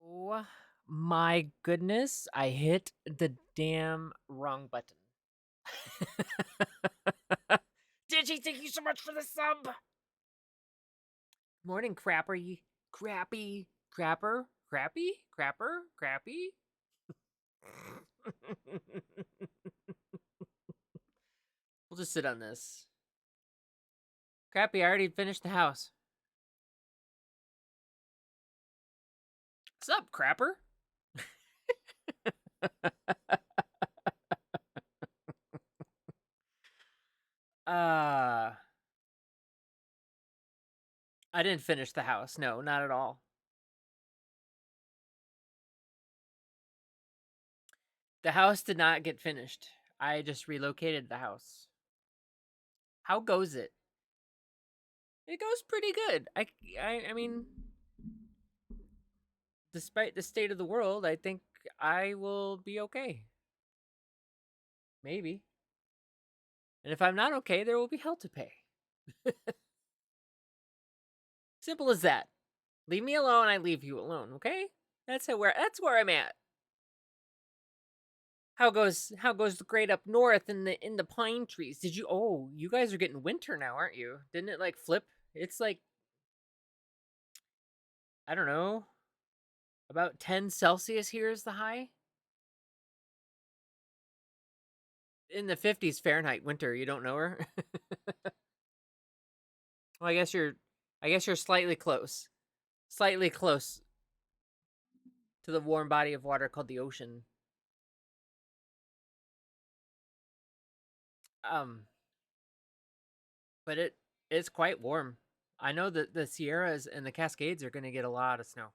Oh my goodness, I hit the damn wrong button. Digi, thank you so much for the sub. Morning, crapper. Crappy. Crapper. Crappy? Crapper? Crappy? We'll just sit on this. Crappy, I already finished the house. What's up, crapper? uh, I didn't finish the house. No, not at all. The house did not get finished. I just relocated the house. How goes it? It goes pretty good. I mean, despite the state of the world, I think I will be okay. Maybe. And if I'm not okay, there will be hell to pay. Simple as that. Leave me alone, I leave you alone, okay? That's where I'm at. How goes the great up north in the pine trees? You guys are getting winter now, aren't you? Didn't it like flip? It's like I don't know, about 10 Celsius here is the high. In the 50s Fahrenheit winter, you don't know her? Well, I guess you're slightly close. Slightly close to the warm body of water called the ocean. Um, but it's quite warm. I know that the Sierras and the Cascades are going to get a lot of snow.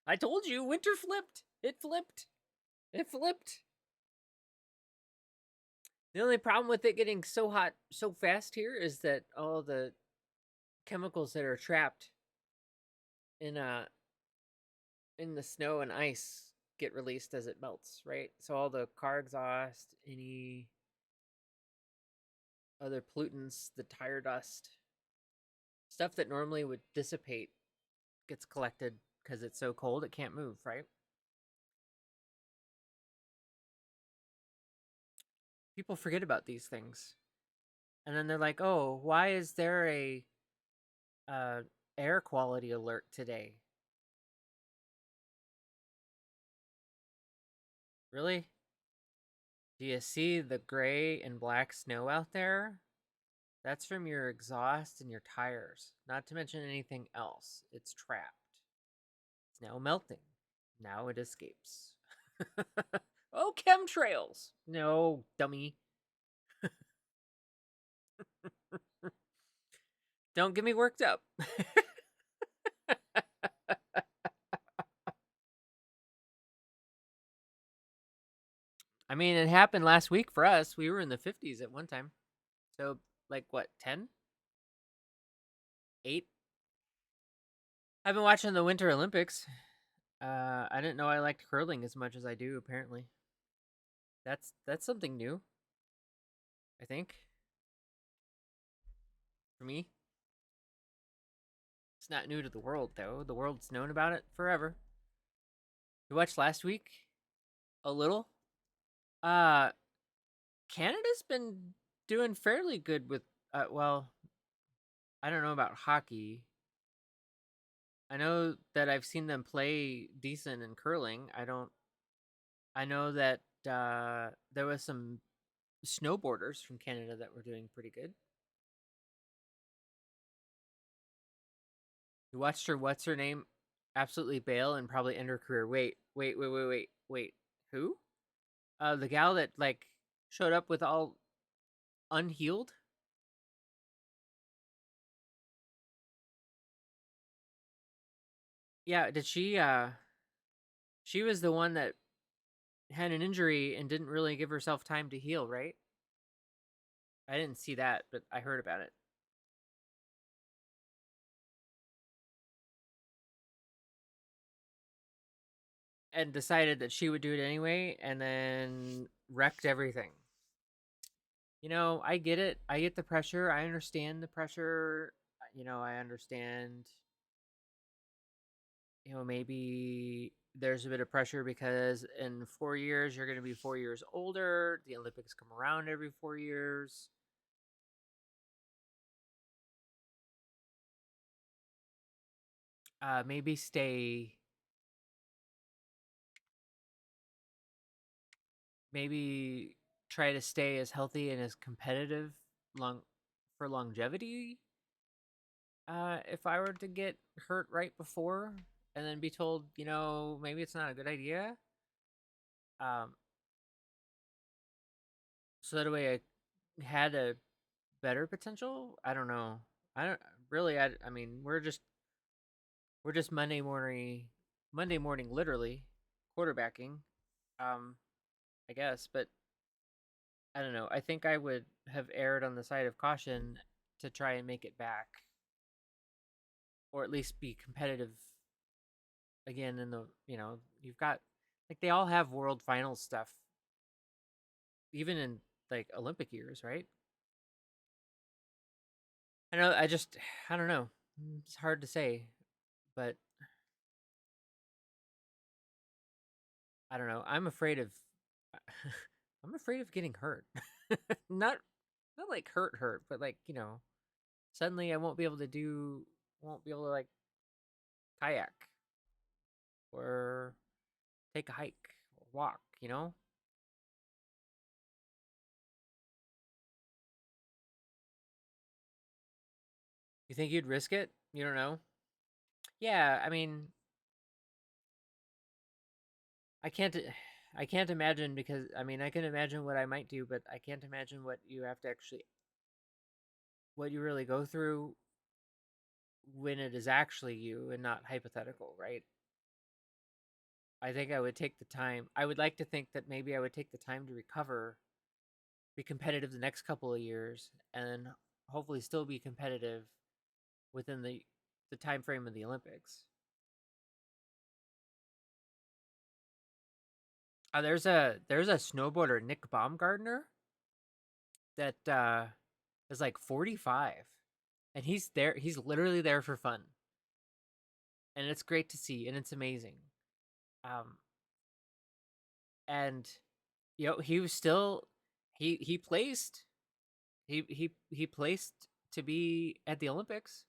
I told you, winter flipped. It flipped. It flipped. The only problem with it getting so hot so fast here is that all the chemicals that are trapped in in the snow and ice get released as it melts, right? So all the car exhaust, any other pollutants, the tire dust, stuff that normally would dissipate gets collected because it's so cold it can't move, right? People forget about these things. And then they're like, "Oh, why is there a uh air quality alert today?" Really? Do you see the gray and black snow out there? That's from your exhaust and your tires, not to mention anything else. It's trapped. It's now melting. Now it escapes. Oh, chemtrails. No, dummy. Don't get me worked up. I mean, it happened last week for us. We were in the 50s at one time. So, like, what, 10? 8? I've been watching the Winter Olympics. I didn't know I liked curling as much as I do, apparently. That's something new, I think, for me. It's not new to the world, though. The world's known about it forever. You watched last week? A little? Uh, Canada's been doing fairly good with, well, I don't know about hockey. I know that I've seen them play decent in curling. I know that there was some snowboarders from Canada that were doing pretty good. You watched her, what's her name? Absolutely bail and probably end her career. Wait. Who? The gal that like showed up with all unhealed. Yeah, did she? She was the one that had an injury and didn't really give herself time to heal, right? I didn't see that, but I heard about it. And decided that she would do it anyway, and then wrecked everything. I get it. I get the pressure. I understand the pressure. I understand, maybe there's a bit of pressure because in 4 years you're going to be 4 years older. The Olympics come around every 4 years. Maybe maybe try to stay as healthy and as competitive long for longevity. If I were to get hurt right before and then be told, maybe it's not a good idea, um, so that way I had a better potential. I don't know. I don't really. I mean, we're just Monday morning, literally quarterbacking. Um, I guess, but I don't know. I think I would have erred on the side of caution to try and make it back, or at least be competitive again. In the you've got like they all have world finals stuff, even in like Olympic years, right? I know. I don't know. It's hard to say, but I don't know. I'm afraid of. I'm afraid of getting hurt. not not like hurt, but like suddenly I won't be able to like kayak or take a hike or walk. You think you'd risk it? You don't know. Yeah, I mean, I can't. I can't imagine because I mean I can imagine what I might do, but I can't imagine what you really go through when it is actually you and not hypothetical, right? I think I would take the time. I would like to think that maybe I would take the time to recover, be competitive the next couple of years, and then hopefully still be competitive within the time frame of the Olympics. There's a snowboarder, Nick Baumgardner, that is like 45, and he's there. He's literally there for fun, and it's great to see, and it's amazing. Um, and he was still he placed he placed to be at the Olympics.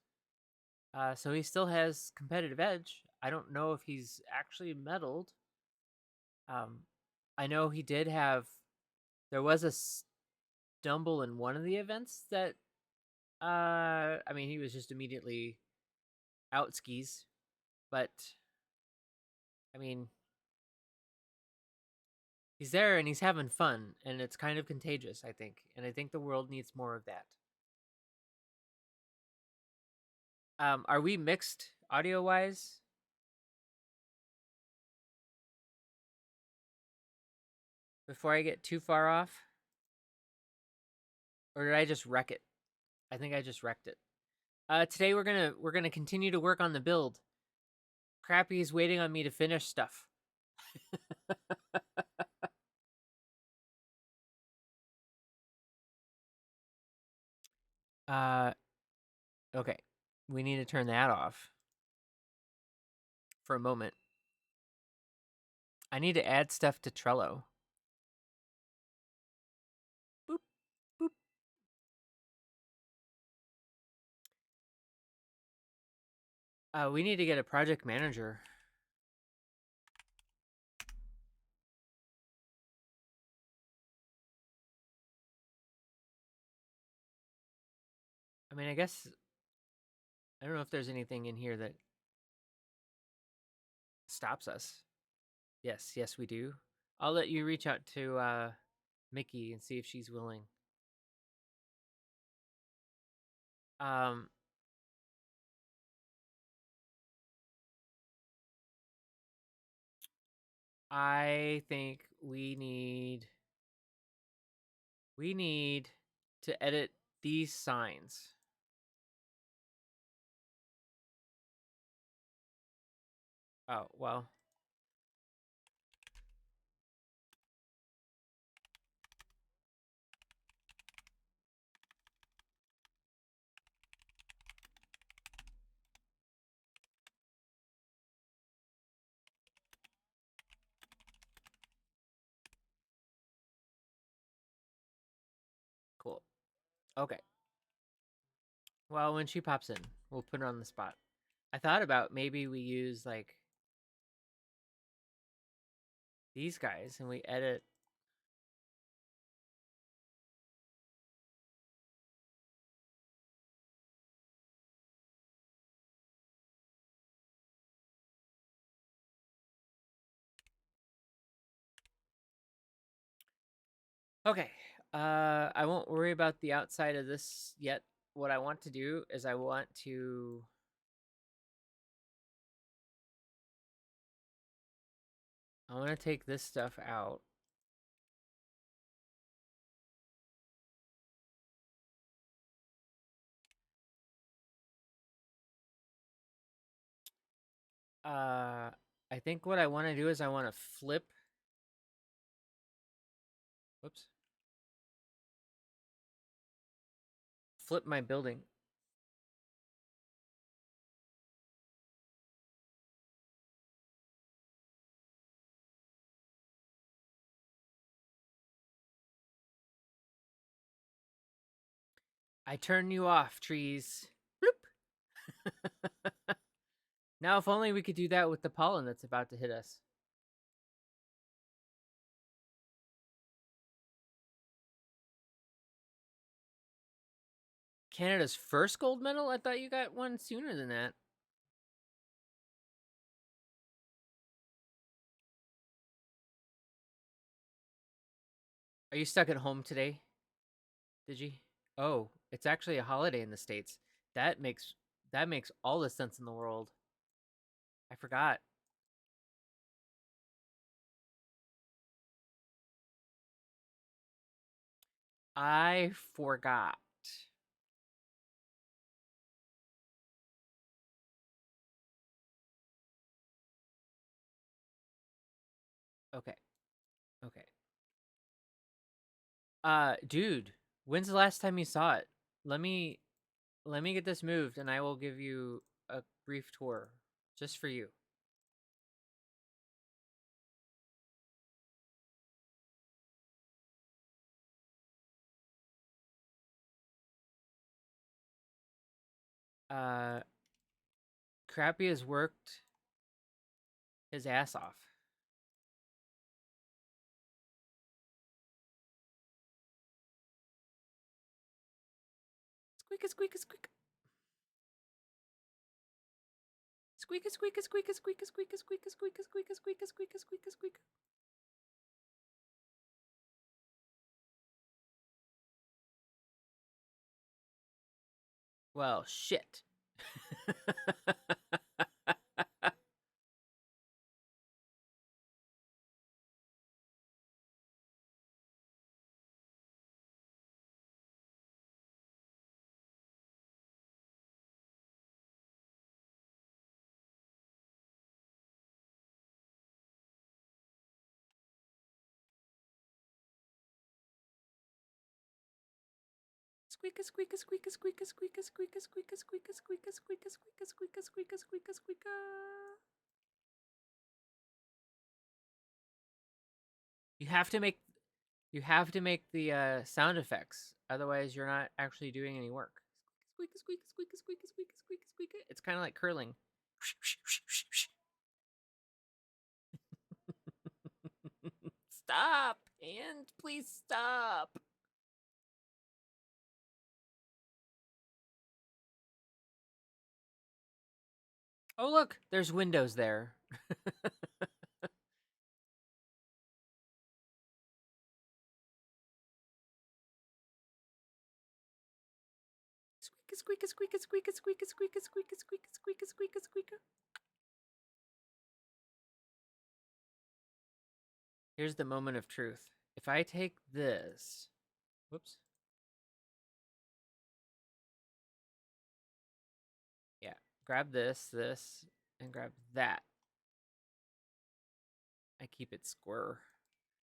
So he still has competitive edge. I don't know if he's actually medaled. Um, I know he did have. There was a stumble in one of the events that. I mean, he was just immediately out skis, but I mean, he's there and he's having fun, and it's kind of contagious. I think, and I think the world needs more of that. Are we mixed audio wise? Before I get too far off, or did I just wreck it? I think I just wrecked it. Today we're gonna continue to work on the build. Crappy is waiting on me to finish stuff. uh, okay, we need to turn that off for a moment. I need to add stuff to Trello. Boop boop. We need to get a project manager. I mean, I guess I don't know if there's anything in here that stops us. Yes, yes, we do. I'll let you reach out to Mickey and see if she's willing. Um, I think we need to edit these signs. Oh, well. Cool. Okay. Well, when she pops in, we'll put her on the spot. I thought about maybe we use like these guys and we edit. Okay. I won't worry about the outside of this yet. What I want to do is I want to take this stuff out. I think what I want to do is I want to flip. Whoops. Flip my building. I turn you off, trees. Bloop. Now, if only we could do that with the pollen that's about to hit us. Canada's first gold medal? I thought you got one sooner than that. Are you stuck at home today? Did you? Oh, it's actually a holiday in the States. That makes all the sense in the world. I forgot. I forgot. Okay. Okay. Dude, when's the last time you saw it? Let me get this moved and I will give you a brief tour just for you. Uh Crappy has worked his ass off. Squeak, squeak, squeak. Squeak, squeak, squeak, squeak, squeak, squeak, squeak, squeak, squeak, squeak, squeak, squeak. Well, shit. Squeak, squeak, squeak, squeak, squeak, squeak, squeak, squeak, squeak, squeak, squeak, squeak, squeak, squeak, squeak. You have to make the sound effects, otherwise you're not actually doing any work. Squeak, squeak, squeak, squeak, squeak, squeak, squeak. It's kind of like curling. Stop, and please stop. Oh look, there's windows there. Squeak, squeak, squeak, squeak, squeak, squeak, squeak, squeak, squeak, squeak, squeak. Here's the moment of truth. If I take this, whoops. Yeah, grab this, and grab that. I keep it square.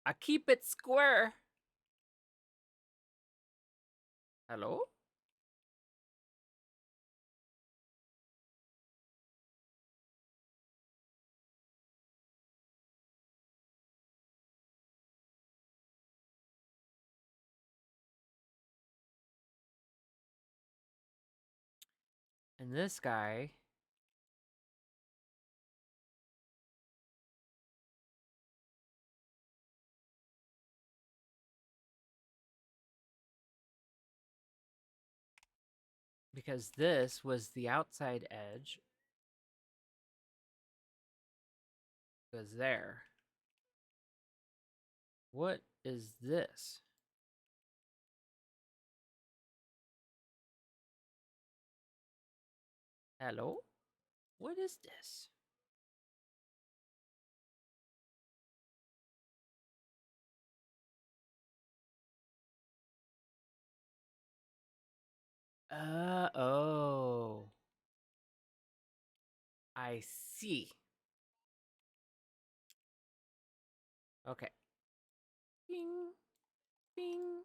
I keep it square. Hello? And this guy. Because this was the outside edge. Goes there. What is this? Hello? What is this? Oh. I see. Okay. Bing. Bing.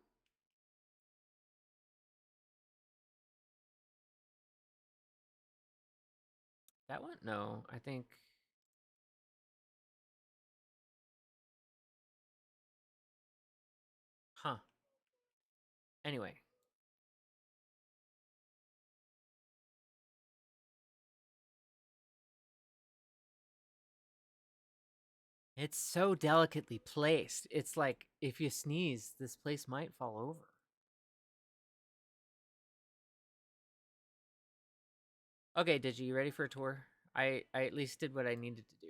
That one? No, I think. Huh. Anyway. It's so delicately placed. It's like if you sneeze, this place might fall over. Okay, Digi, you ready for a tour? I at least did what I needed to do.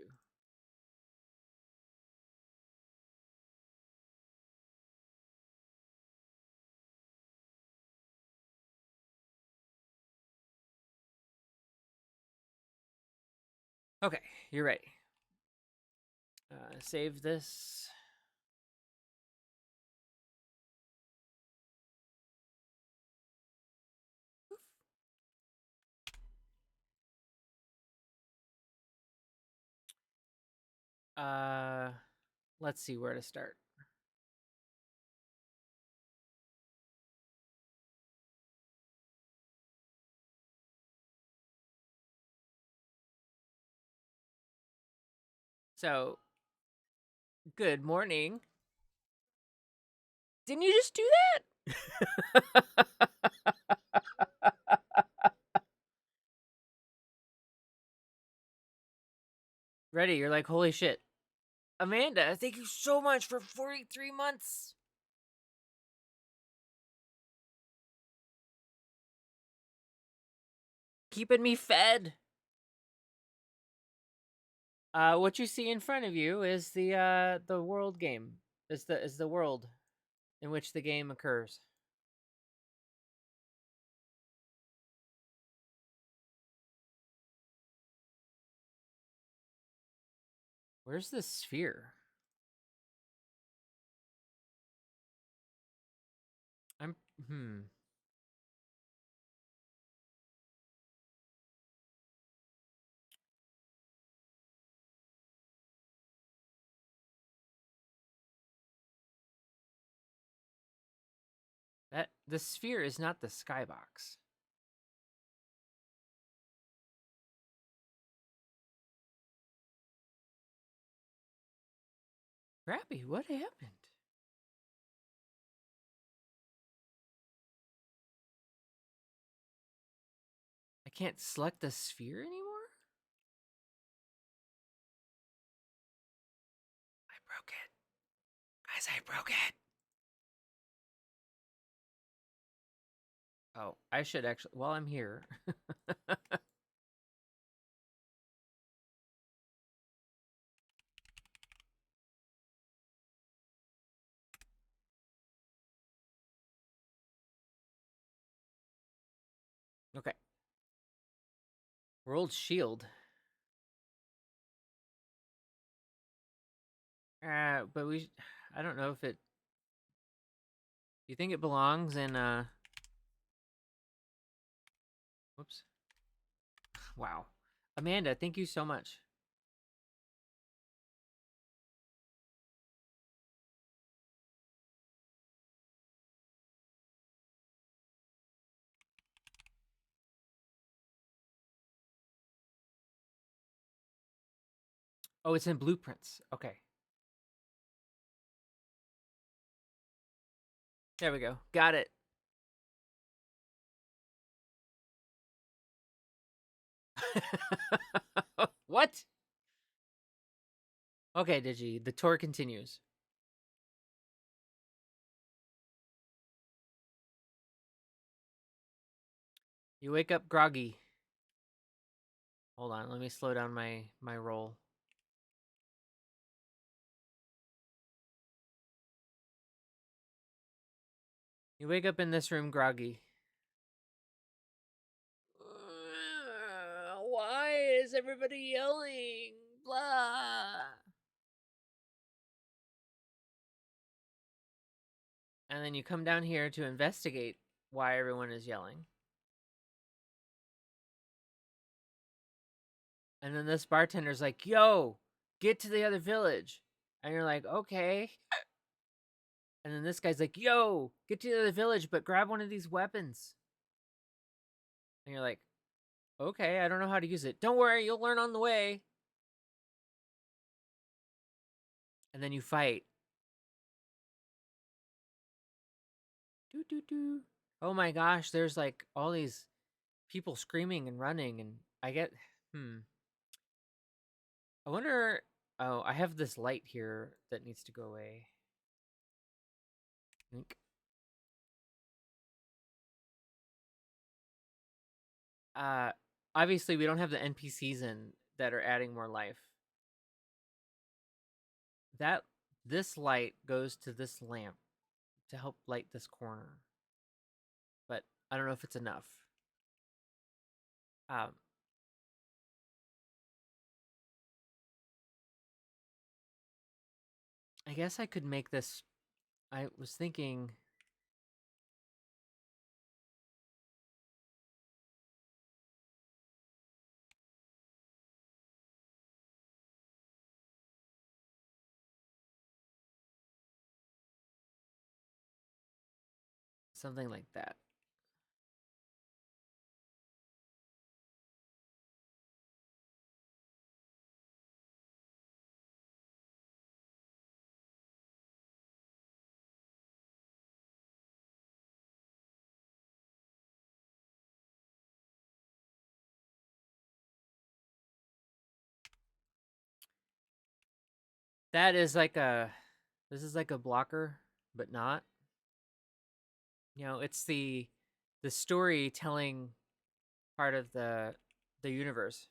Okay, you're ready. Save this. Uh, let's see where to start. So, good morning. Didn't you just do that? Ready, you're like, holy shit. Amanda, thank you so much for 43 months. Keeping me fed. What you see in front of you is the world game. Is the world in which the game occurs. Where's the sphere? I'm That the sphere is not the skybox. Crappy, what happened? I can't select the sphere anymore? I broke it. Guys, I broke it. Oh, I should actually, while I'm here. Okay. World Shield. But I don't know if it, you think it belongs in, whoops. Wow. Amanda, thank you so much. Oh, it's in blueprints. Okay. There we go. Got it. What? Okay, Digi, the tour continues. You wake up groggy. Hold on, let me slow down my roll. You wake up in this room groggy. Why is everybody yelling? Blah. And then you come down here to investigate why everyone is yelling. And then this bartender's like, yo, get to the other village. And you're like, okay. And then this guy's like, yo, get to the other village, but grab one of these weapons. And you're like, okay, I don't know how to use it. Don't worry, you'll learn on the way. And then you fight. Doo doo doo. Oh my gosh, there's like all these people screaming and running, and I wonder. Oh, I have this light here that needs to go away. I think. Uh, Obviously we don't have the NPCs in that are adding more life. That this light goes to this lamp to help light this corner, but I don't know if it's enough. Um, I guess I could make this. I was thinking. Something like that. That is like a. This is like a blocker, but not. It's the storytelling part of the universe.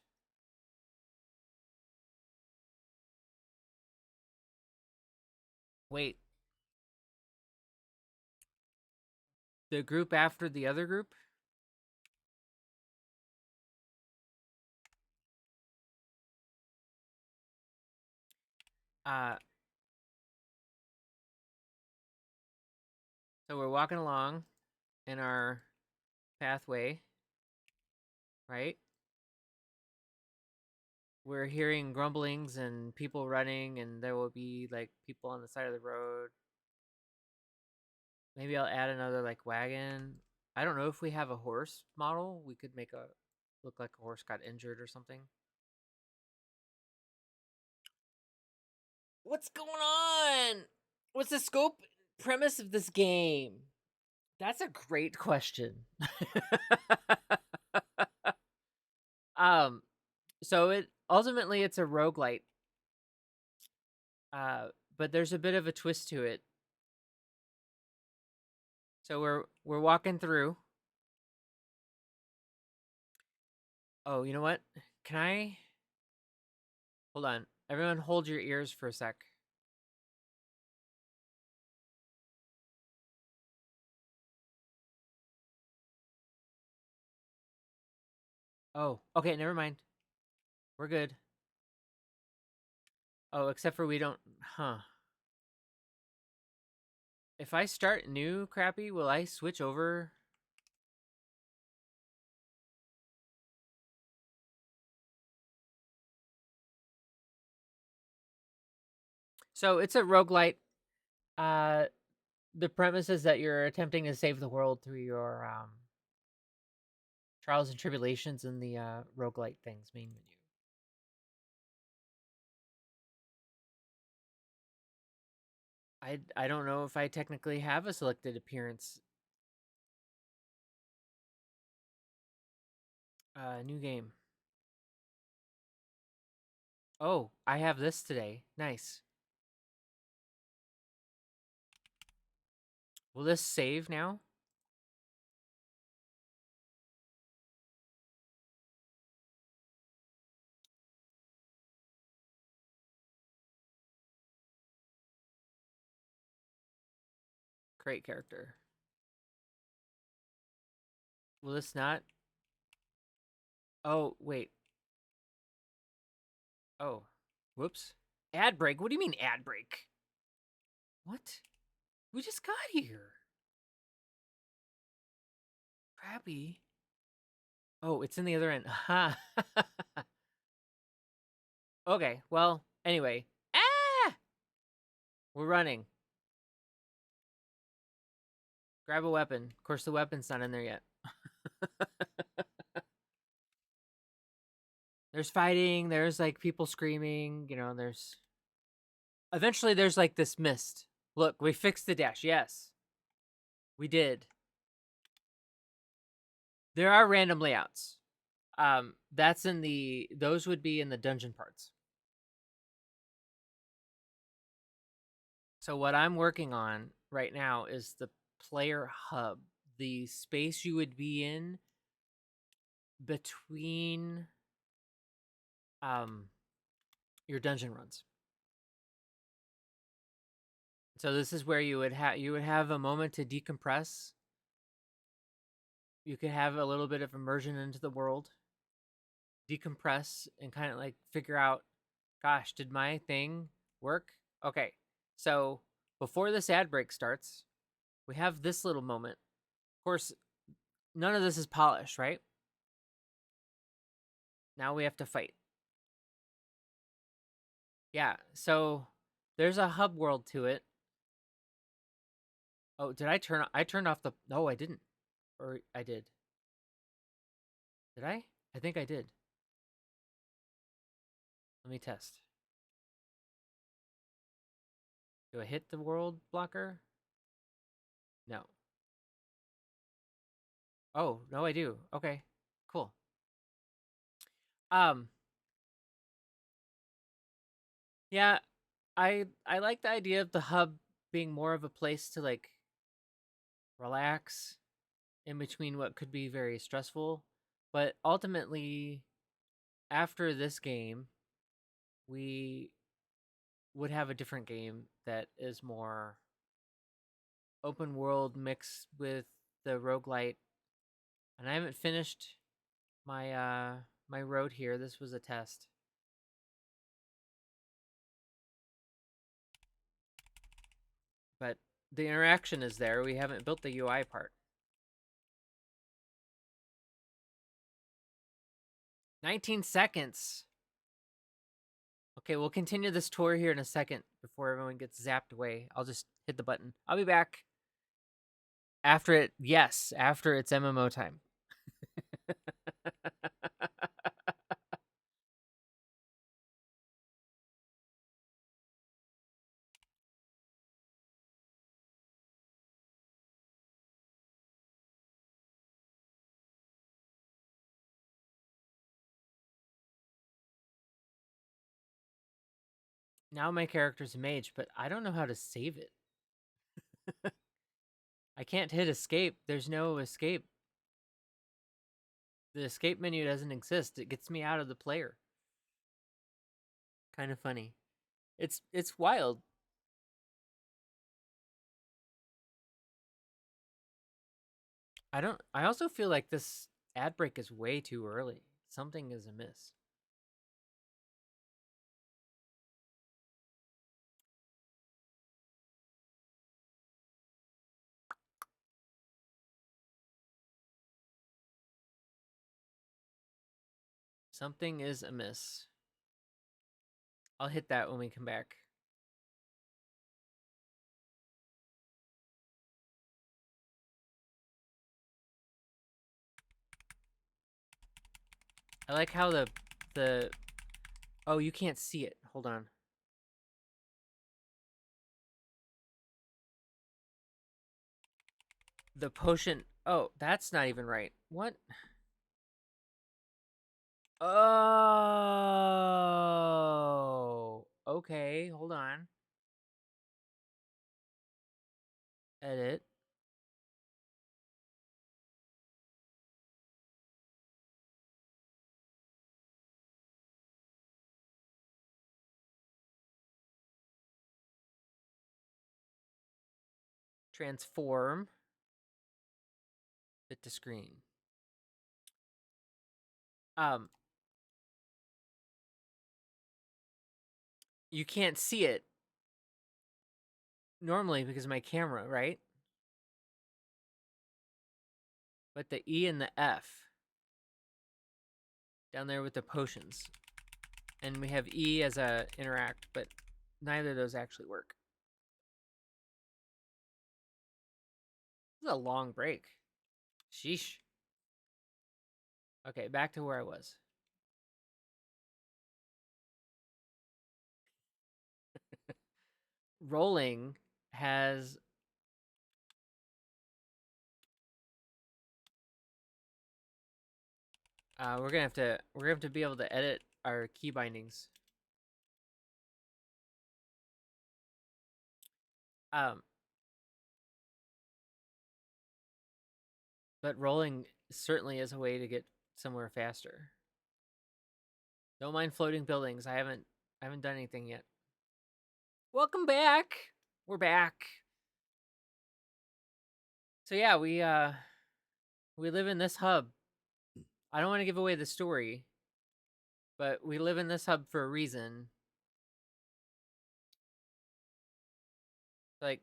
Wait, the group after the other group? Uh so we're walking along in our pathway, right? We're hearing grumblings and people running, and there will be like people on the side of the road. Maybe I'll add another like wagon. I don't know if we have a horse model. We could make a look like a horse got injured or something. What's going on? What's the scope premise of this game? That's a great question. um so it ultimately it's a roguelite. Uh but there's a bit of a twist to it. So we're walking through. Oh, you know what? Can I hold on. Everyone hold your ears for a sec. Oh, okay, never mind. We're good. Oh, except for we don't huh. If I start new crappy, will I switch over? So it's a roguelite. Uh the premise is that you're attempting to save the world through your trials and tribulations in the roguelite things main menu. I don't know if I technically have a selected appearance. New game. Oh, I have this today. Nice. Will this save now? Great character. Will this not? Oh, wait. Oh, whoops. Ad break? What do you mean ad break? What? We just got here. Crappy. Oh, it's in the other end. Ha. Okay, well, anyway. Ah! We're running. Grab a weapon. Of course, the weapon's not in there yet. There's fighting. There's like people screaming. You know, there's. Eventually, there's like this mist. Look, we fixed the dash. Yes, we did. There are random layouts. That's in the. Those would be in the dungeon parts. So what I'm working on right now is the player hub, the space you would be in between um your dungeon runs. So this is where you would have a moment to decompress. You could have a little bit of immersion into the world, decompress, and kind of like figure out, gosh, did my thing work? Okay, so before this ad break starts, we have this little moment. Of course, none of this is polished, right? Now we have to fight. Yeah, so there's a hub world to it. Oh, did I turned off the no, I didn't. Or I did. Did I? I think I did. Let me test. Do I hit the world blocker? No. Oh, no I do. Okay. Cool. Um yeah, I like the idea of the hub being more of a place to like relax in between what could be very stressful, but ultimately after this game, we would have a different game that is more open world mixed with the roguelite. And I haven't finished my road here. This was a test. But the interaction is there. We haven't built the UI part. 19 seconds. Okay, we'll continue this tour here in a second before everyone gets zapped away. I'll just hit the button. I'll be back after it. Yes, after it's MMO time. Now my character's a mage, but I don't know how to save it. I can't hit escape. There's no escape. The escape menu doesn't exist. It gets me out of the player. Kind of funny. It's wild. I also feel like this ad break is way too early. Something is amiss. Something is amiss. I'll hit that when we come back. I like how the oh, you can't see it. Hold on. The potion. Oh, that's not even right. What? Oh, okay. Hold on. Edit. Transform. Fit to screen. Um, you can't see it normally because of my camera, right? But the E and the F down there with the potions. And we have E as a interact, but neither of those actually work. This is a long break. Sheesh. Okay, back to where I was. Rolling has we're gonna have to be able to edit our key bindings. Um, but rolling certainly is a way to get somewhere faster. Don't mind floating buildings. I haven't done anything yet. Welcome back. We're back. So yeah, we live in this hub. I don't want to give away the story, but we live in this hub for a reason. Like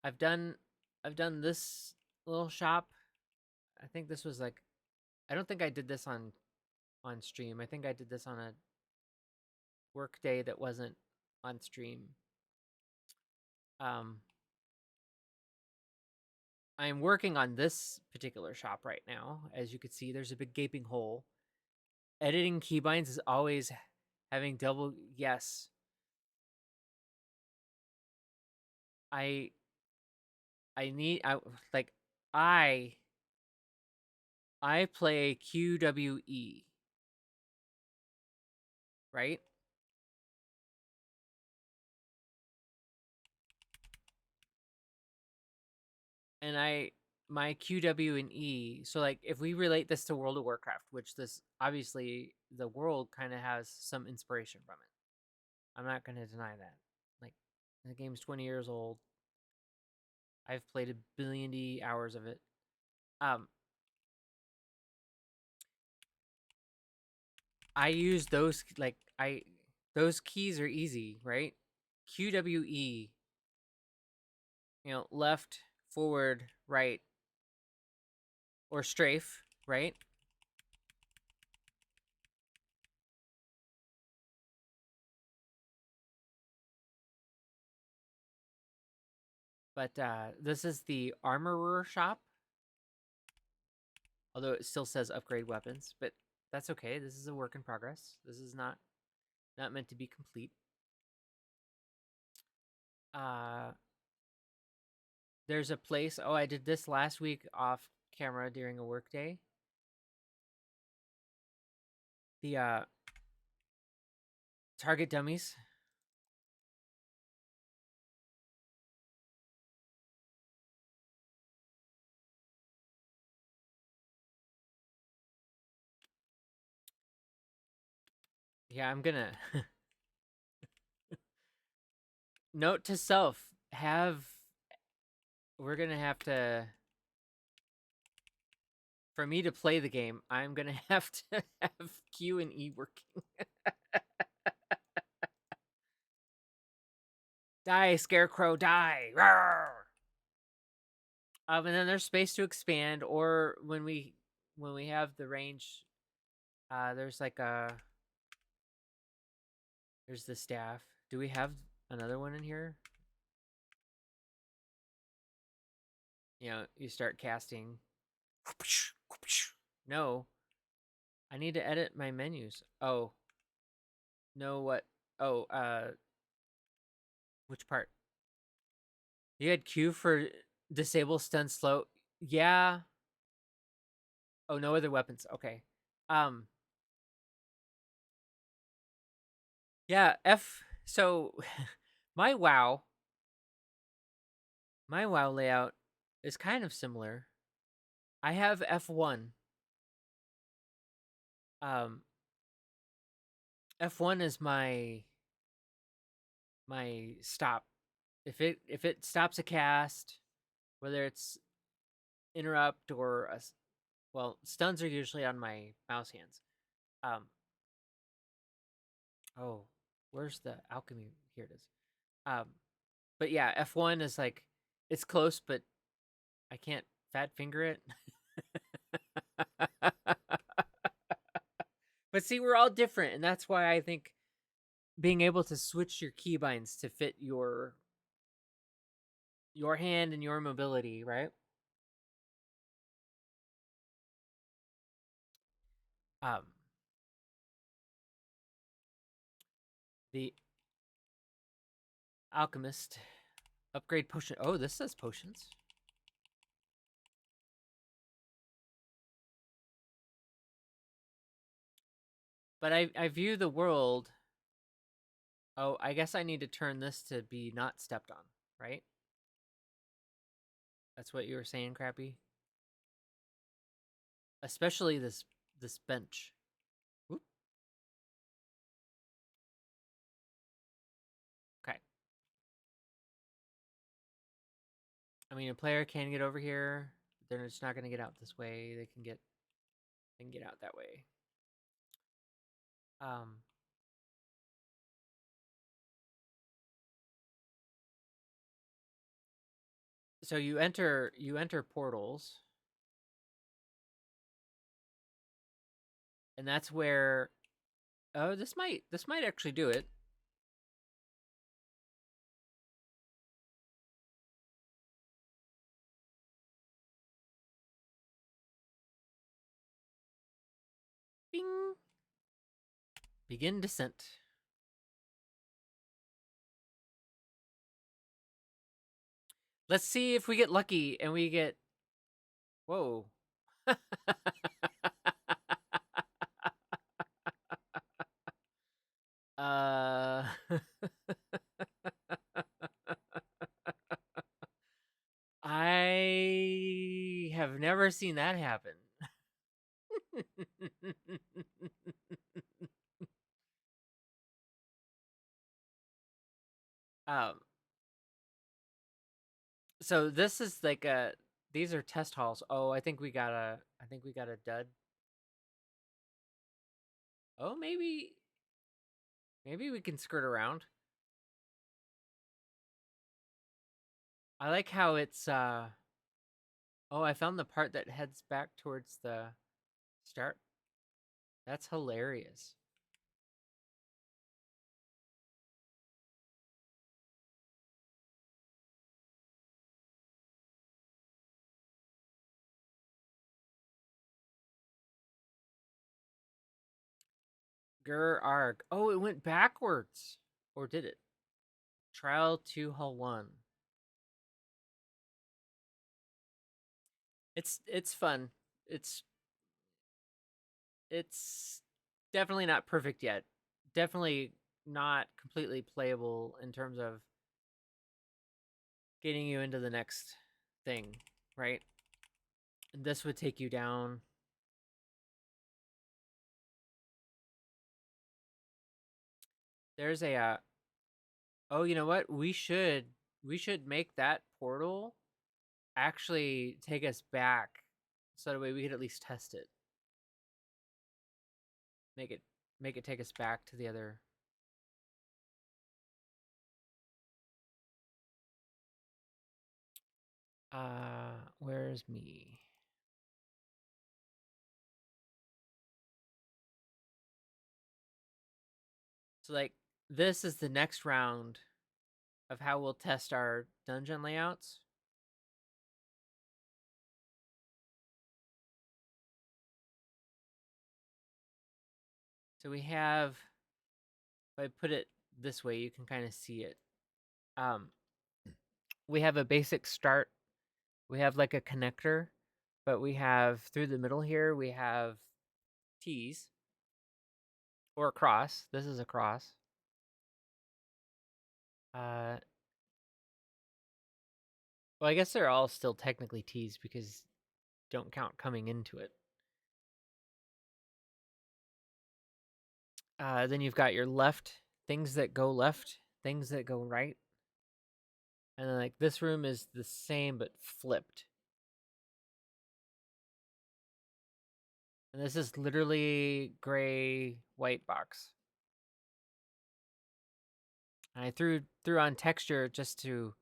I've done this little shop. I think this was like I don't think I did this on stream. I think I did this on a work day that wasn't on stream. Um I'm working on this particular shop right now. As you can see, there's a big gaping hole. Editing keybinds is always having double yes. I I need I like I I play QWE, right? And I my QW and E. So like if we relate this to World of Warcraft, which this obviously the world kind of has some inspiration from it. I'm not going to deny that. Like the game's 20 years old. I've played a billion hours of it. Um I use those like I those keys are easy, right? QWE, left, forward, right, or strafe, right? But this is the armorer shop, although it still says upgrade weapons, but that's okay. This is a work in progress. This is not meant to be complete. Uh there's a place. Oh, I did this last week off camera during a work day. The target dummies. Yeah, I'm gonna note to self, have we're gonna have to for me to play the game, I'm gonna have to have Q and E working. Die, Scarecrow, die! Rawr! And then there's space to expand, or when we have the range, there's like there's the staff. Do we have another one in here? You start casting. No, I need to edit my menus. Oh, no, what? Oh, which part? You had Q for disable, stun, slow. Yeah. Oh, no other weapons. Okay. Um, Yeah, so my WoW, my WoW layout is kind of similar. I have F1. Um F1 is my stop. If it stops a cast, whether it's interrupt or well, stuns are usually on my mouse hands. Um oh, where's the alchemy? Here it is. Um but yeah, F1 is like it's close, but I can't fat finger it. But see, we're all different, and that's why I think being able to switch your keybinds to fit your hand and your mobility, right? Um, the alchemist upgrade potion. Oh, this says potions. But I view the world. Oh, I guess I need to turn this to be not stepped on, right? That's what you were saying, Crappy. Especially this bench. Whoop. Okay. I mean, a player can get over here. They're just not going to get out this way. They can get out that way. Um, so you enter portals, and that's where oh this might actually do it. Bing. Begin descent. Let's see if we get lucky and we get whoa. uh I have never seen that happen. um so this is like a these are test halls. Oh, I think we got a dud. Oh, maybe we can skirt around. I like how it's oh, I found the part that heads back towards the start. That's hilarious. Gur arg. Oh, it went backwards. Or did it? Trial 2 Hull 1. It's fun. It's it's definitely not perfect yet. Definitely not completely playable in terms of getting you into the next thing, right? And this would take you down. There's a oh, you know what? We should make that portal actually take us back so that way we could at least test it. Make it make it take us back to the other. Where's me? So like this is the next round of how we'll test our dungeon layouts. So we have if I put it this way, you can kind of see it. Um we have a basic start. We have like a connector, but we have through the middle here, we have T's or a cross. This is a cross. Uh, well, I guess they're all still technically t's because don't count coming into it. Then you've got your left, things that go left, things that go right. And then like this room is the same but flipped. And this is literally gray white box. And I threw on texture just to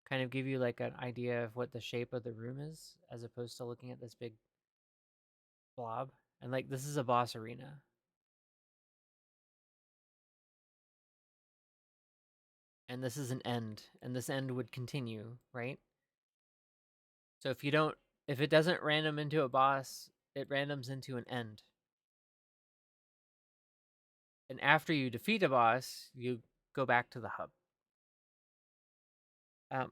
kind of give you like an idea of what the shape of the room is, as opposed to looking at this big blob. And like this is a boss arena. And this is an end, and this end would continue, right? So if it doesn't random into a boss, it randoms into an end. And after you defeat a boss, you go back to the hub. Um,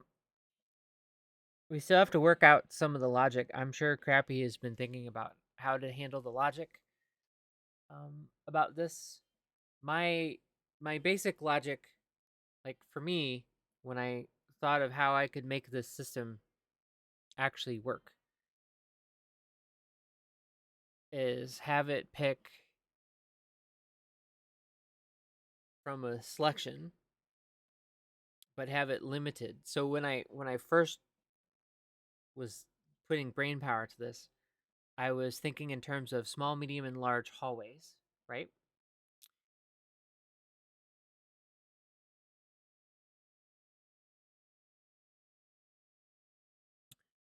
we still have to work out some of the logic. I'm sure Crappy has been thinking about how to handle the logic about this. My basic logic, like for me, when I thought of how I could make this system actually work, is have it pick from a selection, but have it limited. So when I first was putting brain power to this, I was thinking in terms of small, medium, and large hallways, right?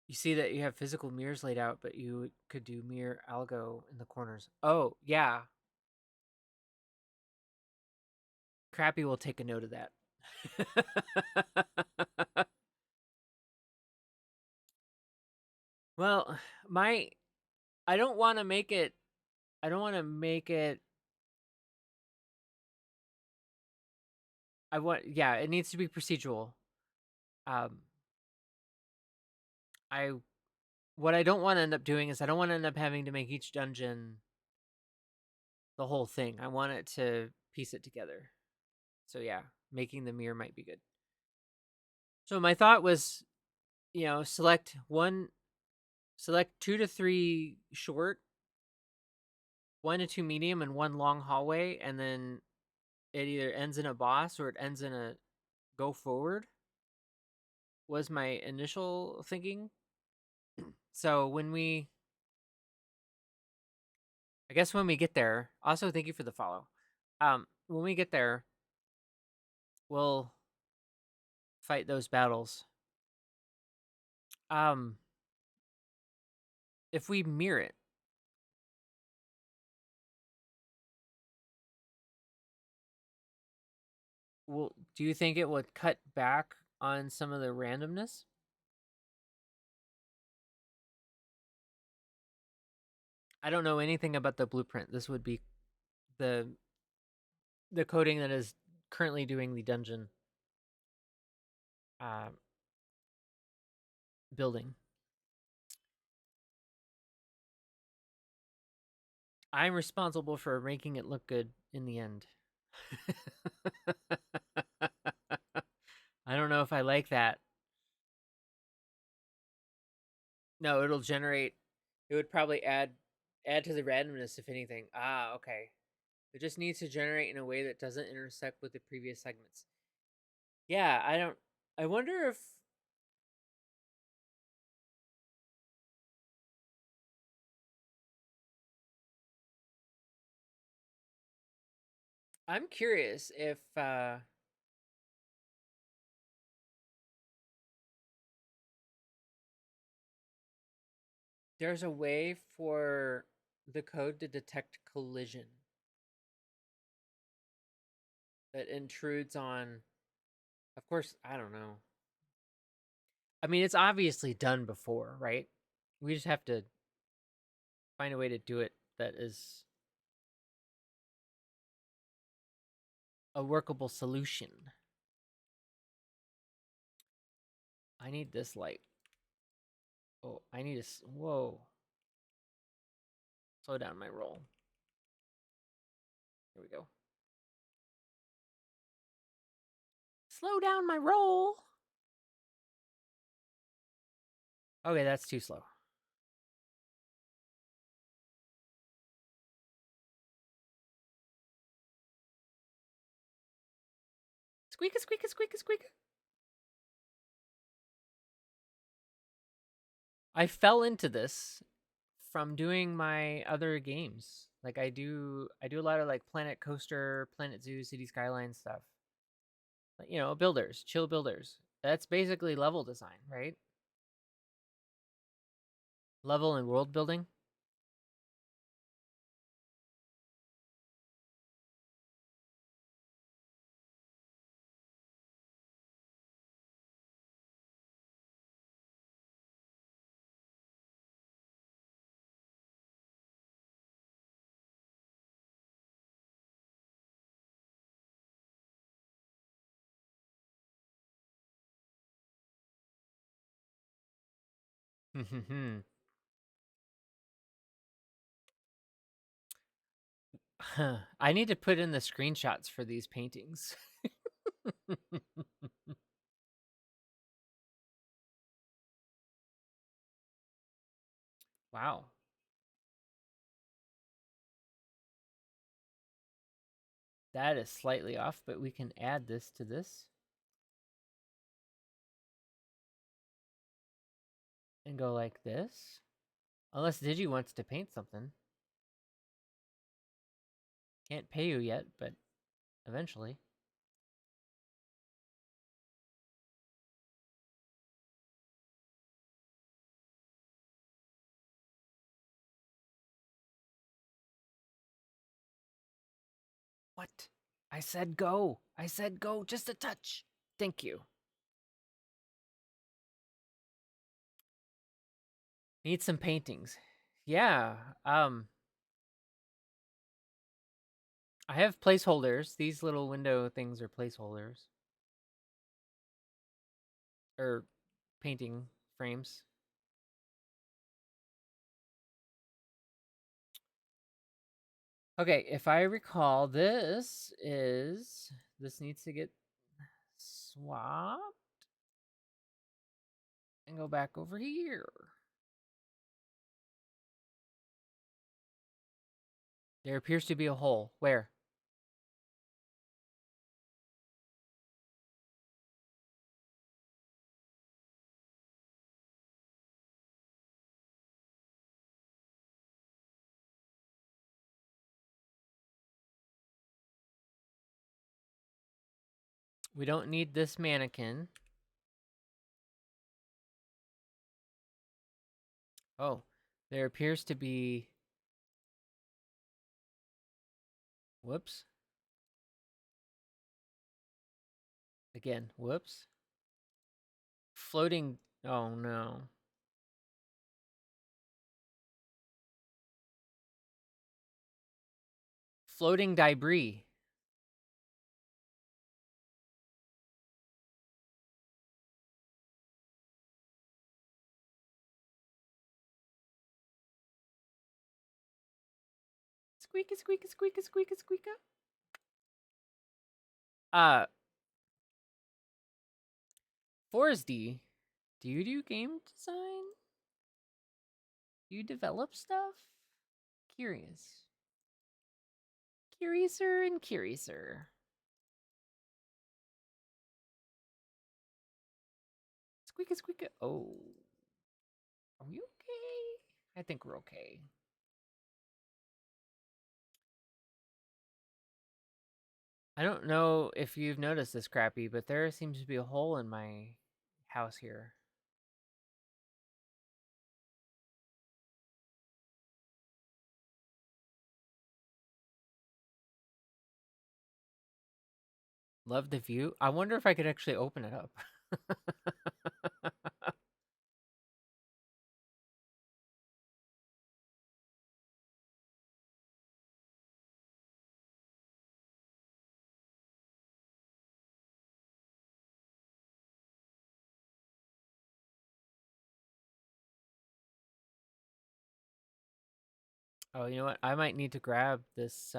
You see that you have physical mirrors laid out, but you could do mirror algo in the corners. Oh, yeah. Crappy will take a note of that. Well, my I don't want to make it I don't want to make it I want yeah, it needs to be procedural. Um I what I don't want to end up doing is I don't want to end up having to make each dungeon the whole thing. I want it to piece it together. So yeah, making the mirror might be good. So my thought was, select 2 to 3 short, 1 to 2 medium, and 1 long hallway, and then it either ends in a boss or it ends in a go forward. Was my initial thinking. So I guess when we get there, also thank you for the follow. When we get there, we'll fight those battles. Um, if we mirror it, do you think it would cut back on some of the randomness? I don't know anything about the blueprint. This would be the coding that is currently doing the dungeon uh, building. I'm responsible for making it look good in the end. I don't know if I like that. No, it'll generate. It would probably add to the randomness if anything. Ah, okay. It just needs to generate in a way that doesn't intersect with the previous segments. Yeah, I don't. I wonder if I'm curious if there's a way for the code to detect collision that intrudes on. Of course, I don't know. I mean, it's obviously done before, right? We just have to find a way to do it that is a workable solution. I need this light. Oh, I need a. Whoa. Slow down my roll. Here we go. Slow down my roll. Okay, that's too slow. Squeaka, squeaka, squeaka, squeaka. I fell into this from doing my other games. Like I do a lot of like Planet Coaster, Planet Zoo, City Skyline stuff. You know, builders, chill builders. That's basically level design, right? Level and world building. I need to put in the screenshots for these paintings. Wow. That is slightly off, but we can add this to this. And go like this. Unless Digi wants to paint something. Can't pay you yet, but eventually. What? I said go. I said go. Just a touch. Thank you. Need some paintings. Yeah. I have placeholders. These little window things are placeholders. Or painting frames. Okay, if I recall, this needs to get swapped and go back over here. There appears to be a hole. Where? We don't need this mannequin. Oh, there appears to be... Whoops. Again, whoops. Floating... Oh, no. Floating debris. Squeaky, squeaky, squeaky, squeaky, squeaky. Forsdy, do you do game design? Do you develop stuff? Curious. Curiouser and curiouser. Squeaky, squeaky. Oh. Are we okay? I think we're okay. I don't know if you've noticed this, Crappy, but there seems to be a hole in my house here. Love the view. I wonder if I could actually open it up. Oh, you know what? I might need to grab this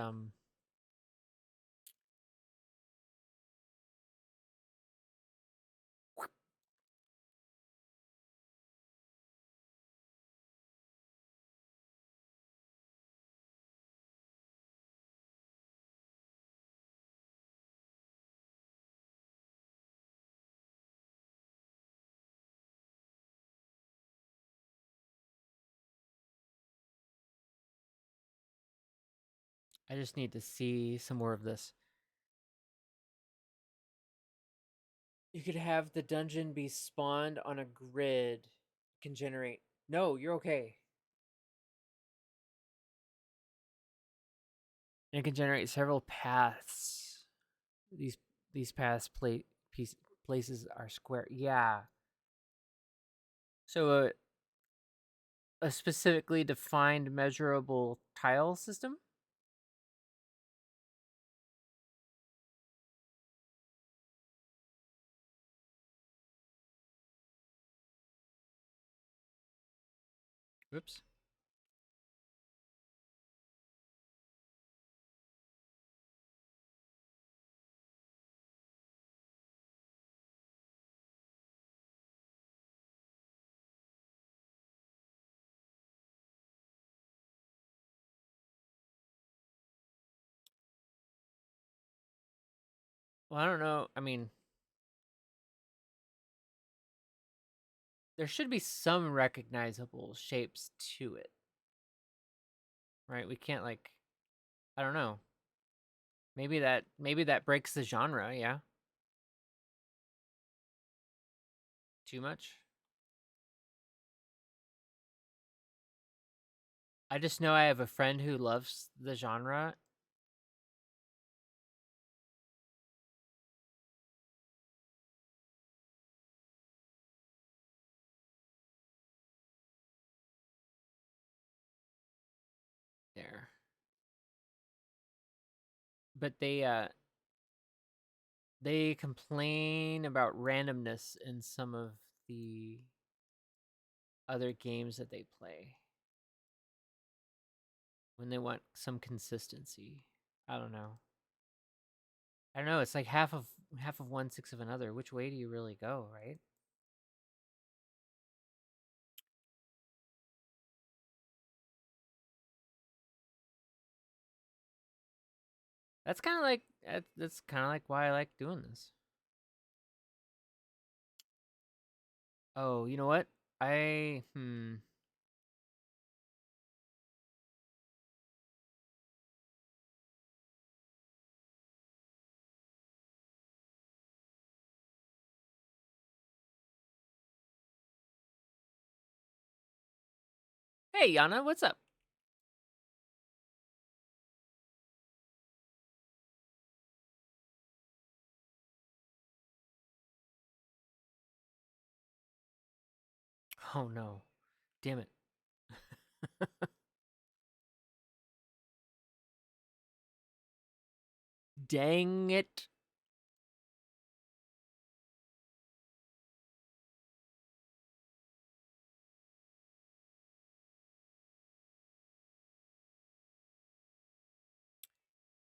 I just need to see some more of this. You could have the dungeon be spawned on a grid. Can generate. No, you're okay. And it can generate several paths. These these paths places are square. Yeah. So a specifically defined measurable tile system. Oops. Well, I don't know. I mean, there should be some recognizable shapes to it, right? We can't like, I don't know. Maybe that breaks the genre, yeah. Too much. I just know I have a friend who loves the genre. There. But they complain about randomness in some of the other games that they play when they want some consistency. I don't know. I don't know. It's like half of one, sixth of another. Which way do you really go, right? That's kind of like that's kind of like why I like doing this. Oh, you know what? I Hey, Yana, what's up? Oh no. Damn it. Dang it.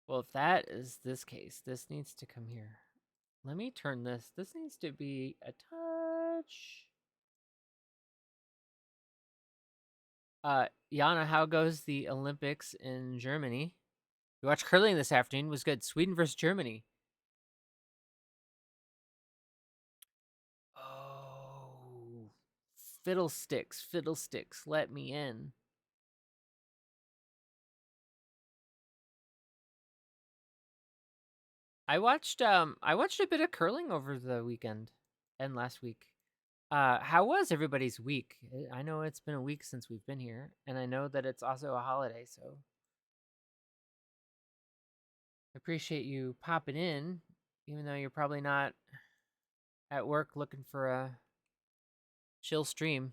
Well, if that is this case, this needs to come here. Let me turn this. This needs to be a touch. Yana, how goes the Olympics in Germany? We watched curling this afternoon. It was good. Sweden versus Germany. Oh, fiddlesticks, fiddlesticks. Let me in. I watched a bit of curling over the weekend and last week. How was everybody's week? I know it's been a week since we've been here, and I know that it's also a holiday, so I appreciate you popping in, even though you're probably not at work looking for a chill stream.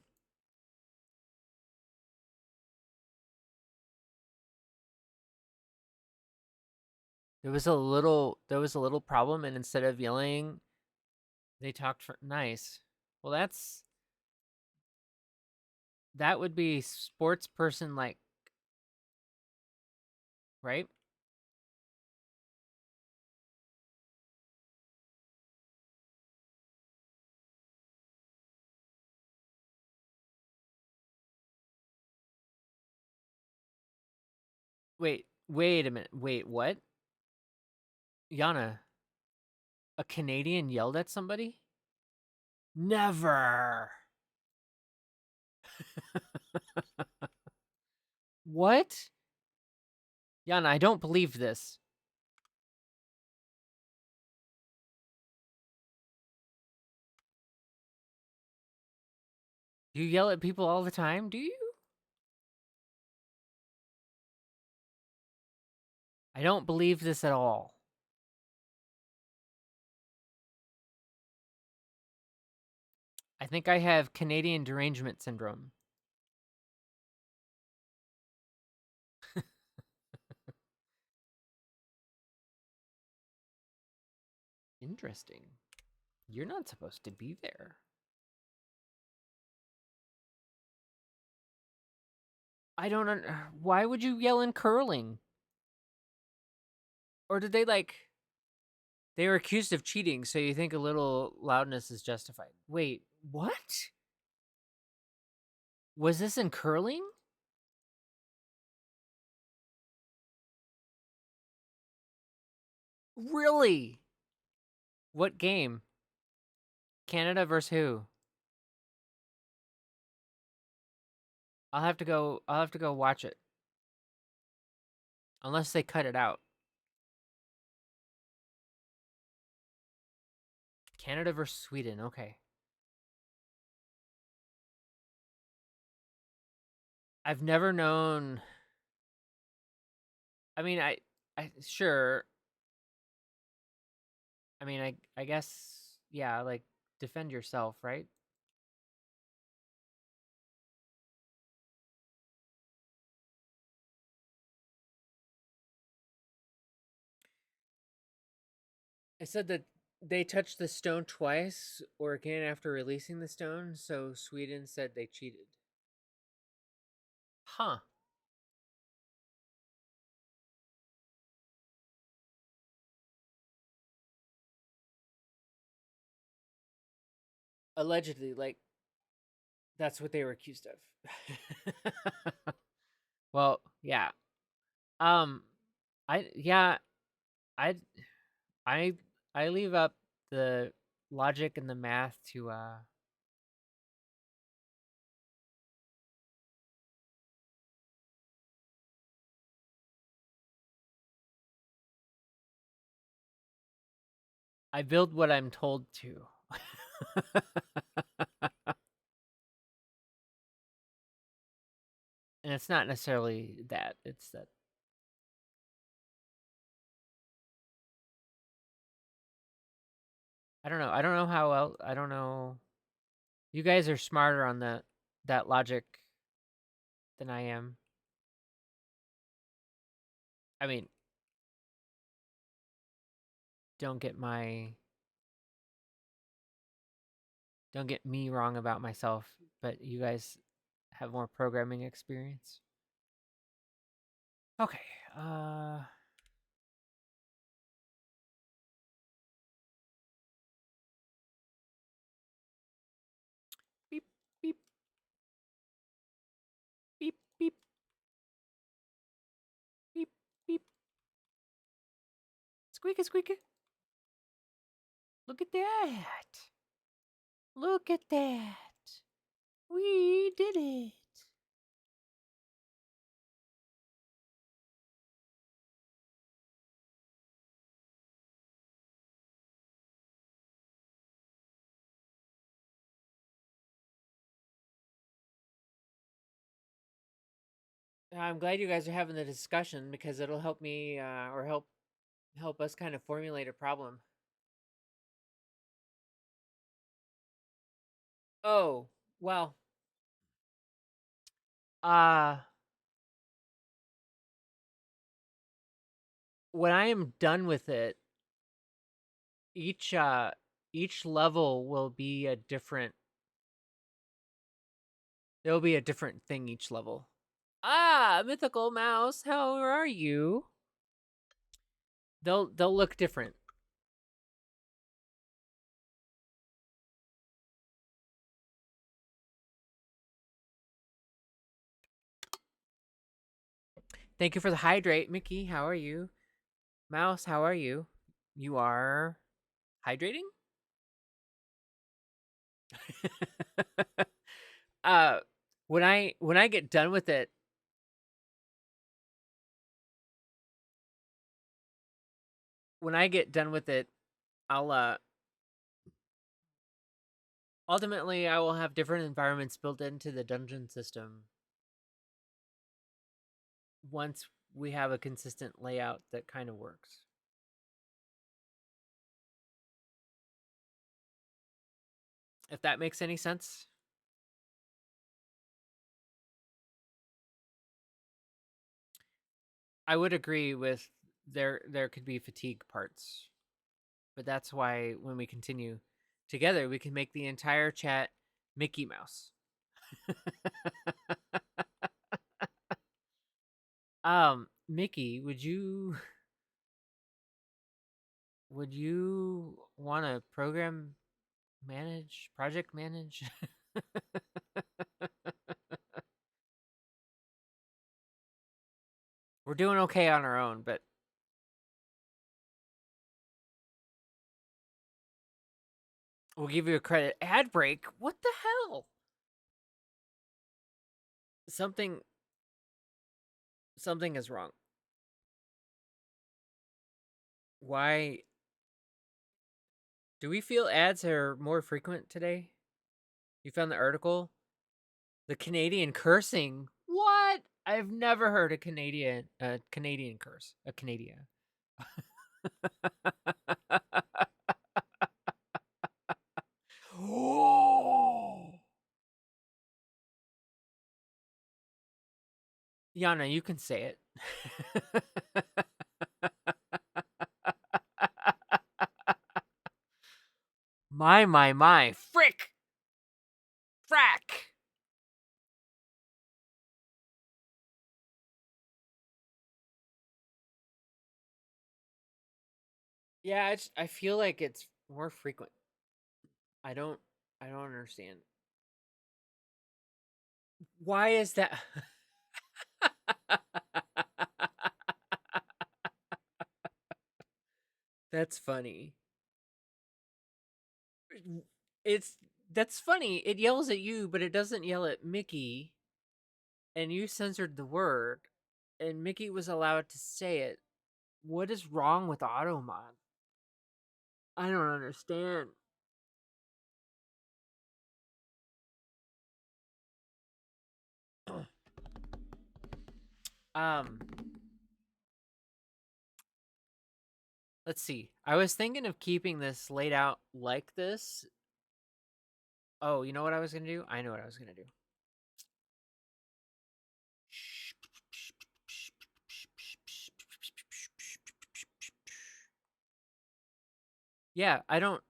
There was a little problem, and instead of yelling, they talked for nice. Well, that would be sports person like, right? Wait a minute. Wait, what? Yana, a Canadian yelled at somebody? Never. What? Yana, I don't believe this. You yell at people all the time, do you? I don't believe this at all. I think I have Canadian derangement syndrome. Interesting. You're not supposed to be there. I don't why would you yell in curling? Or did they they were accused of cheating, so you think a little loudness is justified. Wait, what? Was this in curling? Really? What game? Canada versus who? I'll have to go watch it. Unless they cut it out. Canada versus Sweden. Okay. I've never known. I mean, I sure. I mean, I guess yeah, like defend yourself, right? I said that they touched the stone twice or again after releasing the stone, so Sweden said they cheated. Huh. Allegedly, like that's what they were accused of. Well, yeah. Um I yeah, I I I leave up the logic and the math to I build what I'm told to. And it's not necessarily that. It's that I don't know. I don't know how else. I don't know. You guys are smarter on that logic than I am. I mean, don't get my don't get me wrong about myself, but you guys have more programming experience. Okay. Uh beep beep beep beep beep beep. Squeaky squeaky. Look at that. Look at that. We did it. I'm glad you guys are having the discussion because it'll help me or help us kind of formulate a problem. Oh, well, uh when I am done with it, each uh each level will be a different there'll be a different thing each level. Ah, mythical mouse, how are you? They'll look different. Thank you for the hydrate, Mickey. How are you? Mouse, how are you? You are hydrating? uh when I get done with it, when I get done with it, I'll ultimately I will have different environments built into the dungeon system once we have a consistent layout that kind of works. If that makes any sense. I would agree with there could be fatigue parts. But that's why when we continue together, we can make the entire chat Mickey Mouse. Mickey, would you want to project manage? We're doing okay on our own, but we'll give you a credit. Ad break? What the hell? Something something is wrong. Why do we feel ads are more frequent today? You found the article? The Canadian cursing. What? I've never heard a Canadian curse. A Canadian. Oh. Yana, you can say it. My. Frick! Frack! Yeah, I feel like it's more frequent. I don't I don't understand. Why is that? That's funny. It's that's funny. It yells at you, but it doesn't yell at Mickey. And you censored the word, and Mickey was allowed to say it. What is wrong with Automod? I don't understand. um, let's see. I was thinking of keeping this laid out like this. Oh, you know what I was gonna do? I know what I was gonna do. Yeah, I don't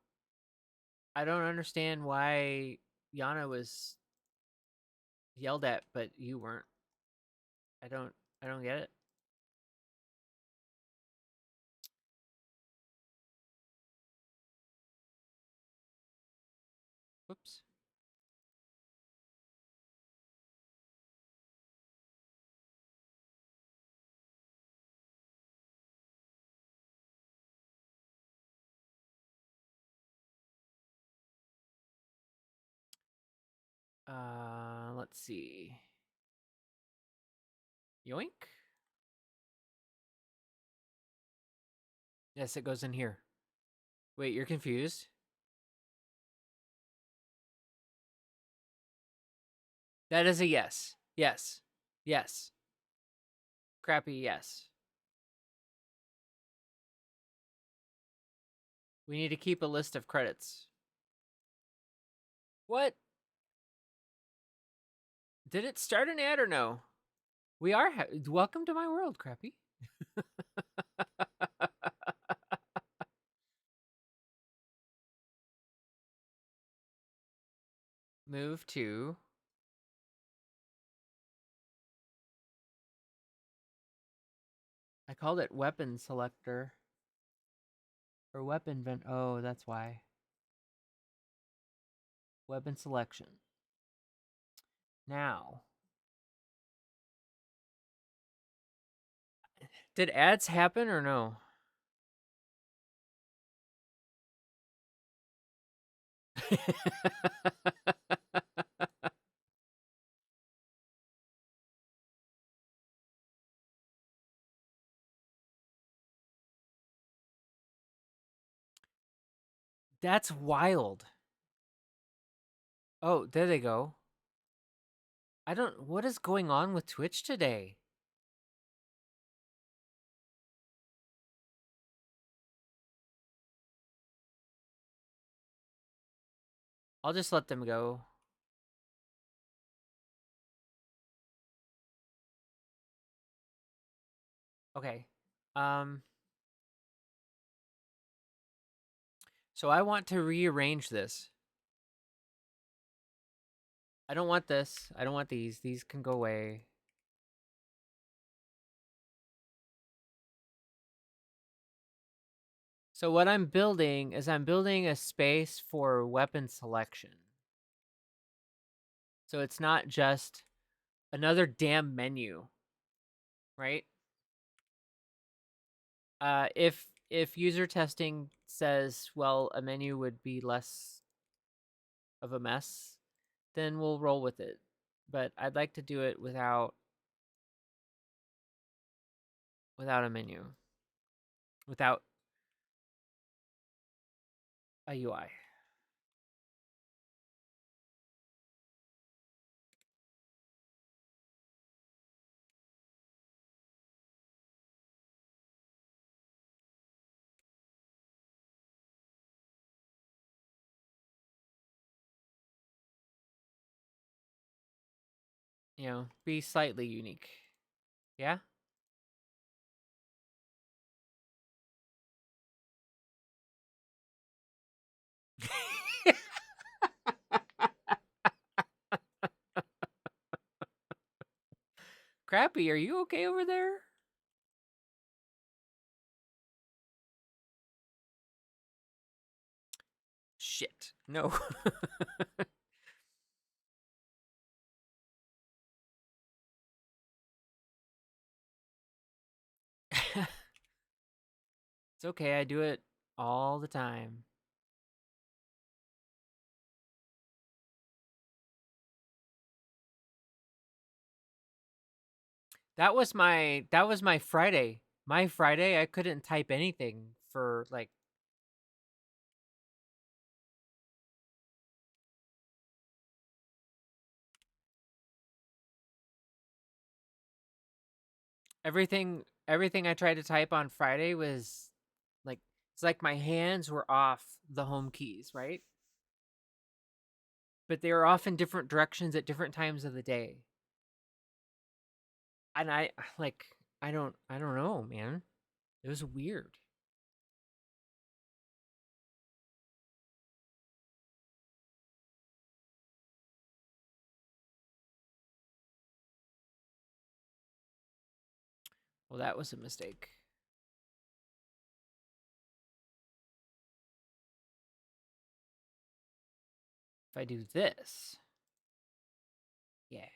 understand why Yana was yelled at, but you weren't. I don't I don't get it. Whoops. Let's see. Yoink. Yes, it goes in here. Wait, you're confused? That is a yes. Yes. Yes. Crappy, yes. We need to keep a list of credits. What? Did it start an ad or no? We are. Welcome to my world, Crappy. Move to. I called it weapon selector. Or weapon vent. Oh, that's why. Weapon selection. Now. Did ads happen or no? That's wild. Oh, there they go. I don't. What is going on with Twitch today? I'll just let them go. Okay. Um. So I want to rearrange this. I don't want this. I don't want these. These can go away. So what I'm building is I'm building a space for weapon selection. So it's not just another damn menu, right? If user testing says, well, a menu would be less of a mess, then we'll roll with it. But I'd like to do it without a menu, without a UI. You know, be slightly unique. Yeah? Crappy, are you okay over there? Shit. No. It's okay, I do it all the time. That was my Friday. My Friday I couldn't type anything for like everything I tried to type on Friday was like it's like my hands were off the home keys, right? But they were off in different directions at different times of the day. And I like I don't know, man. It was weird. Well, that was a mistake. If I do this. Yeah.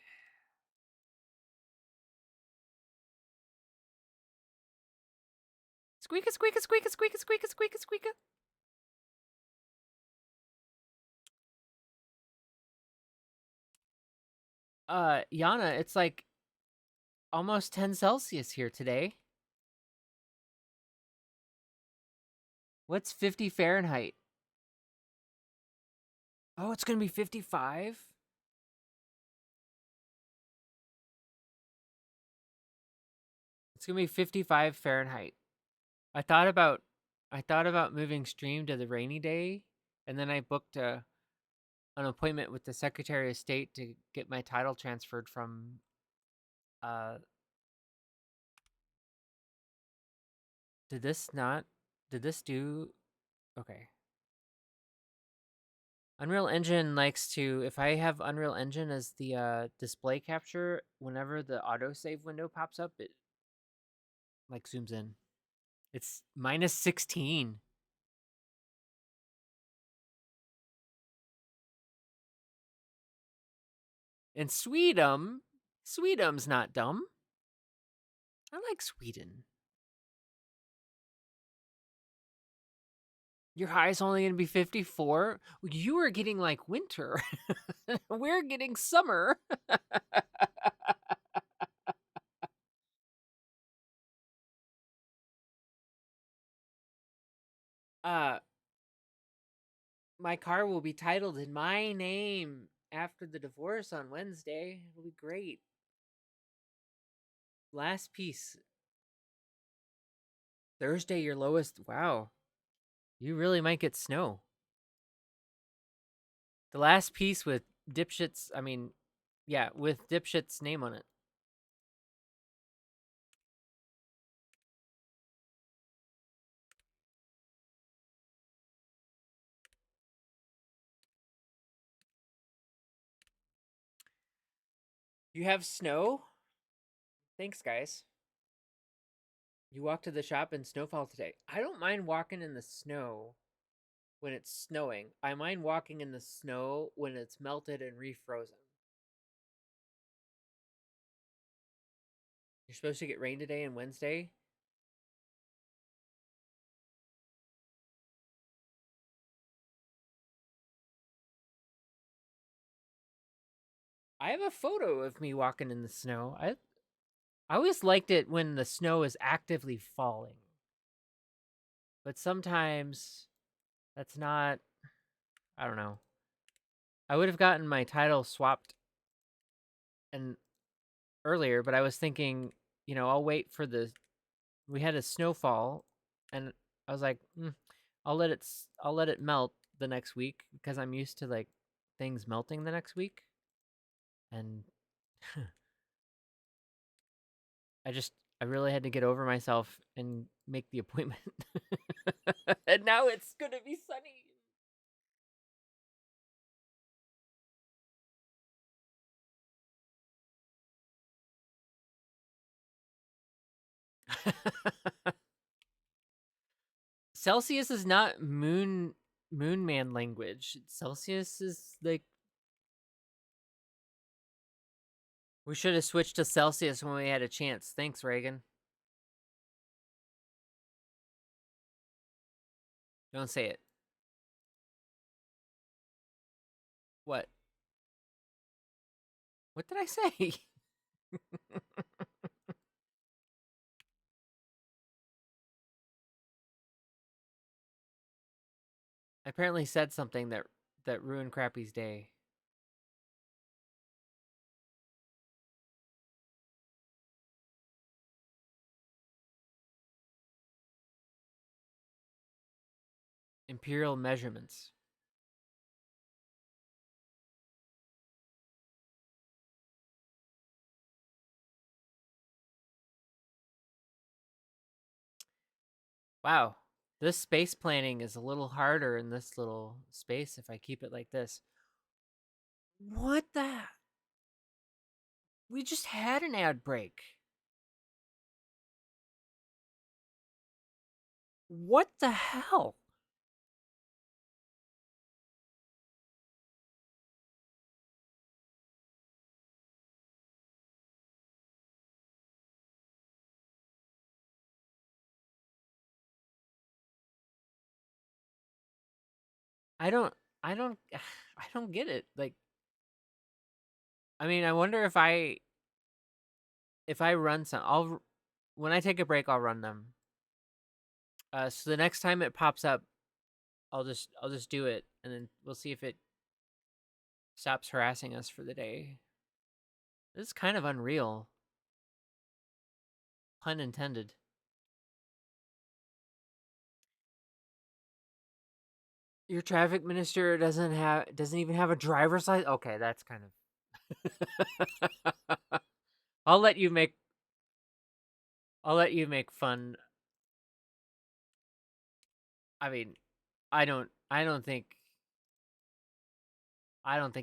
Squeak a squeak a squeak a squeak a squeak a squeak a squeak a. Yana, it's like almost 10 Celsius here today. What's 50 Fahrenheit? Oh, it's going to be 55? It's going to be 55 Fahrenheit. I thought about moving stream to the rainy day, and then I booked an appointment with the Secretary of State to get my title transferred from uh did this not did this do okay. Unreal Engine likes to, if I have Unreal Engine as the display capture, whenever the autosave window pops up, it like zooms in. It's minus 16. And Sweden's not dumb. I like Sweden. Your high is only going to be 54. You are getting like winter. We're getting summer. uh my car will be titled in my name after the divorce on Wednesday. It'll be great. Last piece. Thursday, your lowest. Wow. You really might get snow. The last piece with Dipshit's, with Dipshit's name on it. You have snow? Thanks, guys. You walked to the shop in snowfall today. I don't mind walking in the snow when it's snowing. I mind walking in the snow when it's melted and refrozen. You're supposed to get rain today and Wednesday. I have a photo of me walking in the snow. I always liked it when the snow is actively falling. But sometimes that's not, I don't know. I would have gotten my title swapped and earlier, but I was thinking, I'll wait for we had a snowfall and I was like, I'll let it melt the next week because I'm used to like things melting the next week. And I really had to get over myself and make the appointment. And now it's going to be sunny. Celsius is not moon man language. Celsius is like, we should have switched to Celsius when we had a chance. Thanks, Reagan. Don't say it. What? What did I say? I apparently said something that ruined Crappy's day. Imperial measurements. Wow. This space planning is a little harder in this little space if I keep it like this. What the? We just had an ad break. What the hell? I don't I don't I don't get it. Like, I mean, I wonder if I run some, when I take a break I'll run them. So the next time it pops up, I'll just do it and then we'll see if it stops harassing us for the day. This is kind of unreal. Pun intended. Your traffic minister doesn't even have a driver's license. Okay, that's kind of. I'll let you make fun. I mean, I don't think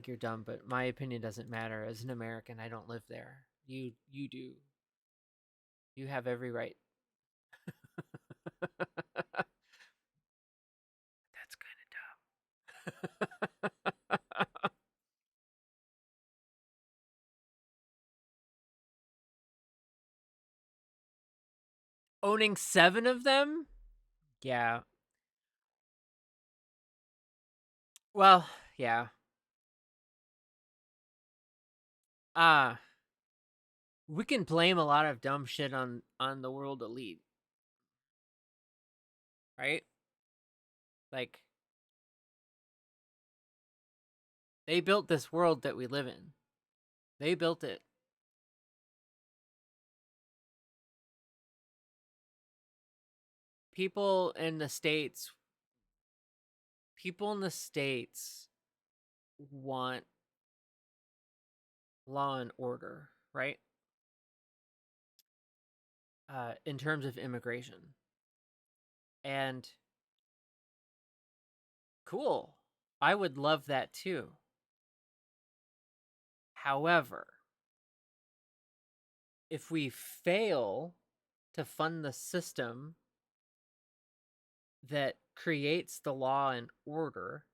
you're dumb, but my opinion doesn't matter. As an American, I don't live there. You do. You have every right. That's kind of dumb. Owning 7 of them? Yeah. Well, yeah. Uh we can blame a lot of dumb shit on the world elite. Right? Like, They built this world that we live in. They built it. People in the States, people in the States want law and order, right? In terms of immigration. And cool. I would love that too. However, if we fail to fund the system that creates the law and order,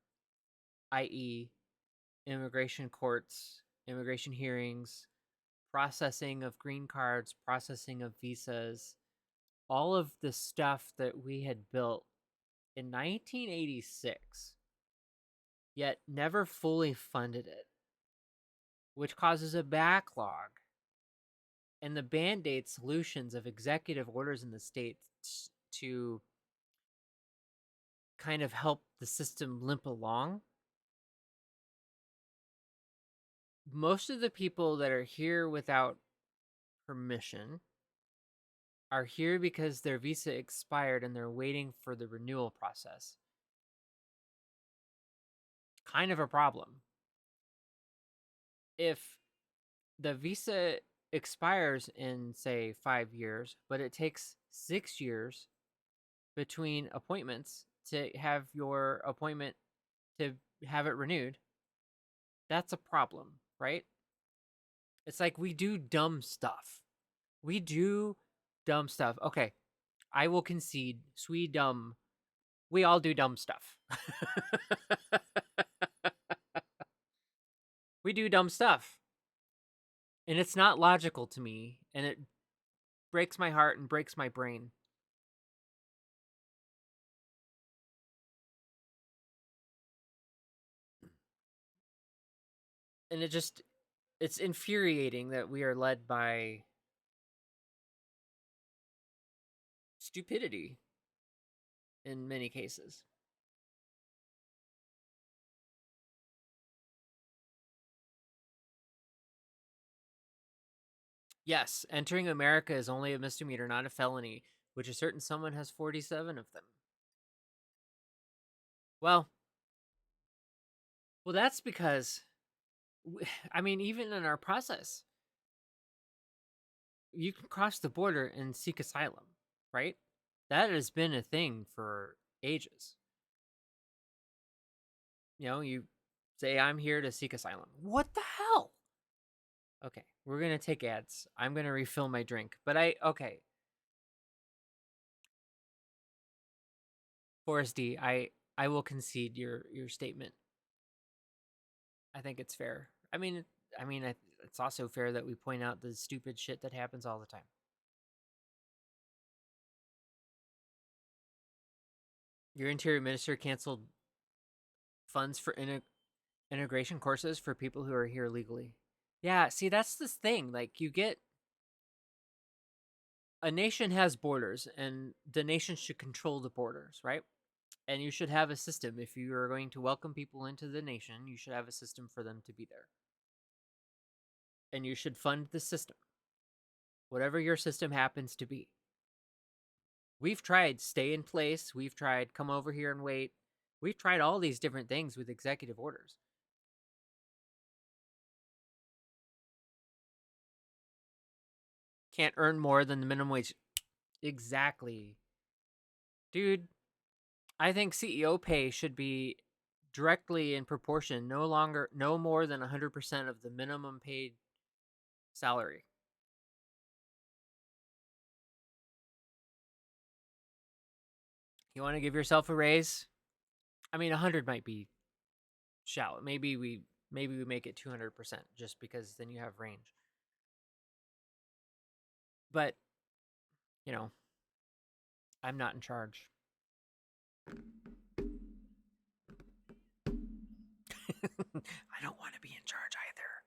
i.e., immigration courts, immigration hearings, processing of green cards, processing of visas, all of the stuff that we had built in 1986, yet never fully funded it, which causes a backlog. And the band-aid solutions of executive orders in the states to kind of help the system limp along. Most of the people that are here without permission are here because their visa expired and they're waiting for the renewal process. Kind of a problem. If the visa expires in, say, 5 years, but it takes 6 years between appointments to have your appointment to have it renewed, that's a problem, right? It's like we do dumb stuff. We do dumb stuff. Okay, I will concede, dumb. We all do dumb stuff. We do dumb stuff. And it's not logical to me, and it breaks my heart and breaks my brain. And it's infuriating that we are led by stupidity in many cases. Yes, entering America is only a misdemeanor, not a felony, which is certain someone has 47 of them. Well, that's because, I mean, even in our process, you can cross the border and seek asylum, right? That has been a thing for ages. You know, you say, I'm here to seek asylum. What the hell? Okay, we're going to take ads. I'm going to refill my drink. But okay. Forrest D, I will concede your statement. I think it's fair. I mean, it's also fair that we point out the stupid shit that happens all the time. Your interior minister canceled funds for integration courses for people who are here legally. Yeah, see, that's this thing. Like, you get a nation has borders, and the nation should control the borders, right? And you should have a system. If you are going to welcome people into the nation, you should have a system for them to be there. And you should fund the system, whatever your system happens to be. We've tried stay in place. We've tried come over here and wait. We've tried all these different things with executive orders. Can't earn more than the minimum wage. Exactly. Dude, I think CEO pay should be directly in proportion, no more than 100% of the minimum paid salary. You want to give yourself a raise? I mean, 100 might be shallow. Maybe we make it 200% just because then you have range. But, you know, I'm not in charge. I don't want to be in charge either.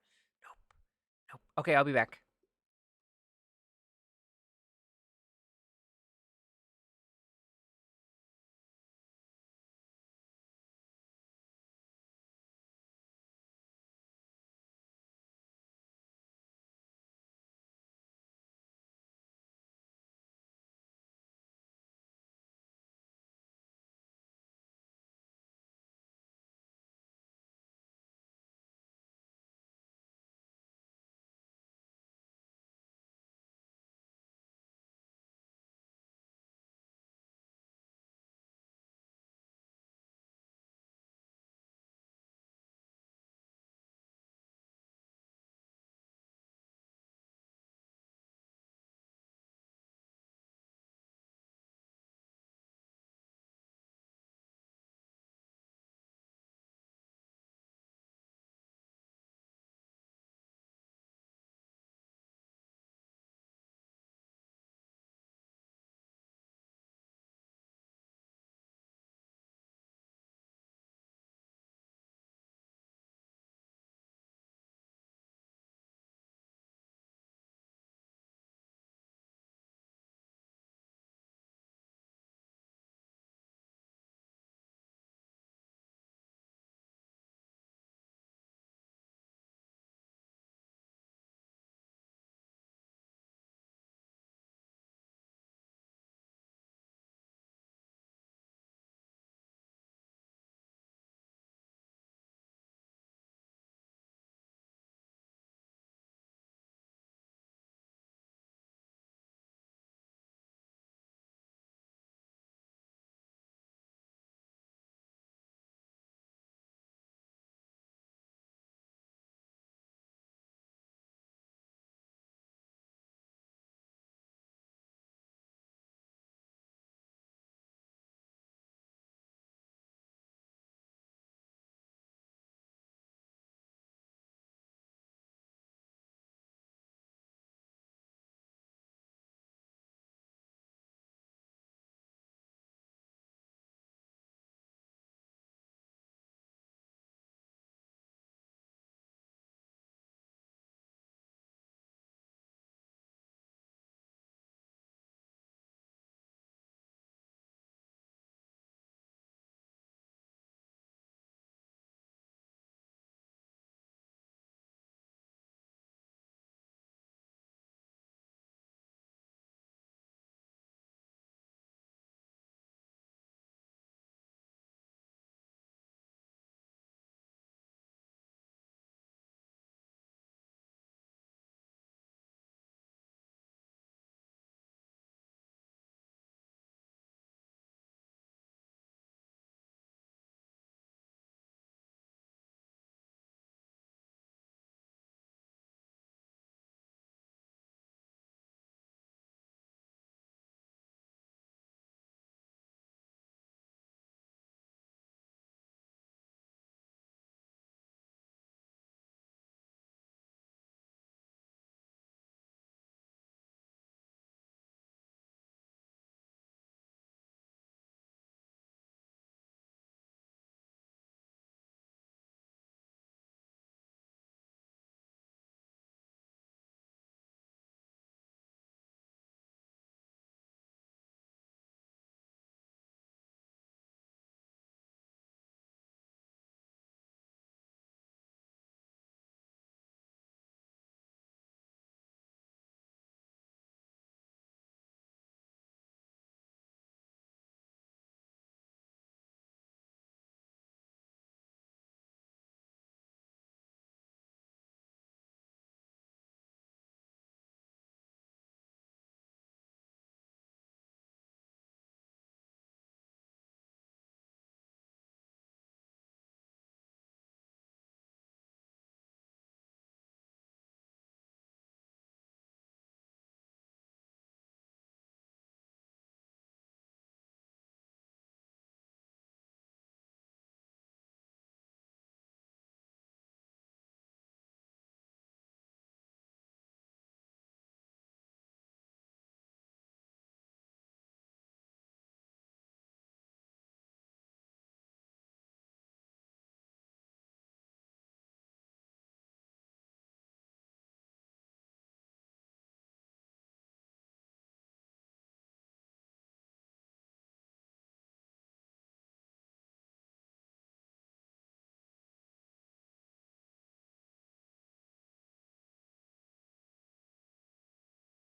Nope. Okay, I'll be back.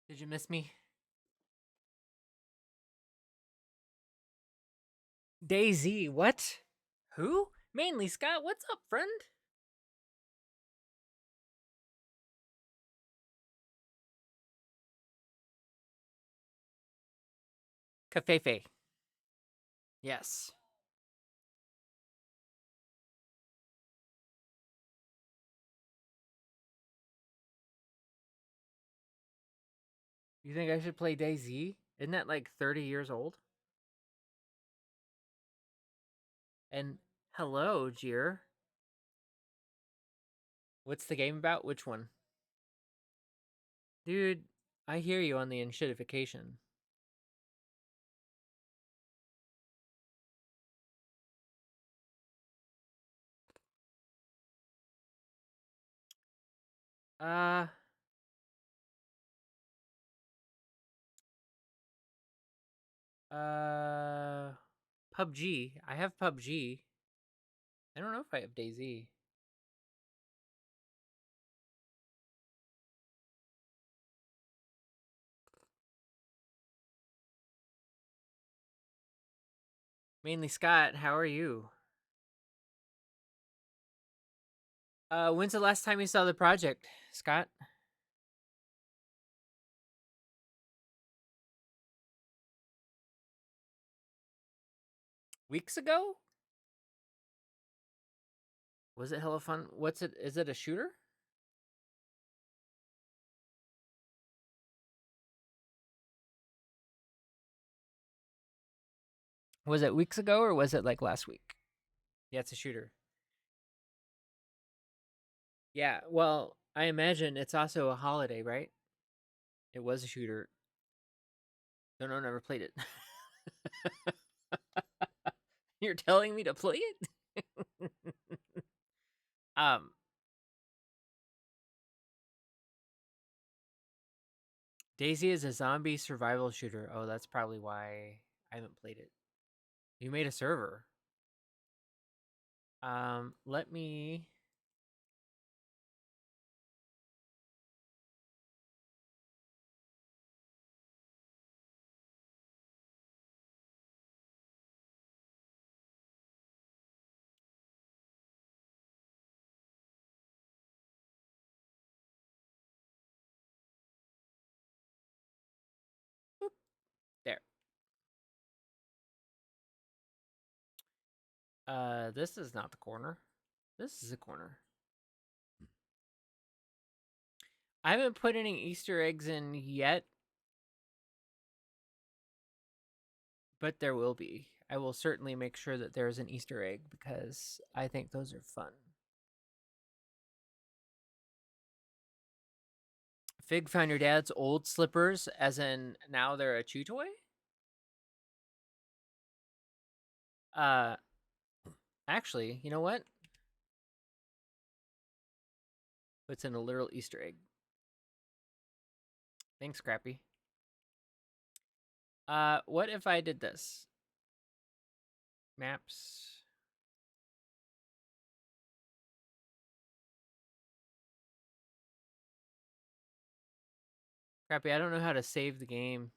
Did you miss me? Daisy, what? Who? Mainly Scott, what's up, friend? Cafefe. Yes. You think I should play Daisy? Isn't that like 30 years old? And hello, Jeer. What's the game about? Which one? Dude, I hear you on the enshittification. Uh, uh, PUBG. I have PUBG. I don't know if I have Daisy. Mainly Scott, how are you? When's the last time you saw the project, Scott? Weeks ago? Was it hella fun? What's it? Is it a shooter? Was it weeks ago or was it like last week? Yeah, it's a shooter. Yeah, well, I imagine it's also a holiday, right? It was a shooter. Don't know, never played it. You're telling me to play it? um, Daisy is a zombie survival shooter. Oh, that's probably why I haven't played it. You made a server. Let me. Boop, there. This is not the corner. This is a corner. I haven't put any Easter eggs in yet, but there will be. I will certainly make sure that there's an Easter egg because I think those are fun. Fig found your dad's old slippers, as in now they're a chew toy? Uh, actually, you know what? It's in a literal Easter egg. Thanks, Scrappy. What if I did this? Maps. Scrappy, I don't know how to save the game.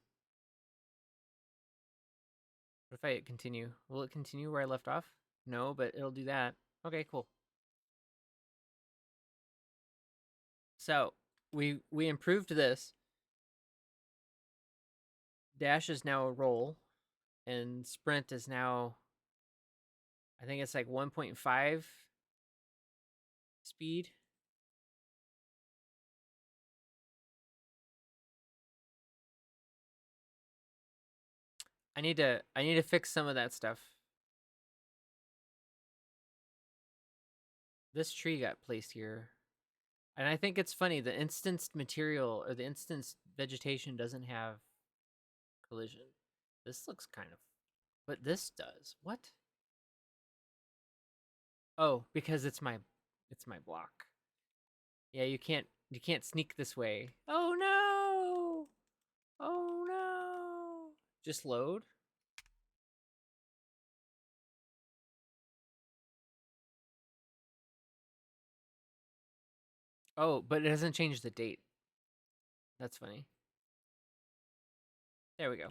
What if I hit continue? Will it continue where I left off? No, but it'll do that. Okay, cool. So we improved this. Dash is now a roll, and sprint is now I think it's like 1.5 speed. I need to fix some of that stuff. This tree got placed here. And I think it's funny, the instanced material or the instanced vegetation doesn't have collision. This looks kind of but this does. What? Oh, because it's my block. Yeah, you can't sneak this way. Oh no. Oh no. Just load. Oh, but it doesn't change the date. That's funny. There we go.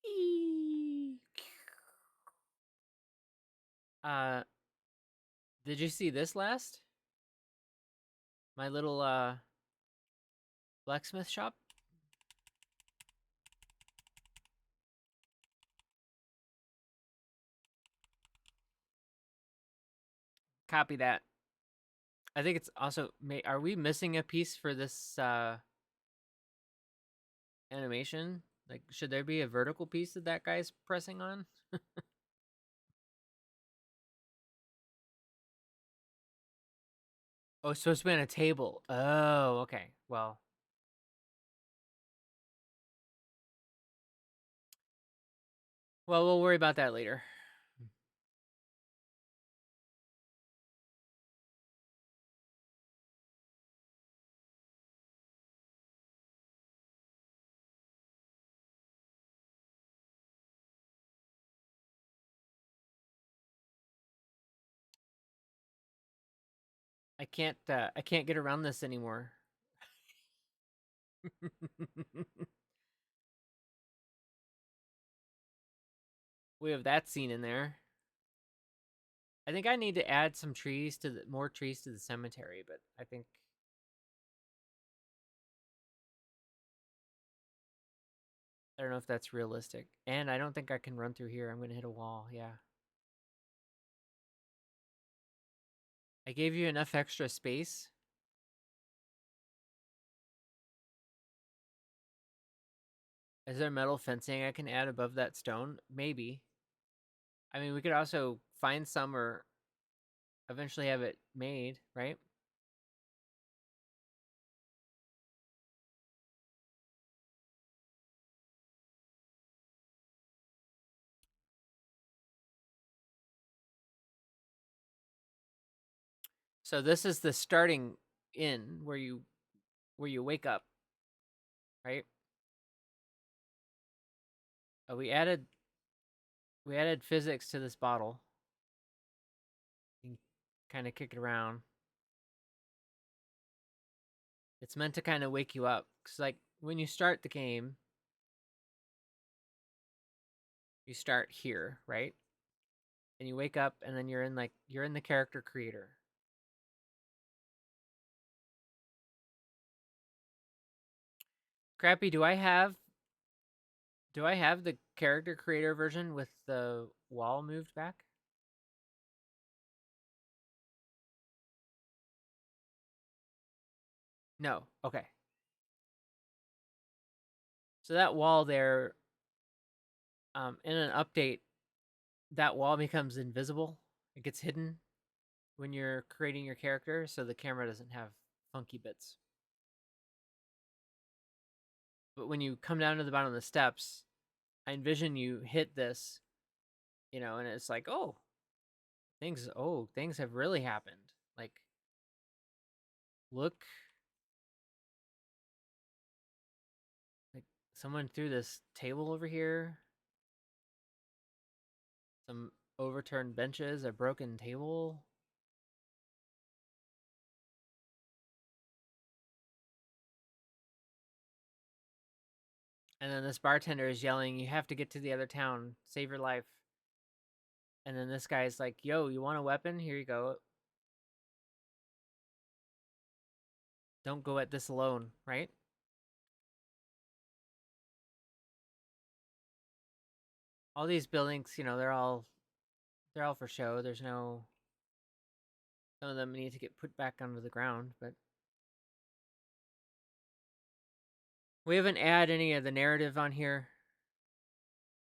Eee. Did you see this last? My little blacksmith shop? Copy that. I think it's also are we missing a piece for this animation? Like, should there be a vertical piece that that guy's pressing on? Oh, it's supposed to be on a table. Oh, okay. Well, we'll worry about that later. I can't get around this anymore. We have that scene in there. I think I need to add some trees to more trees to the cemetery, but I think I don't know if that's realistic. And I don't think I can run through here. I'm going to hit a wall. Yeah. I gave you enough extra space. Is there metal fencing I can add above that stone? Maybe. I mean, we could also find some or eventually have it made, right? So this is the starting inn where you wake up, right? We added physics to this bottle. You can kind of kick it around. It's meant to kind of wake you up. Cause like when you start the game, you start here, right? And you wake up and then you're in the character creator. Crappy, do I have the character creator version with the wall moved back? No. Okay. So that wall there, in an update, that wall becomes invisible. It gets hidden when you're creating your character, so the camera doesn't have funky bits. But when you come down to the bottom of the steps, I envision you hit this, and it's like, things have really happened. Like, look, like someone threw this table over here, some overturned benches, a broken table. And then this bartender is yelling, "You have to get to the other town, save your life." And then this guy's like, "Yo, you want a weapon? Here you go. Don't go at this alone," right? All these buildings, they're all for show. There's no Some of them need to get put back onto the ground, but we haven't added any of the narrative on here.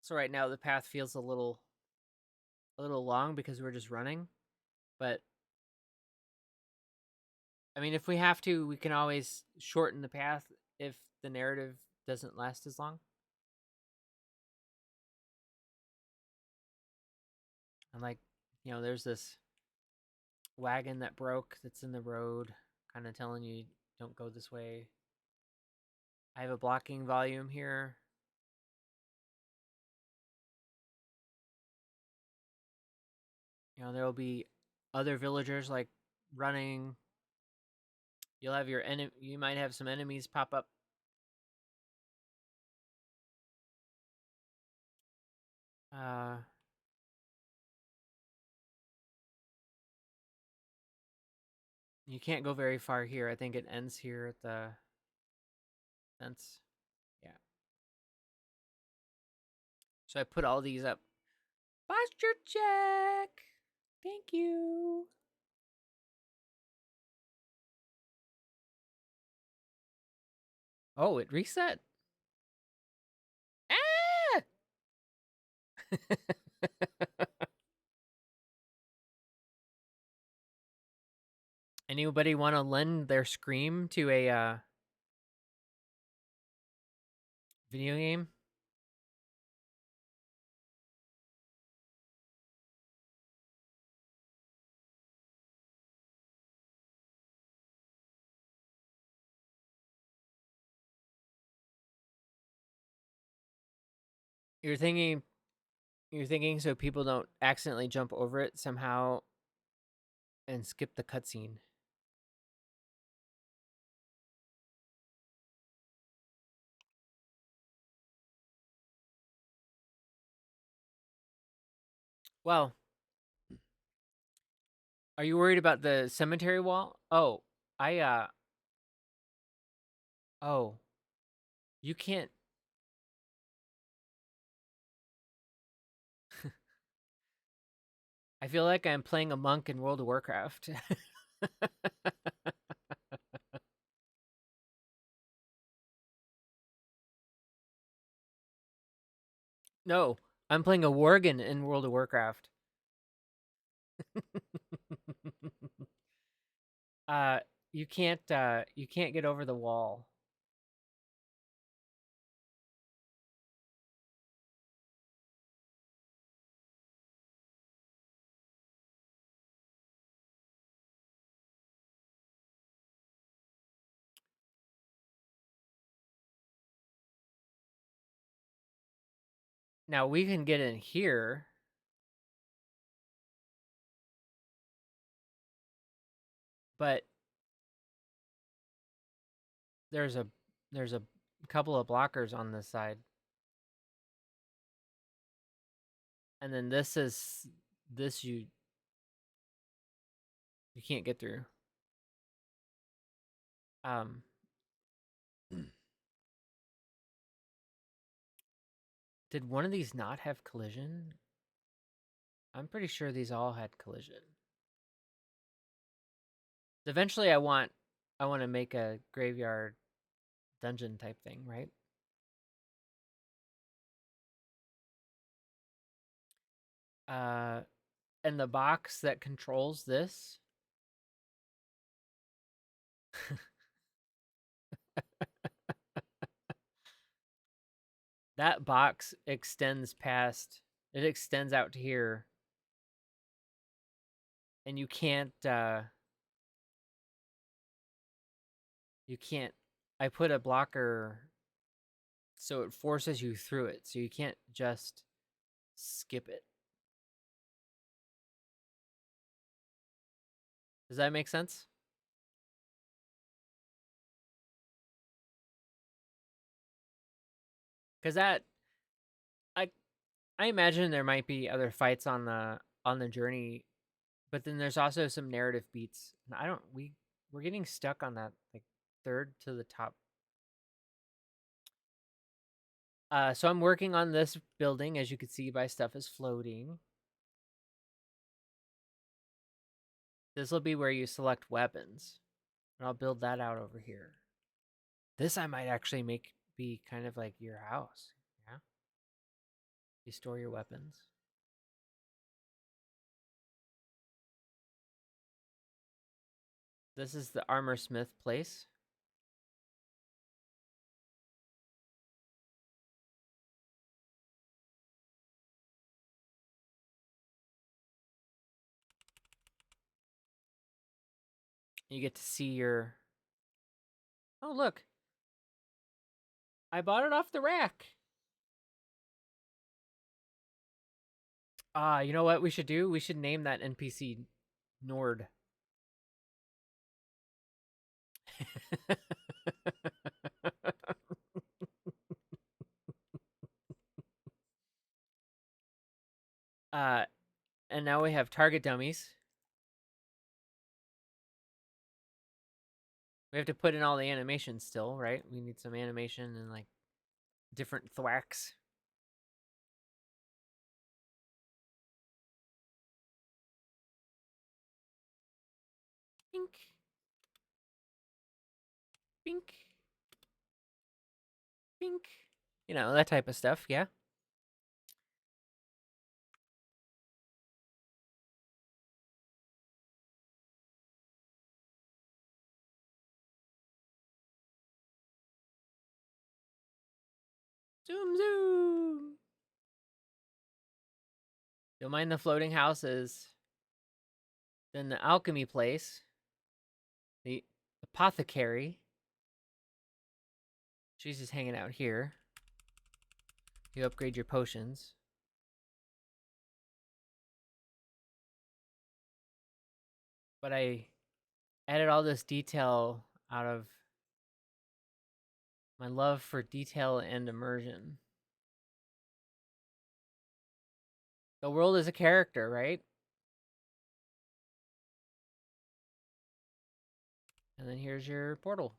So right now the path feels a little long because we're just running. But I mean, if we have to, we can always shorten the path if the narrative doesn't last as long. And like, there's this wagon that broke that's in the road, kind of telling you don't go this way. I have a blocking volume here. There will be other villagers like running. You'll have your you might have some enemies pop up. You can't go very far here. I think it ends here at the fence. Yeah. So I put all these up. Posture check. Thank you. Oh, it reset. Ah! Anybody want to lend their Scream to a video game? You're thinking so people don't accidentally jump over it somehow and skip the cutscene. Well, are you worried about the cemetery wall? Oh, oh, you can't. I feel like I'm playing a monk in World of Warcraft. No, I'm playing a Worgen in World of Warcraft. uh, you can't get over the wall. Now we can get in here. But there's a there's a couple of blockers on this side. And then this you can't get through. Um Did one of these not have collision? I'm pretty sure these all had collision. Eventually I want to make a graveyard dungeon type thing, right? And the box that controls this that box extends out to here. And you can't I put a blocker so it forces you through it. So you can't just skip it. Does that make sense? Because I I imagine there might be other fights on the journey, but then there's also some narrative beats. And I don't we're getting stuck on that like third to the top. So I'm working on this building, as you can see by stuff is floating. This will be where you select weapons. And I'll build that out over here. This I might actually make be kind of like your house. Yeah. You store your weapons. This is the armor smith place. You get to see your... Oh, look. I bought it off the rack. You know what we should do? We should name that NPC Nord. uh, and now we have target dummies. We have to put in all the animations still, right? We need some animation and like different thwacks. Pink. Pink. Pink. You know, that type of stuff, yeah. Zoom, zoom. Don't mind the floating houses. Then the alchemy place. The apothecary. She's just hanging out here. You upgrade your potions. But I added all this detail out of my love for detail and immersion. The world is a character, right? And then here's your portal.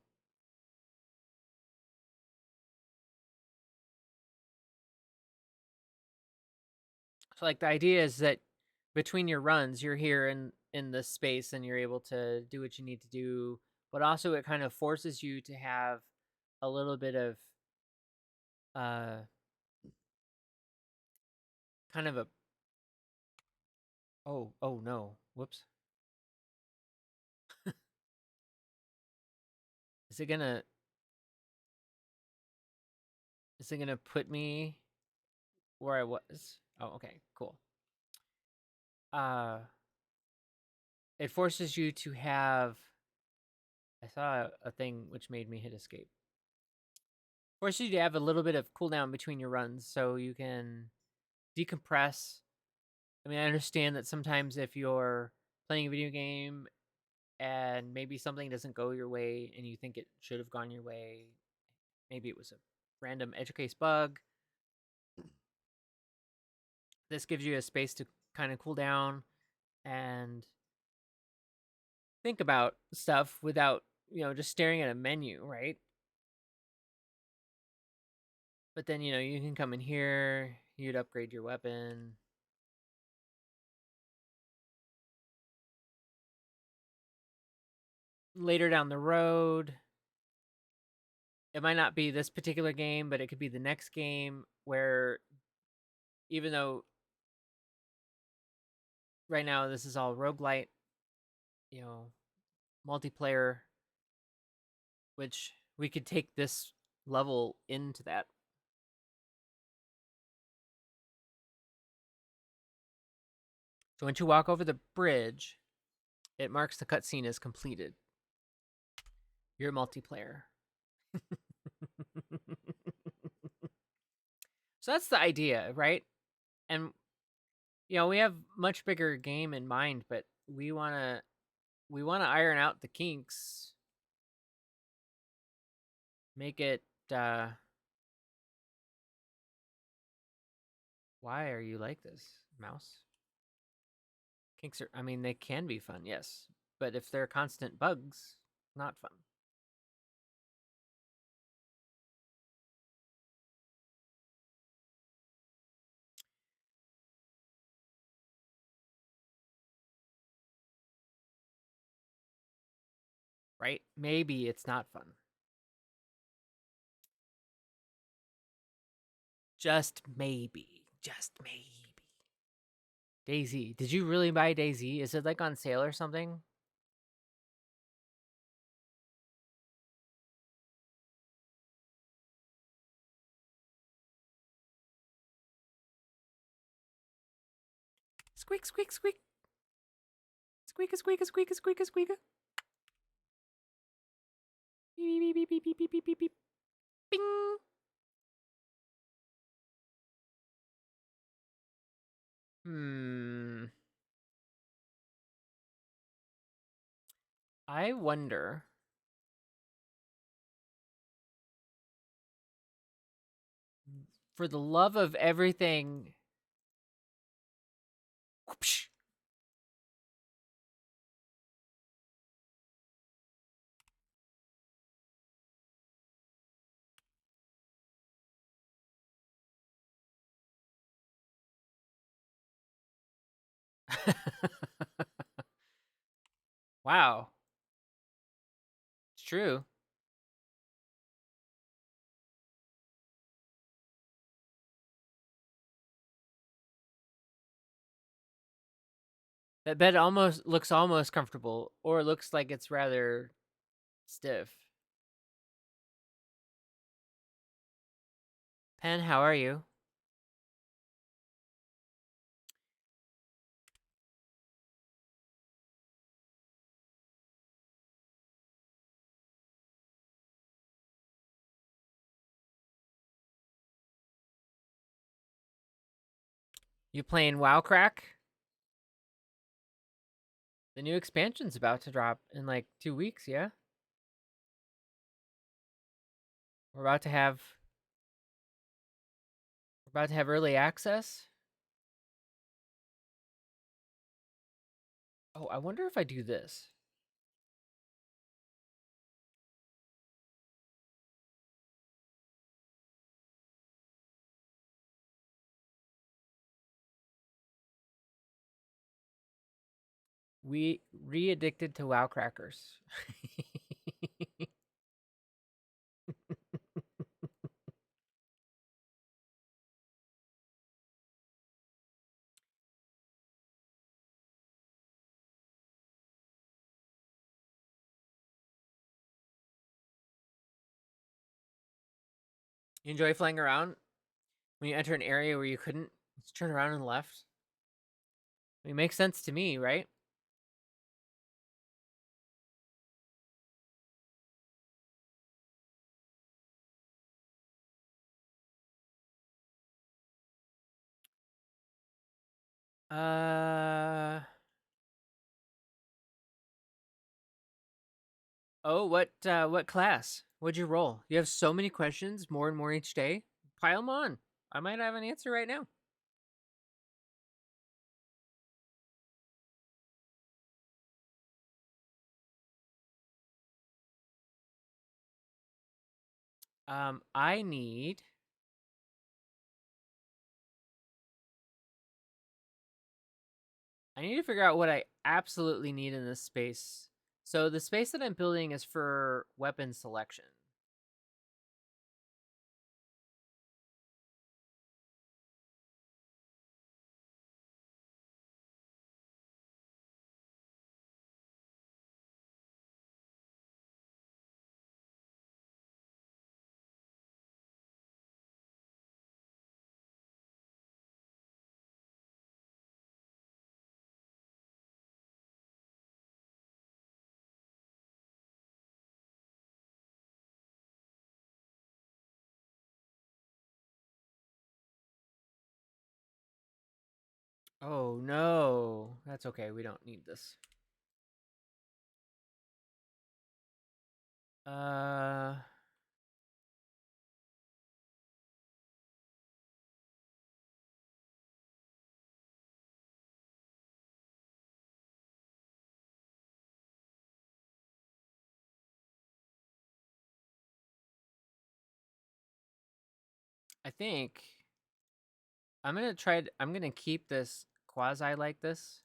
So like the idea is that between your runs, you're here in this space and you're able to do what you need to do, but also it kind of forces you to have a little bit of uh kind of a oh no. Whoops. Is it gonna put me where I was? Oh, okay, cool. Uh it forces you to have I saw a thing which made me hit escape. Forces you to have a little bit of cooldown between your runs so you can decompress. I mean, I understand that sometimes if you're playing a video game and maybe something doesn't go your way and you think it should have gone your way, maybe it was a random edge case bug. This gives you a space to kind of cool down and think about stuff without, just staring at a menu, right? But then, you can come in here, you'd upgrade your weapon. Later down the road, it might not be this particular game, but it could be the next game where even though right now this is all roguelite, you know, multiplayer, which we could take this level into that. So once you walk over the bridge, it marks the cutscene as completed. You're multiplayer. So that's the idea, right? And we have much bigger game in mind, but we want to iron out the kinks, make it why are you like this, mouse? Kinks are, I mean, they can be fun, yes, but if they're constant bugs, not fun. Right? Maybe it's not fun. Just maybe. Just maybe. DayZ. Did you really buy DayZ? Is it like on sale or something? Squeak, squeak, squeak. Squeak, squeak, squeak, squeak, squeak. Beep, beep, beep, beep, beep, beep, beep, beep, beep. Bing. Hmm. I wonder For the love of everything. Whoopsh. Wow. It's true. That bed almost looks almost comfortable, or looks like it's rather stiff. Pen, how are you? You playing WoW Crack? The new expansion's about to drop in like 2 weeks, yeah? We're about to have early access. Oh, I wonder if I do this. We re-addicted to WoW crackers. You enjoy flying around? When you enter an area where you couldn't, just turn around and left. I mean, it makes sense to me, right? Uh oh, what class? What'd you roll? You have so many questions, more and more each day. Pile them on. I might have an answer right now. I need to figure out what I absolutely need in this space. So the space that I'm building is for weapon selection. Oh no. That's okay. We don't need this. Uh I think I'm going to keep this quasi like this.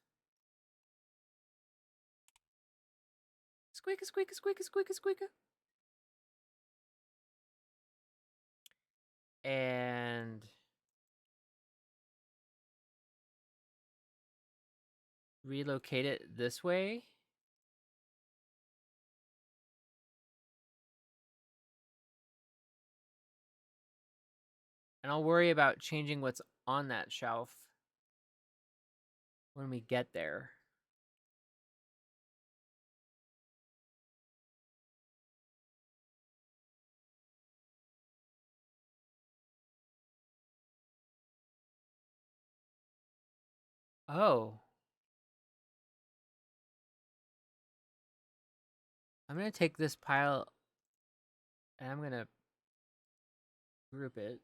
Squeak squeak squeak squeak squeak. And relocate it this way. And I'll worry about changing what's on that shelf when we get there. Oh. I'm going to take this pile and I'm going to group it.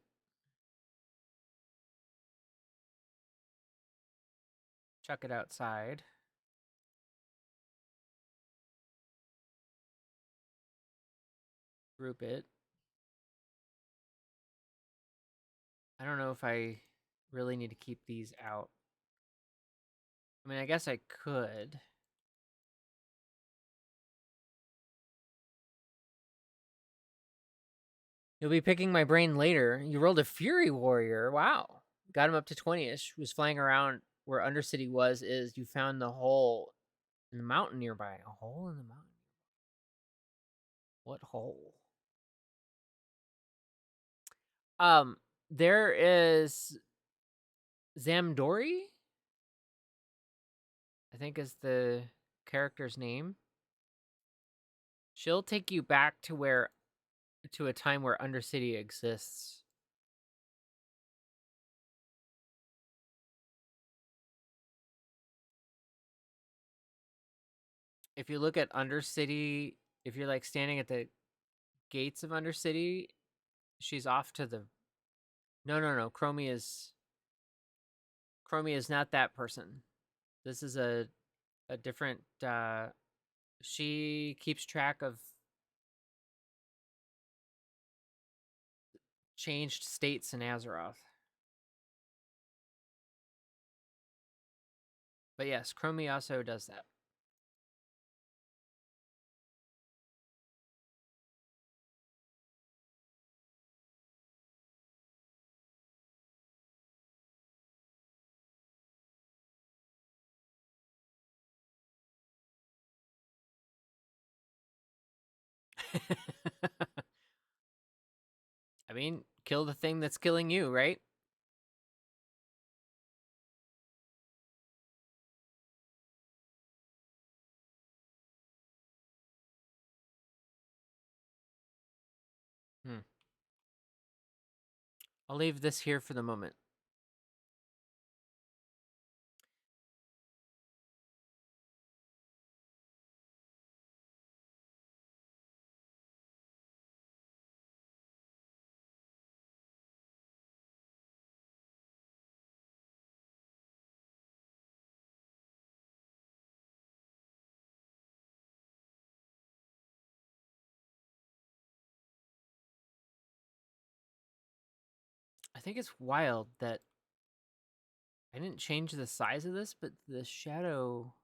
Chuck it outside. Group it. I don't know if I really need to keep these out. I mean, I guess I could. You'll be picking my brain later. You rolled a Fury Warrior. Wow. Got him up to 20-ish. Was flying around where Undercity was. Is you found the hole in the mountain nearby. A hole in the mountain? What hole? There is Zamdori, I think is the character's name. She'll take you back to a time where Undercity exists. If you look at Undercity, if you're like standing at the gates of Undercity, she's off to the No. Chromie is not that person. This is a different she keeps track of changed states in Azeroth. But yes, Chromie also does that. I mean, kill the thing that's killing you, right? I'll leave this here for the moment. I think it's wild that I didn't change the size of this, but the shadow.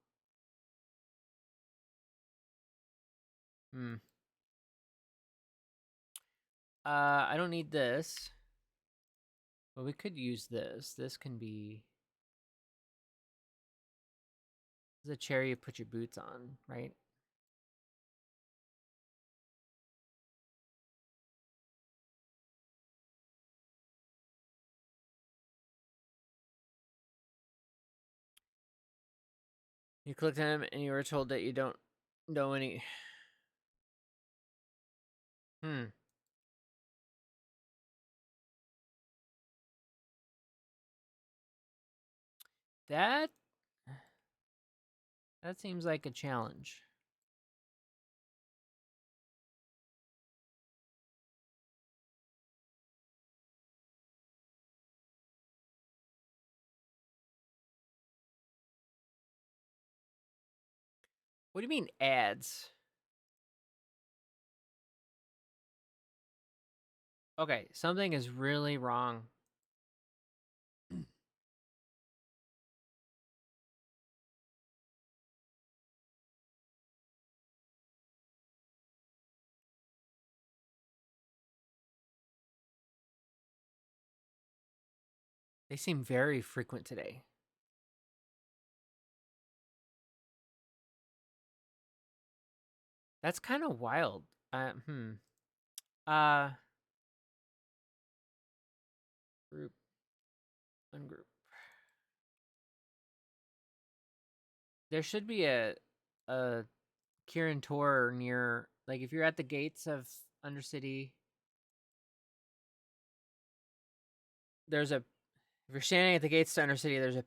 I don't need this. But we could use this. This can be. This is a chair you put your boots on, right? You clicked on him and you were told that you don't know any. That seems like a challenge. What do you mean ads? Okay, something is really wrong. They seem very frequent today. That's kind of wild. Group. Ungroup. There should be a Kirin Tor near, like if you're at the gates of Undercity, there's a if you're standing at the gates to Undercity, there's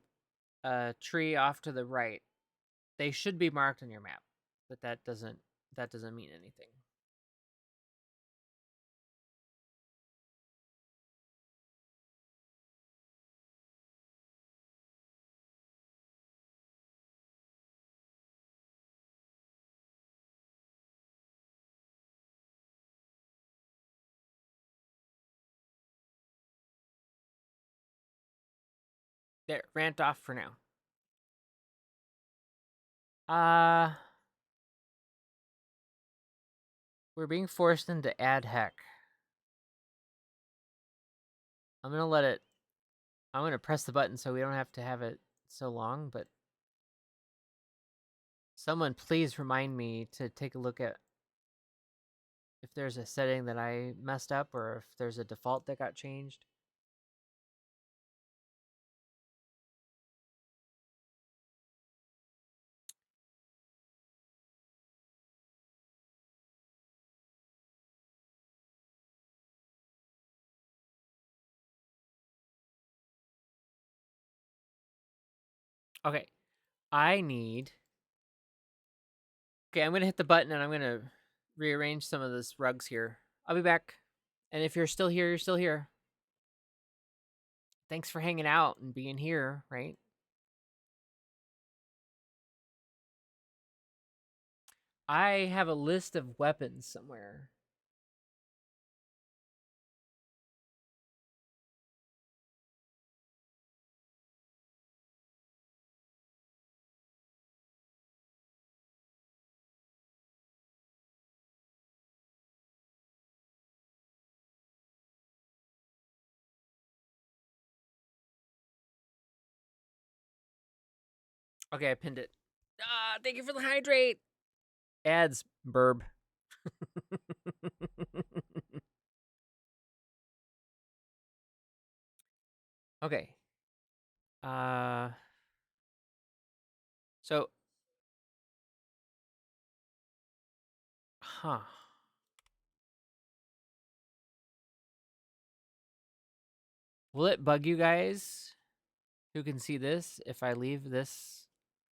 a tree off to the right. They should be marked on your map, but that doesn't mean anything. There, rant off for now. We're being forced into add heck. I'm gonna press the button so we don't have to have it so long, but someone please remind me to take a look at if there's a setting that I messed up or if there's a default that got changed. Okay, I'm gonna hit the button and I'm gonna rearrange some of this rugs here. I'll be back. And if you're still here, you're still here. Thanks for hanging out and being here, right? I have a list of weapons somewhere. Okay, I pinned it. Thank you for the hydrate. Ads, burb. Okay. So, huh. Will it bug you guys who can see this if I leave this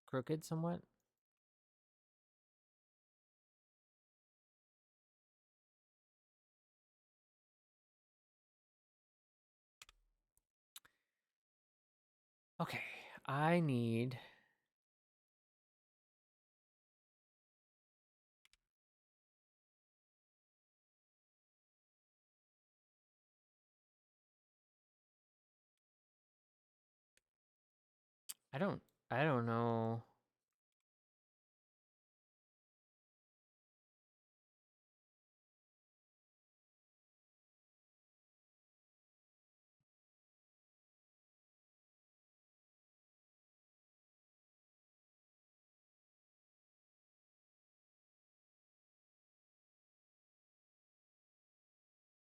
crooked somewhat? Okay, I need... I don't know.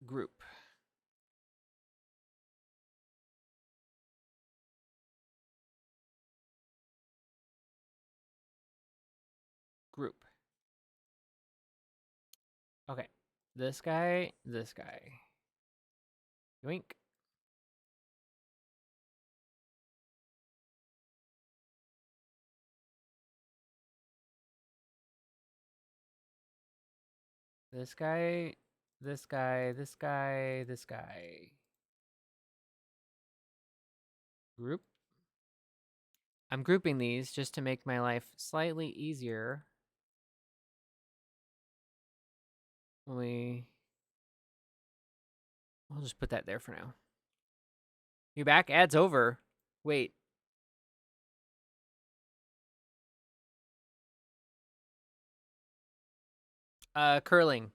Group. Group. Okay. This guy, this guy. Yoink. This guy, this guy, this guy, this guy. Group. I'm grouping these just to make my life slightly easier. We'll just put that there for now. You back? Ads over. Wait. Curling.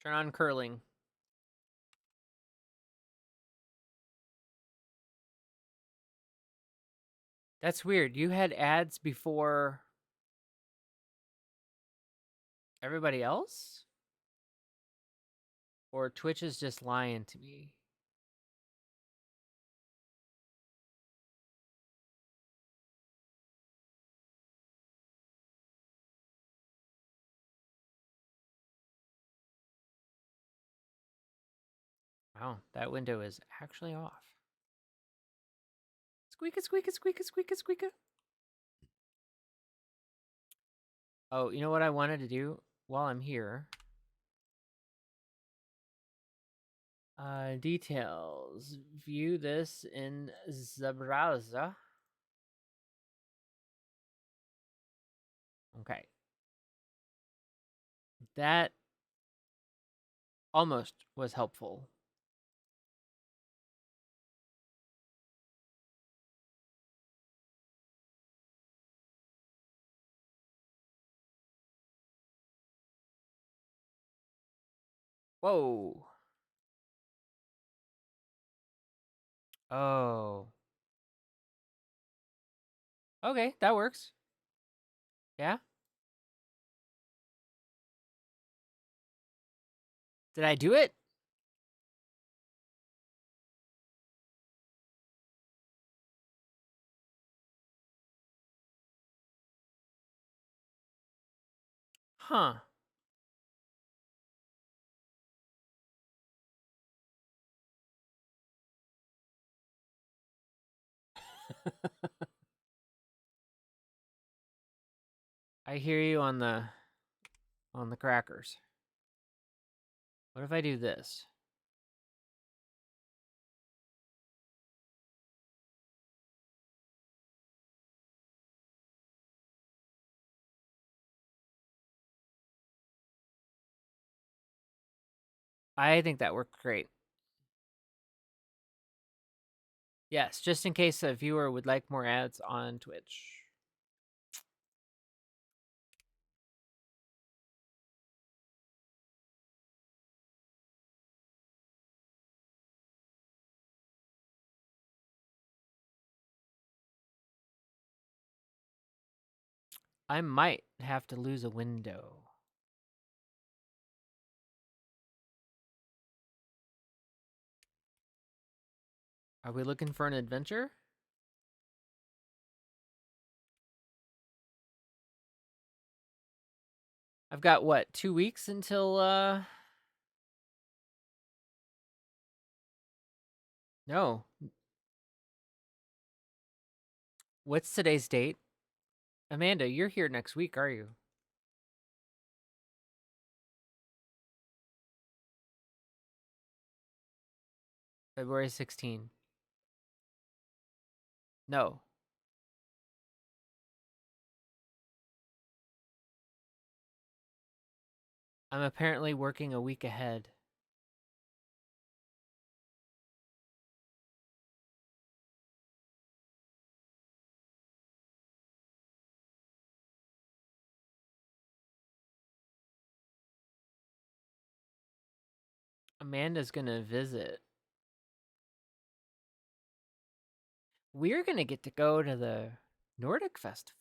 Turn on curling. That's weird. You had ads before everybody else? Or Twitch is just lying to me? Wow, that window is actually off. Squeaka, squeaka, squeaka, squeaka, squeaka. Oh, you know what I wanted to do while I'm here? Details. View this in the browser. Okay. That almost was helpful. Whoa. Oh. Okay, that works. Yeah. Did I do it? Huh. I hear you on the crackers. What if I do this? I think that worked great. Yes, just in case a viewer would like more ads on Twitch. I might have to lose a window. Are we looking for an adventure? I've got what, 2 weeks until no. What's today's date? Amanda, you're here next week, are you? February 16. No. I'm apparently working a week ahead. Amanda's gonna visit. We're gonna get to go to the Nordic Festival.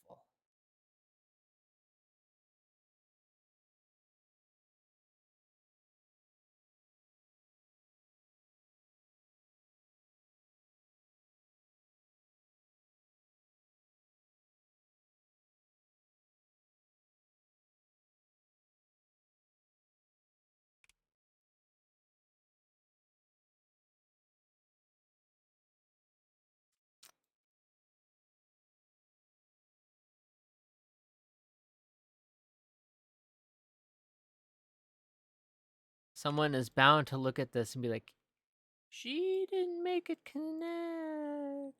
Someone is bound to look at this and be like, she didn't make it connect.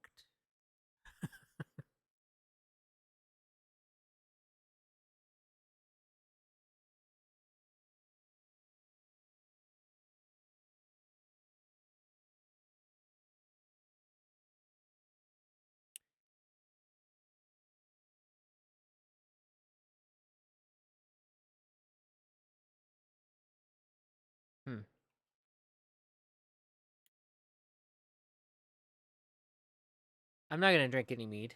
Hmm. I'm not gonna drink any mead.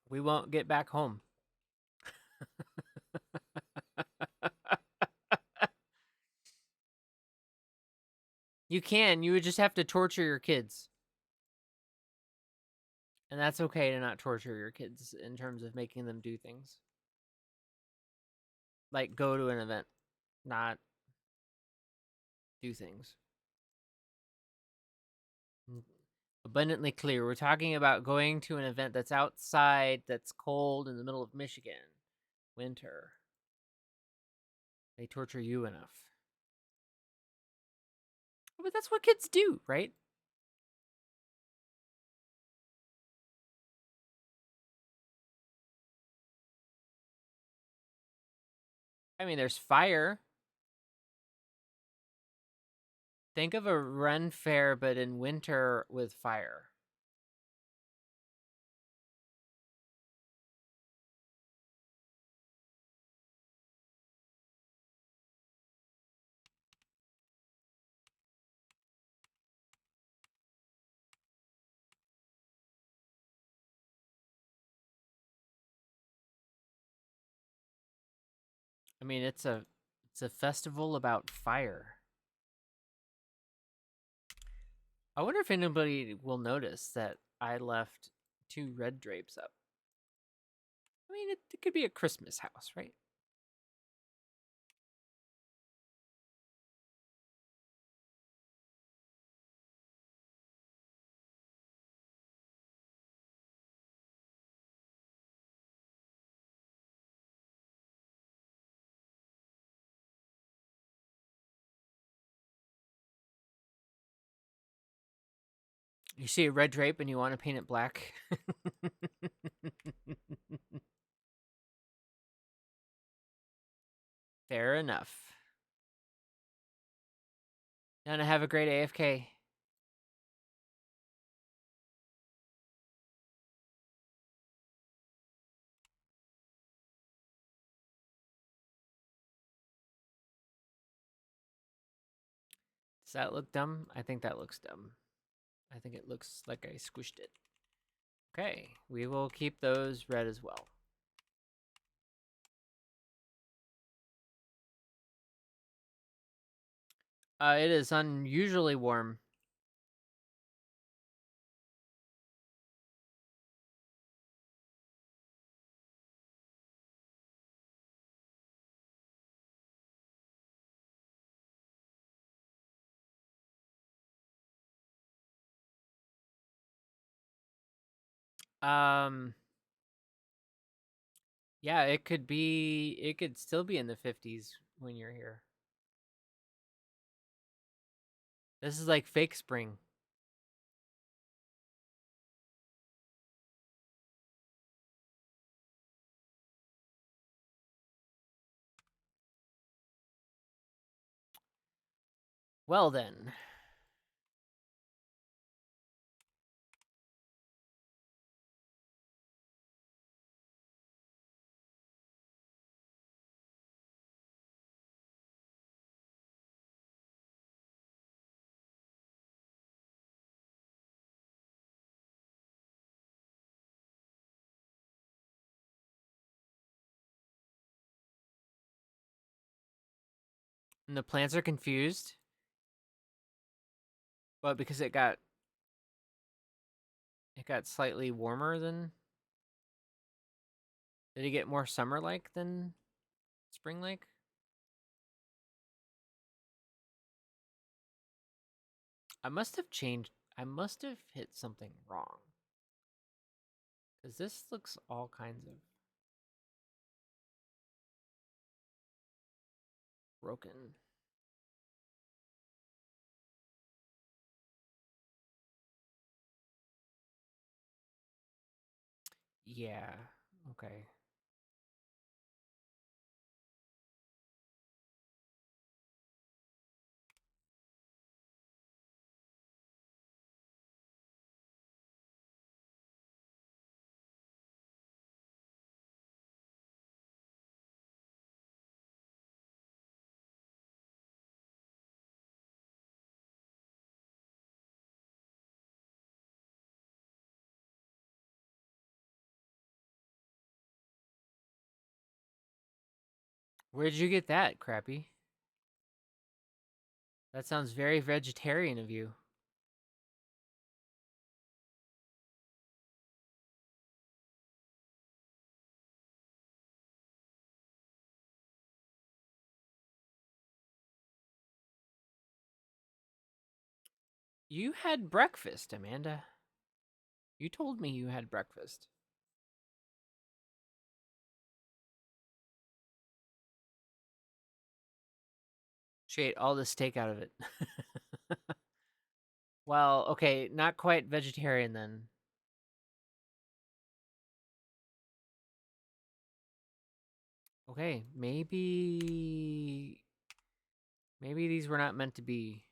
We won't get back home. You can. You would just have to torture your kids. And that's okay to not torture your kids in terms of making them do things. Like go to an event, not do things. Abundantly clear. We're talking about going to an event that's outside, that's cold in the middle of Michigan. Winter. They torture you enough. But that's what kids do, right? I mean, there's fire. Think of a Ren fair, but in winter with fire. I mean, it's a festival about fire. I wonder if anybody will notice that I left 2 red drapes up. I mean, it could be a Christmas house, right? You see a red drape and you want to paint it black. Fair enough. Now to have a great AFK. Does that look dumb? I think that looks dumb. I think it looks like I squished it. Okay, we will keep those red as well. It is unusually warm. Um, yeah, it could still be in the 50s when you're here. This is like fake spring. Well then. And the plants are confused. But because it got slightly warmer than, did it get more summer like than spring like? I must have hit something wrong. Cuz this looks all kinds of broken. Yeah. Okay. Where did you get that, Crappy? That sounds very vegetarian of you. You had breakfast, Amanda. You told me you had breakfast. She ate all the steak out of it. Well, okay, not quite vegetarian then. Okay, maybe these were not meant to be.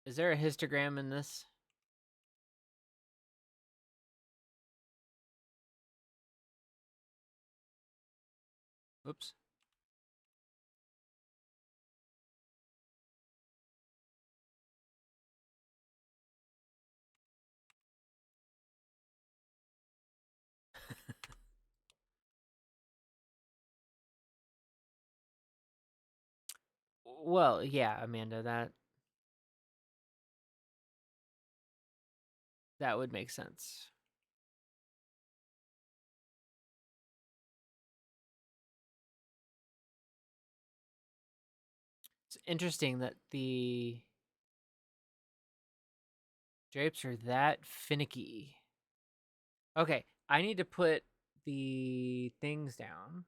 Is there a histogram in this? Oops. Well, yeah, Amanda, that would make sense. It's interesting that the drapes are that finicky. Okay, I need to put the things down.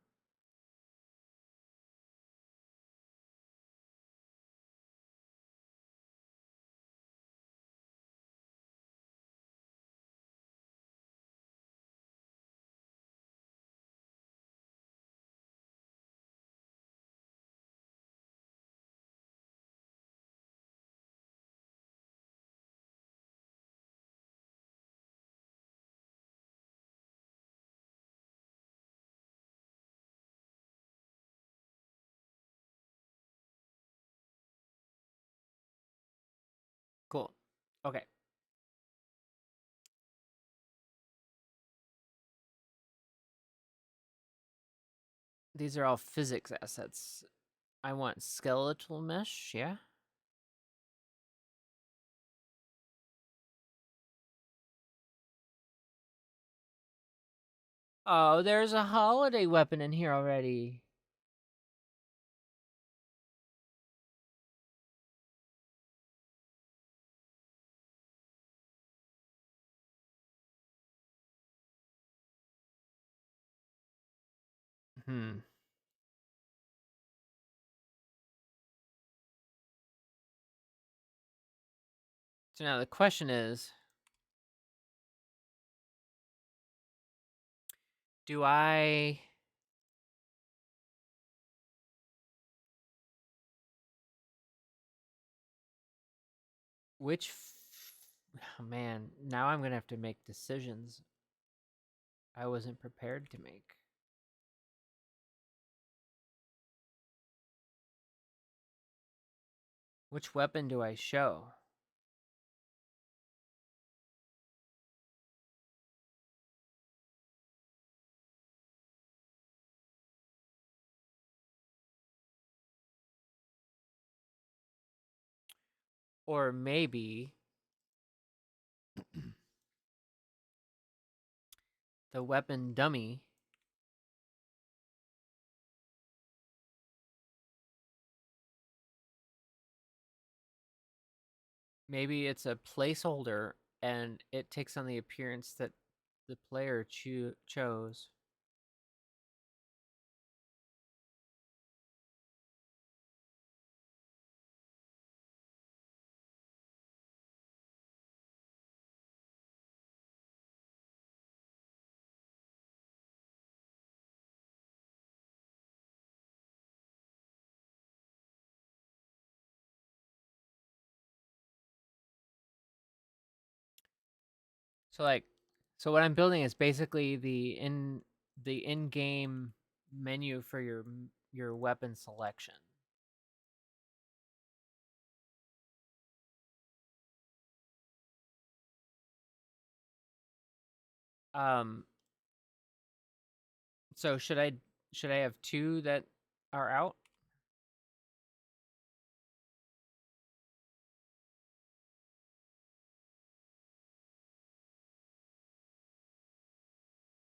Cool. Okay. These are all physics assets. I want skeletal mesh, yeah? Oh, there's a holiday weapon in here already. Hmm. So now the question is, do I which oh, man, now I'm going to have to make decisions I wasn't prepared to make. Which weapon do I show? Or maybe the weapon dummy. Maybe it's a placeholder and it takes on the appearance that the player chose. So like so what I'm building is basically the in-game menu for your weapon selection. Um so should I have two that are out?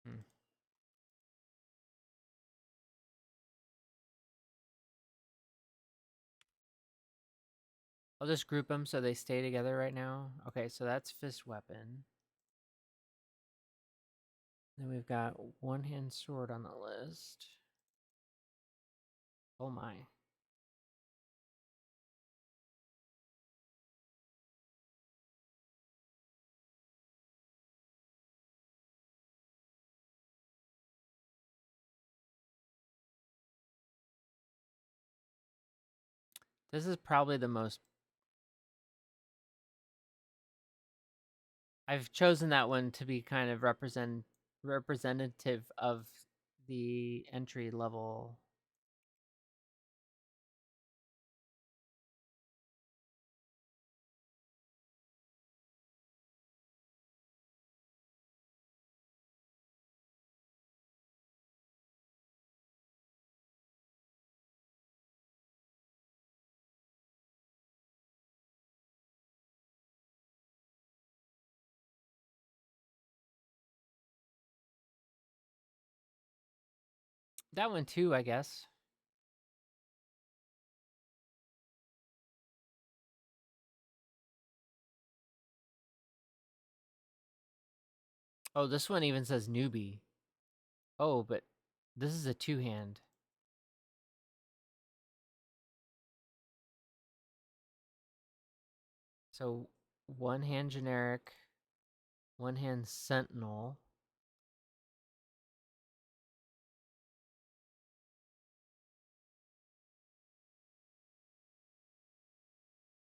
Hmm. I'll just group them so they stay together right now. Okay, so that's fist weapon. Then we've got one hand sword on the list. Oh my. This is probably the most. I've chosen that one to be kind of representative of the entry level. That one too, I guess. Oh, this one even says newbie. Oh, but this is a two-hand. So one hand generic, one hand sentinel.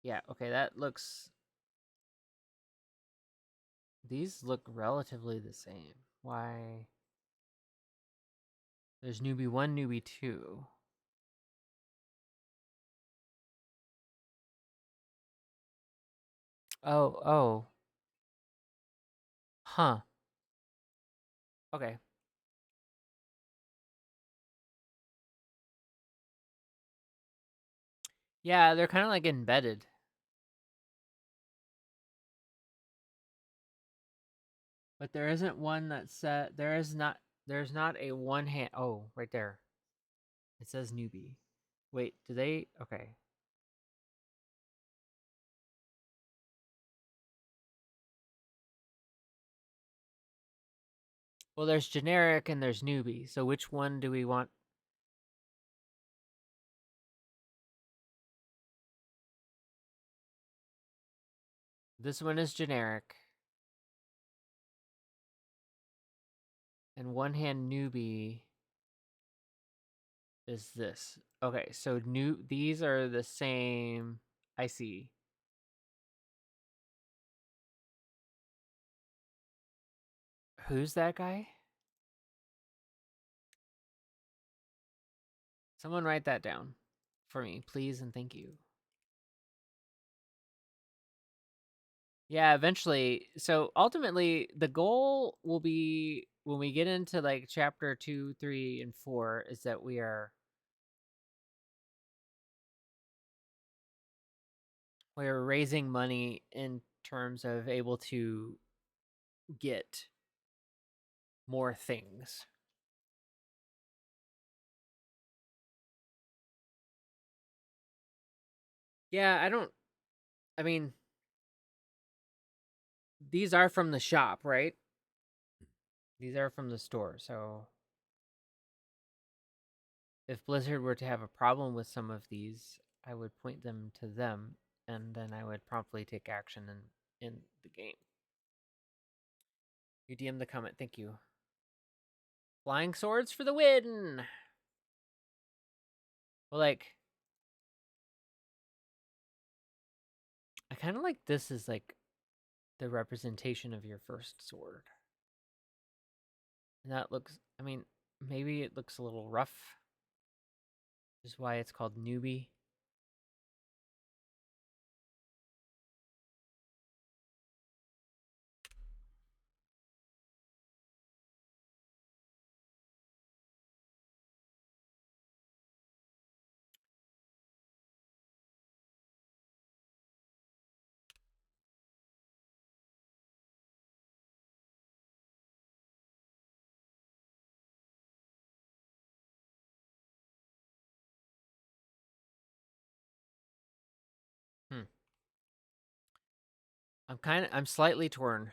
Yeah, okay, that looks. These look relatively the same. Why? There's newbie 1, newbie 2. Oh. Huh. Okay. Yeah, they're kind of like embedded. But there isn't one that said there's not a one hand. Oh, right there. It says newbie. Wait, do they? Okay. Well, there's generic and there's newbie. So which one do we want? This one is generic. And one hand newbie is this. Okay, so these are the same. I see. Who's that guy? Someone write that down for me, please and thank you. Yeah, eventually. So ultimately, the goal will be when we get into like chapter 2, 3, and 4 is that we're raising money in terms of able to get more things. Yeah, I mean, these are from the shop, right? These are from the store. So if Blizzard were to have a problem with some of these, I would point them to them and then I would promptly take action in the game. You DM the comment, thank you. Flying swords for the win. Well, like, I kind of like this as like the representation of your first sword. And that looks, I mean, maybe it looks a little rough. Which is why it's called newbie. Hmm. I'm slightly torn.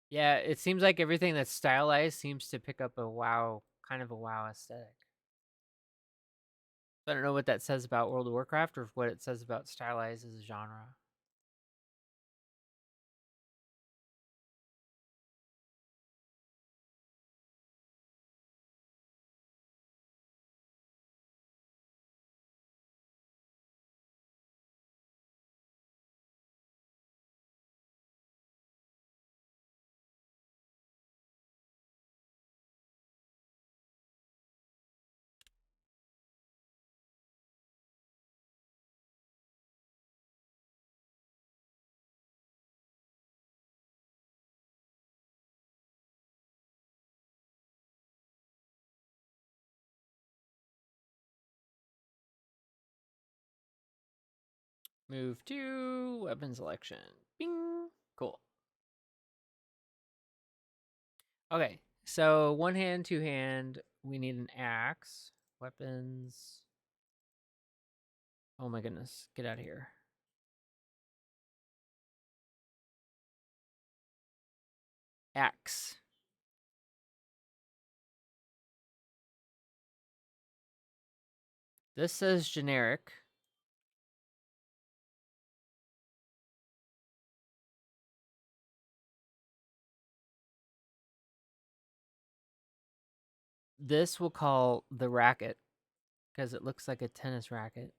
Yeah, it seems like everything that's stylized seems to pick up kind of a WoW aesthetic. I don't know what that says about World of Warcraft or what it says about stylized as a genre. Move to weapon selection. Bing. Cool. Okay, so one hand, two hand. We need an axe. Weapons. Oh my goodness, get out of here. Axe. This says generic. This we'll call the racket because it looks like a tennis racket.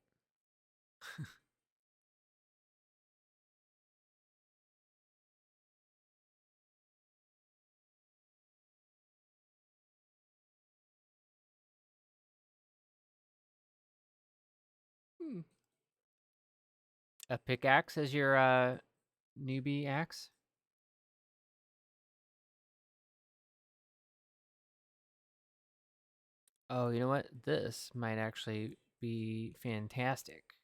A pickaxe as your newbie axe. Oh, you know what? This might actually be fantastic.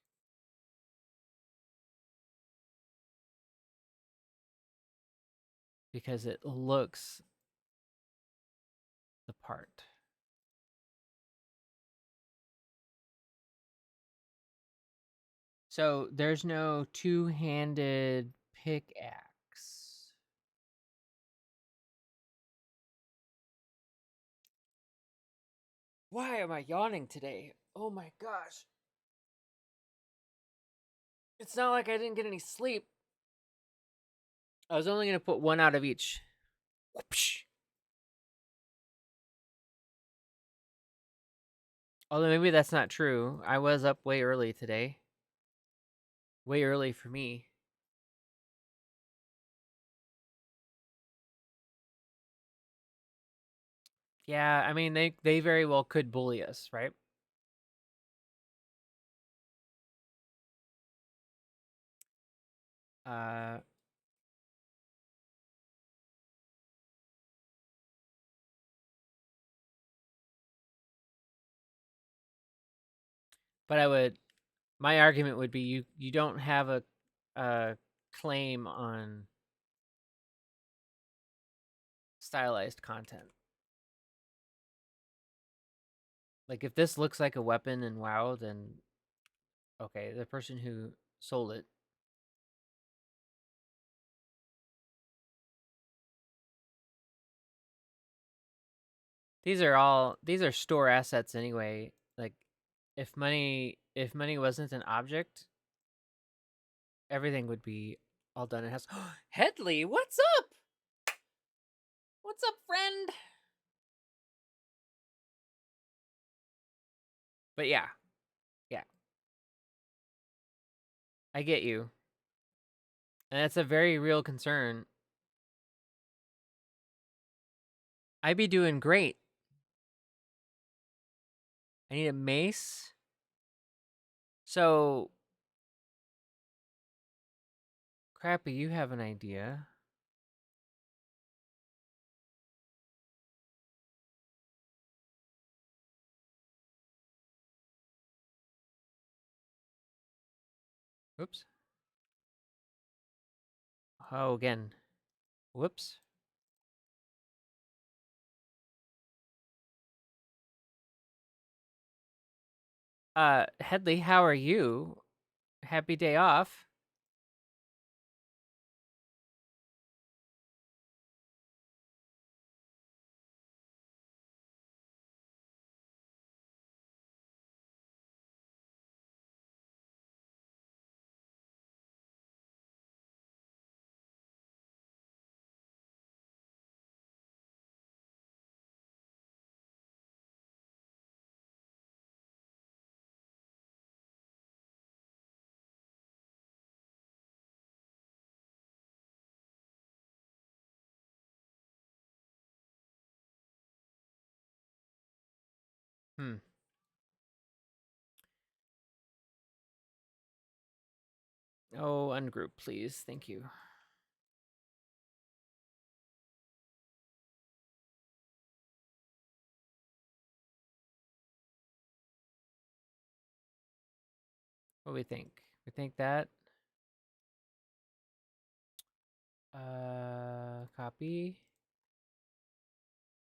Because it looks the part. So there's no two-handed pickaxe. Why am I yawning today? Oh my gosh. It's not like I didn't get any sleep. I was only going to put one out of each. Whoopsh. Although maybe that's not true. I was up way early today. Way early for me. Yeah, I mean they very well could bully us, right? Uh but my argument would be you don't have a claim on stylized content. Like if this looks like a weapon in WoW, then okay, the person who sold it. These are store assets anyway. Like if money wasn't an object, everything would be all done in house. Headley, what's up? What's up, friend? But yeah, yeah, I get you. And that's a very real concern. I'd be doing great. I need a mace. So, Crappy, you have an idea. Oops. Oh, again. Whoops. Headley, how are you? Happy day off. Hmm. Oh, ungroup, please. Thank you. What do we think? We think that. Copy,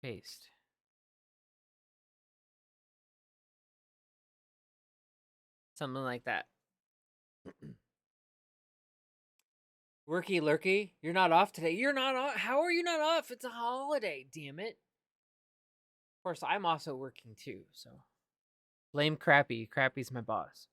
paste. Something like that. Worky lurky, you're not off today. You're not off. How are you not off? It's a holiday, damn it. Of course, I'm also working too, so. Blame Crappy. Crappy's my boss.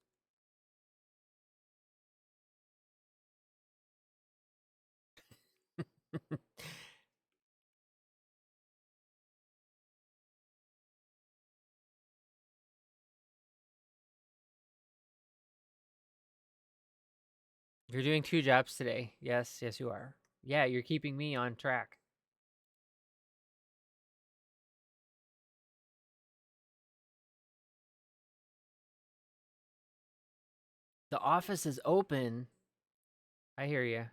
You're doing 2 jobs today. Yes, yes, you are. Yeah, you're keeping me on track. The office is open. I hear you.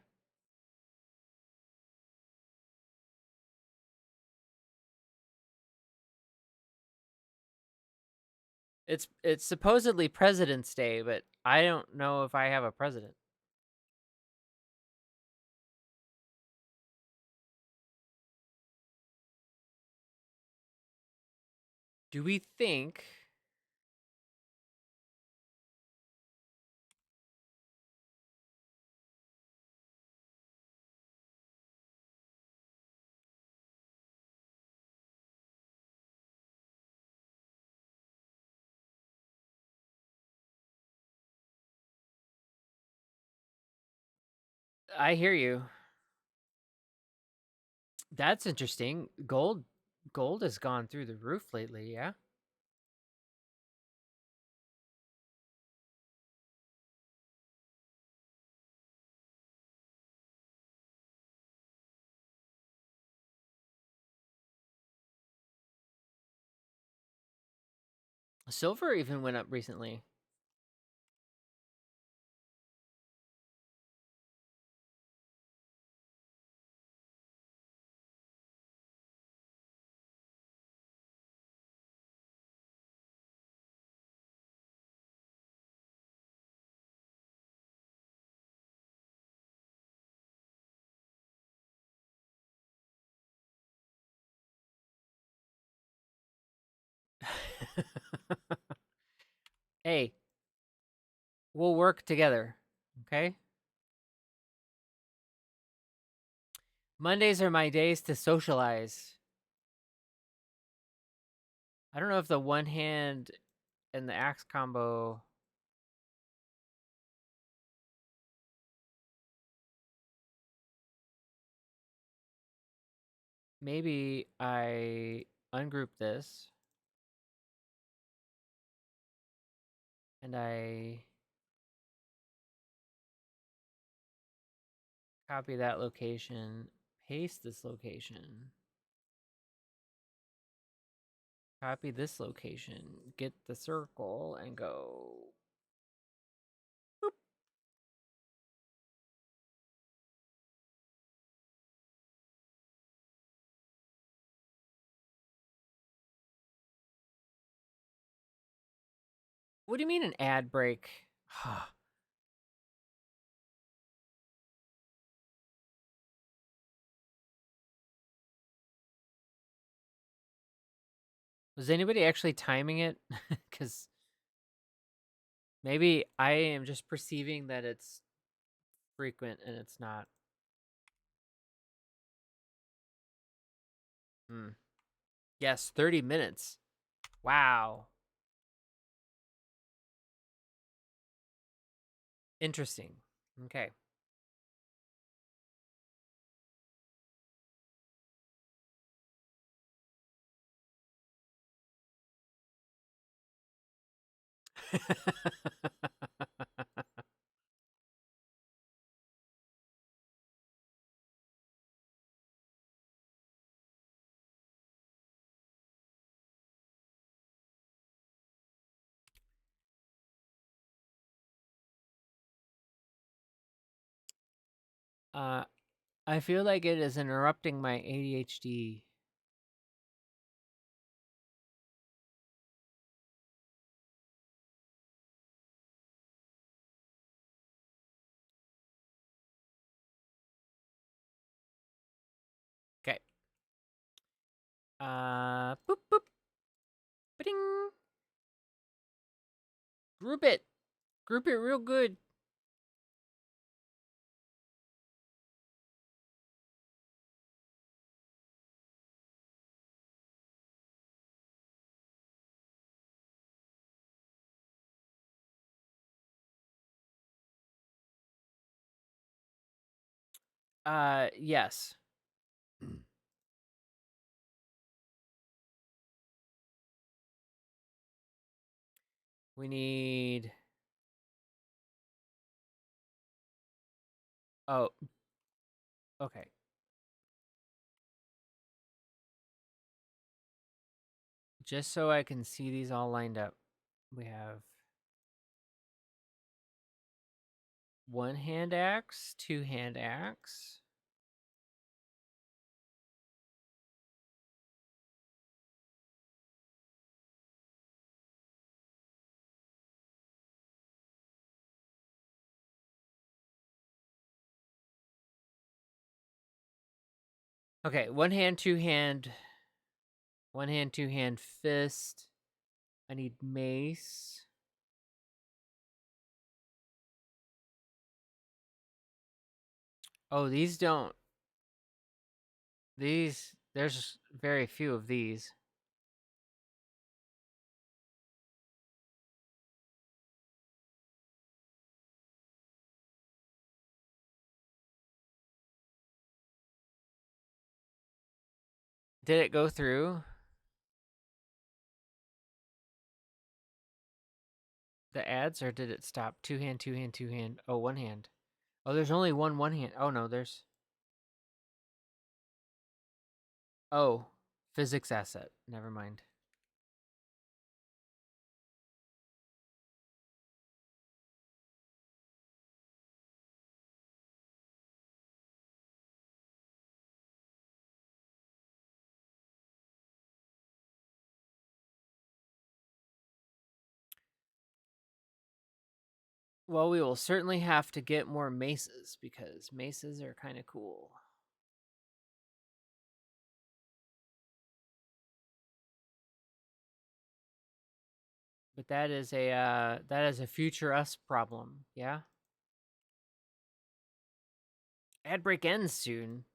It's supposedly President's Day, but I don't know if I have a president. Do we think I hear you. That's interesting. Gold has gone through the roof lately, yeah? Silver even went up recently. Hey, we'll work together, okay? Mondays are my days to socialize. I don't know if the one hand and the axe combo. Maybe I ungroup this and I copy that location, paste this location, copy this location, get the circle, and go. Boop. What do you mean an ad break? Was anybody actually timing it? Because maybe I am just perceiving that it's frequent and it's not. Hmm. Yes, 30 minutes. Wow. Interesting. Okay. uh, I feel like it is interrupting my ADHD. Boop boop. Ba-ding. Group it. Group it real good. Yes. We need. Oh. Okay. Just so I can see these all lined up, we have one hand axe, two hand axe. Okay, one hand, two hand, one hand, two hand fist. I need mace. Oh, these don't. These, there's very few of these. Did it go through the ads or did it stop? Two hand, two hand, two hand. Oh, one hand. Oh, there's only one hand. Oh, no, there's. Oh, physics asset. Never mind. Well, we will certainly have to get more maces because maces are kind of cool. But that is a future us problem, yeah? Ad break ends soon.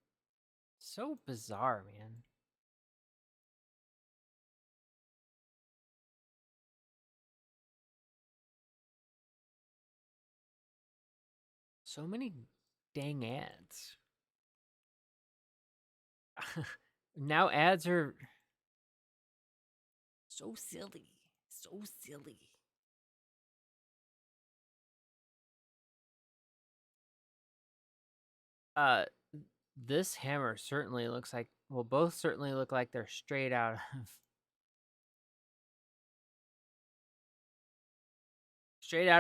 So bizarre, man. So many dang ads. Now ads are so silly. So silly. Uh this hammer certainly looks like well both certainly look like they're straight out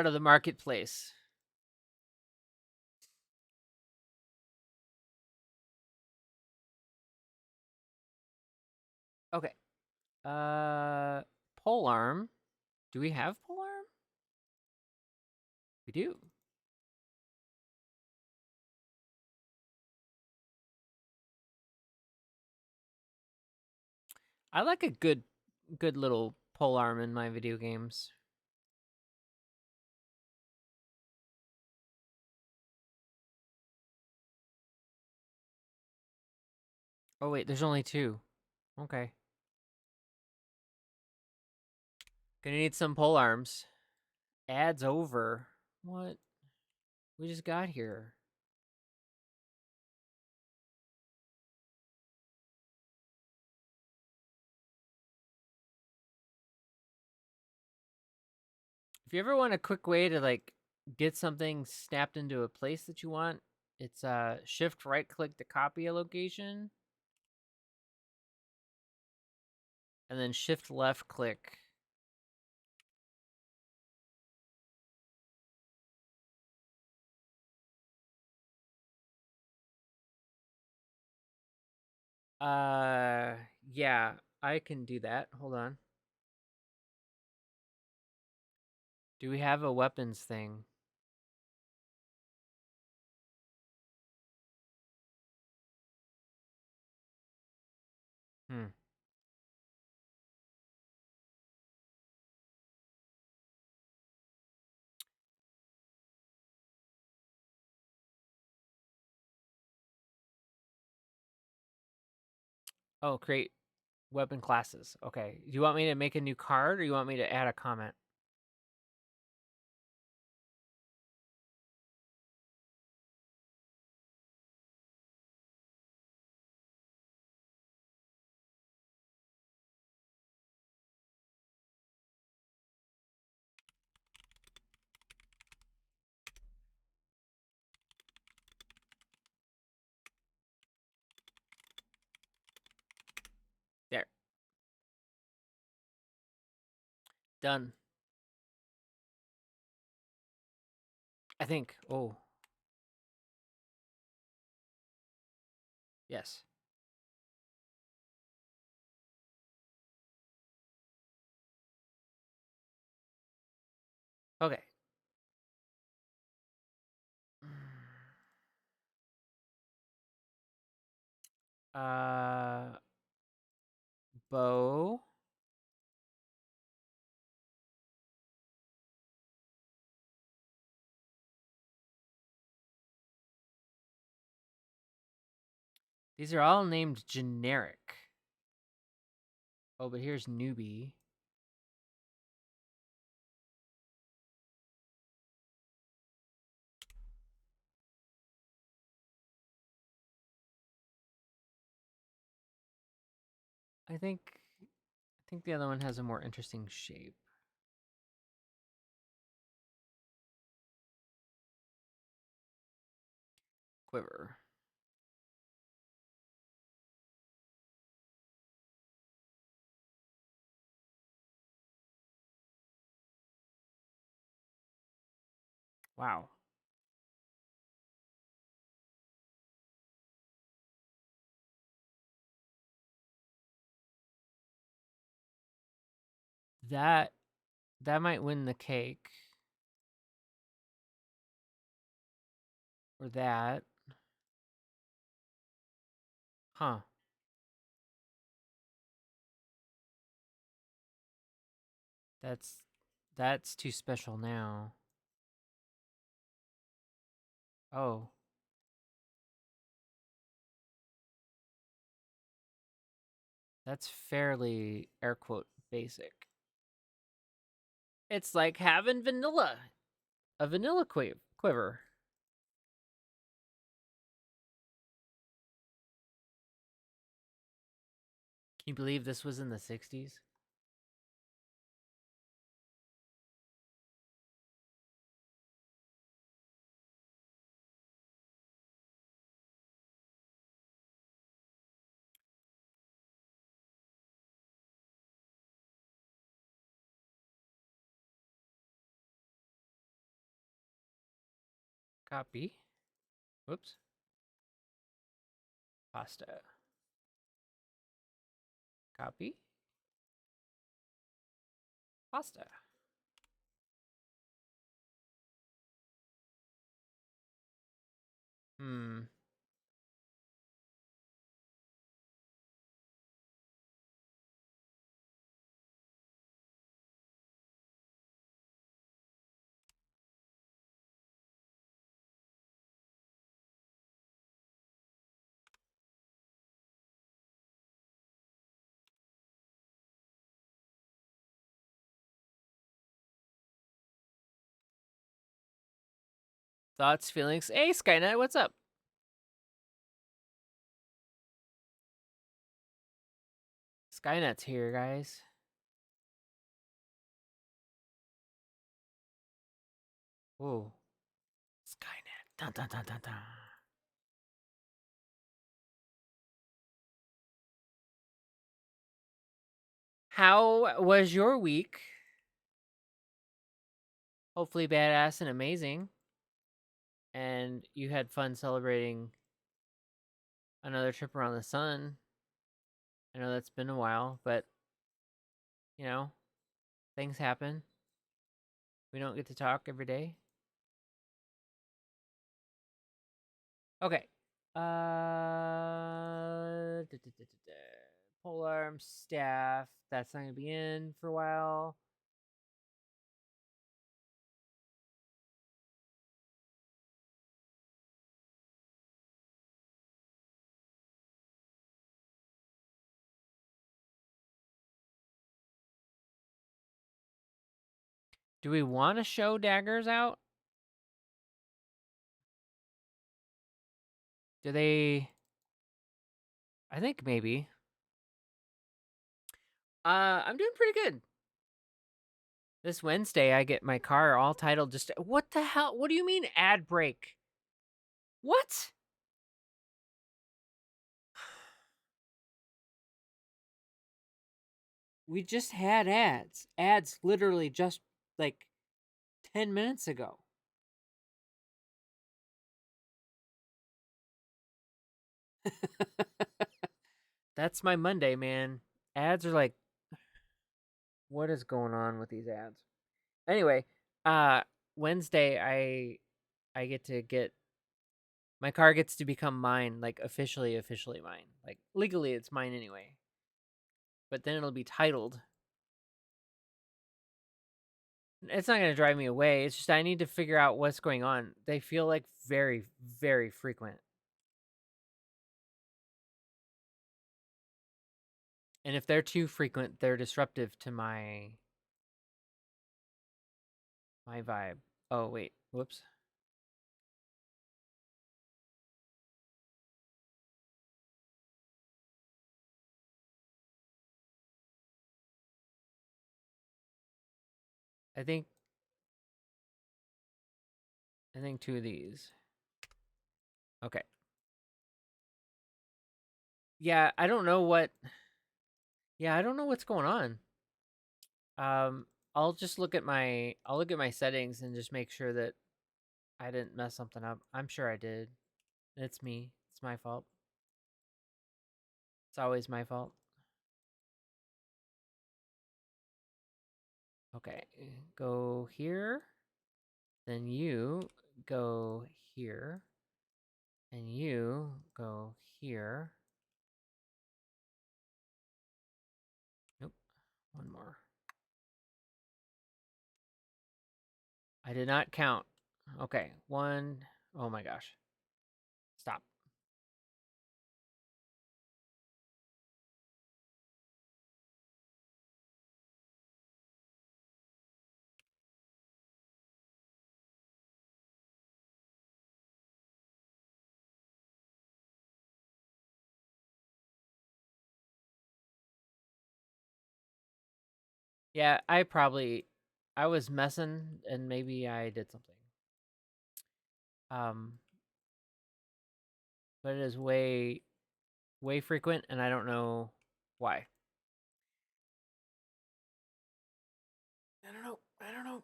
of the marketplace. Okay. Pole arm. Do we have pole arm? We do. I like a good little pole arm in my video games. Oh wait, there's only two. Okay. Gonna need some pole arms. Ads over. What? We just got here. If you ever want a quick way to like get something snapped into a place that you want, it's shift right click to copy a location and then shift left click. Yeah, I can do that. Hold on. Do we have a weapons thing? Hmm. Oh, create weapon classes. Okay. Do you want me to make a new card or you want me to add a comment? There. Done. I think. Oh. Yes. Okay. Uh, bow. These are all named generic. Oh, but here's newbie. I think the other one has a more interesting shape. Quiver. Wow. That might win the cake. Or that. Huh. That's too special now. Oh. That's fairly air quote basic. It's like having vanilla. A vanilla quiver. Can you believe this was in the 60s? Copy. Whoops. Pasta. Copy. Pasta. Hmm. Thoughts, feelings. Hey, Skynet, what's up? Skynet's here, guys. Whoa. Skynet. Dun dun dun dun dun. How was your week? Hopefully badass and amazing. And you had fun celebrating another trip around the sun. I know that's been a while, but you know, things happen. We don't get to talk every day. Okay. Polearm staff. That's not gonna be in for a while. Do we want to show daggers out? Do they? I think maybe. I'm doing pretty good. This Wednesday, I get my car all titled. Just what the hell? What do you mean ad break? What? We just had ads. Ads literally just like 10 minutes ago. That's my Monday, man. Ads are like, what is going on with these ads? Anyway, uh Wednesday I get my car gets to become mine, like officially mine. Like legally it's mine anyway. But then it'll be titled. It's not going to drive me away. It's just I need to figure out what's going on. They feel like very frequent. And if they're too frequent, they're disruptive to my vibe. Oh, wait. Whoops. I think two of these. Okay. Yeah, I don't know what Yeah, I don't know what's going on. I'll just I'll look at my settings and just make sure that I didn't mess something up. I'm sure I did. It's me. It's my fault. It's always my fault. Okay. Go here. Then you go here. And you go here. Nope. One more. I did not count. Okay. One. Oh my gosh. Stop. Yeah, I was messing and maybe I did something. Um, but it is way frequent and I don't know why. I don't know. I don't know.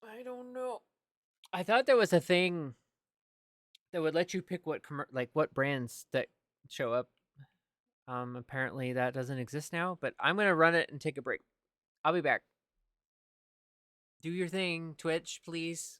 I don't know. I thought there was a thing that would let you pick like what brands that show up. Apparently that doesn't exist now, but I'm gonna run it and take a break. I'll be back. Do your thing, Twitch, please.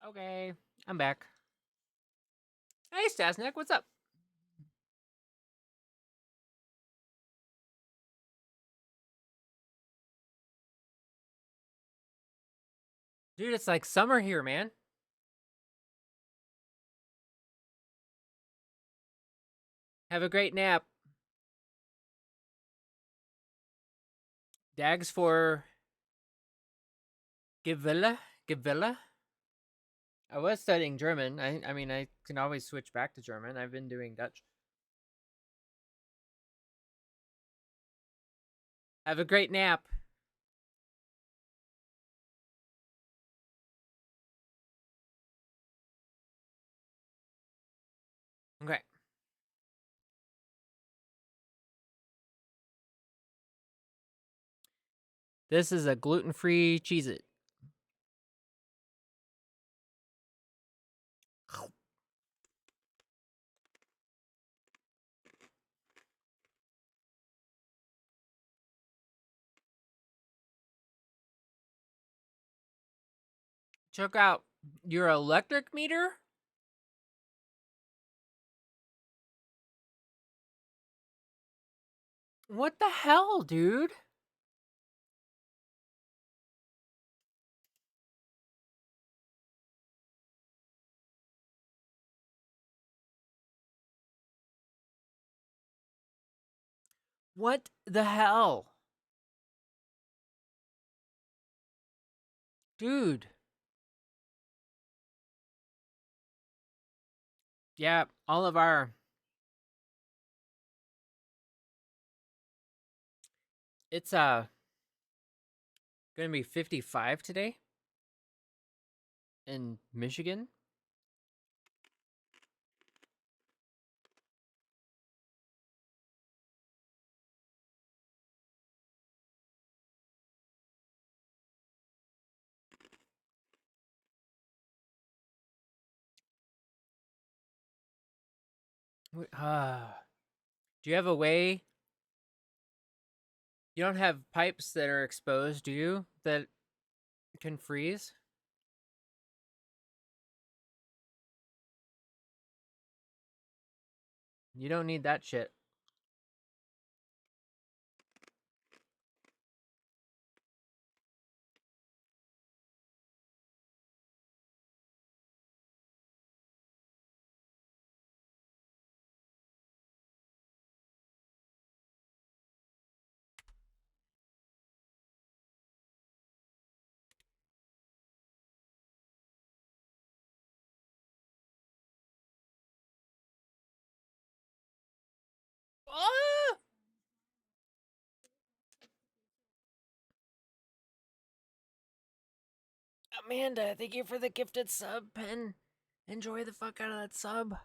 Okay, I'm back. Hey, Stasnek, what's up? Dude, it's like summer here, man. Have a great nap. Dags for Gevilla? Gevilla? I was studying German. I mean, I can always switch back to German. I've been doing Dutch. Have a great nap. Okay. This is a gluten-free Cheez-It. Check out your electric meter. What the hell, dude? What the hell? Dude. Yeah, all of our it's gonna be 55 today in Michigan. Do you have a way? You don't have pipes that are exposed, do you? That can freeze? You don't need that shit. Ah! Amanda, thank you for the gifted sub, pen. Enjoy the fuck out of that sub.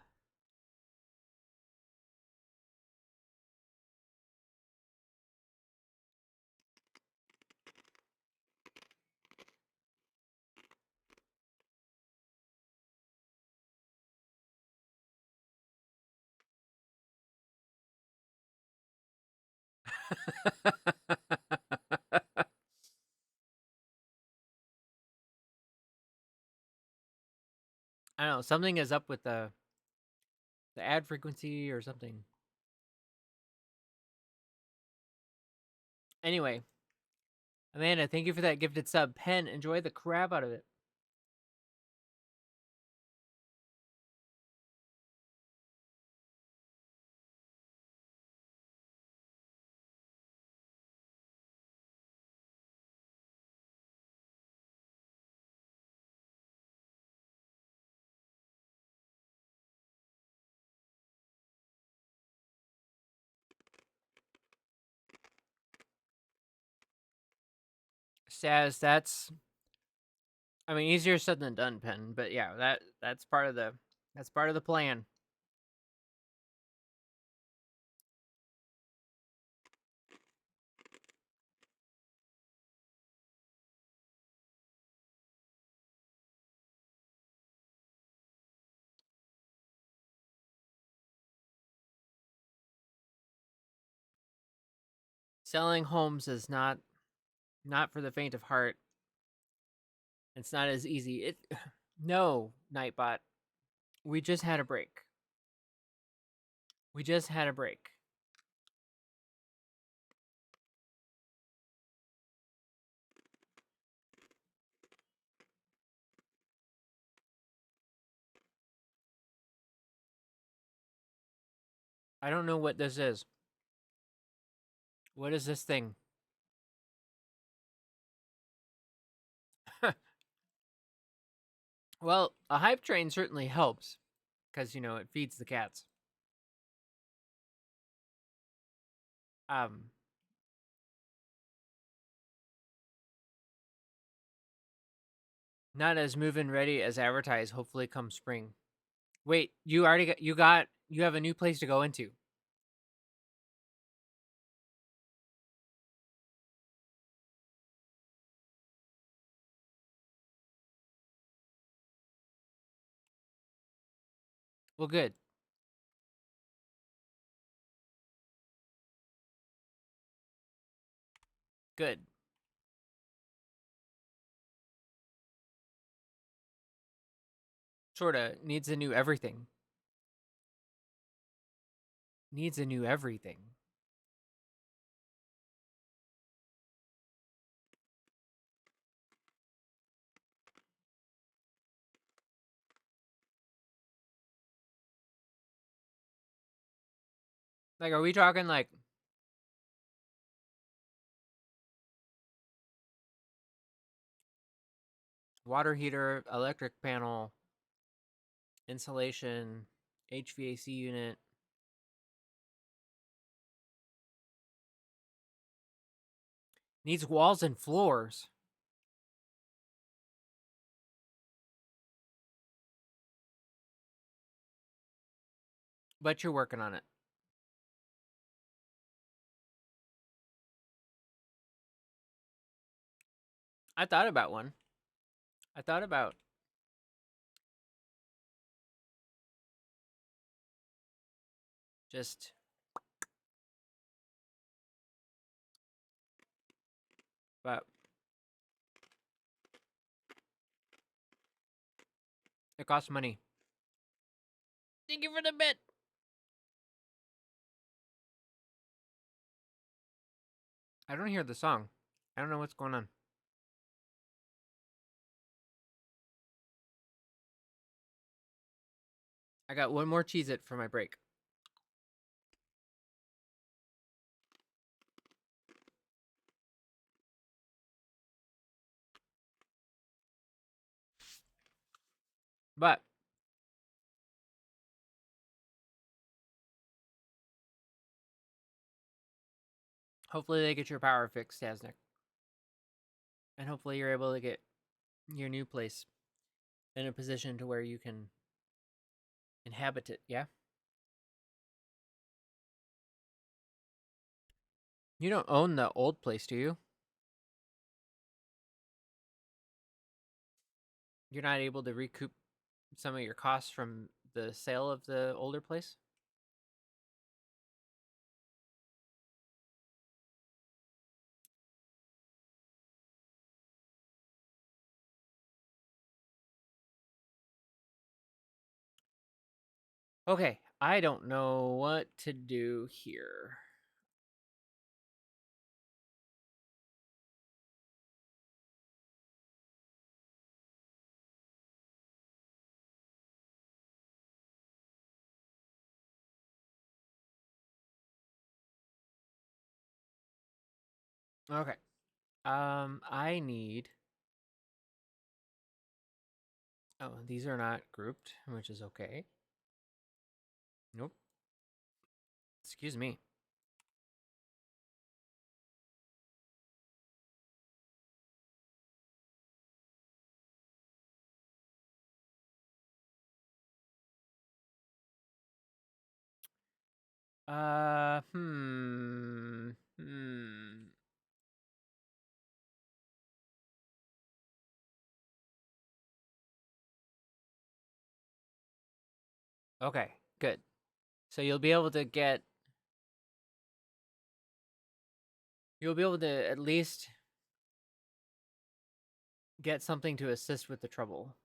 I don't know, something is up with the ad frequency or something. Anyway, Amanda, thank you for that gifted sub. Pen, enjoy the crap out of it. Saz, that's I mean easier said than done, Pen, but yeah, that's part of the plan. Selling homes is not for the faint of heart. It's not as easy. No, Nightbot. We just had a break. We just had a break. I don't know what this is. What is this thing? Well, a hype train certainly helps because, it feeds the cats. Um, Not as move-in ready as advertised. Hopefully, come spring. Wait, you already you have a new place to go into. Well, good. Good. Sorta needs a new everything. Needs a new everything. Like, are we talking like water heater, electric panel, insulation, HVAC unit? Needs walls and floors. But you're working on it. I thought about one. I thought about just but it costs money. Thank you for the bit. I don't hear the song. I don't know what's going on. I got one more Cheez It for my break. But hopefully they get your power fixed, Tasnik. And hopefully you're able to get your new place in a position to where you can inhabit it, yeah? You don't own the old place, do you? You're not able to recoup some of your costs from the sale of the older place? Okay, I don't know what to do here. Okay. I need. Oh, these are not grouped, which is okay. Nope. Excuse me. Uh, hmm. Hmm. Okay, good. So you'll be able to get. You'll be able to at least get something to assist with the trouble.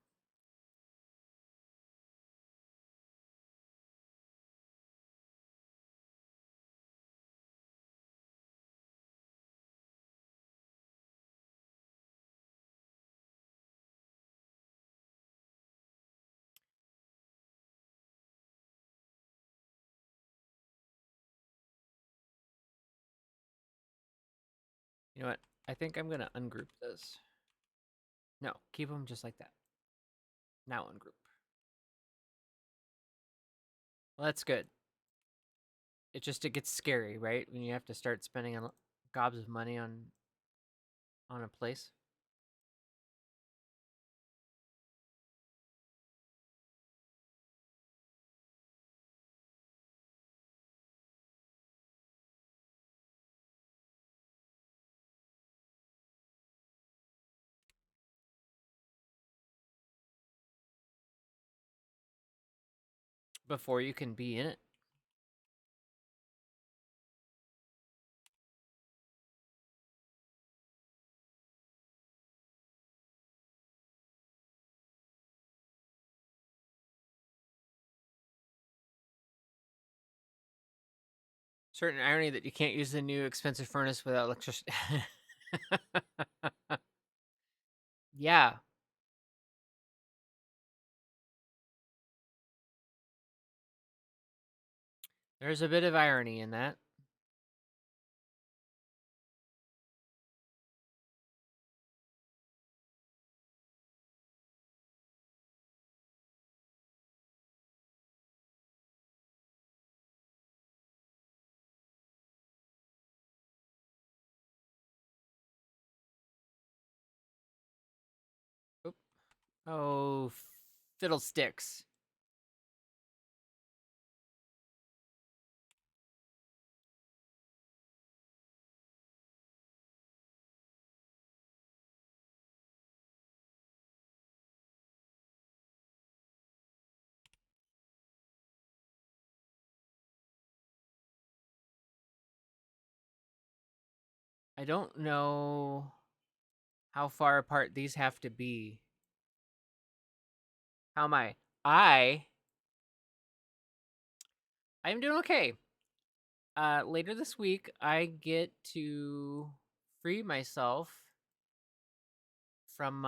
You know what? I think I'm gonna ungroup this. No, keep them just like that. Now ungroup. Well, that's good. It gets scary, right? When you have to start spending gobs of money on a place. Before you can be in it. Certain irony that you can't use the new expensive furnace without electricity. Yeah, there's a bit of irony in that. Oop. Oh, fiddlesticks. I don't know how far apart these have to be. How am I? I'm doing okay. Later this week, I get to free myself from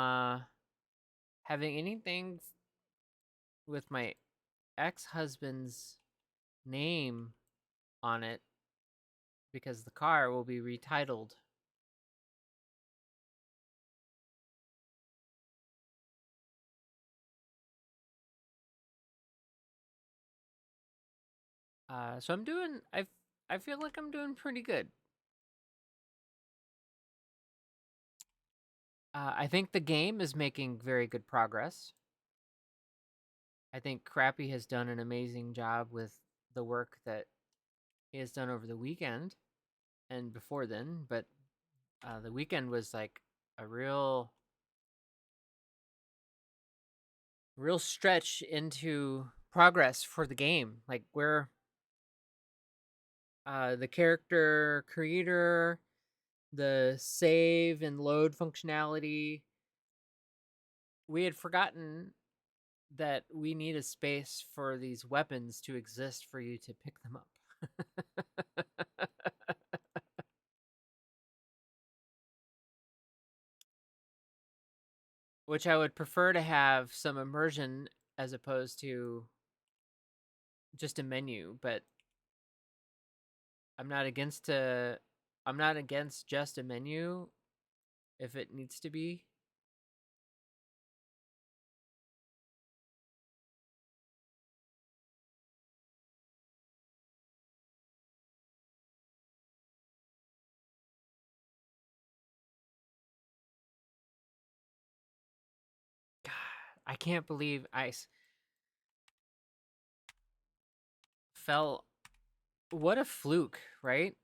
having anything with my ex-husband's name on it because the car will be retitled. So I'm doing. I feel like I'm doing pretty good. I think the game is making very good progress. I think Crappy has done an amazing job with the work that he has done over the weekend and before then. But the weekend was like a real stretch into progress for the game. Like where the character creator, the save and load functionality, we had forgotten that we need a space for these weapons to exist for you to pick them up. Which I would prefer to have some immersion as opposed to just a menu, but I'm not against a I'm not against just a menu if it needs to be. God, I can't believe Ice fell. What a fluke, right?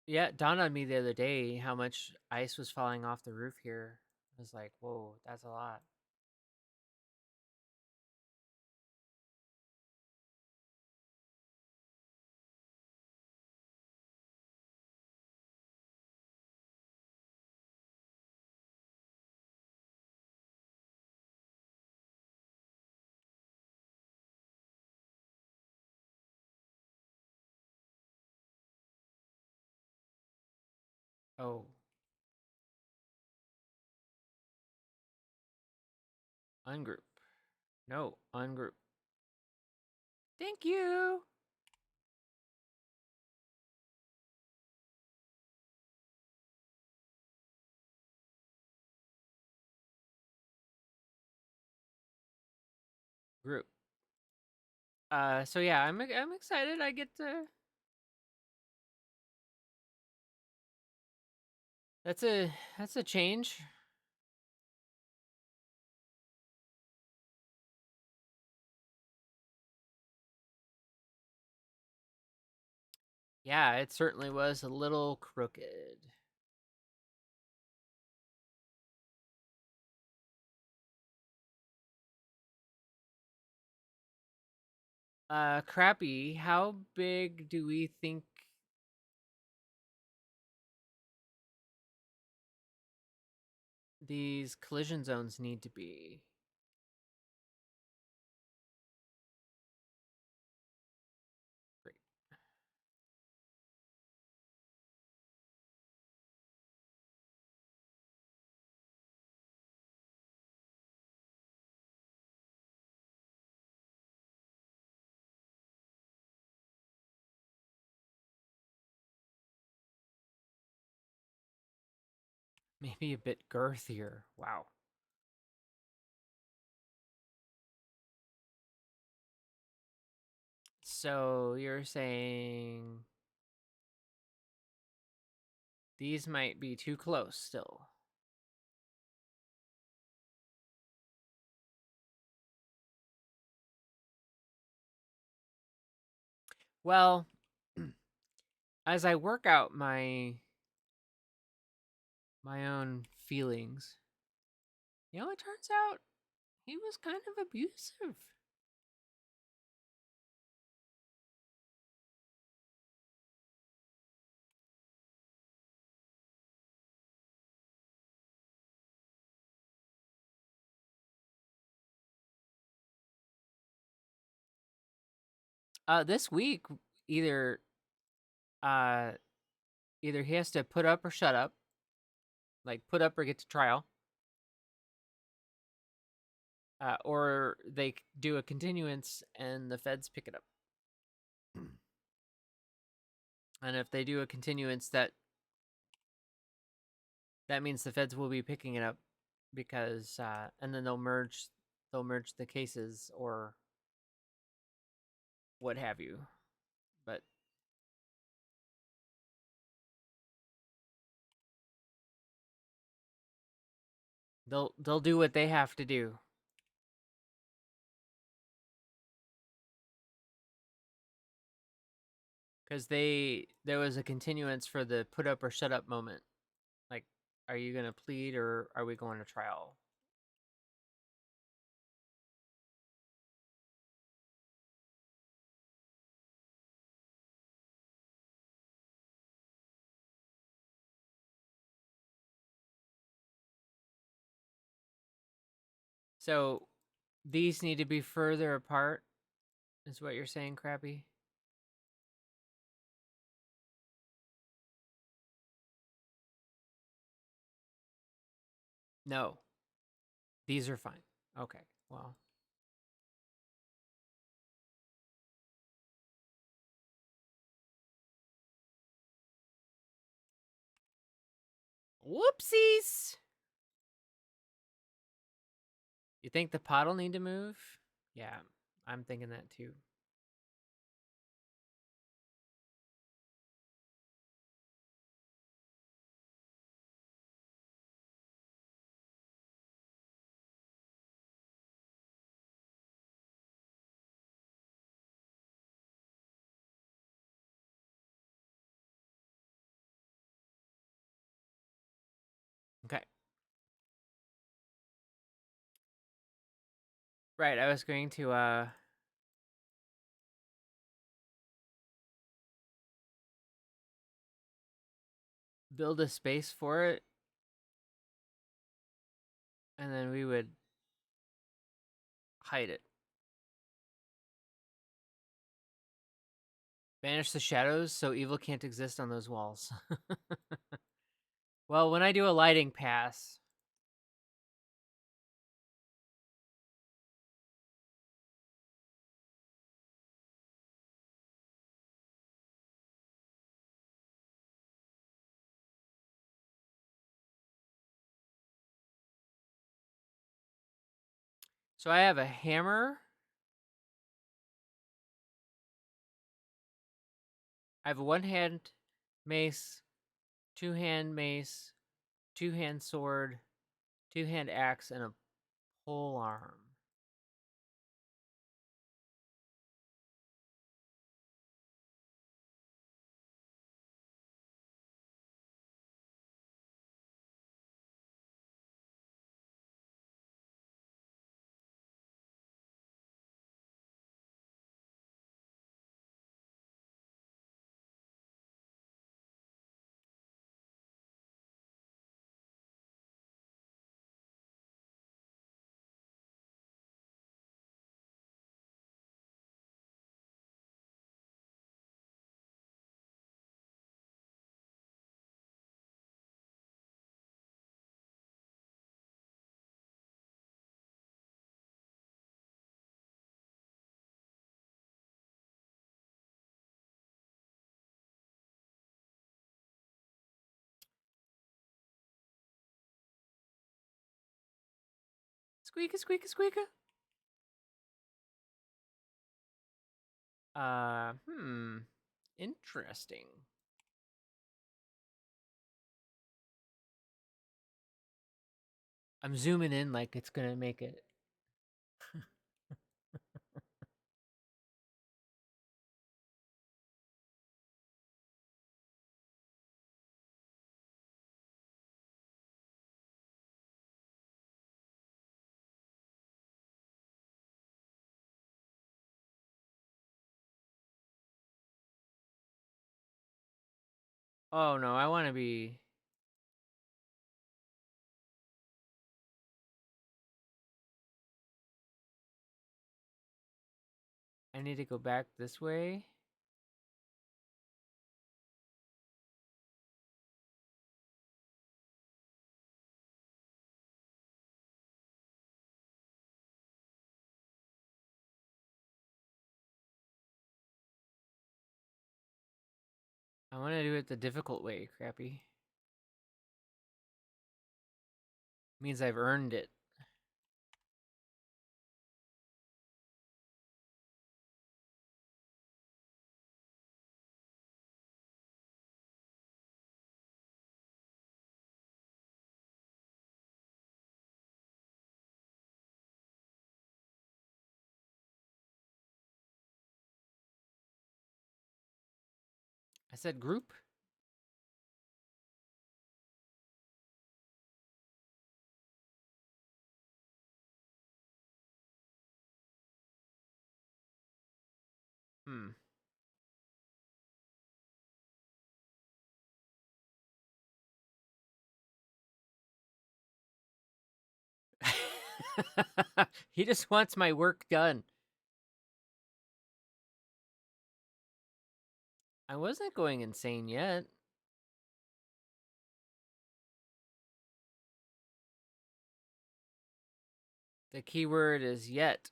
Yeah, it dawned on me the other day how much ice was falling off the roof here. I was like, whoa, that's a lot. Oh. Ungroup. No, ungroup. Thank you. Group. So yeah, I'm excited. I get to. That's a change. Yeah, it certainly was a little crooked. Crappy. How big do we think these collision zones need to be? Great. Maybe a bit girthier. Wow. So you're saying these might be too close still. Well, as I work out my own feelings, it turns out he was kind of abusive. This week, either uh either he has to put up or shut up, like put up or get to trial, or they do a continuance and the feds pick it up. And if they do a continuance, that means the feds will be picking it up because and then they'll merge the cases or what have you. But they'll do what they have to do. Because there was a continuance for the put up or shut up moment. Like, are you gonna plead or are we going to trial? So these need to be further apart, is what you're saying, Crappy? No, these are fine. Okay, well, whoopsies. You think the pot'll need to move? Yeah, I'm thinking that too. Okay. Right, I was going to build a space for it and then we would hide it. Banish the shadows so evil can't exist on those walls. Well, when I do a lighting pass, so I have a hammer. I have a one-hand mace, two-hand mace, two-hand sword, two-hand axe, and a pole arm. Squeaka, squeaka, squeaka. Interesting. I'm zooming in like it's gonna make it. Oh no, I want to be. I need to go back this way. I want to do it the difficult way, Crappy. Means I've earned it. I said group? Hmm. He just wants my work done. I wasn't going insane yet. The keyword is yet.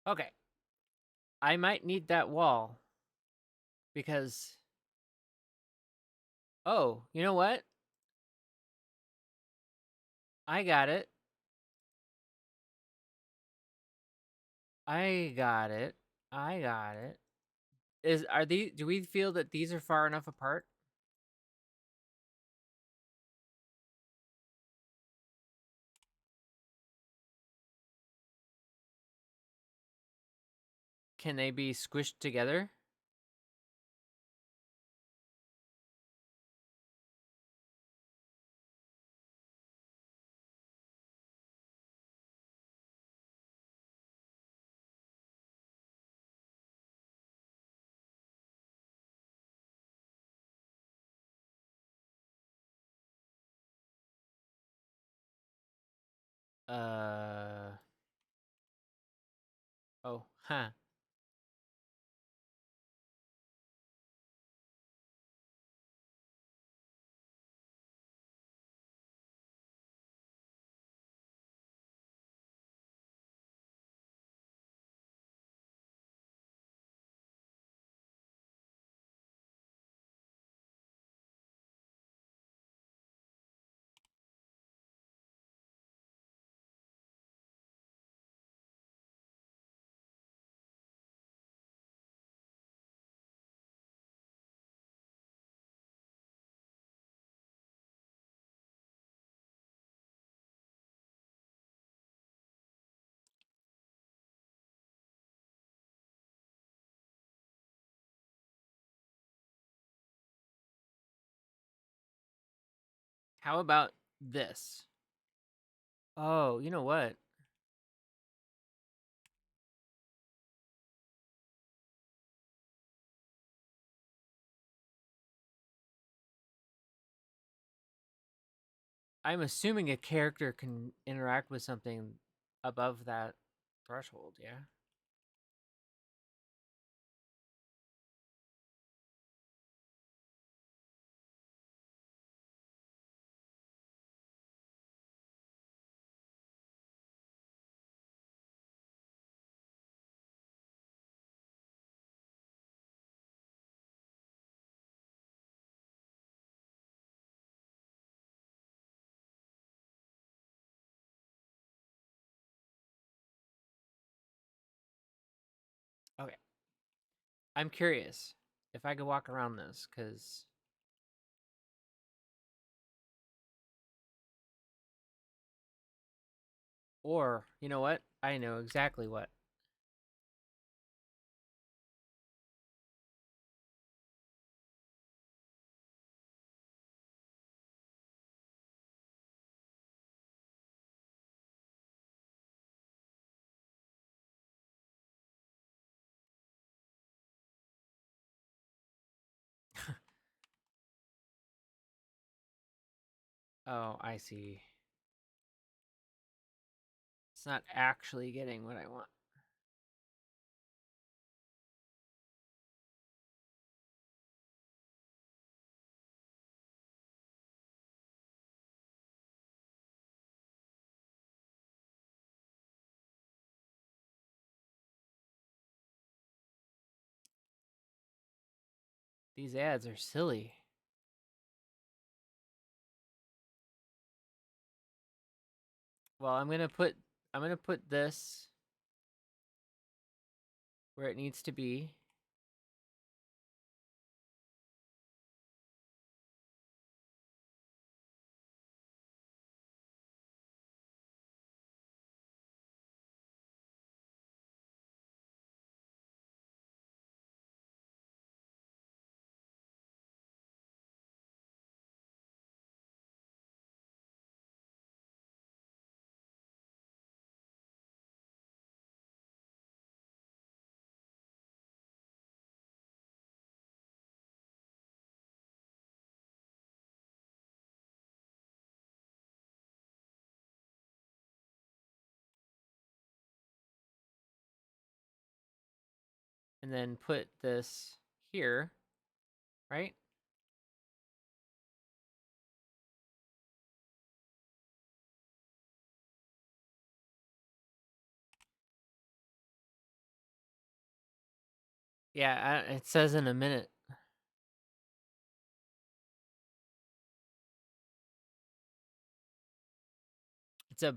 Okay. I might need that wall. Because. Oh, you know what? I got it. I got it. I got it. Do we feel that these are far enough apart? Can they be squished together? Uh. Oh, huh. How about this? Oh, you know what? I'm assuming a character can interact with something above that threshold, yeah? Okay. I'm curious if I could walk around this, because. Or, you know what? I know exactly what. Oh, I see. It's not actually getting what I want. These ads are silly. Well, I'm gonna put this where it needs to be. And then put this here, right? Yeah, it says in a minute. It's a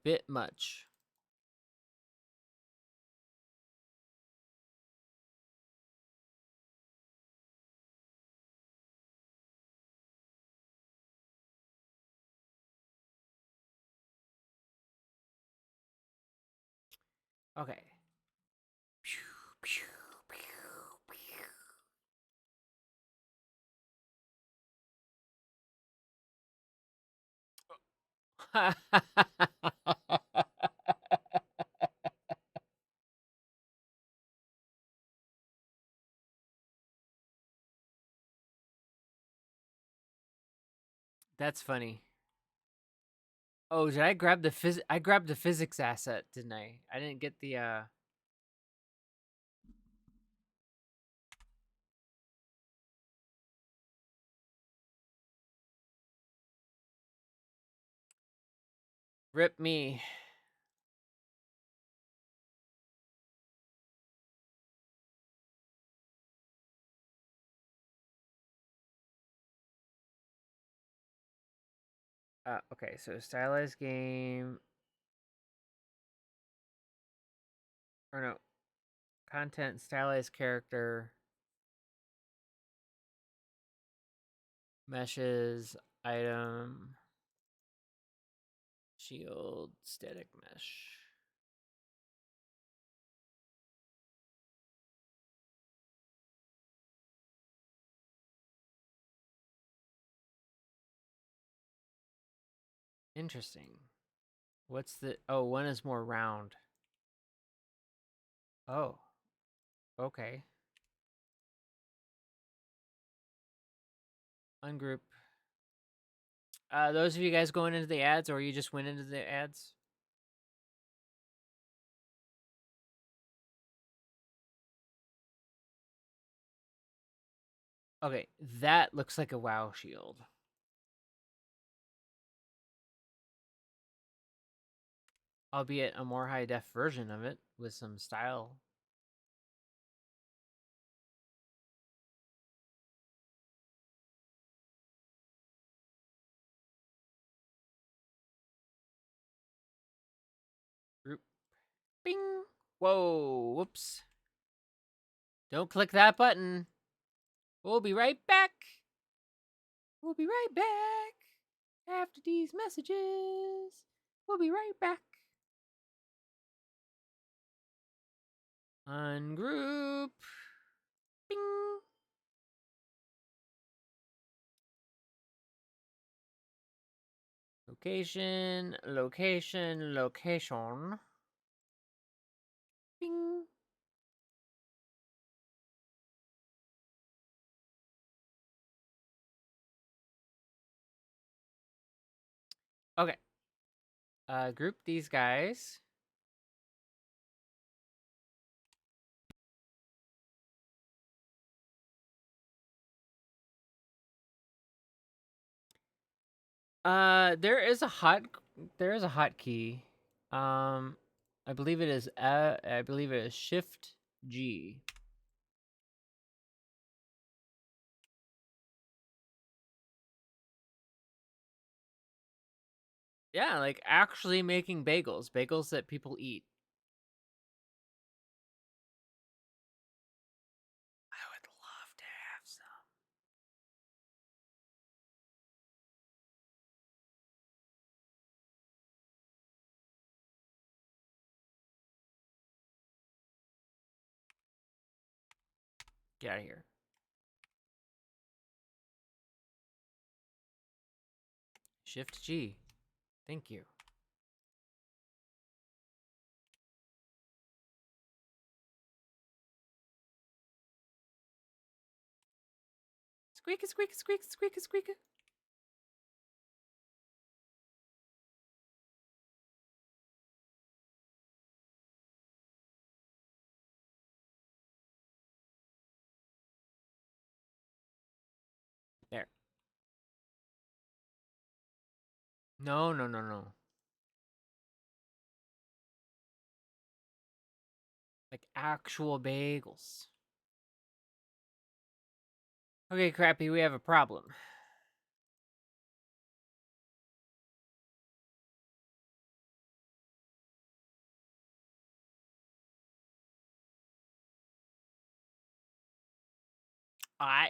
bit much. Okay. That's funny. Oh, did I grab the I grabbed the physics asset, didn't I? I didn't get the rip me. Okay, so stylized game or no, content stylized character meshes item shield static mesh. Interesting. What's the one is more round. Oh. Okay. Ungroup. Those of you guys going into the ads, or you just went into the ads? Okay, that looks like a WoW shield. Albeit a more high def version of it with some style. Group. Bing. Whoa. Whoops. Don't click that button. We'll be right back. We'll be right back after these messages. We'll be right back. Ungroup. Bing. Location, location, location. Bing. Okay. Group these guys. There is a hotkey. I believe it is Shift G. Yeah, like actually making bagels that people eat. I would love to have some. Get out of here. Shift G. Thank you. Squeak, squeak, squeak, squeak, squeak. There. No, no, no, no. Like actual bagels. Okay, Crappy, we have a problem.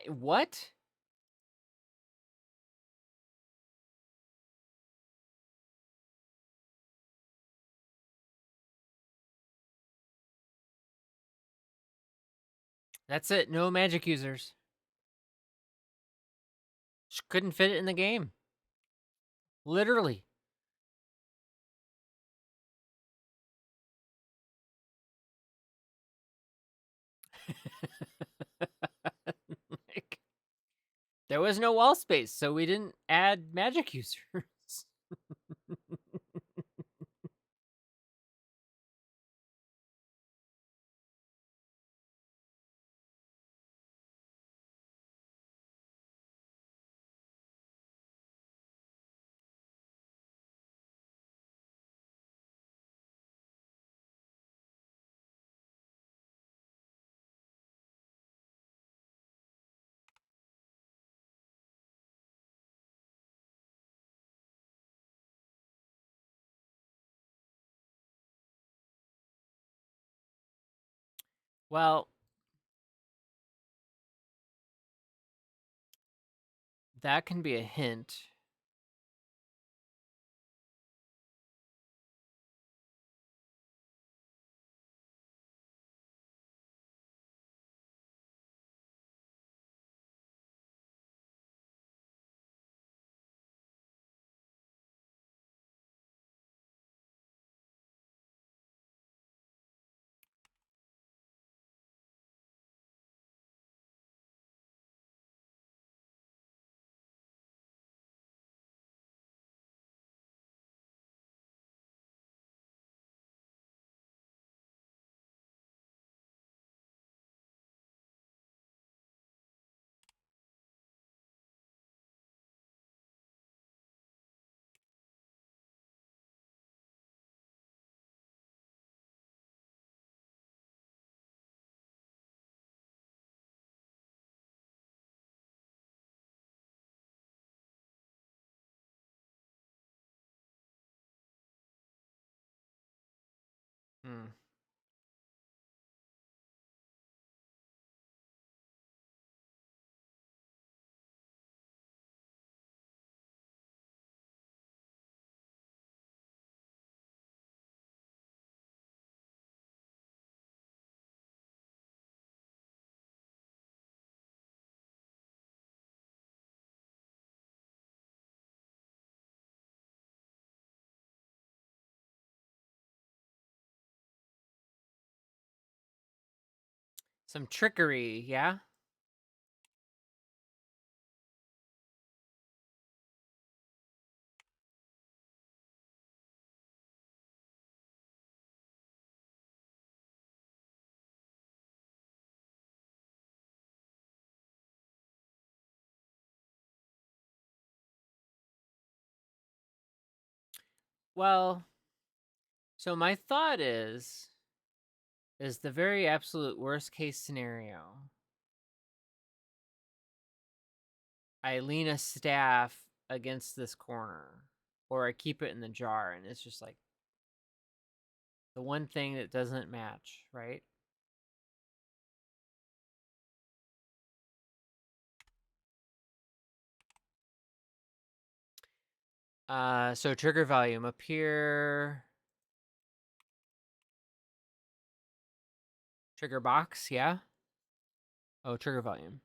What? That's it. No magic users. Just couldn't fit it in the game. Literally. Like, there was no wall space, so we didn't add magic users. Well, that can be a hint. Hmm. Some trickery, yeah? Well, so my thought is the very absolute worst case scenario. I lean a staff against this corner, or I keep it in the jar, and it's just like the one thing that doesn't match, right? So trigger volume up here. Trigger box, yeah? Oh, trigger volume.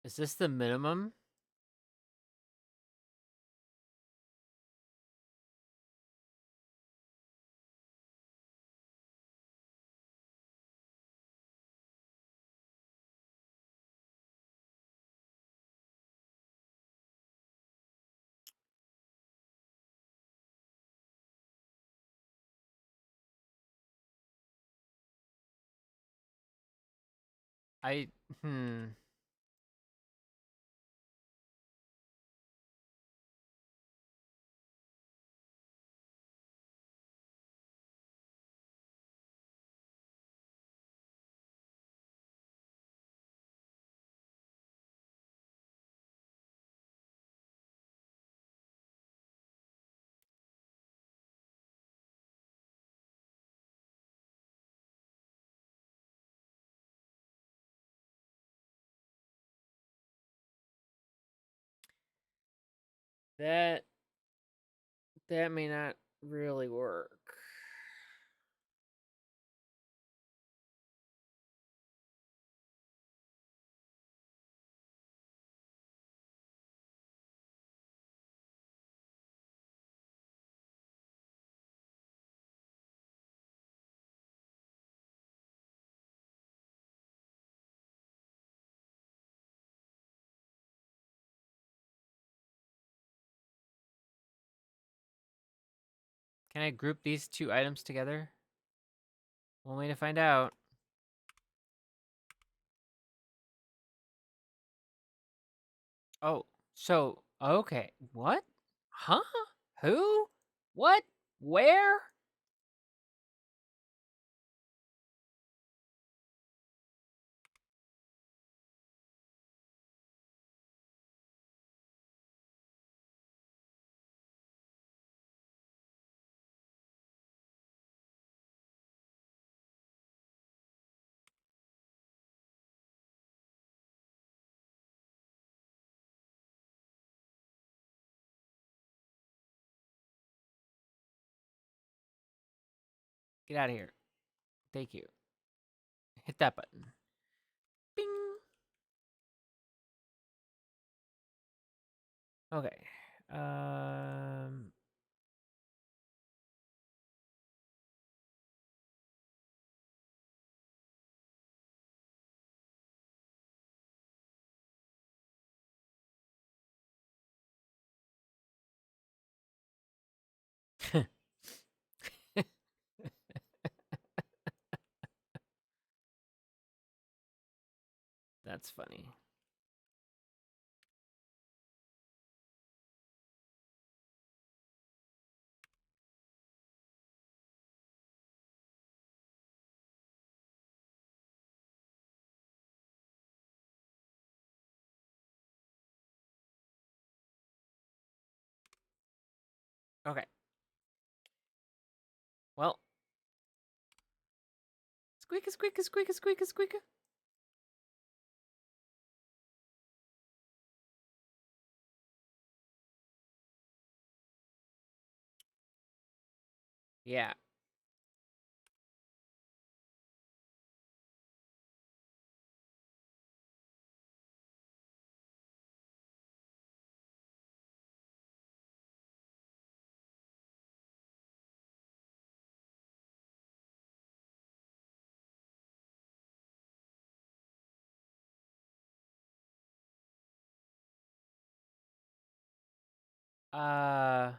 Is this the minimum? I, hmm. That, that may not really work. Can I group these two items together? One way to find out. Oh, so, okay. What? Huh? Who? What? Where? Get out of here. Thank you. Hit that button. Bing. Okay. Um. That's funny. Okay. Well, squeaky, squeaky, squeaky, squeaky, squeaky. Yeah. Uh.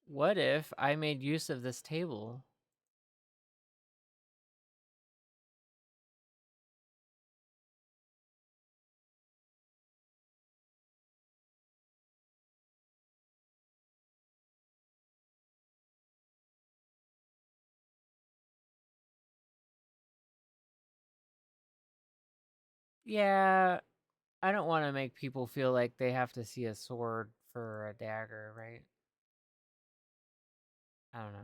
What if I made use of this table? Yeah, I don't want to make people feel like they have to see a sword for a dagger, right? I don't know.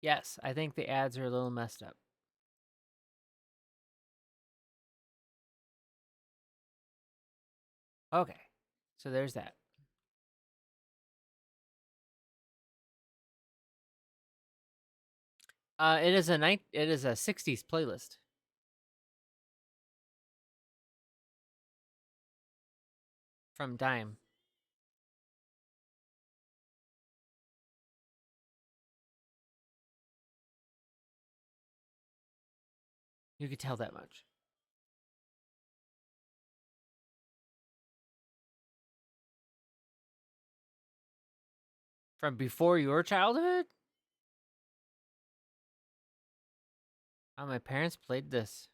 Yes, I think the ads are a little messed up. Okay, so there's that. It is a '60s playlist from Dime. You could tell that much. From before your childhood? Oh, my parents played this.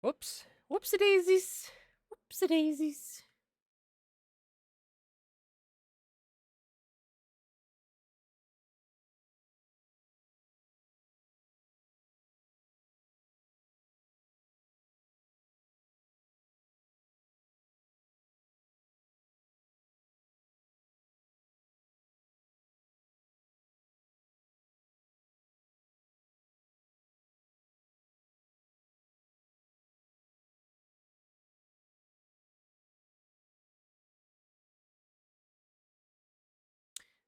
Whoops. Whoopsie daisies. Whoopsie daisies.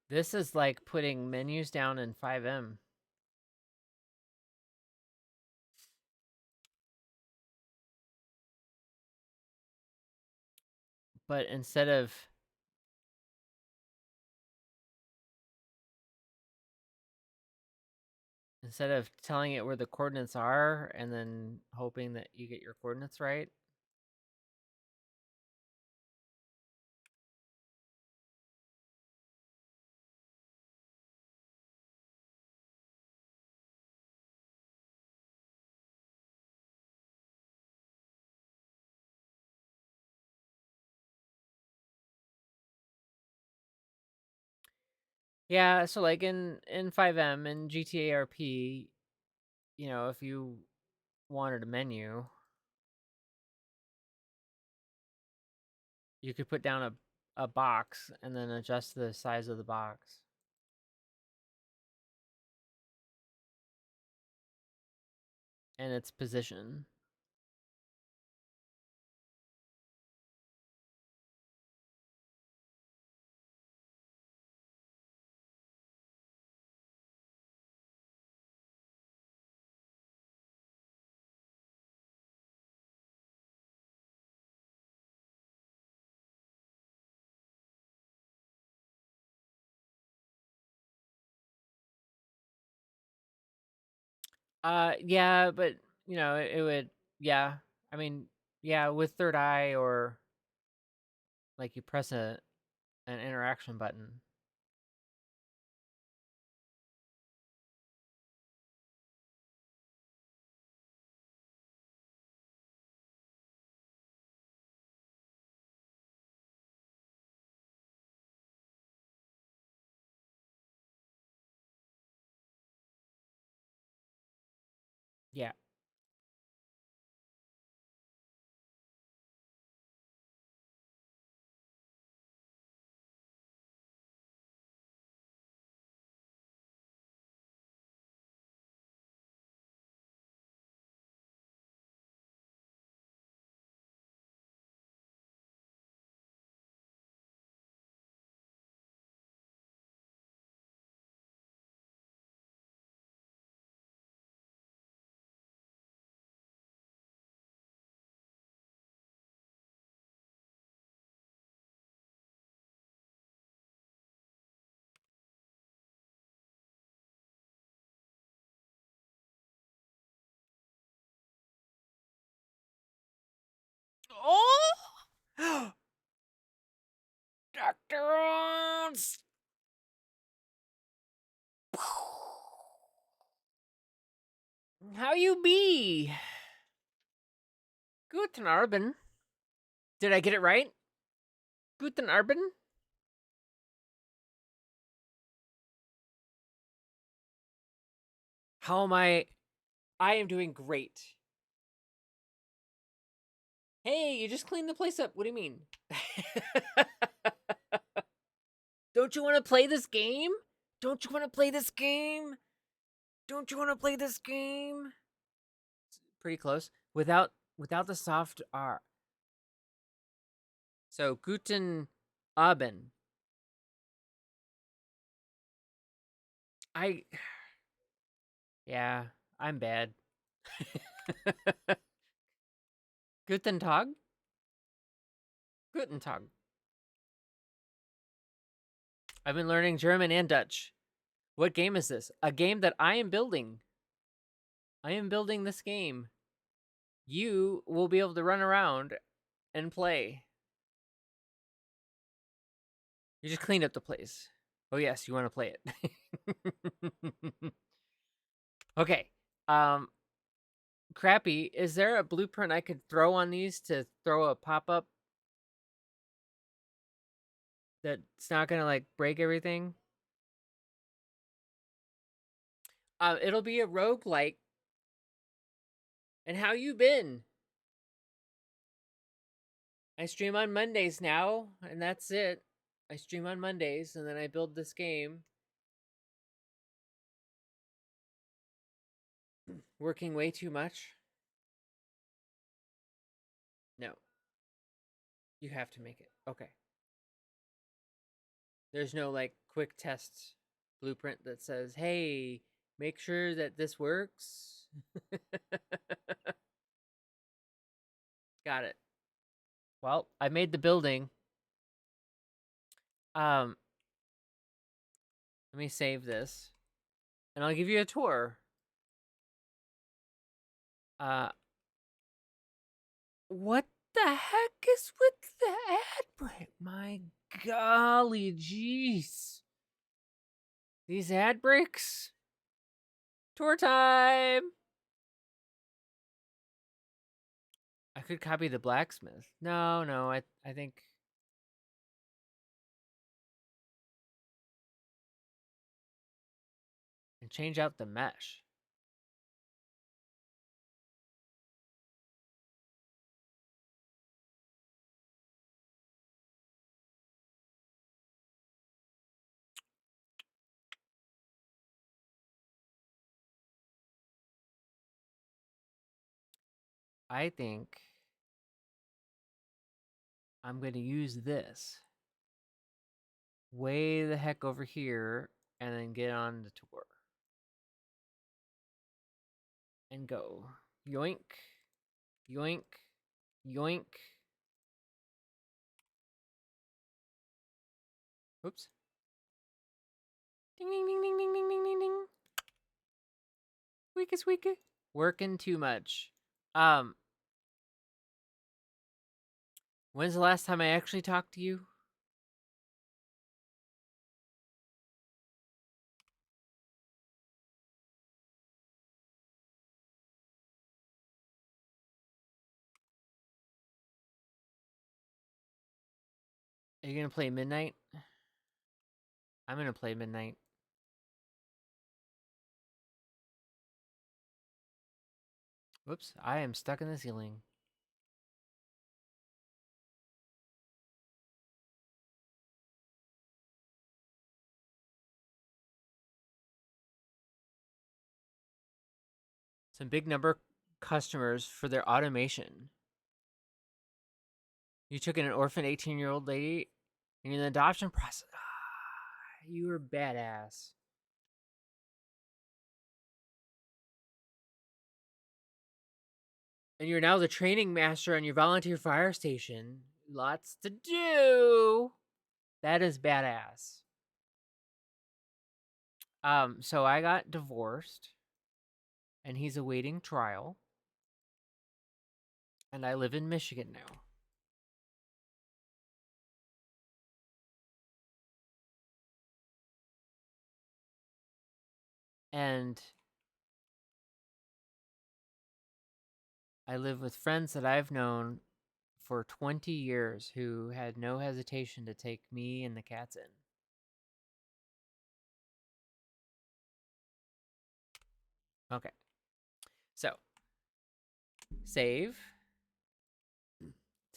This is like putting menus down in FiveM. But instead of telling it where the coordinates are and then hoping that you get your coordinates right. Yeah, so like in FiveM and GTA RP, you know, if you wanted a menu, you could put down a box and then adjust the size of the box. And its position. Yeah, but you know, it would, yeah. I mean, yeah, with third eye or like you press an interaction button. Yeah. Oh! Dr. Owens! How you be? Guten Abend. Did I get it right? Guten Abend? How am I? I am doing great. Hey, you just cleaned the place up. What do you mean? Don't you want to play this game? Don't you want to play this game? Don't you want to play this game? Pretty close. Without the soft R. So Guten Abend. I Yeah, I'm bad. Guten Tag? Guten Tag. I've been learning German and Dutch. What game is this? A game that I am building. I am building this game. You will be able to run around and play. You just cleaned up the place. Oh yes, you want to play it. Okay. Crappy, is there a blueprint I could throw on these to throw a pop-up that's not gonna, like, break everything? It'll be a roguelike. And how you been? I stream on Mondays now, and that's it. I stream on Mondays, and then I build this game. Working way too much? No. You have to make it. Okay. There's no, like, quick test blueprint that says, hey, make sure that this works. Got it. Well, I made the building. Let me save this. And I'll give you a tour. What the heck is with the ad break? My golly jeez. These ad breaks? Tour time! I could copy the blacksmith. No, I think... And change out the mesh. I think I'm going to use this way the heck over here and then get on the tour. And go. Yoink. Yoink. Yoink. Oops. Ding ding ding ding ding ding ding ding ding. Squeaky squeaky. Working too much. When's the last time I actually talked to you? Are you gonna play Midnight? I'm gonna play Midnight. Whoops, I am stuck in the ceiling. Some big number customers for their automation. You took in an orphan 18-year-old lady in an adoption process. You were badass. And you're now the training master on your volunteer fire station. Lots to do. That is badass. So I got divorced, and he's awaiting trial. And I live in Michigan now. And I live with friends that I've known for 20 years who had no hesitation to take me and the cats in. Okay. So, save.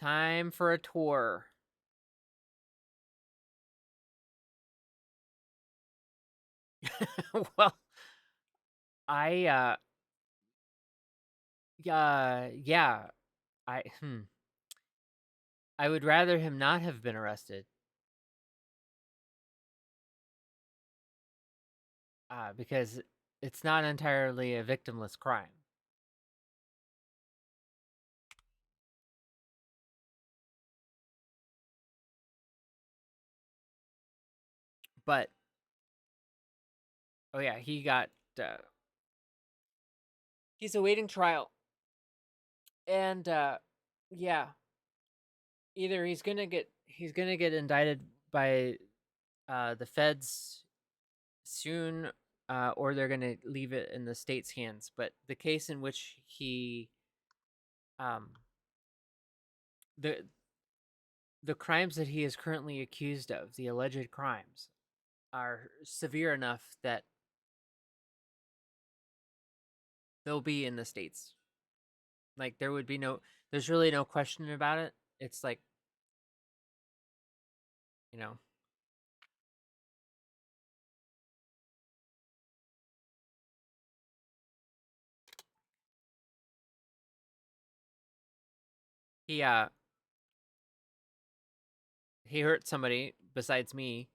Time for a tour. Well, I yeah, I I would rather him not have been arrested. Because it's not entirely a victimless crime. But oh yeah, he got he's awaiting trial. And yeah, either he's going to get indicted by the feds soon, or they're going to leave it in the state's hands. But the case in which he, um, the the crimes that he is currently accused of, the alleged crimes, are severe enough that they'll be in the states. Like there would be no, there's really no question about it. It's like, you know, he he hurt somebody besides me,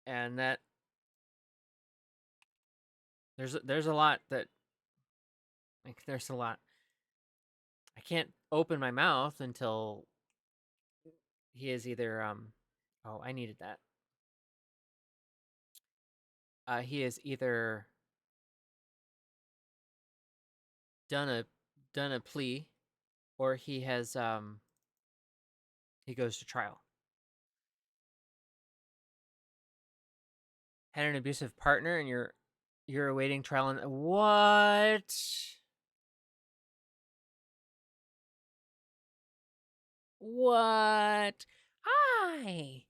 and that there's a lot that, like, there's a lot. I can't open my mouth until he is either oh, I needed that. He is either done a plea, or he has he goes to trial. Had an abusive partner and you're awaiting trial, and what? What? Hi.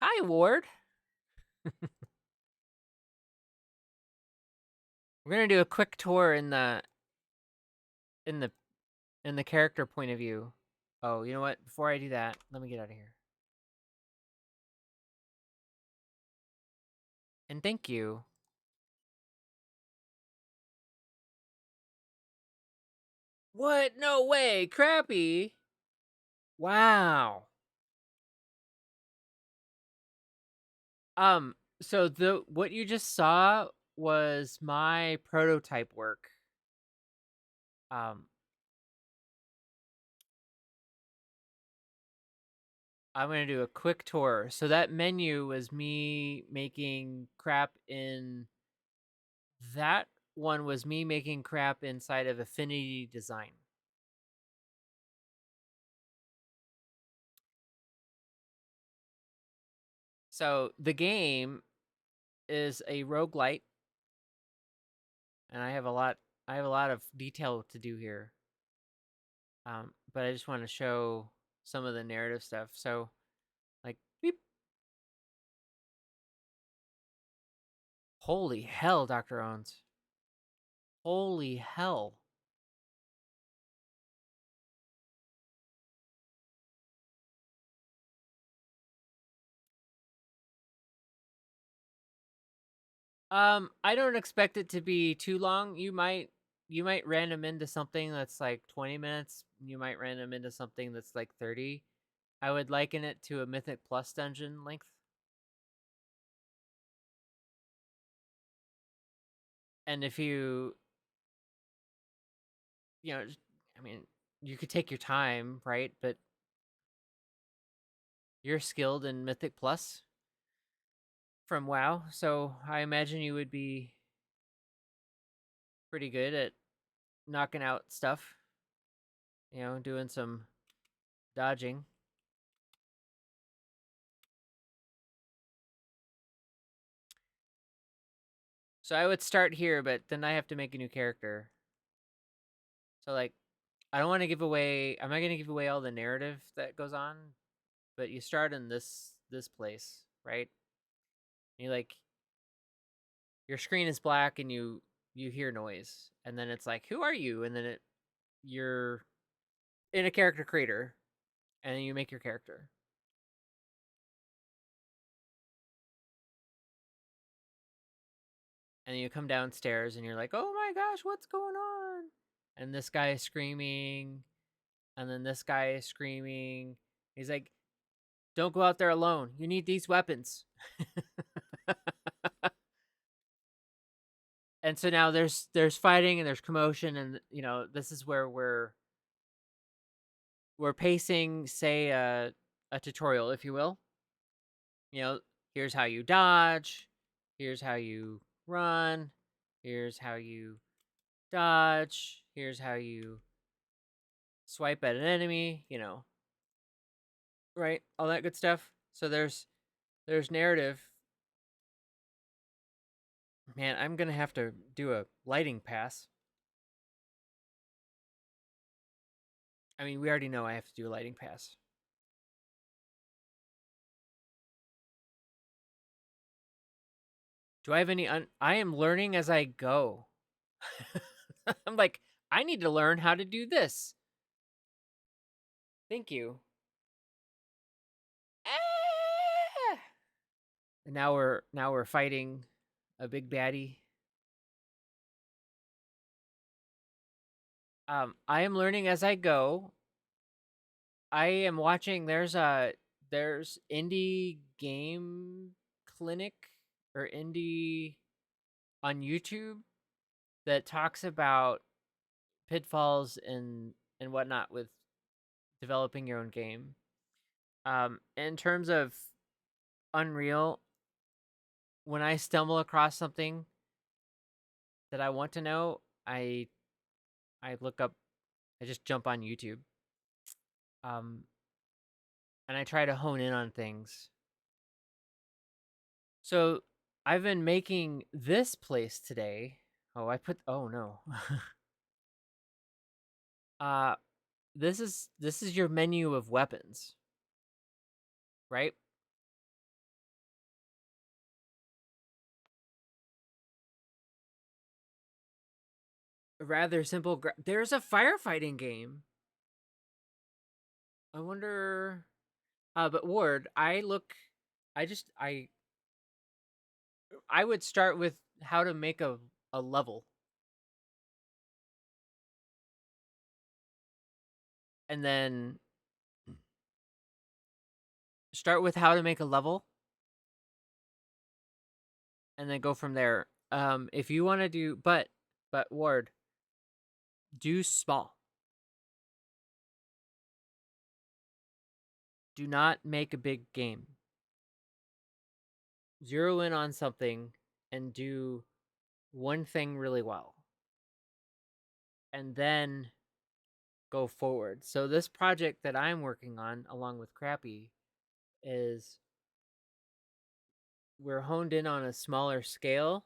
Hi, Ward. We're gonna do a quick tour in the in the in the character point of view. Oh, you know what? Before I do that, let me get out of here. And thank you. What? No way. Crappy. Wow. So the what you just saw was my prototype work. Um I'm going to do a quick tour. So that menu was me making crap in that one was me making crap inside of Affinity Design. So the game is a roguelite, and I have a lot of detail to do here. But I just want to show some of the narrative stuff. So, like, beep. Holy hell, Dr. Owens. Holy hell. I don't expect it to be too long. You might random into something that's like 20 minutes. You might random into something that's like 30. I would liken it to a Mythic Plus dungeon length. And if you know, I mean, you could take your time, right? But you're skilled in Mythic Plus from WoW, so I imagine you would be pretty good at knocking out stuff, doing some dodging. So I would start here, but then I have to make a new character. So, like, I don't want to give away. I'm not going to give away all the narrative that goes on, but you start in this place, right? You like your screen is black and you hear noise, and then it's like, who are you? And then you're in a character creator, and then you make your character. And then you come downstairs and you're like, oh my gosh, what's going on? And this guy is screaming, and then this guy is screaming. He's like, don't go out there alone. You need these weapons. And so now there's fighting and there's commotion, and this is where we're pacing, say, a tutorial, if you will. Here's how you dodge, here's how you run, here's how you dodge, here's how you swipe at an enemy, right? All that good stuff. So there's narrative Man, I'm gonna have to do a lighting pass. I mean, we already know I have to do a lighting pass. Do I have any? I am learning as I go. I'm like, I need to learn how to do this. Thank you. Ah! And now we're fighting a big baddie. I am learning as I go. I am watching. There's indie game clinic or indie on YouTube that talks about pitfalls and whatnot with developing your own game. In terms of Unreal, when I stumble across something that I want to know, I look up. I just jump on YouTube. Um, and I try to hone in on things. So I've been making this place today. Oh no. uh this is your menu of weapons, right? A rather simple there's a firefighting game. I wonder but Ward, I just I would start with how to make a level and then start with how to make a level and then go from there. If you want to do but Ward, do small. Do not make a big game. Zero in on something and do one thing really well. And then go forward. So this project that I'm working on along with Crappy is we're honed in on a smaller scale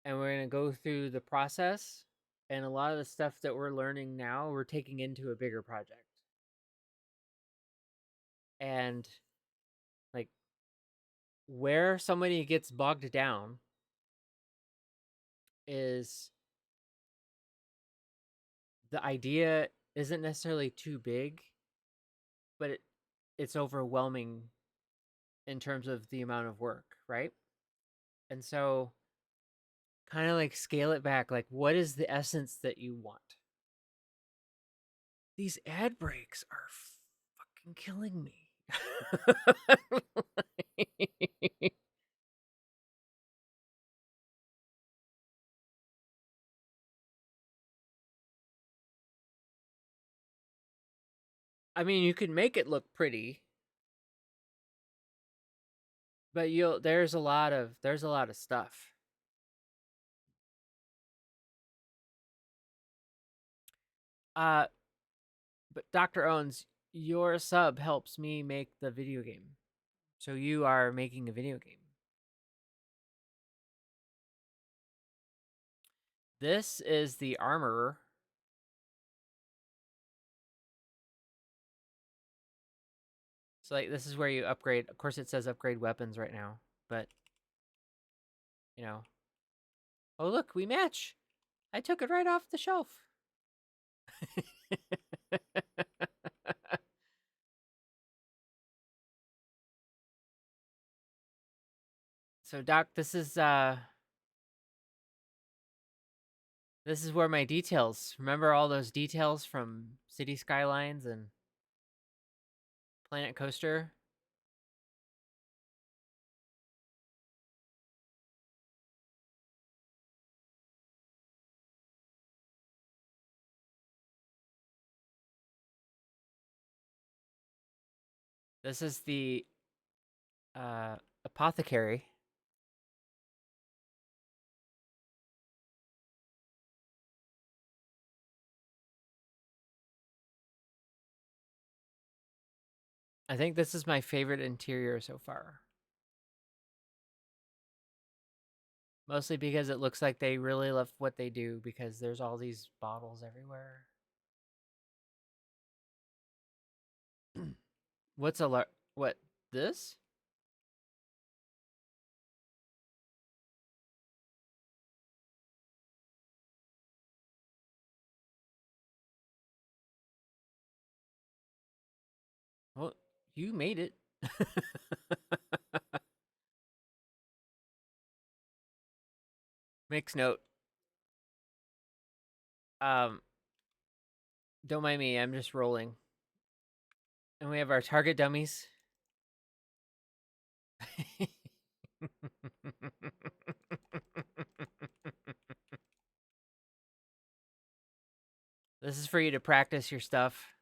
and we're going to go through the process, and a lot of the stuff that we're learning now we're taking into a bigger project. And like where somebody gets bogged down is the idea isn't necessarily too big, but it's overwhelming in terms of the amount of work, right? And so kind of like scale it back. Like, what is the essence that you want? These ad breaks are fucking killing me. I mean, you can make it look pretty, but there's a lot of stuff. Uh, but Dr. Owens, your sub helps me make the video game. So you are making a video game. This is the armorer. So like this is where you upgrade. Of course, it says upgrade weapons right now, but you know. Oh look, we match. I took it right off the shelf. So Doc, this is where my details. Remember all those details from City Skylines and Planet Coaster? This is the uh apothecary. I think this is my favorite interior so far. Mostly because it looks like they really love what they do because there's all these bottles everywhere. What's a what this? Well, you made it. Makes note. Um, don't mind me. I'm just rolling. And we have our target dummies. This is for you to practice your stuff.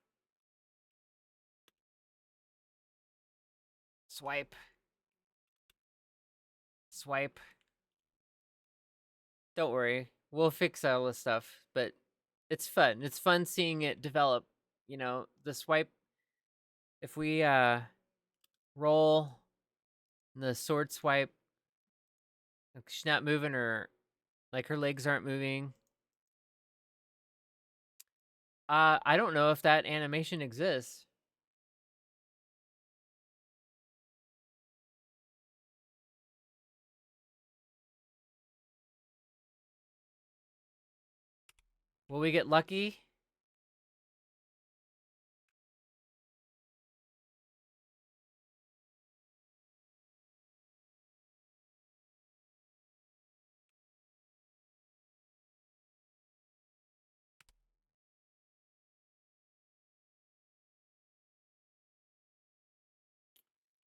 Swipe. Swipe. Don't worry. We'll fix all this stuff, but it's fun. It's fun seeing it develop. You know, the swipe, if we roll the sword swipe, like she's not moving, or like her legs aren't moving. I don't know if that animation exists. Will we get lucky?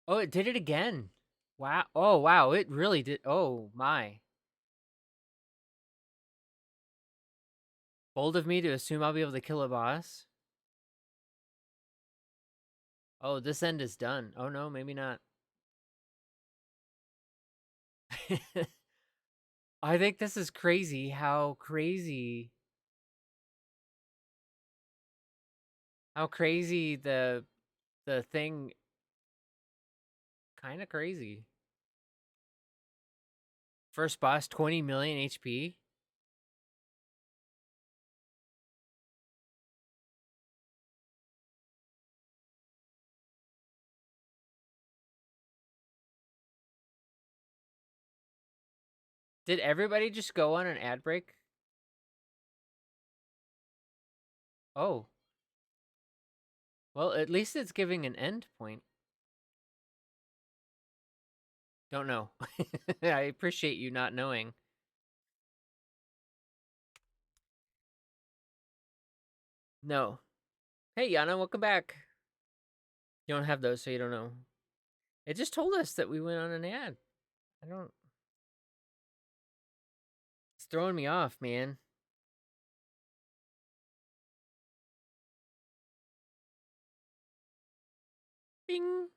Oh, it did it again. Wow. Oh, wow. It really did. Oh, my. Bold of me to assume I'll be able to kill a boss. Oh, this end is done. Oh, no, maybe not. I think this is crazy how crazy. How crazy the thing. Kind of crazy. First boss, 20 million HP. Did everybody just go on an ad break? Oh. Well, at least it's giving an end point. Don't know. I appreciate you not knowing. No. Hey, Yana, welcome back. You don't have those, so you don't know. It just told us that we went on an ad. I don't. It's throwing me off, man. Bing.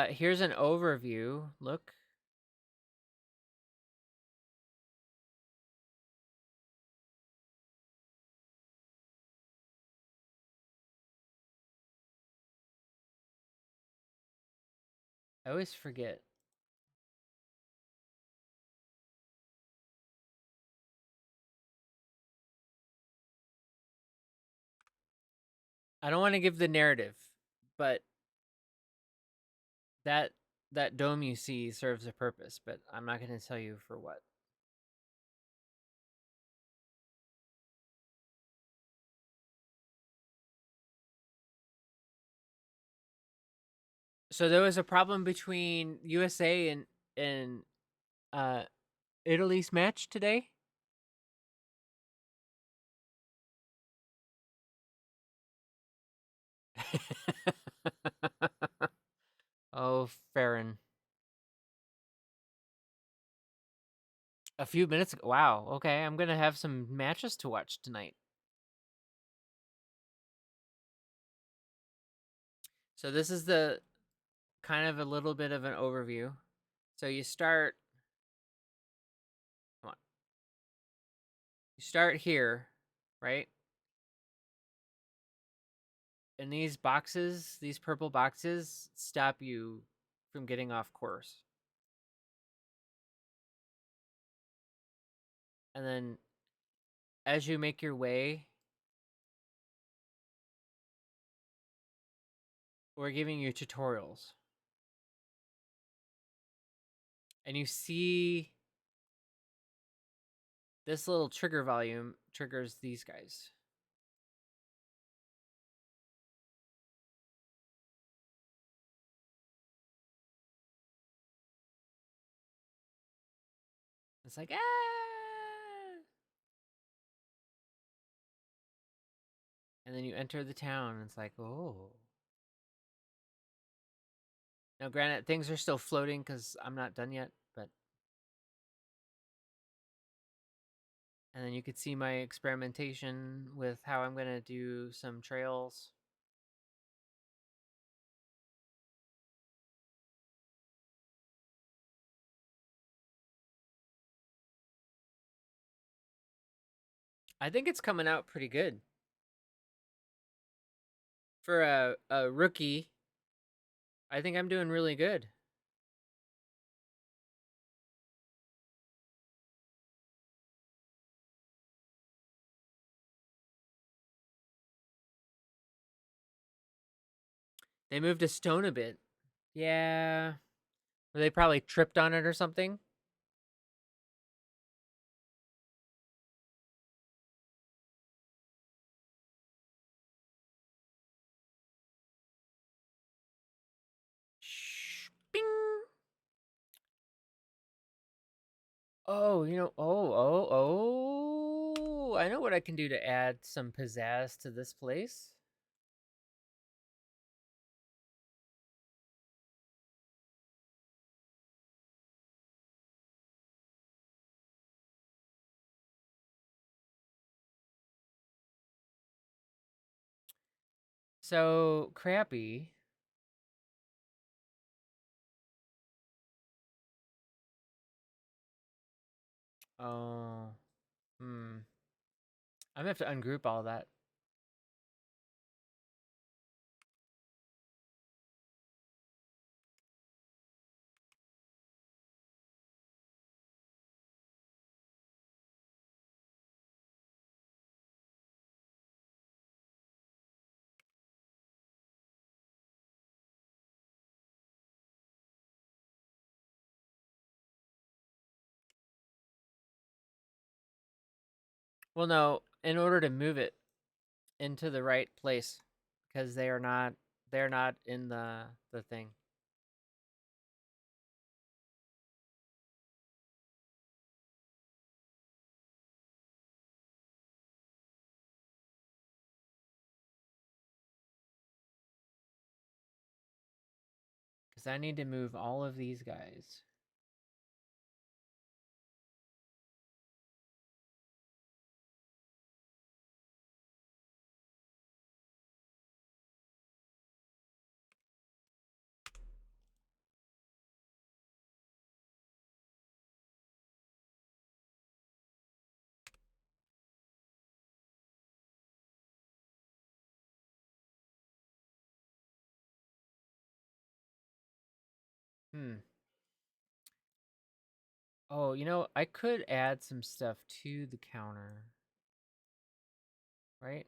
Here's an overview. Look. I always forget. I don't want to give the narrative, but that that dome you see serves a purpose, but I'm not going to tell you for what. So there was a problem between USA and uh Italy's match today. Oh, Farron. A few minutes ago. Wow. Okay, I'm gonna have some matches to watch tonight. So this is the kind of a little bit of an overview. So you start. Come on. You start here, right? And these boxes, these purple boxes, stop you from getting off course. And then as you make your way, we're giving you tutorials. And you see this little trigger volume triggers these guys. It's like, ah! And then you enter the town, and it's like, oh. Now, granted, things are still floating because I'm not done yet, but. And then you could see my experimentation with how I'm going to do some trails. I think it's coming out pretty good. For a rookie, I think I'm doing really good. They moved a stone a bit. Yeah. They probably tripped on it or something. Shh. Bing. Oh, I know what I can do to add some pizzazz to this place. So, Crappy. Oh. I'm gonna have to ungroup all that. Well, no, in order to move it into the right place, because they're not in the thing. Because I need to move all of these guys. Oh, I could add some stuff to the counter. Right?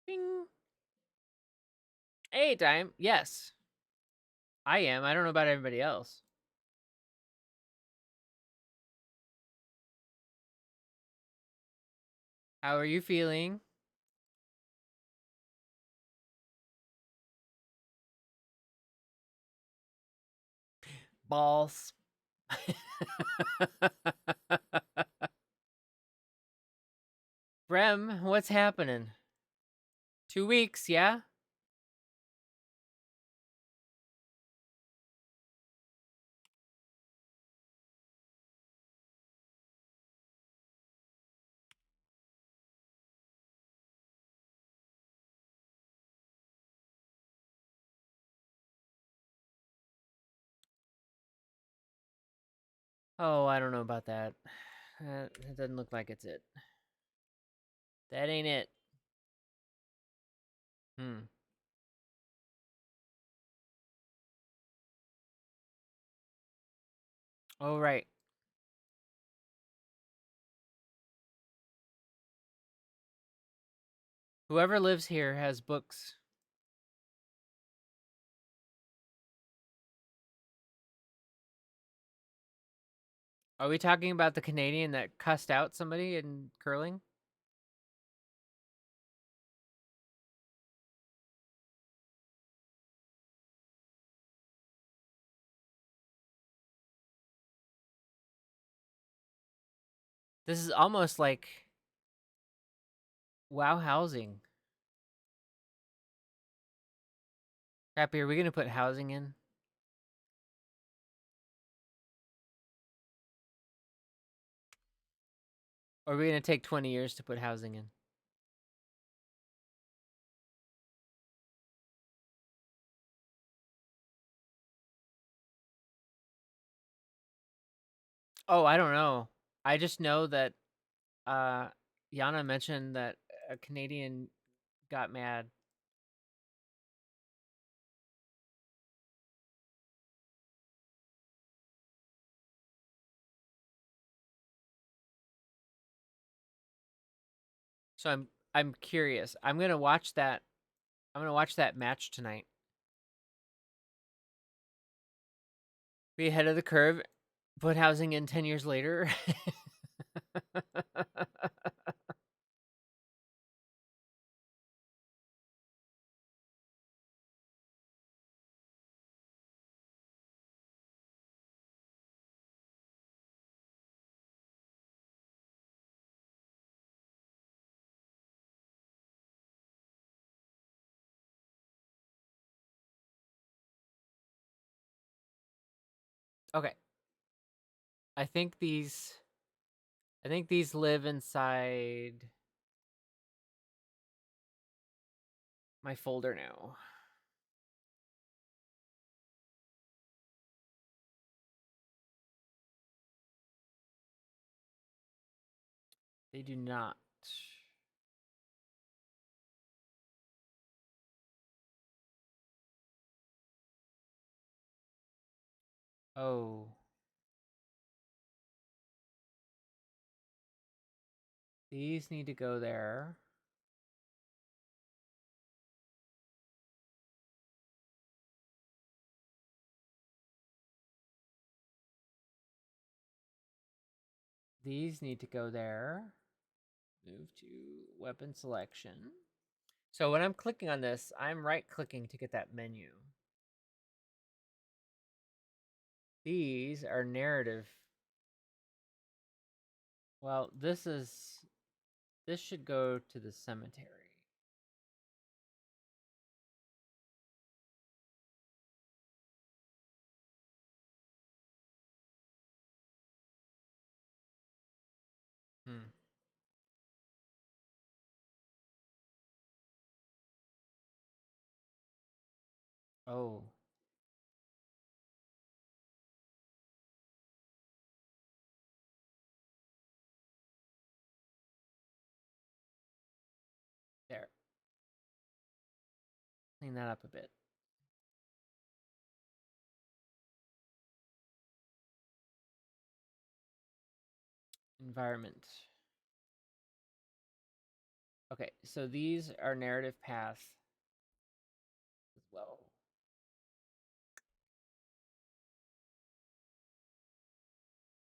Bing. Hey, time. Yes. I am. I don't know about everybody else. How are you feeling? Balls. Brem, what's happening? 2 weeks, yeah? Oh, I don't know about that. It doesn't look like it's it. That ain't it. Hmm. Oh, right. Whoever lives here has books. Are we talking about the Canadian that cussed out somebody in curling? This is almost like WoW housing. Crappy, are we gonna put housing in? Or are we gonna take 20 years to put housing in? Oh, I don't know. I just know that uh Yana mentioned that a Canadian got mad. So I'm curious. I'm gonna watch that. I'm gonna watch that match tonight. Be ahead of the curve. Put housing in 10 years later. Okay. I think these live inside my folder now. They do not. Oh. These need to go there. These need to go there. Move to weapon selection. So when I'm clicking on this, I'm right clicking to get that menu. These are narrative. Well, this should go to the cemetery. Hmm. Oh. There. Clean that up a bit. Environment. Okay, so these are narrative path as well.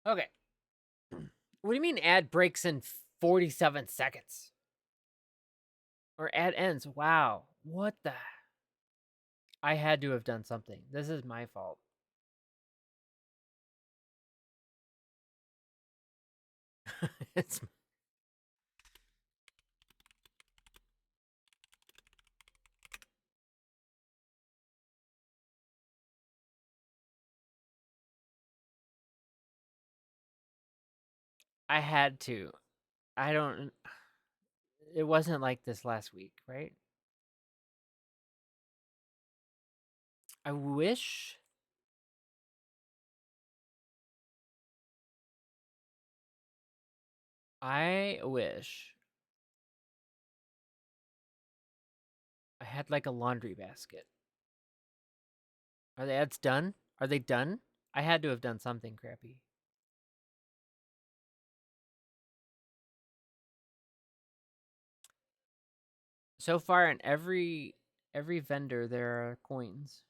Okay. What do you mean ad breaks in 47 seconds? Or ad ends? Wow. What the? I had to have done something. This is my fault. It's I had to. I don't it wasn't like this last week, right? I wish I wish I had like a laundry basket. Are the ads done? Are they done? I had to have done something crappy. So far in every vendor there are coins.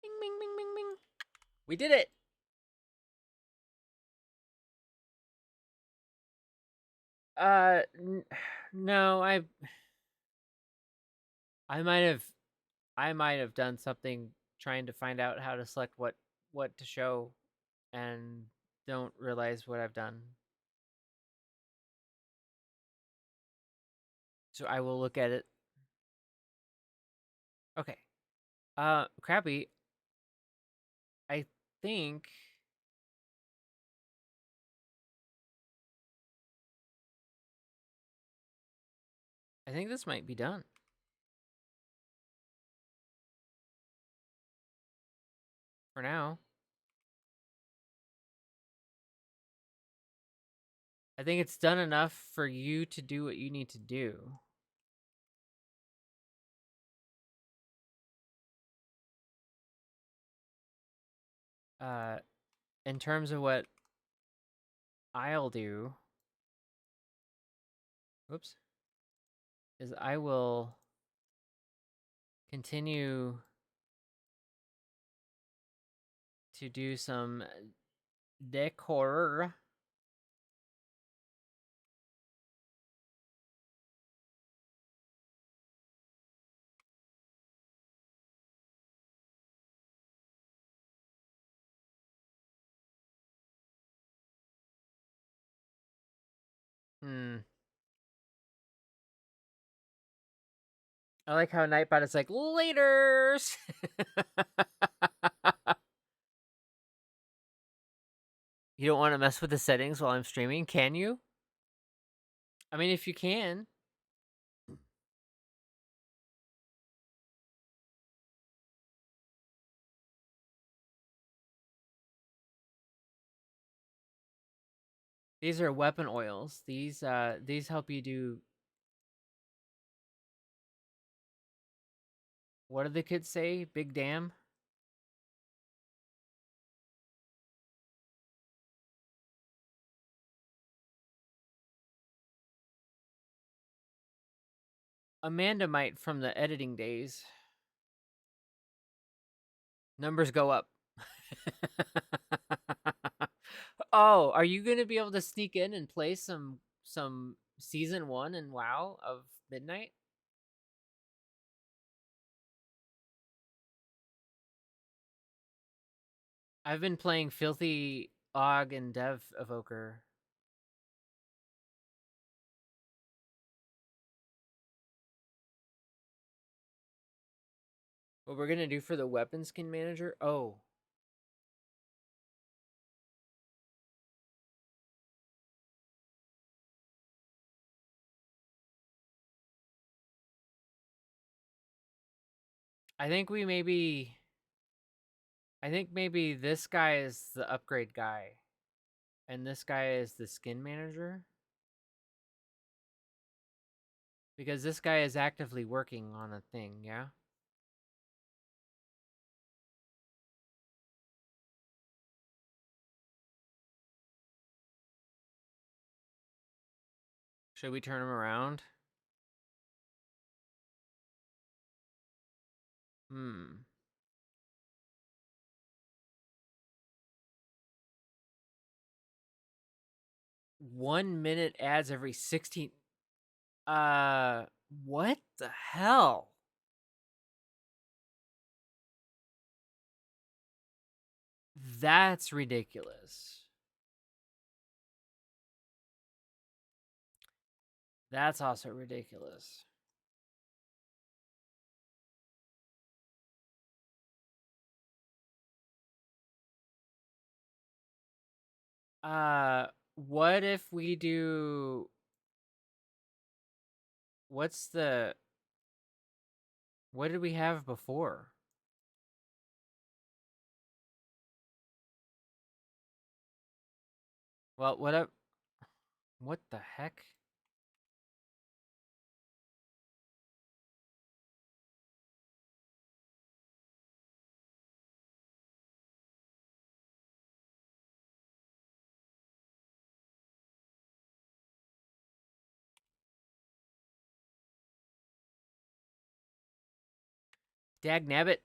Bing bing bing bing bing. We did it. No, I might have I might have done something trying to find out how to select what to show and don't realize what I've done. So I will look at it. Okay. Crappy. I think I think this might be done for now. I think it's done enough for you to do what you need to do. Uh, in terms of what I'll do, whoops, is I will continue to do some decor. Hmm. I like how Nightbot is like laters. You don't want to mess with the settings while I'm streaming, can you? I mean, if you can. These are weapon oils. These help you do. What do the kids say? Big damn. Amanda might from the editing days. Numbers go up. Oh, are you gonna be able to sneak in and play some season 1 and WoW of Midnight? I've been playing Filthy Og and Dev Evoker. What we're gonna do for the weapon skin manager? Oh, I think we maybe. I think maybe this guy is the upgrade guy, and this guy is the skin manager. Because this guy is actively working on a thing, yeah? Should we turn him around? Hmm. 1 minute ads every 16. What the hell? That's ridiculous. That's also ridiculous. What if we do what's the what did we have before? Well, what the heck? Dag nabbit.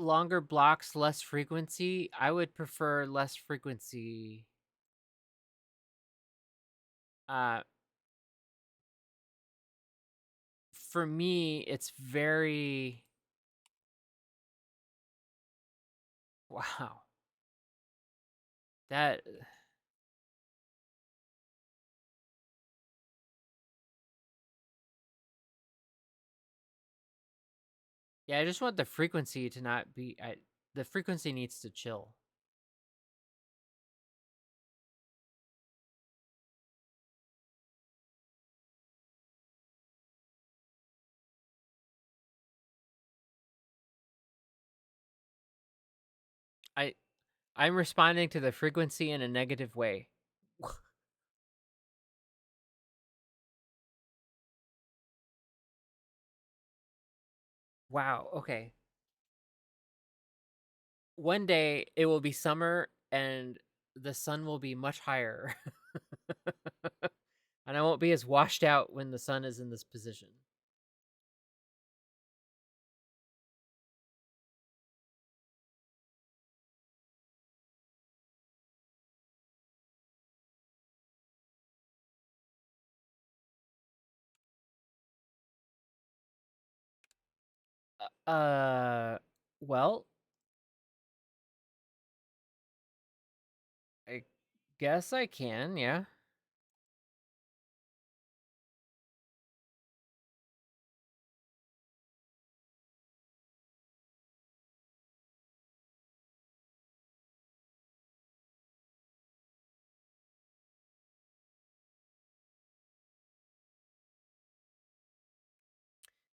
Longer blocks, less frequency. I would prefer less frequency. Uh for me, it's very wow. That yeah, I just want the frequency to not be the frequency needs to chill. I I'm responding to the frequency in a negative way. Wow, okay. One day it will be summer and the sun will be much higher. And I won't be as washed out when the sun is in this position. Uh, well, I guess I can, yeah.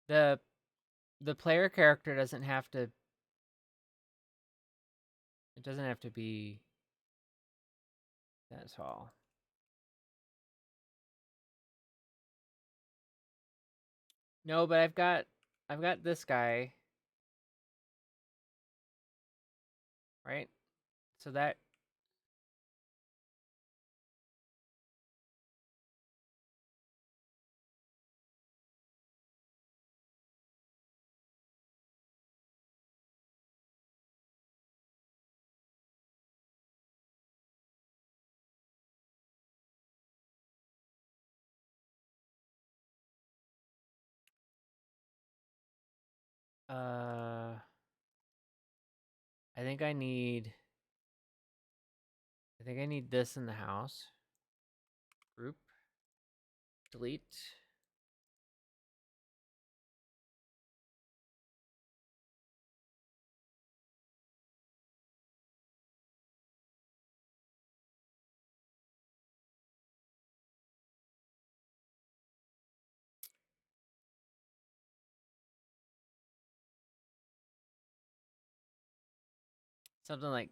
The the player character doesn't have to it doesn't have to be that tall. No, but I've got this guy, right? So that uh I think I need this in the house. Group delete. Something like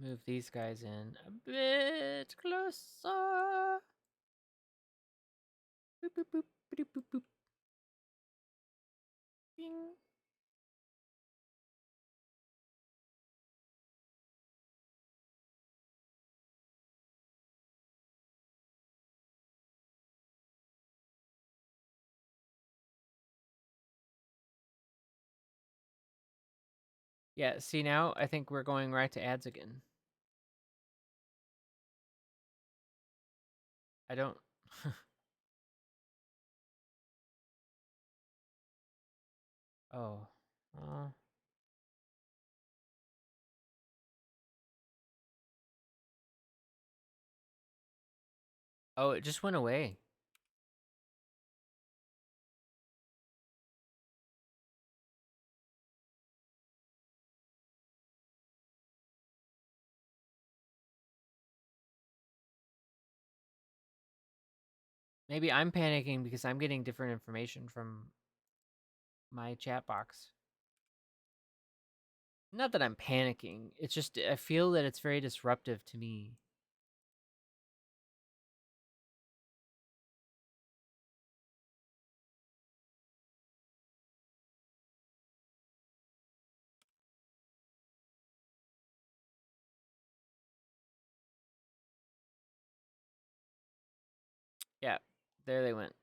move these guys in a bit closer. Boop, boop, boop, boop, boop, boop. Bing. Yeah, see now I think we're going right to ads again. I don't. Oh. Uh, oh, it just went away. Maybe I'm panicking because I'm getting different information from my chat box. Not that I'm panicking. It's just I feel that it's very disruptive to me. Yeah, there they went.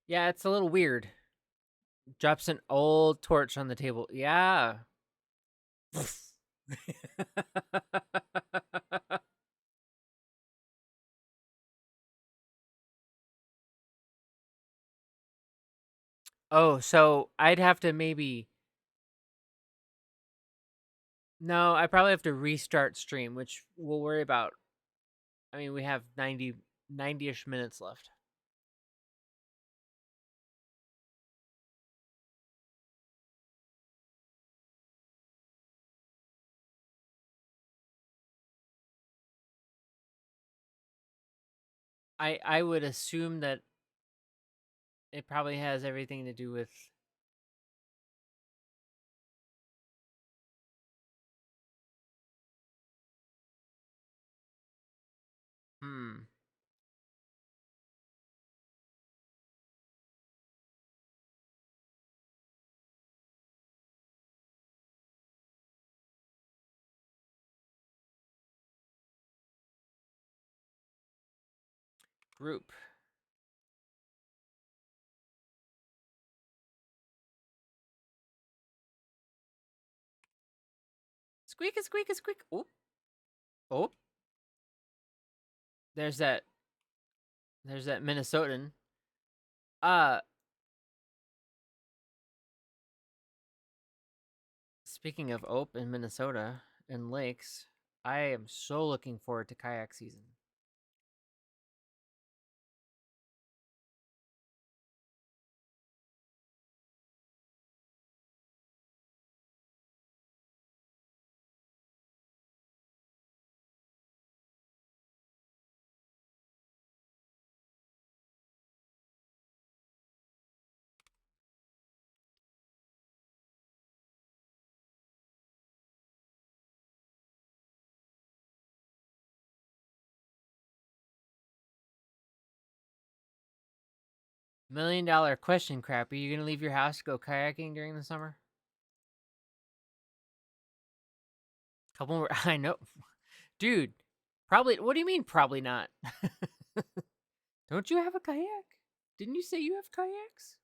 Yeah, it's a little weird. Drops an old torch on the table. Yeah. Oh, so I'd have to maybe. No, I probably have to restart stream, which we'll worry about. I mean, we have 90-ish minutes left. I would assume that it probably has everything to do with. Hmm. Group. Squeak a squeak a squeak. Oh. Oh. There's that. There's that Minnesotan. Uh Speaking of Ope in Minnesota and lakes, I am so looking forward to kayak season. $1 million question, Crappy. You gonna leave your house to go kayaking during the summer? Couple more. I know, dude. Probably. What do you mean? Probably not. Don't you have a kayak? Didn't you say you have kayaks?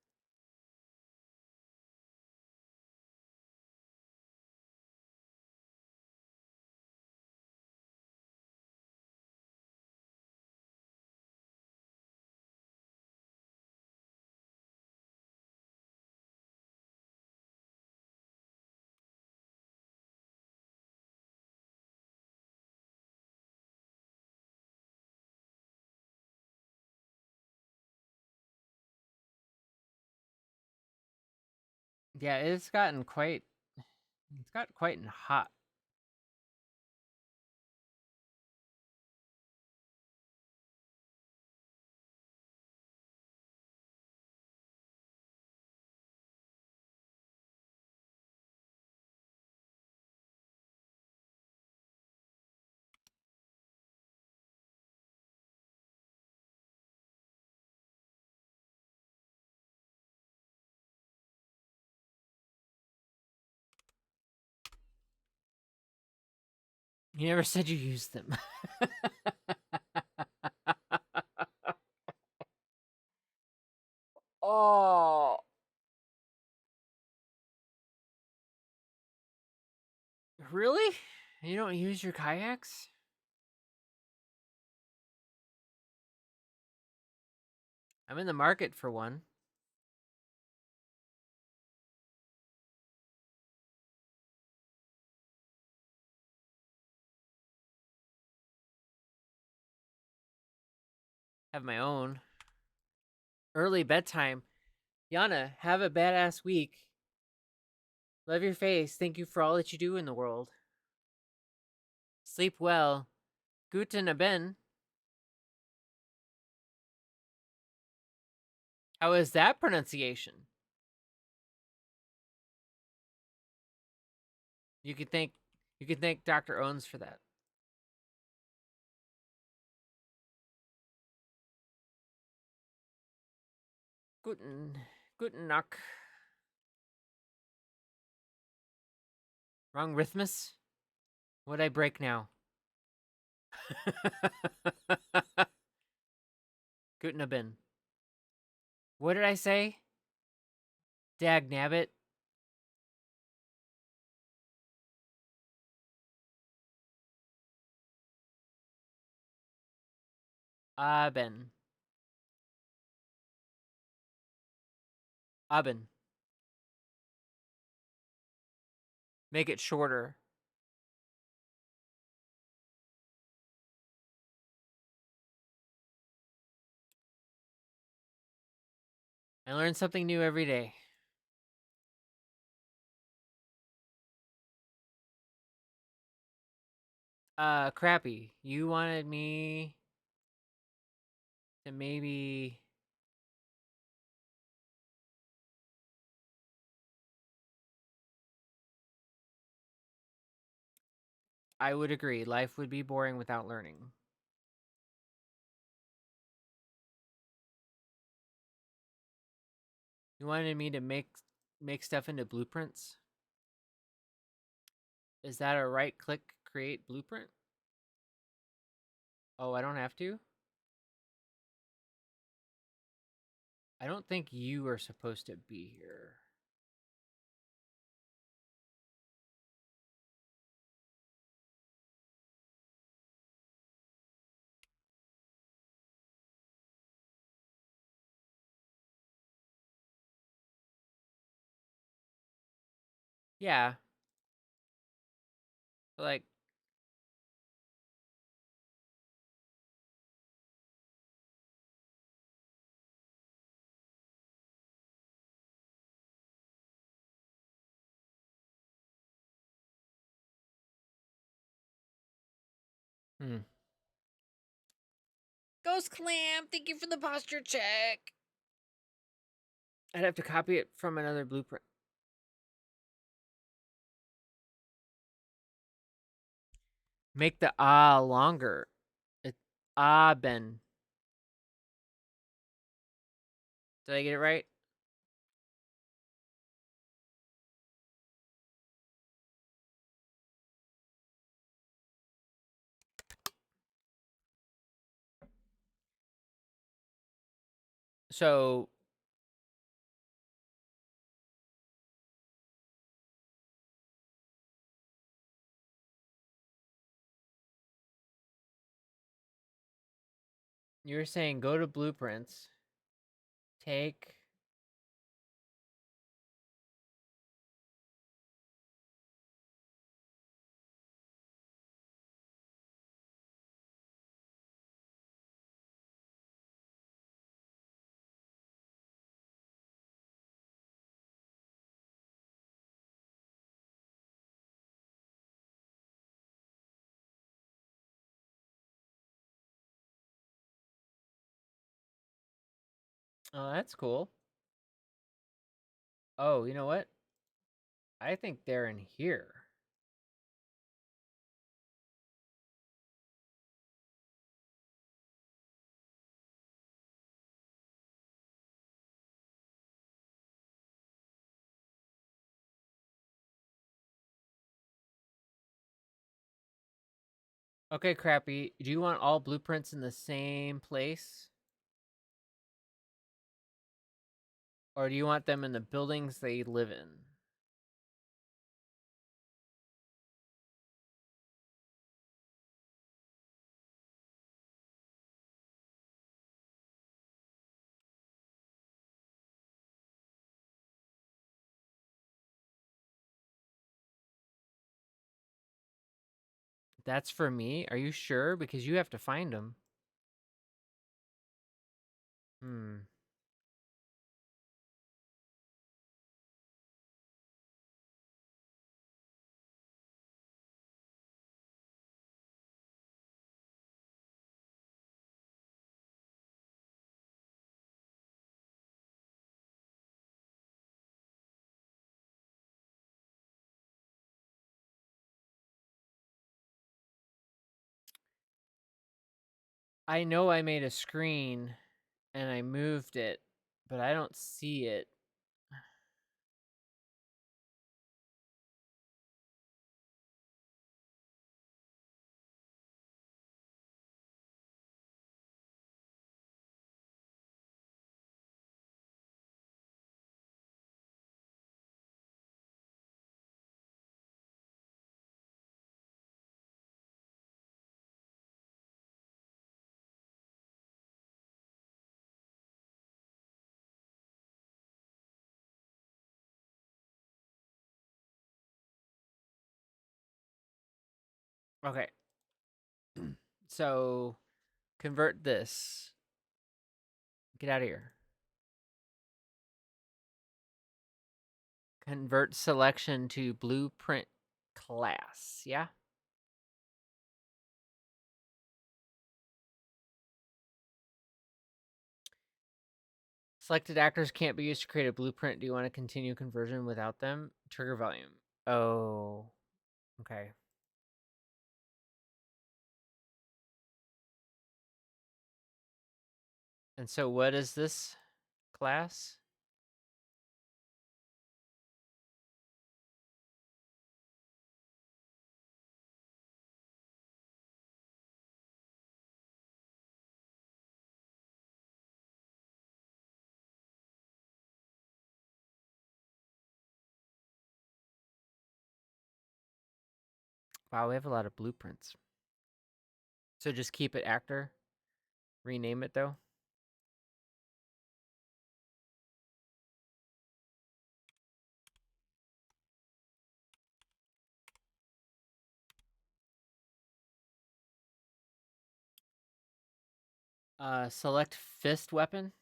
Yeah, it's gotten quite. It's got quite hot. You never said you used them. Oh. Really? You don't use your kayaks? I'm in the market for one. Have my own. Early bedtime. Yana, have a badass week. Love your face. Thank you for all that you do in the world. Sleep well. Guten Abend. How is that pronunciation? You could thank Dr. Owens for that. Guten Nacht. Wrong rhythmus? What'd I break now? Guten Abend. What did I say? Dag nabbit. Aben. Aben. Make it shorter. I learn something new every day. Crappy. You wanted me to maybe. I would agree. Life would be boring without learning. You wanted me to make stuff into blueprints? Is that a right click create blueprint? Oh, I don't have to? I don't think you are supposed to be here. Yeah. Like, hmm. Ghost Clam, thank you for the posture check. I'd have to copy it from another blueprint. Make the longer. It, ben. Did I get it right? So you're saying go to blueprints, take Oh, that's cool. Oh, you know what? I think they're in here. Okay, Crappy. Do you want all blueprints in the same place? Or do you want them in the buildings they live in? That's for me? Are you sure? Because you have to find them. Hmm. I know I made a screen and I moved it, but I don't see it. Okay. So convert this. Get out of here. Convert selection to blueprint class. Yeah? Selected actors can't be used to create a blueprint. Do you want to continue conversion without them? Trigger volume. Oh, okay. And so what is this class? Wow, we have a lot of blueprints. So just keep it actor. Rename it though. Select fist weapon.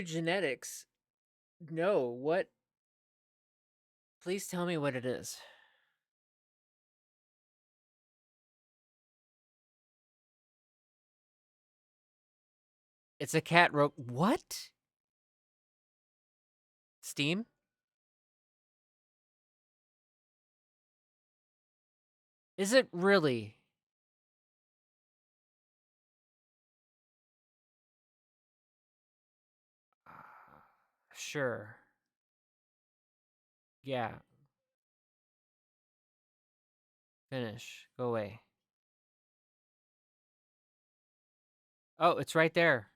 Genetics. No, what? Please tell me what it is. It's a cat rope. What? Steam? Is it really? Sure. Yeah. Finish. Go away. Oh, it's right there.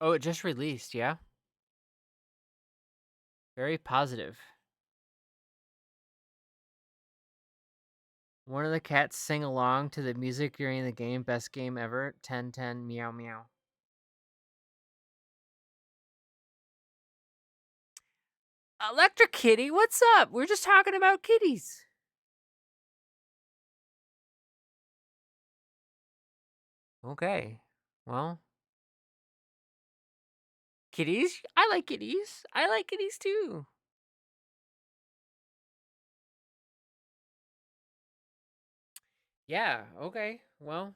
Oh, it just released, yeah? Very positive. One of the cats sing along to the music during the game. Best game ever. 10-10 meow meow. Electric Kitty, what's up? We're just talking about kitties. Okay. Well, kitties? I like kitties. I like kitties too. Yeah, okay. Well,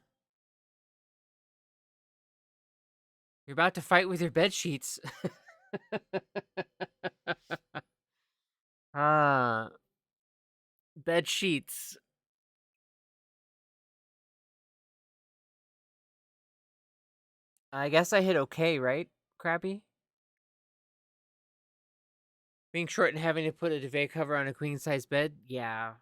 you're about to fight with your bed sheets. Ah, bed sheets. I guess I hit okay, right, Crappy? Being short and having to put a duvet cover on a queen size bed? Yeah.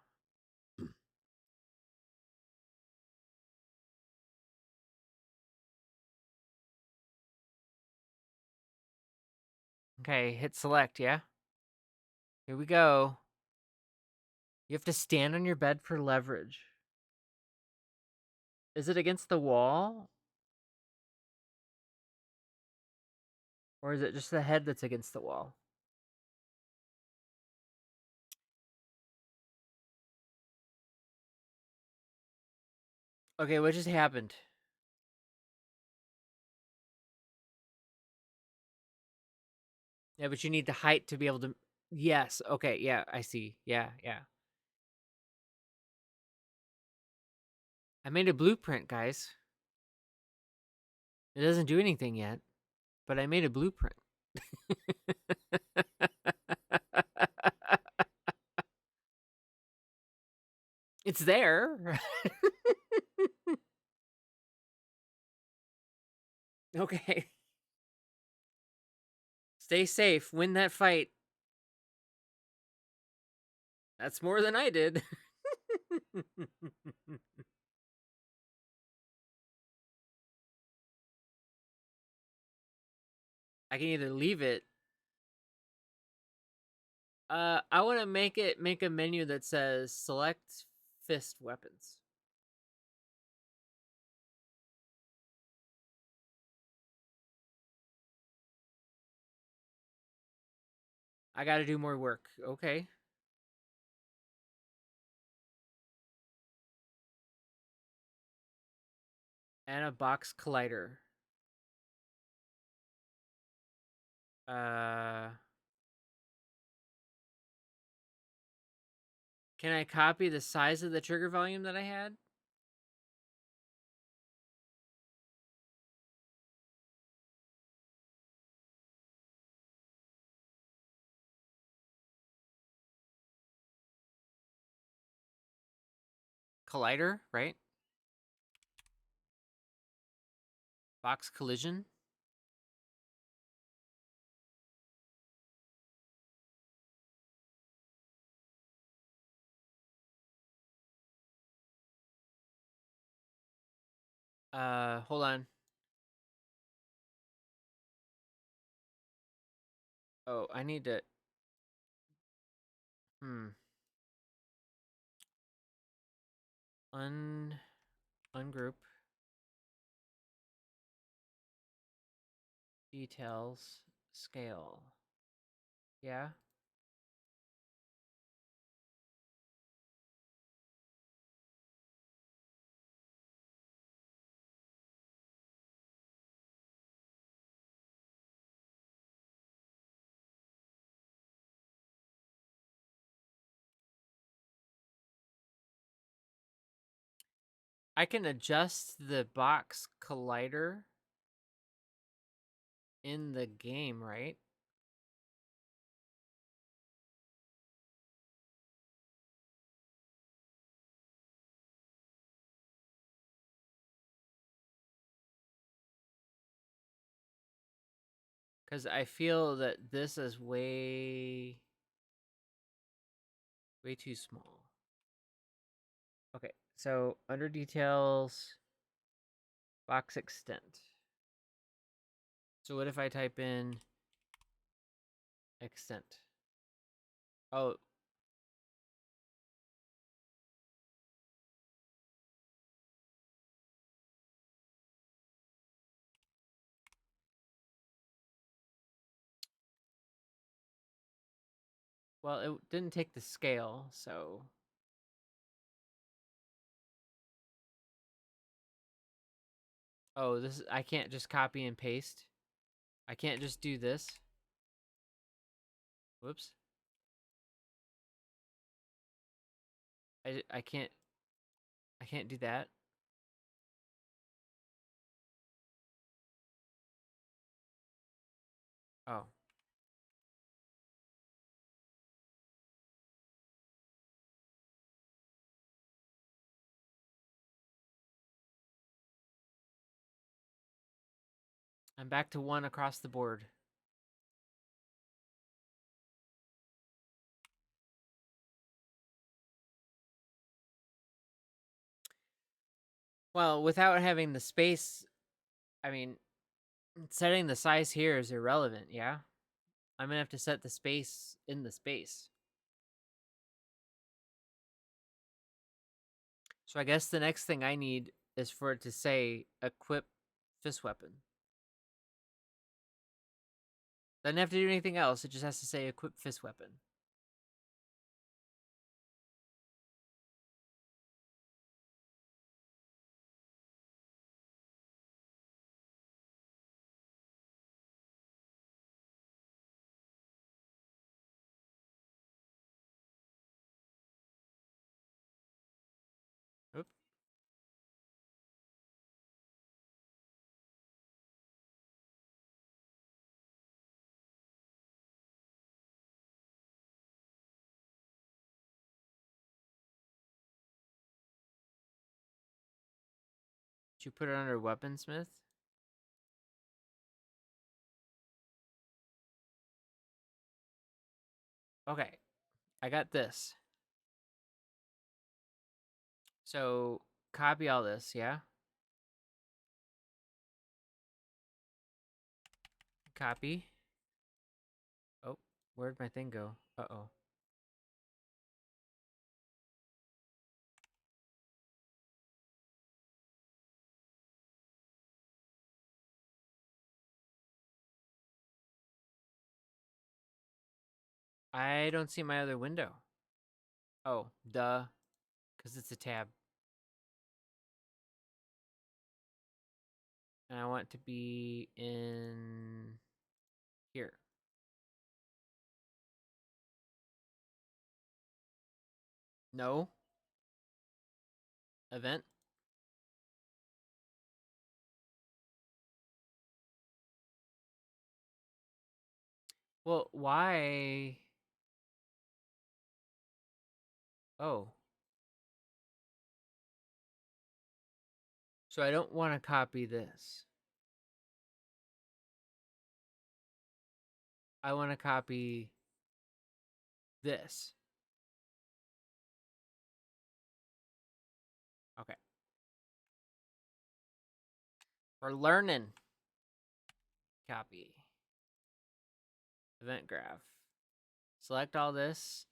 Okay, hit select, yeah? Here we go. You have to stand on your bed for leverage. Is it against the wall? Or is it just the head that's against the wall? Okay, what just happened? Yeah, but you need the height to be able to. Yes, okay, yeah, I see. Yeah, yeah. I made a blueprint, guys. It doesn't do anything yet, but I made a blueprint. It's there. Okay. Stay safe. Win that fight. That's more than I did. I can either leave it. I want to make a menu that says select fist weapons. I got to do more work. Okay. And a box collider. Uh, can I copy the size of the trigger volume that I had? Collider, right? Box collision. Hold on. Oh, I need to. Hmm. Ungroup details scale. Yeah. I can adjust the box collider in the game, right? Because I feel that this is way too small. Okay, so under details, box extent. So what if I type in extent? Oh, well, it didn't take the scale, so Oh, I can't just copy and paste. I can't just do this. Whoops. I can't do that. Oh. I'm back to 1 across the board. Well, without having the space, I mean, setting the size here is irrelevant, yeah? I'm gonna have to set the space in the space. So I guess the next thing I need is for it to say equip fist weapon. Doesn't have to do anything else, it just has to say equip fist weapon. Oop. Did you put it under weaponsmith? Okay, I got this. So copy all this, yeah? Copy. Oh, where'd my thing go? Uh-oh. I don't see my other window. Oh, duh. Because it's a tab. And I want to be in here. No. Event. Well, why? Oh. So I don't want to copy this. I want to copy this. Okay. We're learning. Copy. Event graph. Select all this.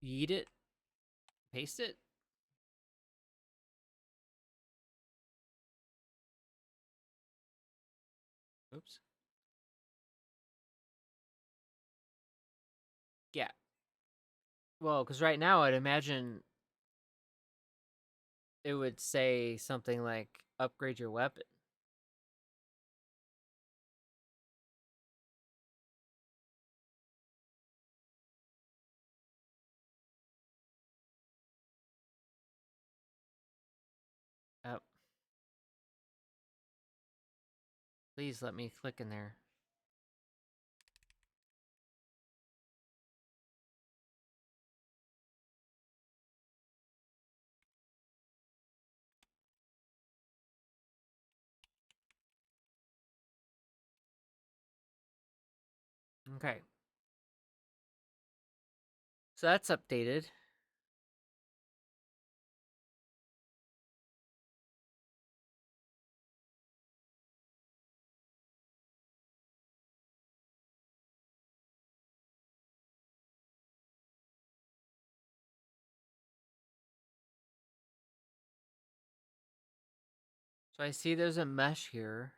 Yeet it. Paste it. Oops. Yeah. Well, because right now I'd imagine it would say something like upgrade your weapon. Oh. Please let me click in there. Okay. So that's updated. So I see there's a mesh here.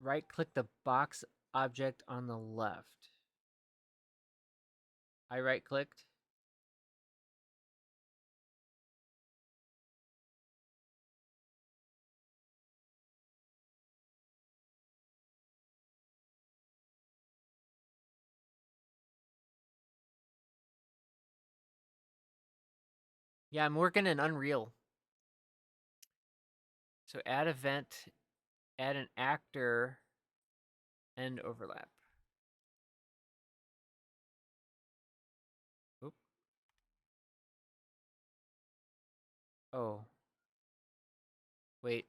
Right click the box object on the left. I right clicked. Yeah, I'm working in Unreal. So add event, add an actor, and overlap. Oop. Oh. Wait.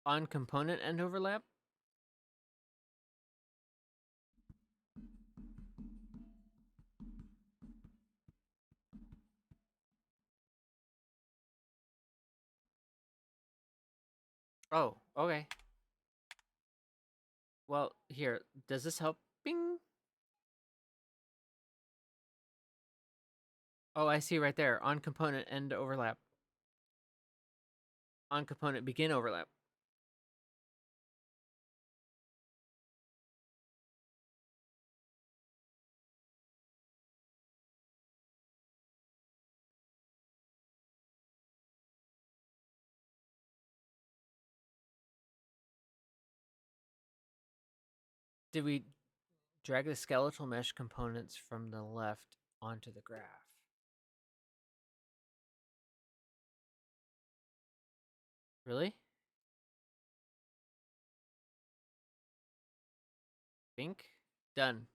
On component end overlap? Oh, okay. Well, here, does this help? Bing. Oh, I see right there. On component end overlap. On component begin overlap. Did we drag the skeletal mesh components from the left onto the graph? Really? Bink? Done.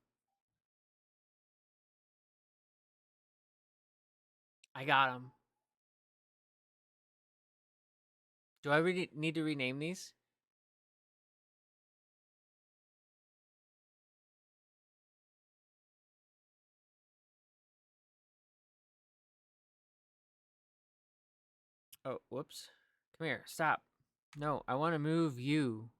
I got them. Do I need to rename these? Oh, whoops. Come here. Stop. No, I want to move you.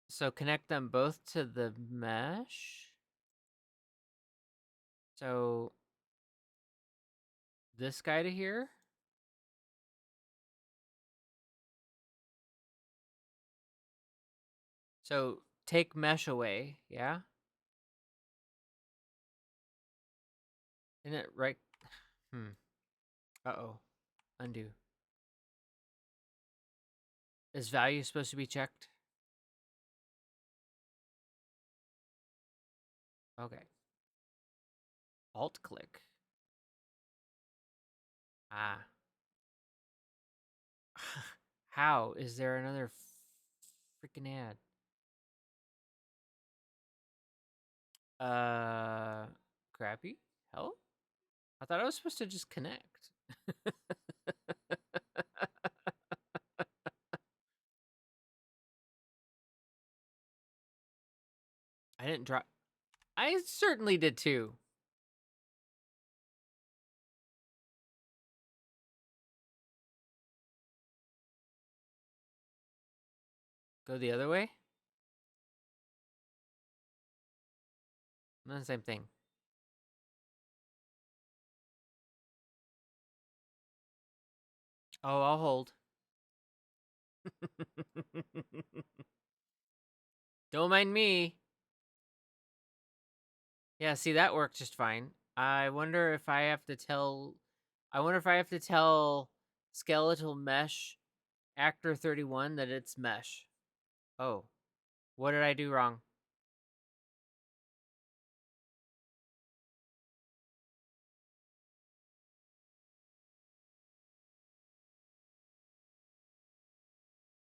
So connect them both to the mesh. So this guy to here. So take mesh away, yeah? Isn't it right? Uh-oh. Undo. Is value supposed to be checked? Okay. Alt click. Ah. How? Is there another freaking ad? Crappy? Help? I thought I was supposed to just connect. I didn't drop. I certainly did too. Go the other way? Not the same thing. Oh, I'll hold. Don't mind me. Yeah, see, that worked just fine. I wonder if I have to tell. I wonder if I have to tell Skeletal Mesh Actor 31 that it's Mesh. Oh, what did I do wrong?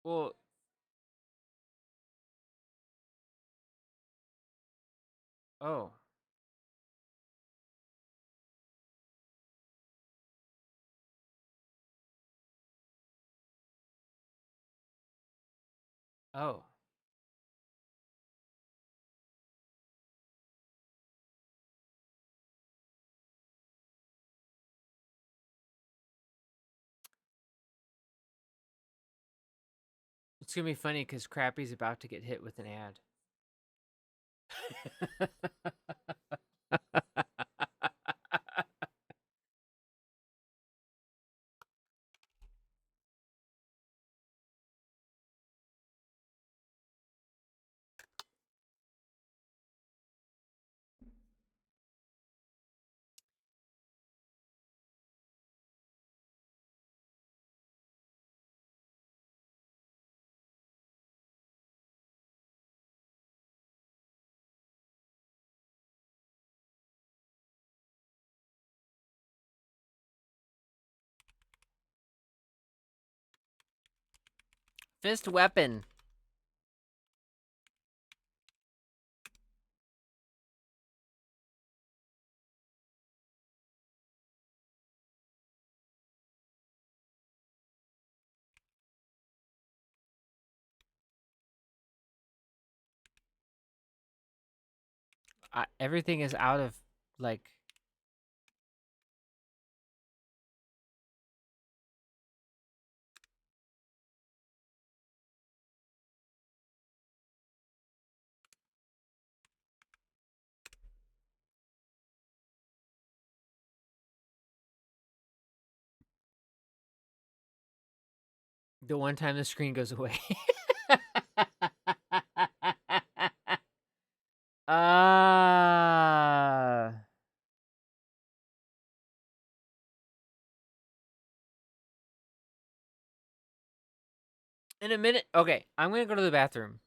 Well, oh. Oh. It's gonna be funny because Crappy's about to get hit with an ad. Fist weapon. Everything is out of, like... The one time the screen goes away. In a minute. Okay, I'm gonna go to the bathroom.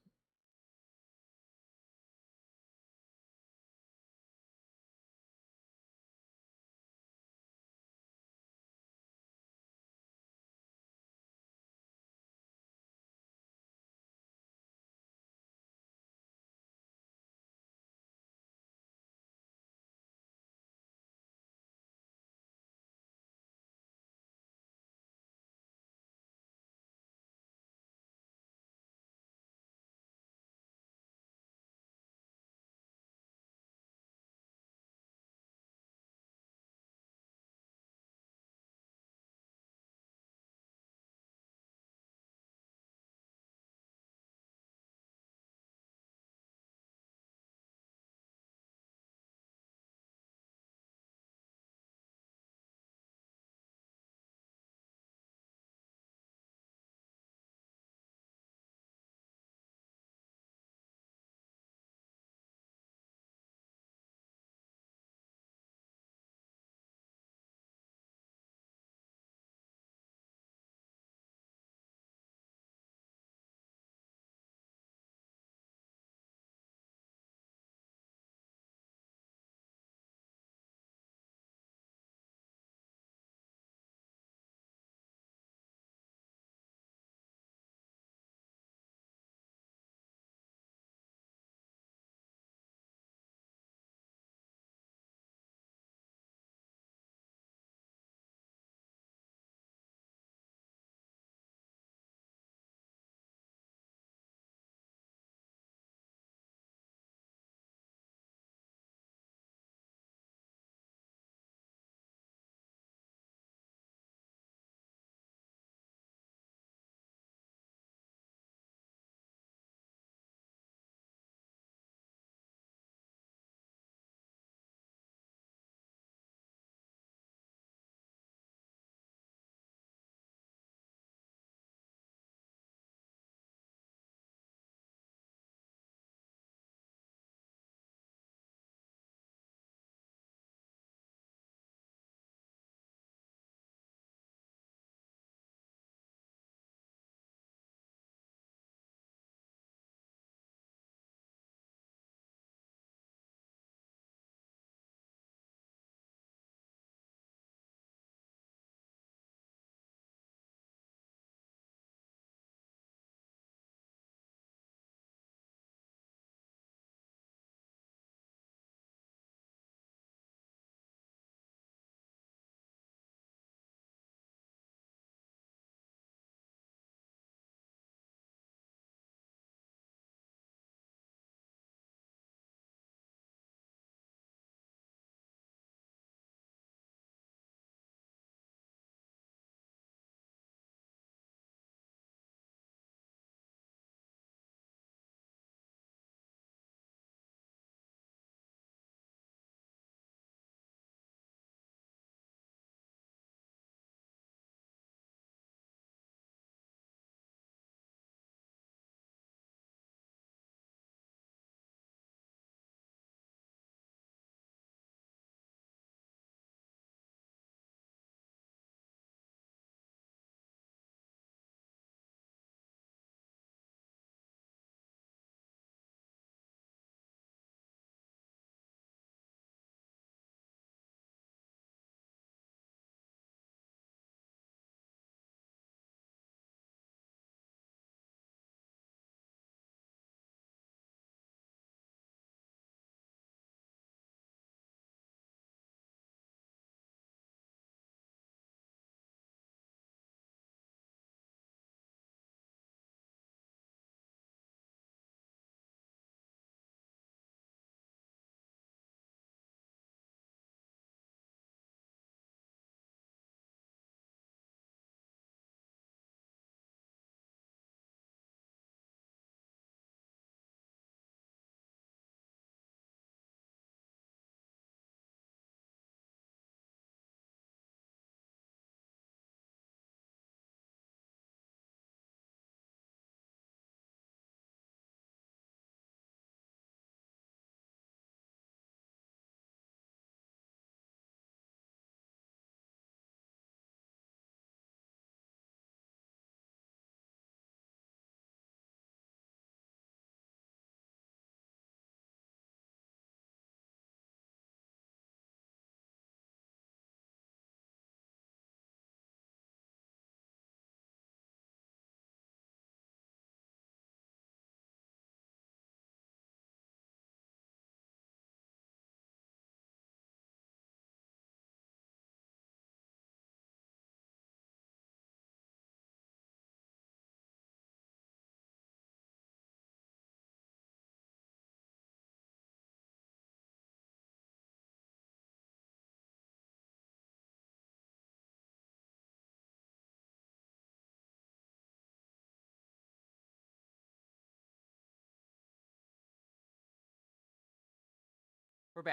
We're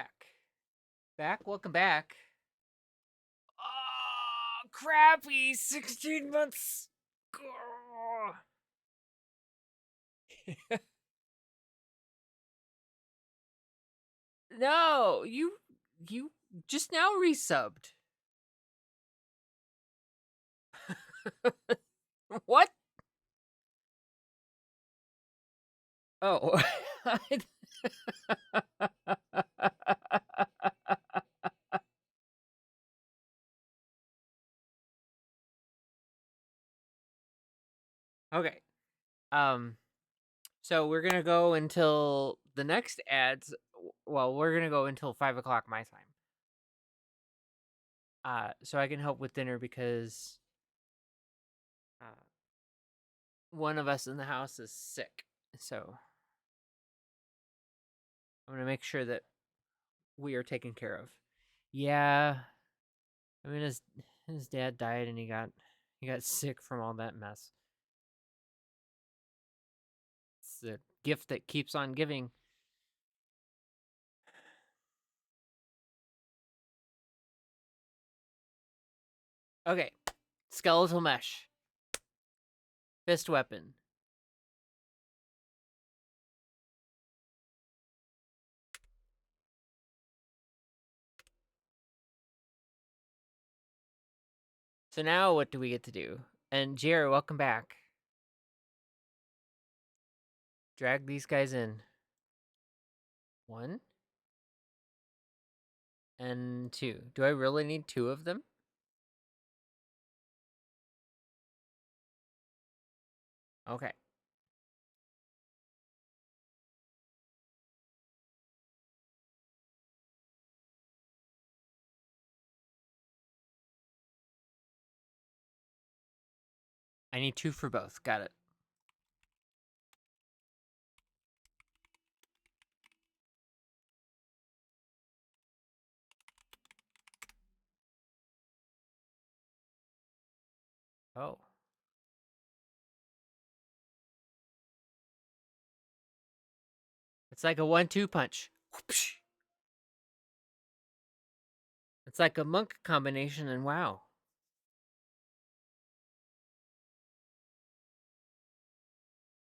back. Welcome back. Oh, crappy 16 months. No, you just now resubbed. What? Oh. Okay. So we're gonna go until the next ads. Well, we're gonna go until 5 o'clock my time. So I can help with dinner because one of us in the house is sick. So I'm gonna make sure that we are taken care of. Yeah, I mean his dad died and he got sick from all that mess. It's the gift that keeps on giving. Okay, skeletal mesh, fist weapon. So now what do we get to do? And Jerry, welcome back. Drag these guys in. 1 and 2. Do I really need 2 of them? Okay. I need 2 for both. Got it. Oh. It's like a 1-2 punch. It's like a monk combination and wow.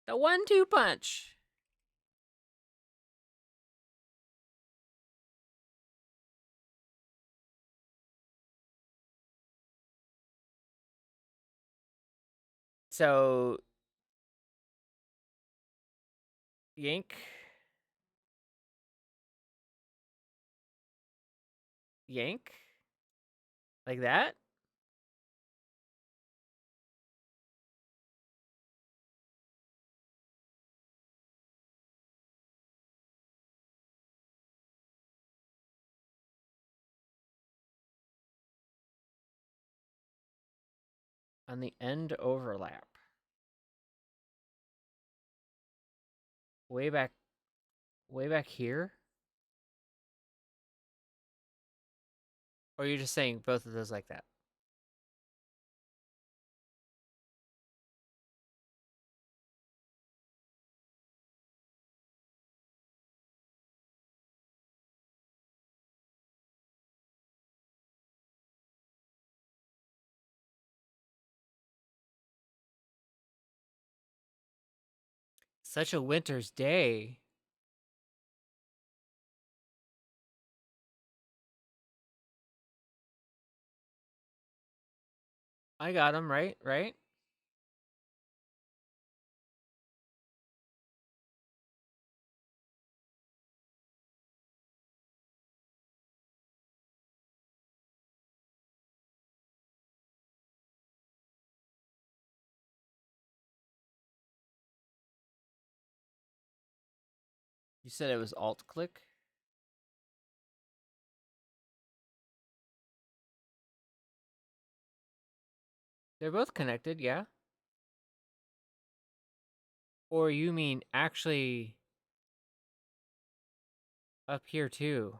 The 1-2 punch. So yank. Yank. Like that? On the end overlap. Way back here? Or are you just saying both of those like that? Such a winter's day. I got him, right? Right? You said it was alt click? They're both connected, yeah? Or you mean actually up here too?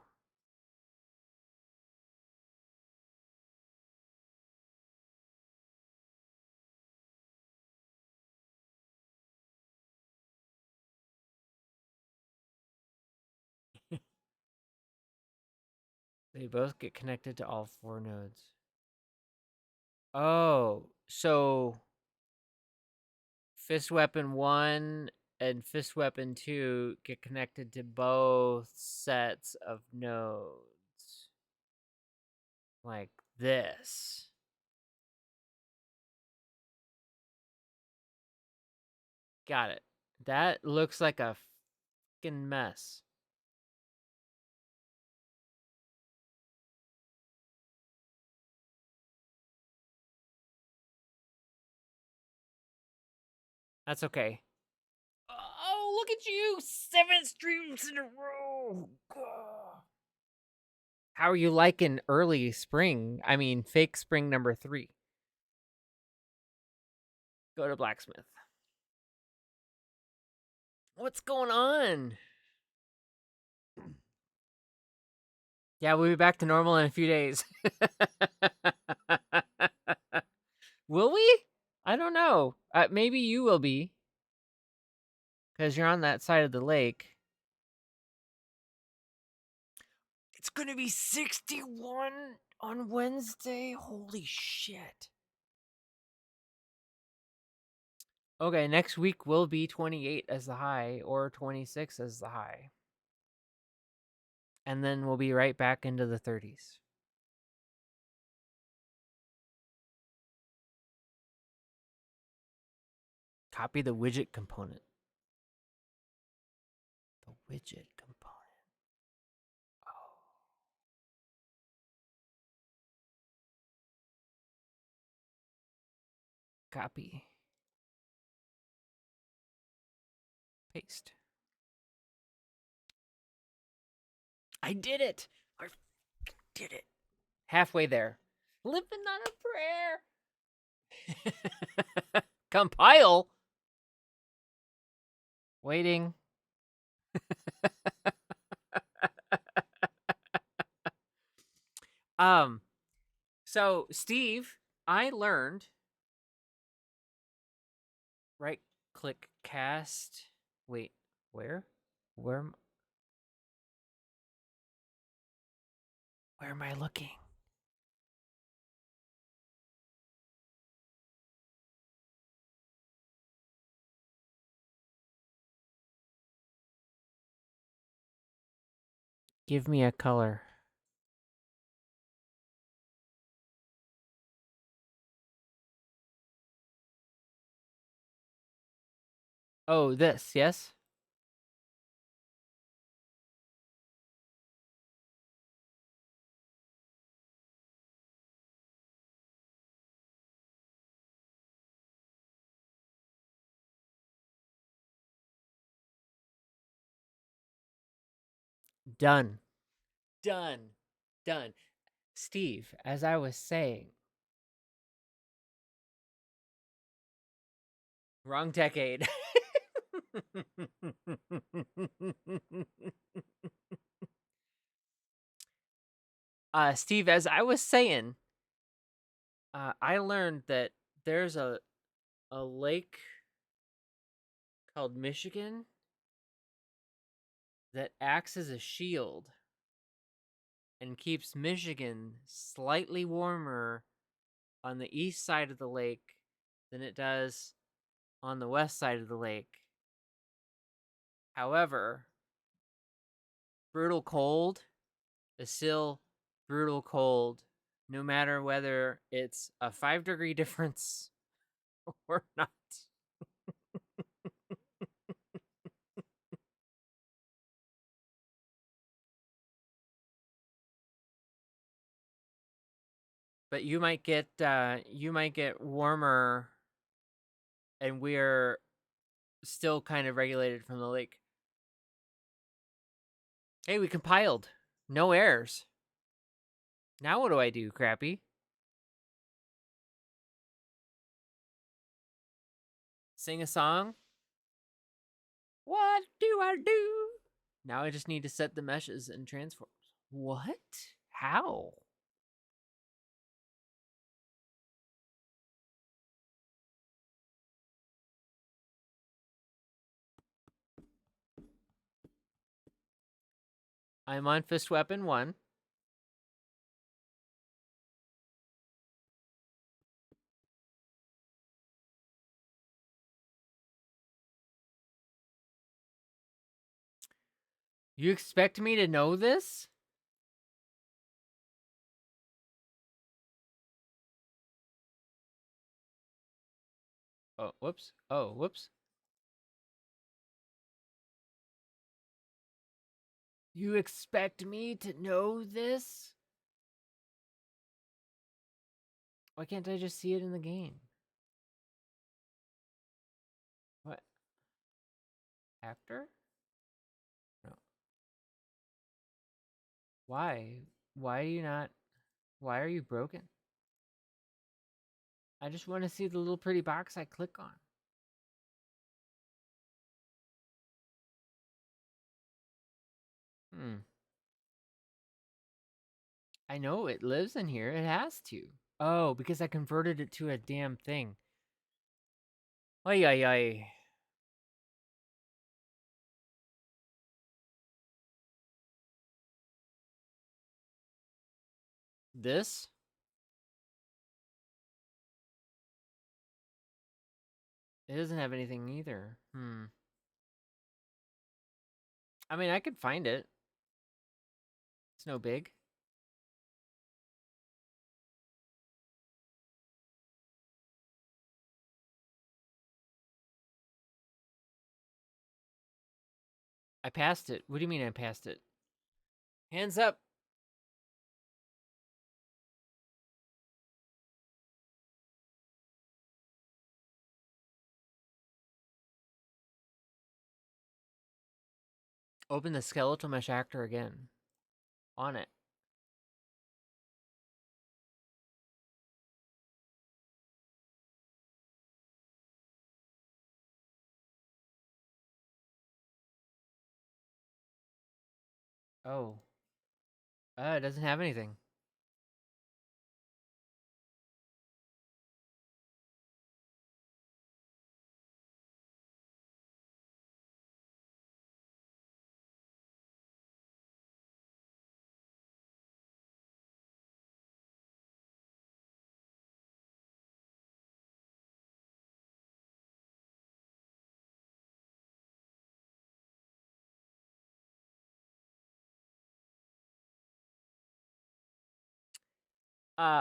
They both get connected to all 4 nodes. Oh, so Fist Weapon 1 and Fist Weapon 2 get connected to both sets of nodes. Like this. Got it. That looks like a fucking mess. That's okay. Oh, look at you! 7 streams in a row! How are you liking early spring? I mean, fake spring number 3. Go to blacksmith. What's going on? Yeah, we'll be back to normal in a few days. Will we? I don't know. Maybe you will be. Because you're on that side of the lake. It's going to be 61 on Wednesday. Holy shit. Okay, next week will be 28 as the high or 26 as the high. And then we'll be right back into the 30s. Copy the widget component. The widget component. Oh. Copy. Paste. I did it. I did it. Halfway there. Living on a prayer. Compile. Waiting. So Steve, I learned right click cast. Wait, where? Where am I looking? Give me a color. Oh, this, yes? Done. Done. Done. Steve, as I was saying, wrong decade. Steve, as I was saying, I learned that there's a lake called Michigan that acts as a shield and keeps Michigan slightly warmer on the east side of the lake than it does on the west side of the lake. However, brutal cold is still brutal cold, no matter whether it's a 5-degree difference or not. But you might get warmer, and we're still kind of regulated from the lake. Hey, we compiled. No errors. Now what do I do, Crappy? Sing a song? What do I do? Now I just need to set the meshes and transforms. What? How? I'm on Fist Weapon 1. You expect me to know this? Oh, whoops. Oh, whoops. You expect me to know this? Why can't I just see it in the game? What? Actor? No. Why? Why are you not? Why are you broken? I just want to see the little pretty box I click on. Hmm. I know it lives in here. It has to. Oh, because I converted it to a damn thing. Ay, ay, ay. This? It doesn't have anything either. Hmm. I mean, I could find it. It's no big. I passed it. What do you mean I passed it? Hands up. Open the skeletal mesh actor again. On it. Oh. It doesn't have anything.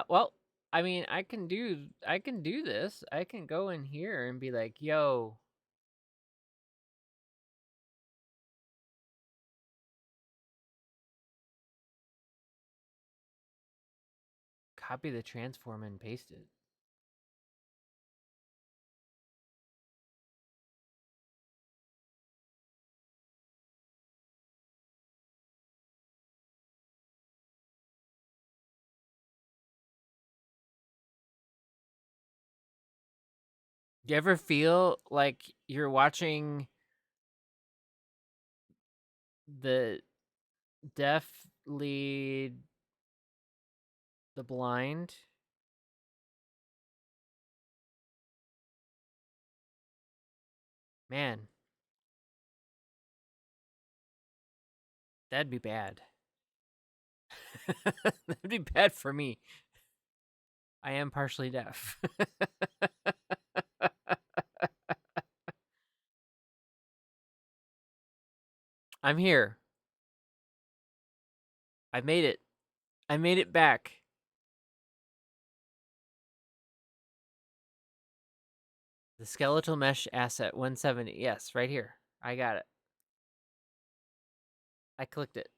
Well, I mean, I can do this. I can go in here and be like, "Yo, copy the transform and paste it." Do you ever feel like you're watching the deaf lead the blind? Man, that'd be bad. That'd be bad for me. I am partially deaf. I'm here. I made it. I made it back. The skeletal mesh asset 170. Yes, right here. I got it. I clicked it.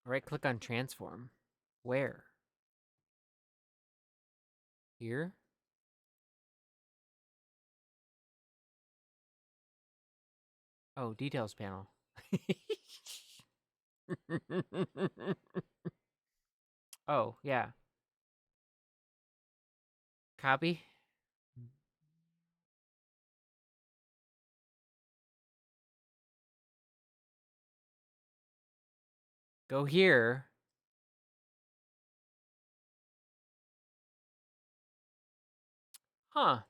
Right click on transform. Where? Here? Oh, details panel. Oh, yeah. Copy. Go here. Huh.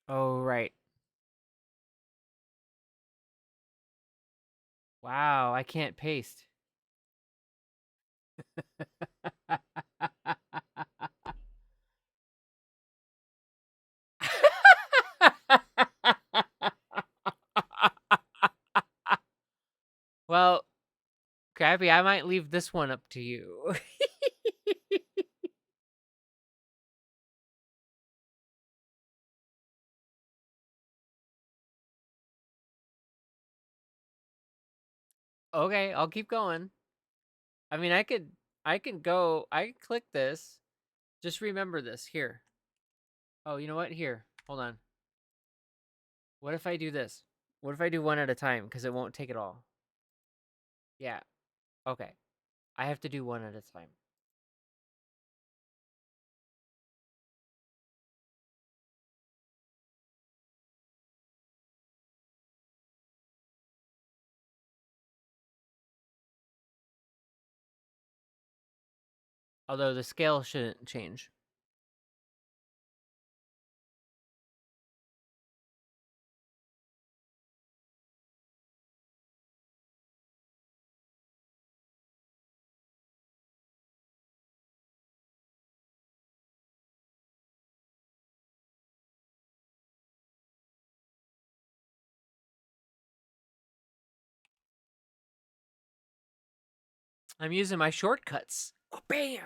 Oh, right. Wow, I can't paste. Well, Krabby, I might leave this one up to you. Okay, I'll keep going. I mean, I can go, I can click this. Just remember this here. Oh, you know what? Here, hold on. What if I do this? What if I do one at a time? Because it won't take it all. Yeah. Okay. I have to do one at a time. Although the scale shouldn't change. I'm using my shortcuts. Oh, bam!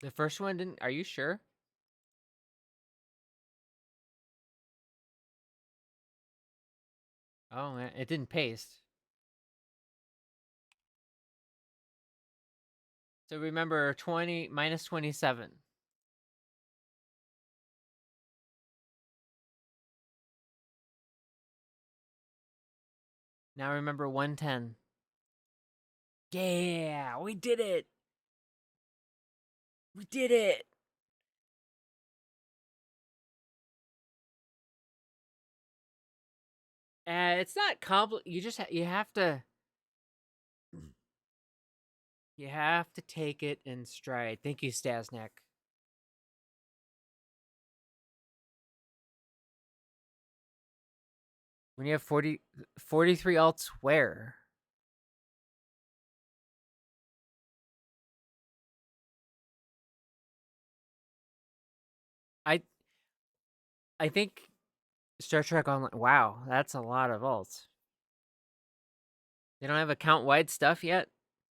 The first one didn't. Are you sure? Oh, man, it didn't paste. So remember 20 minus 27. Now remember 110. Yeah, we did it. We did it. It's not compli You just you have to take it in stride. Thank you, Stasnak. When you have 43 alts, where? I I think Star Trek Online. Wow, that's a lot of alts. They don't have account wide stuff yet.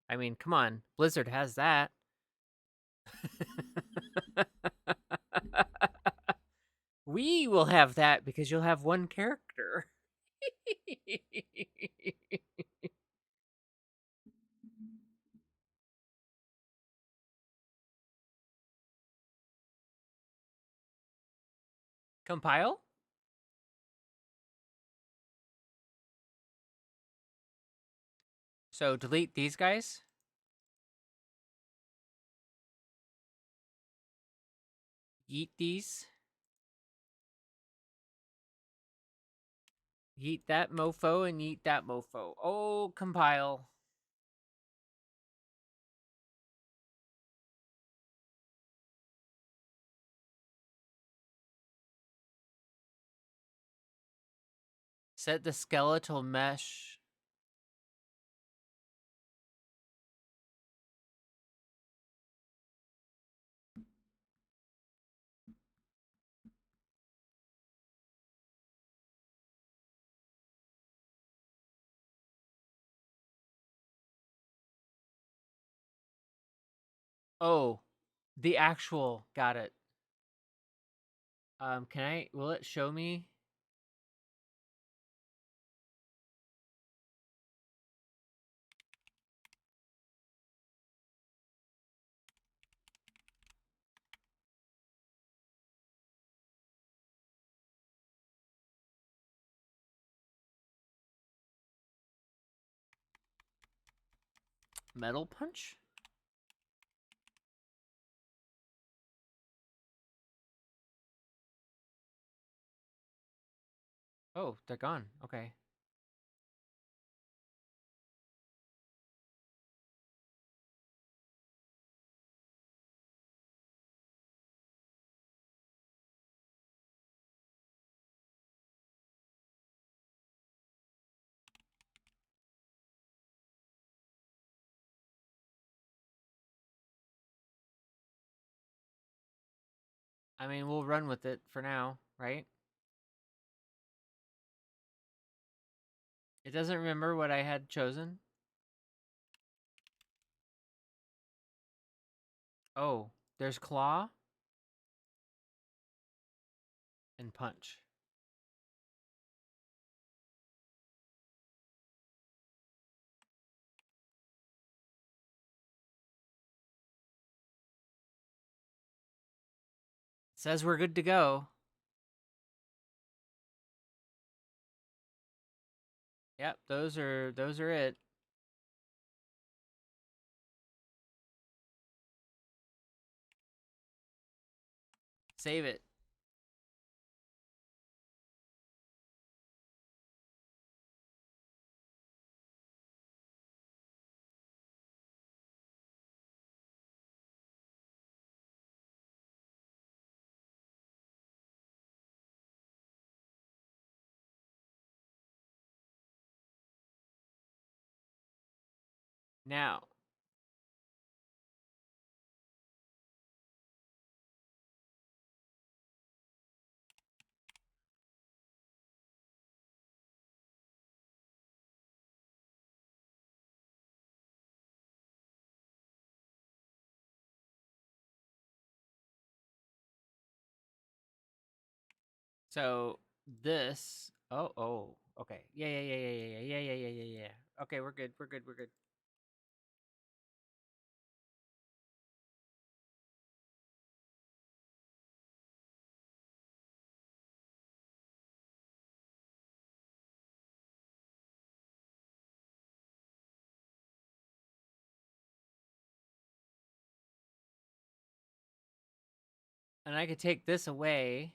I mean, come on, Blizzard has that. We will have that because you'll have one character. Compile? So delete these guys. Yeet these. Yeet that mofo and yeet that mofo. Oh, compile. Set the skeletal mesh. Oh, the actual. Got it. Will it show me? Metal punch? Oh, they're gone. Okay. I mean, we'll run with it for now, right? It doesn't remember what I had chosen. Oh, there's claw and punch. Says we're good to go. Yep, those are it. Save it. Now, so this. Oh. Okay. Yeah. Okay, we're good. We're good. We're good. And I could take this away.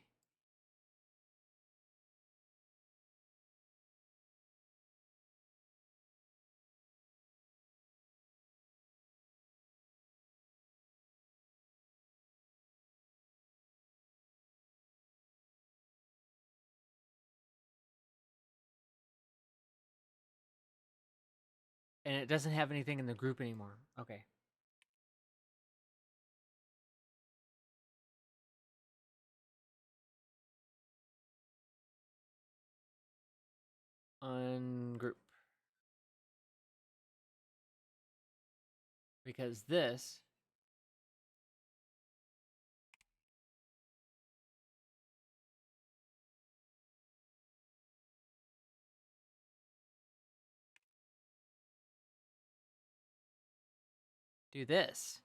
And it doesn't have anything in the group anymore. Okay. Ungroup. Because this do this.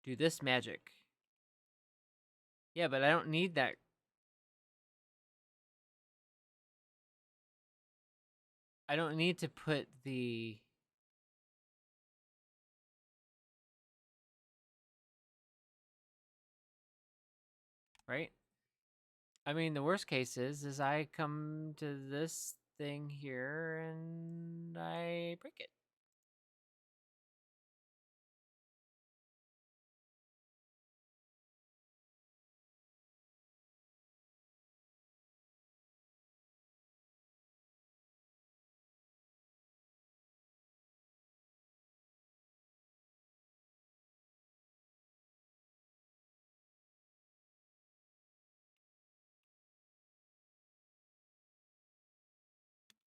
Do this magic. Yeah, but I don't need that. I don't need to put the right? I mean, the worst case is I come to this thing here and I break it.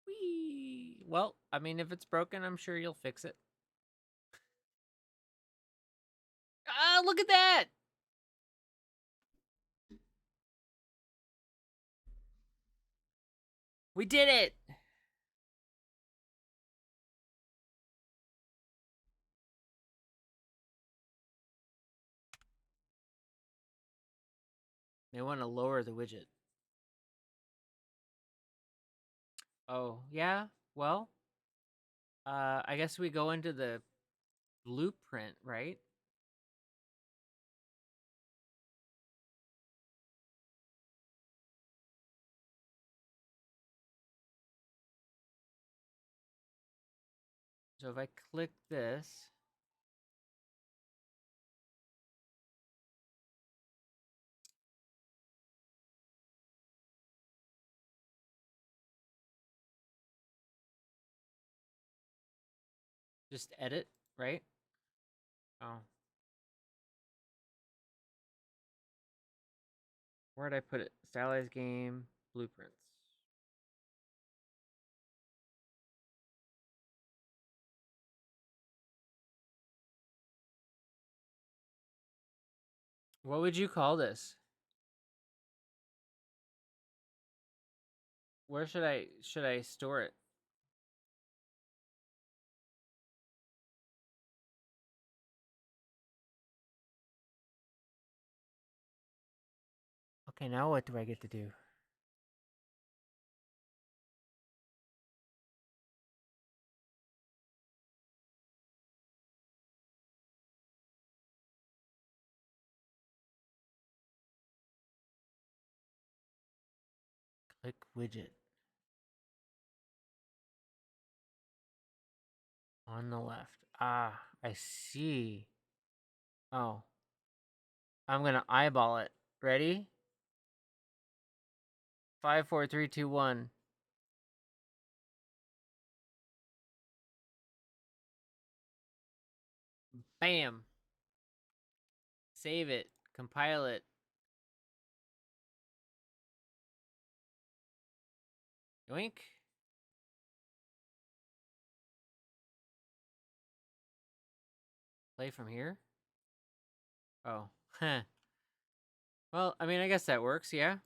Whee! Well, I mean, if it's broken, I'm sure you'll fix it. Ah, look at that! We did it! They want to lower the widget. Oh, yeah? Well, I guess we go into the blueprint, right? So if I click this, just edit, right? Oh. Where'd I put it? Stylized game, blueprints. What would you call this? Where should I store it? Okay, now what do I get to do? Click widget. On the left. Ah, I see. Oh. I'm gonna eyeball it. Ready? 5, 4, 3, 2, 1. Bam. Save it. Compile it. Yoink. Play from here? Oh. Huh. Well, I mean, I guess that works, yeah?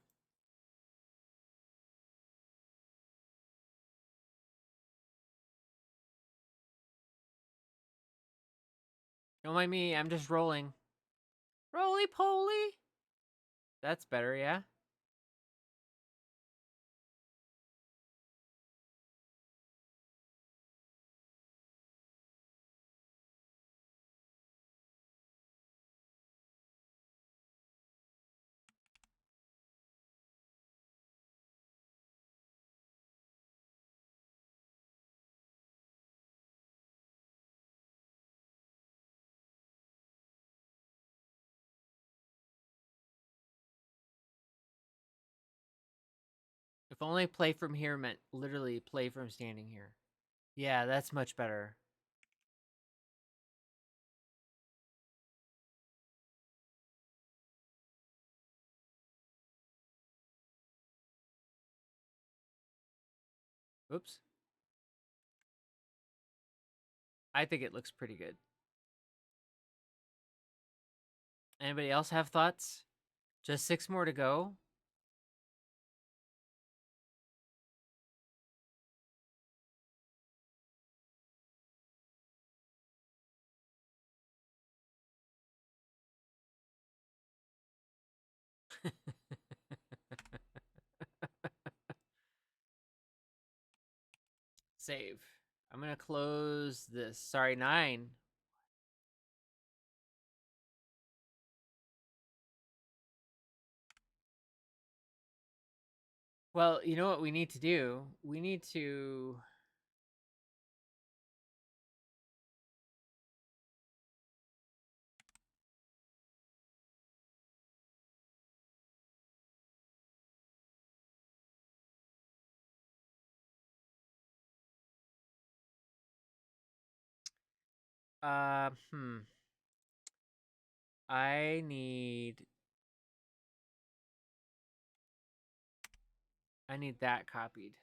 Don't mind me, I'm just rolling. Roly poly! That's better, yeah? If only play from here meant literally play from standing here. Yeah, that's much better. Oops. I think it looks pretty good. Anybody else have thoughts? Just 6 more to go. Save. I'm gonna close this. Sorry, 9. Well, you know what we need to do? We need to... Hmm. I need that copied.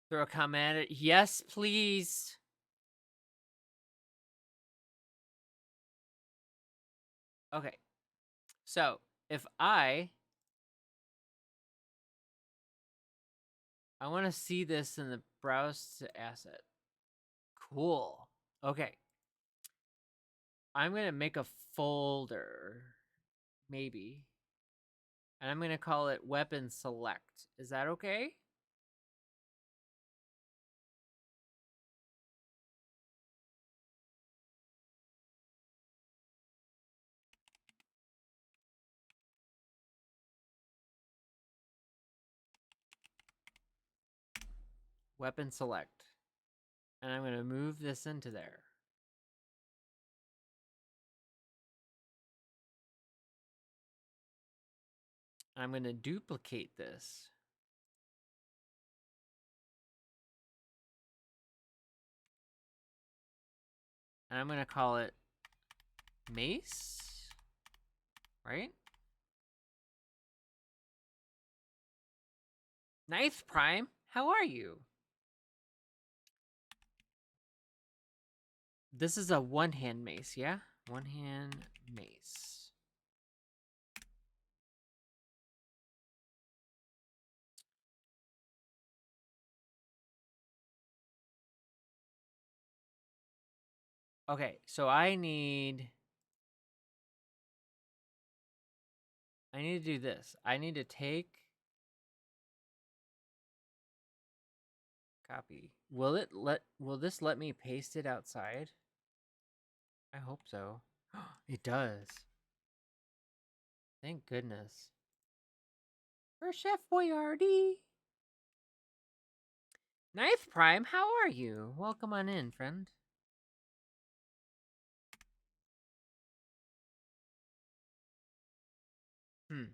Throw a comment at it. Yes, please. Okay. So, if I want to see this in the browse to asset. Cool. Okay. I'm going to make a folder maybe. And I'm going to call it weapon select. Is that okay? Weapon select. And I'm going to move this into there. I'm going to duplicate this. And I'm going to call it mace. Right? Ninth Prime, how are you? This is a one-hand mace, yeah? One-hand mace. Okay, so I need to do this. I need to take copy. Will this let me paste it outside? I hope so. It does. Thank goodness. For Chef Boyardee. Ninth Prime, how are you? Welcome on in, friend. Hmm.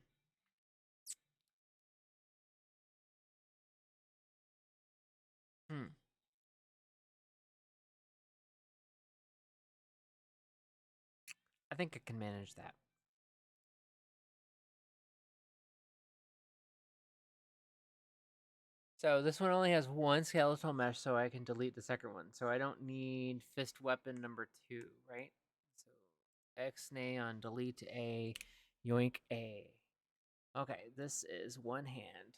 I think I can manage that. So this one only has one skeletal mesh, so I can delete the second one. So I don't need fist weapon number 2, right? So X-nay on delete A, yoink A. Okay, this is one hand.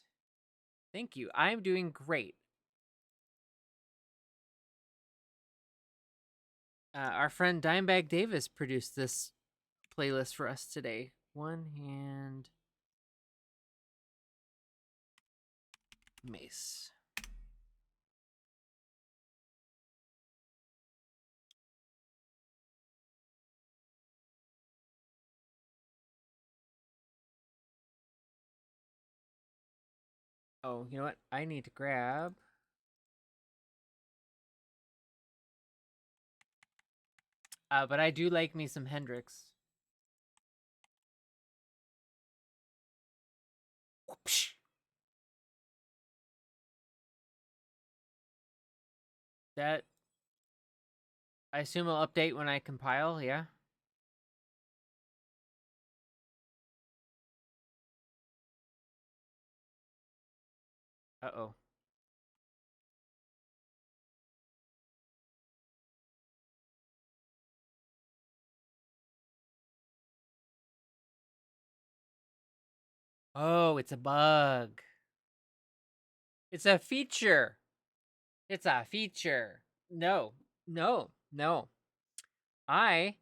Thank you. I'm doing great. Our friend Dimebag Davis produced this playlist for us today. One hand mace. Oh, you know what? I need to grab. But I do like me some Hendrix. Whoopsh. That I assume will update when I compile, yeah? Uh-oh. Oh, it's a bug. It's a feature. It's a feature. No, no, no. I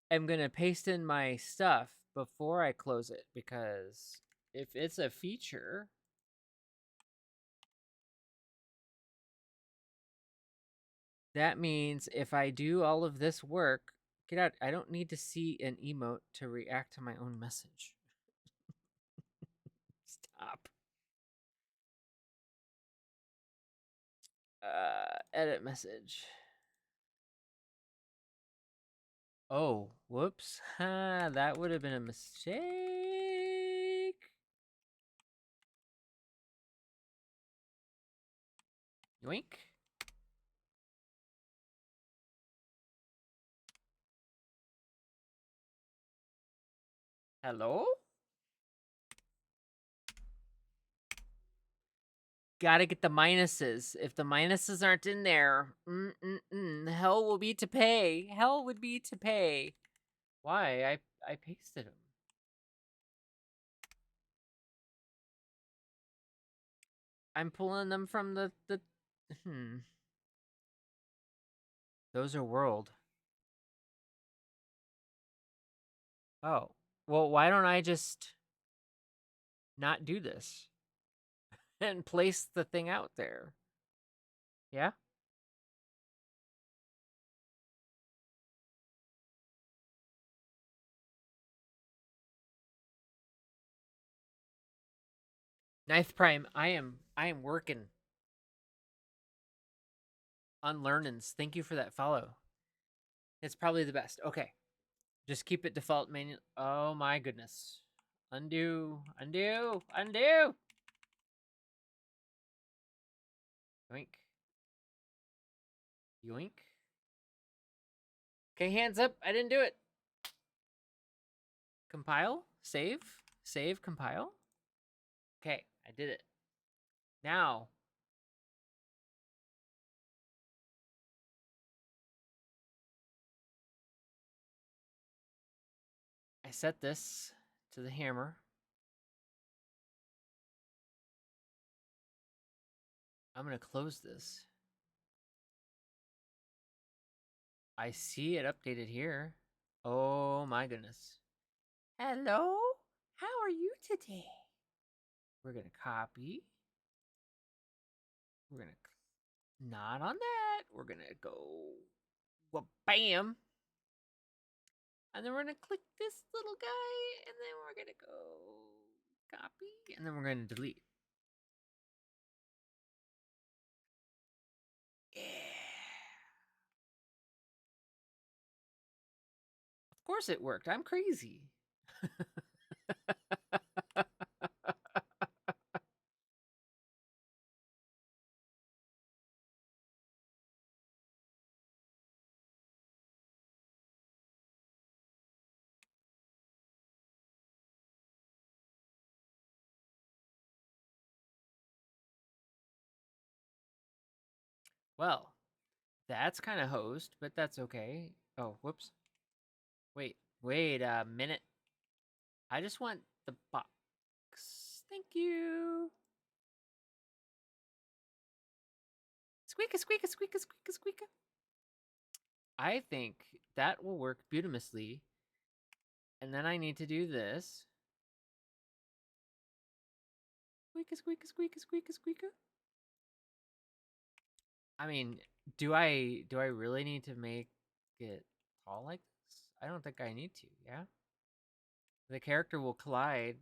am going to paste in my stuff before I close it because if it's a feature, that means if I do all of this work, get out. I don't need to see an emote to react to my own message. Stop. Edit message. Oh, whoops. That would have been a mistake. Yoink. Hello? Gotta get the minuses. If the minuses aren't in there, hell will be to pay. Hell would be to pay. Why? I pasted them. I'm pulling them from the Those are world. Oh. Well, why don't I just not do this and place the thing out there? Yeah? Ninth Prime, I am working on learnings. Thank you for that follow. It's probably the best. Okay. Just keep it default manual. Oh my goodness. Undo, undo, undo. Yoink. Yoink. Okay, hands up. I didn't do it. Compile. Save. Save. Compile. Okay, I did it. Now, I set this to the hammer. I'm going to close this. I see it updated here. Oh my goodness. Hello? How are you today? We're going to copy. We're going to not on that. We're going to go bam. And then we're going to click this little guy. And then we're going to go copy. And then we're going to delete. Yeah. Of course it worked. I'm crazy. Well, that's kind of hosed, but that's okay. Oh, whoops. Wait a minute. I just want the box. Thank you. Squeaka, squeaka, squeaka, squeaka, squeaka. I think that will work beautifully. And then I need to do this. Squeaka, squeaka, squeaka, squeaka, squeaka. I mean, do I really need to make it tall like this? I don't think I need to, yeah? The character will collide.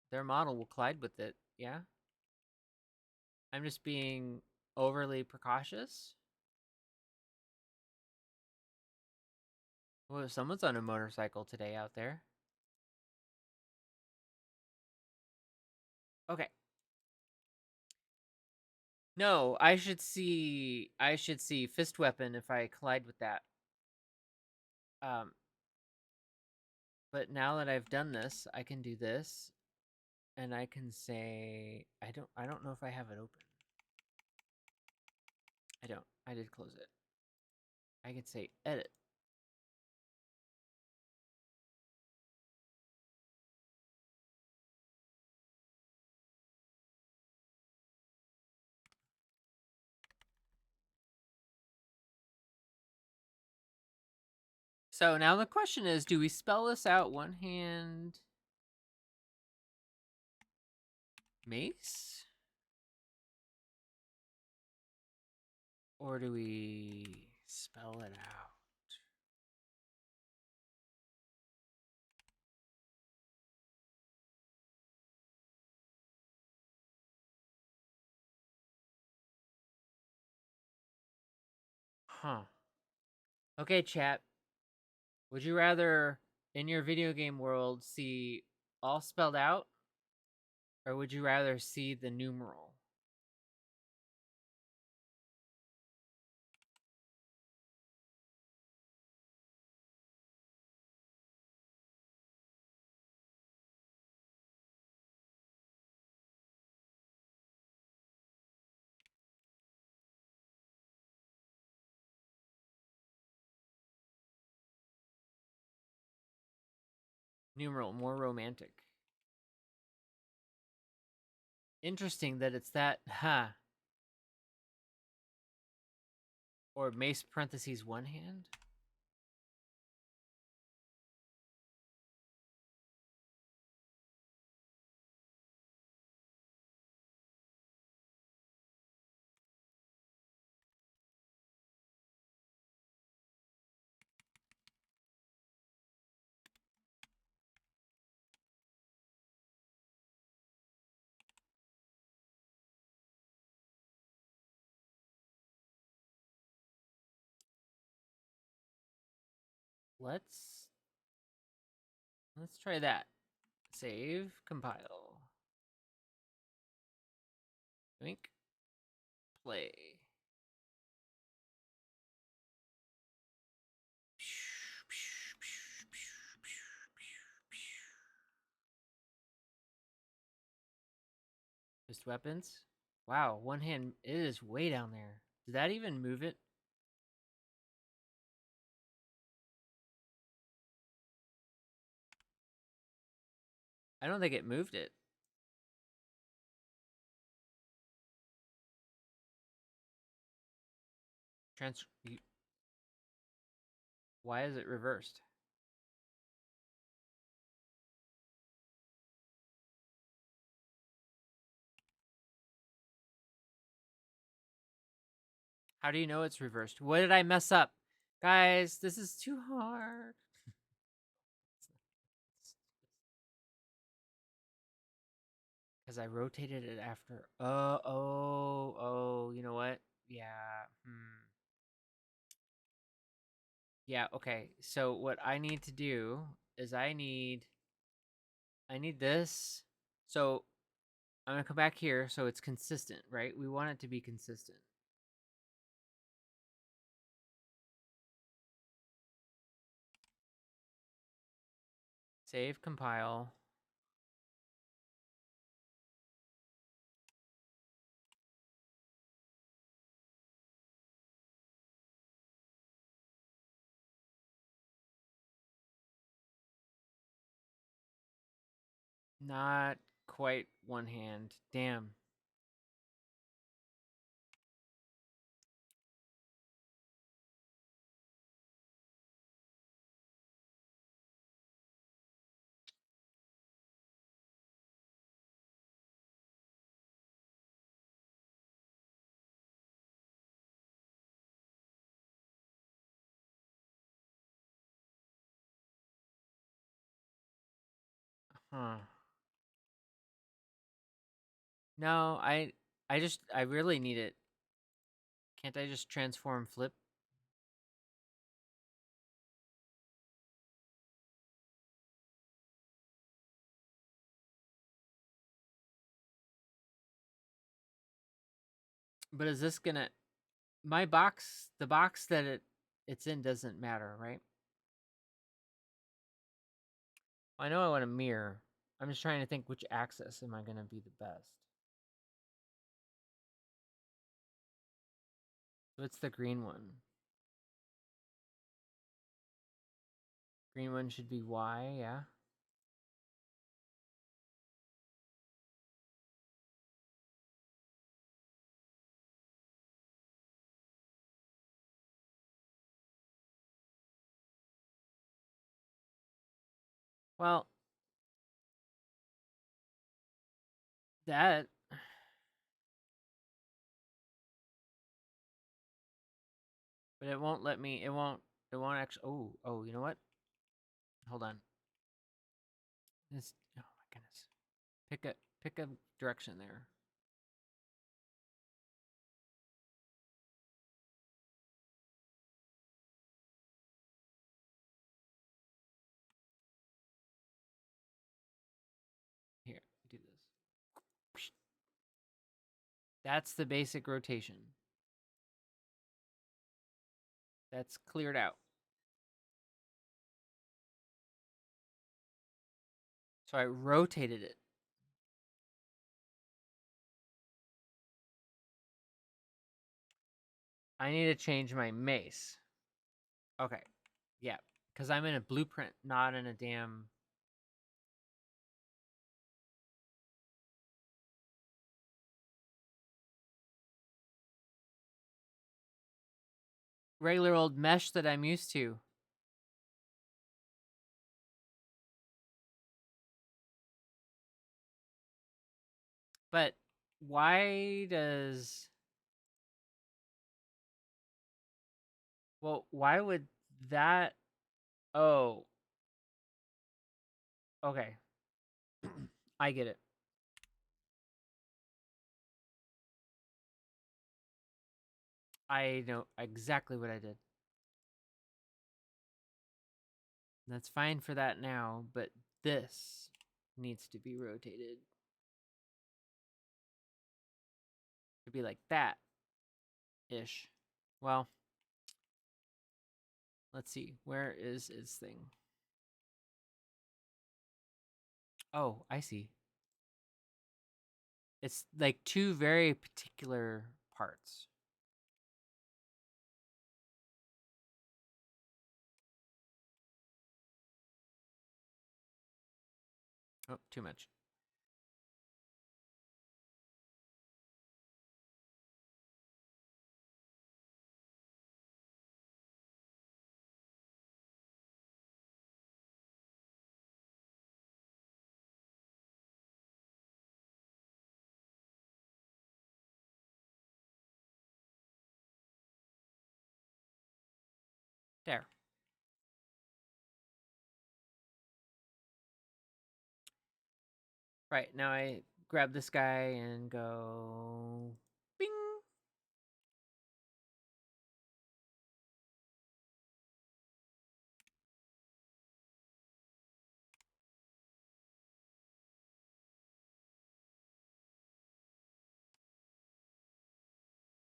Their model will collide with it, yeah? I'm just being overly precautious. Well, someone's on a motorcycle today out there. Okay. No, I should see fist weapon if I collide with that. But now that I've done this, I can do this and I can say I don't know if I have it open. I don't. I did close it. I could say edit. So now the question is, do we spell this out one hand mace? Or do we spell it out? Huh. Okay, chat. Would you rather in your video game world see all spelled out? Or would you rather see the numeral? Numeral, more romantic. Interesting that it's that, huh? Or mace parentheses one hand? Let's try that. Save, compile. Wink. Play. Just weapons. Wow, one hand, it is way down there. Did that even move it? I don't think it moved it. Why is it reversed? How do you know it's reversed? What did I mess up? Guys, this is too hard. Because I rotated it after. Oh, you know what? Yeah. Yeah, okay. So what I need to do is I need this. So I'm gonna come back here so it's consistent, right? We want it to be consistent. Save, compile. Not quite one hand. Damn. Huh. No, I really need it. Can't I just transform flip? But is this gonna my box the box that it's in doesn't matter, right? I know I want a mirror. I'm just trying to think which axis am I gonna be the best. So it's the green one. Green one should be Y, yeah. Well, that but it won't let me it won't actually you know what? Hold on. This oh my goodness. Pick a direction there. Here, do this. That's the basic rotation. That's cleared out. So I rotated it. I need to change my mace. Okay. Yeah. Because I'm in a blueprint, not in a damn. Regular old mesh that I'm used to. But why does. Well, why would that. Oh. Okay. I get it. I know exactly what I did. That's fine for that now, but this needs to be rotated. To be like that ish. Well, let's see. Where is his thing? Oh, I see. It's like two very particular parts. Oh, too much. There. Right, now I grab this guy and go bing.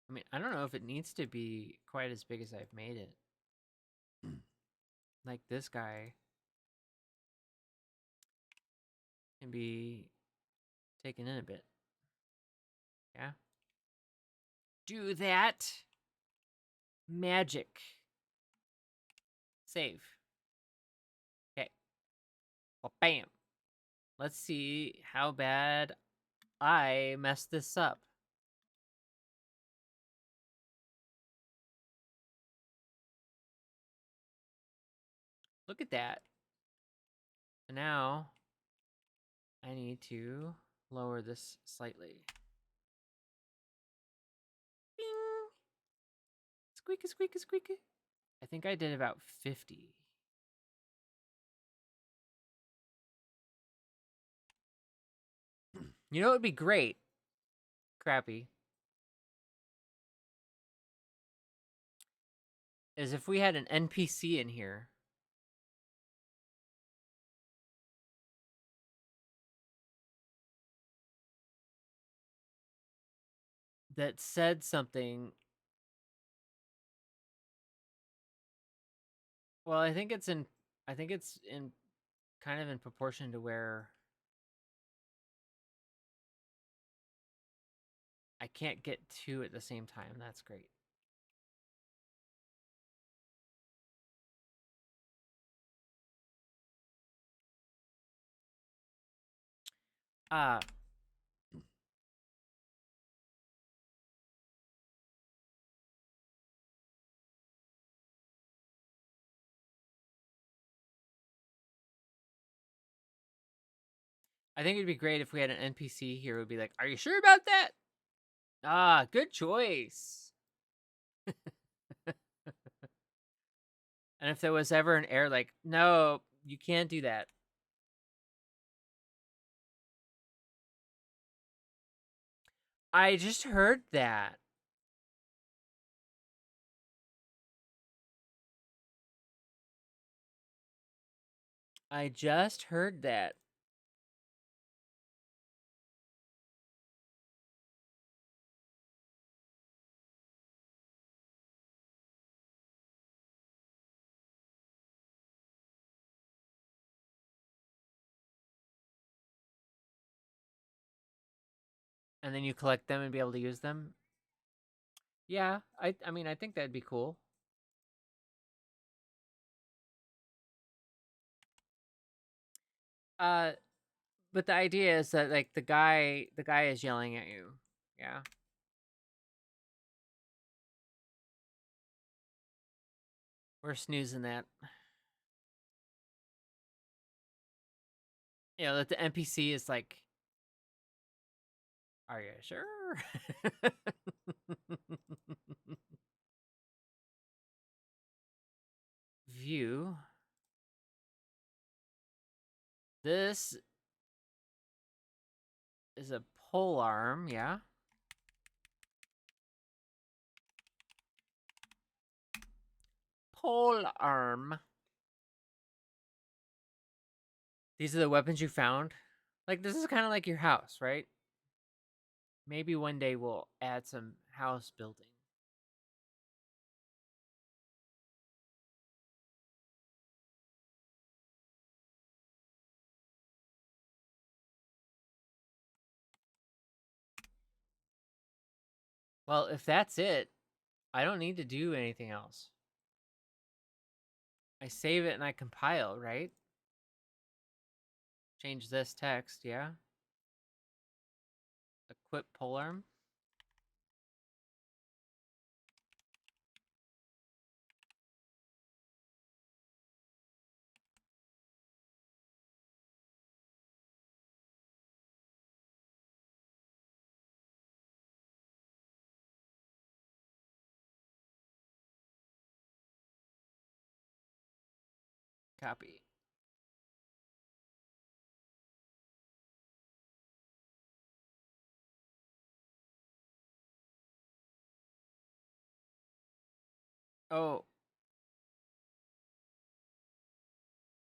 I mean, I don't know if it needs to be quite as big as I've made it. Like this guy can be taken in a bit. Yeah. Do that. Magic. Save. Okay. Well, bam. Let's see how bad I messed this up. Look at that. So now I need to lower this slightly. Bing. Squeaky, squeaky, squeaky. I think I did about 50. You know what would be great? Crappy. Is if we had an NPC in here that said something. Well, I think it's in kind of in proportion to where I can't get two at the same time. That's great. Uh I think it'd be great if we had an NPC here who would be like, "Are you sure about that?" Ah, good choice. And if there was ever an error like, "No, you can't do that." I just heard that. I just heard that. And then you collect them and be able to use them. Yeah, I mean, I think that'd be cool. Uh but the idea is that like the guy is yelling at you. Yeah. We're snoozing that. You know, that the NPC is like, "Are you sure?" View. This is a pole arm, yeah. Pole arm. These are the weapons you found. Like, this is kind of like your house, right? Maybe one day we'll add some house building. Well, if that's it, I don't need to do anything else. I save it and I compile, right? Change this text, yeah? Equip polearm. Copy. Oh,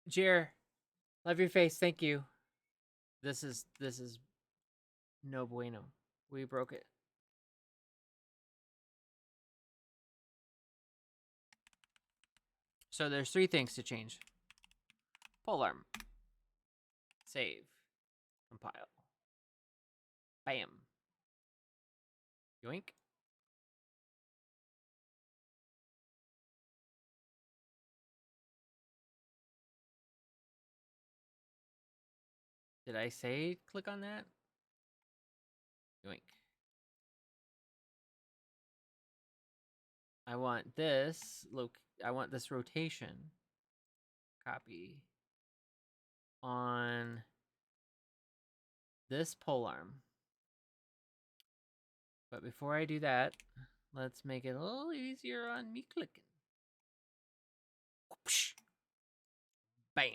Jer, love your face. Thank you. This is no bueno. We broke it. So there's 3 things to change. Polearm. Save. Compile. Bam. Yoink. Did I say click on that? Yoink. I want this I want this rotation. Copy. On this polearm. But before I do that, let's make it a little easier on me clicking. Whoosh. Bam.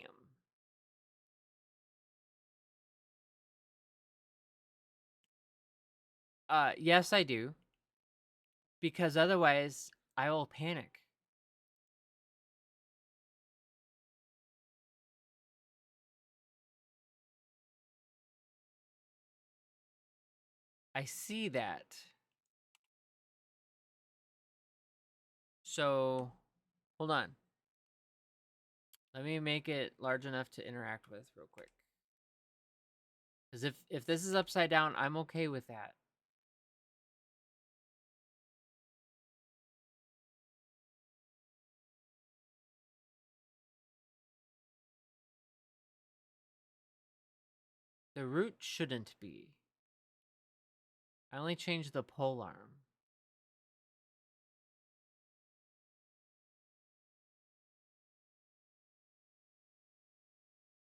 Yes, I do. Because otherwise, I will panic. I see that. So, hold on. Let me make it large enough to interact with real quick. Because if this is upside down, I'm okay with that. The root shouldn't be. I only changed the polearm.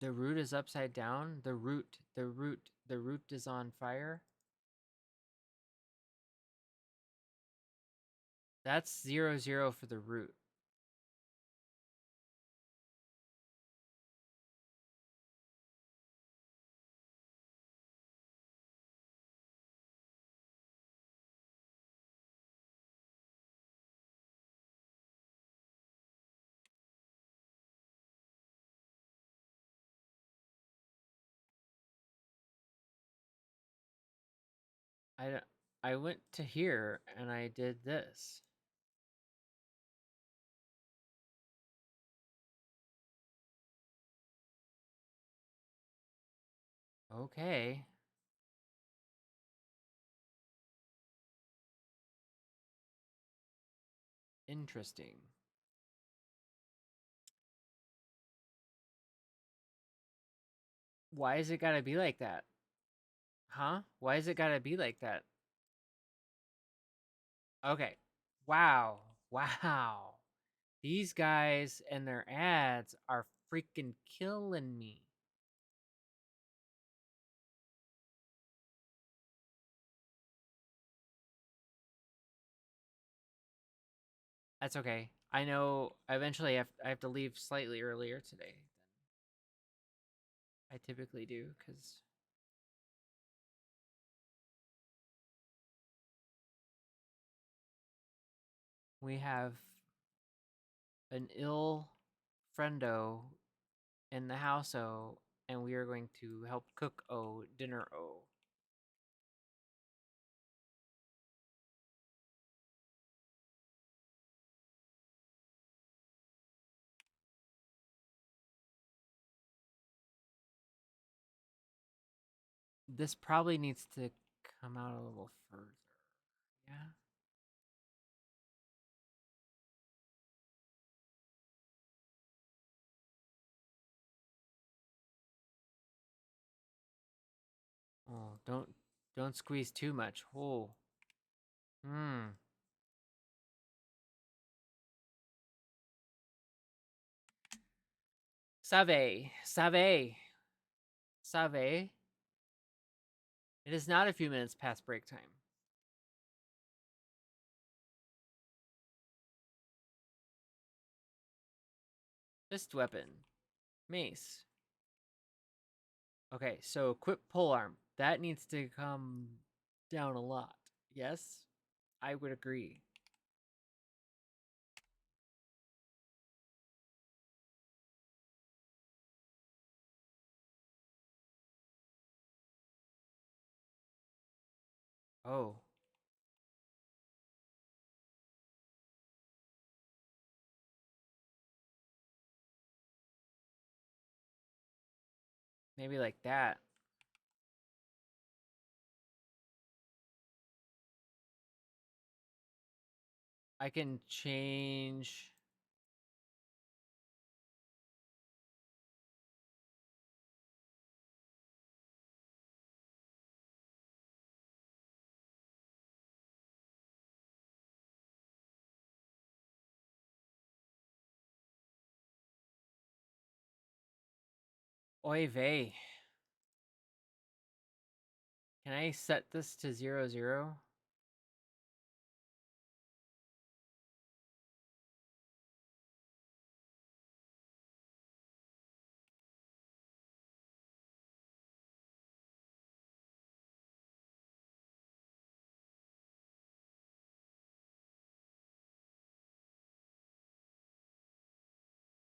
The root is upside down. The root is on fire. That's 0, 0 for the root. I went to here and I did this. Okay. Interesting. Why is it gotta be like that? Huh? Why is it gotta be like that? Okay. Wow. Wow. These guys and their ads are freaking killing me. That's okay. I know eventually I have to leave slightly earlier today than I typically do because we have an ill friendo in the house and we are going to help cook dinner. This probably needs to come out a little further. Yeah. don't squeeze too much. Oh. Hmm. Save. Save. Save. It is not a few minutes past break time. Fist weapon. Mace. Okay, so equip polearm. That needs to come down a lot. Yes? I would agree. Oh. Maybe like that. I can change. Oy vey. Can I set this to 0, 0?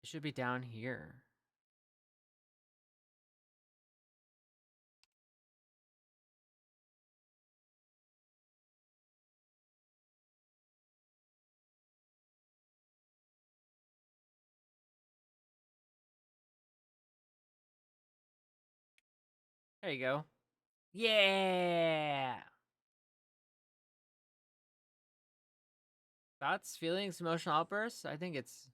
It should be down here. There you go. Yeah! Thoughts, feelings, emotional outbursts? I think it's.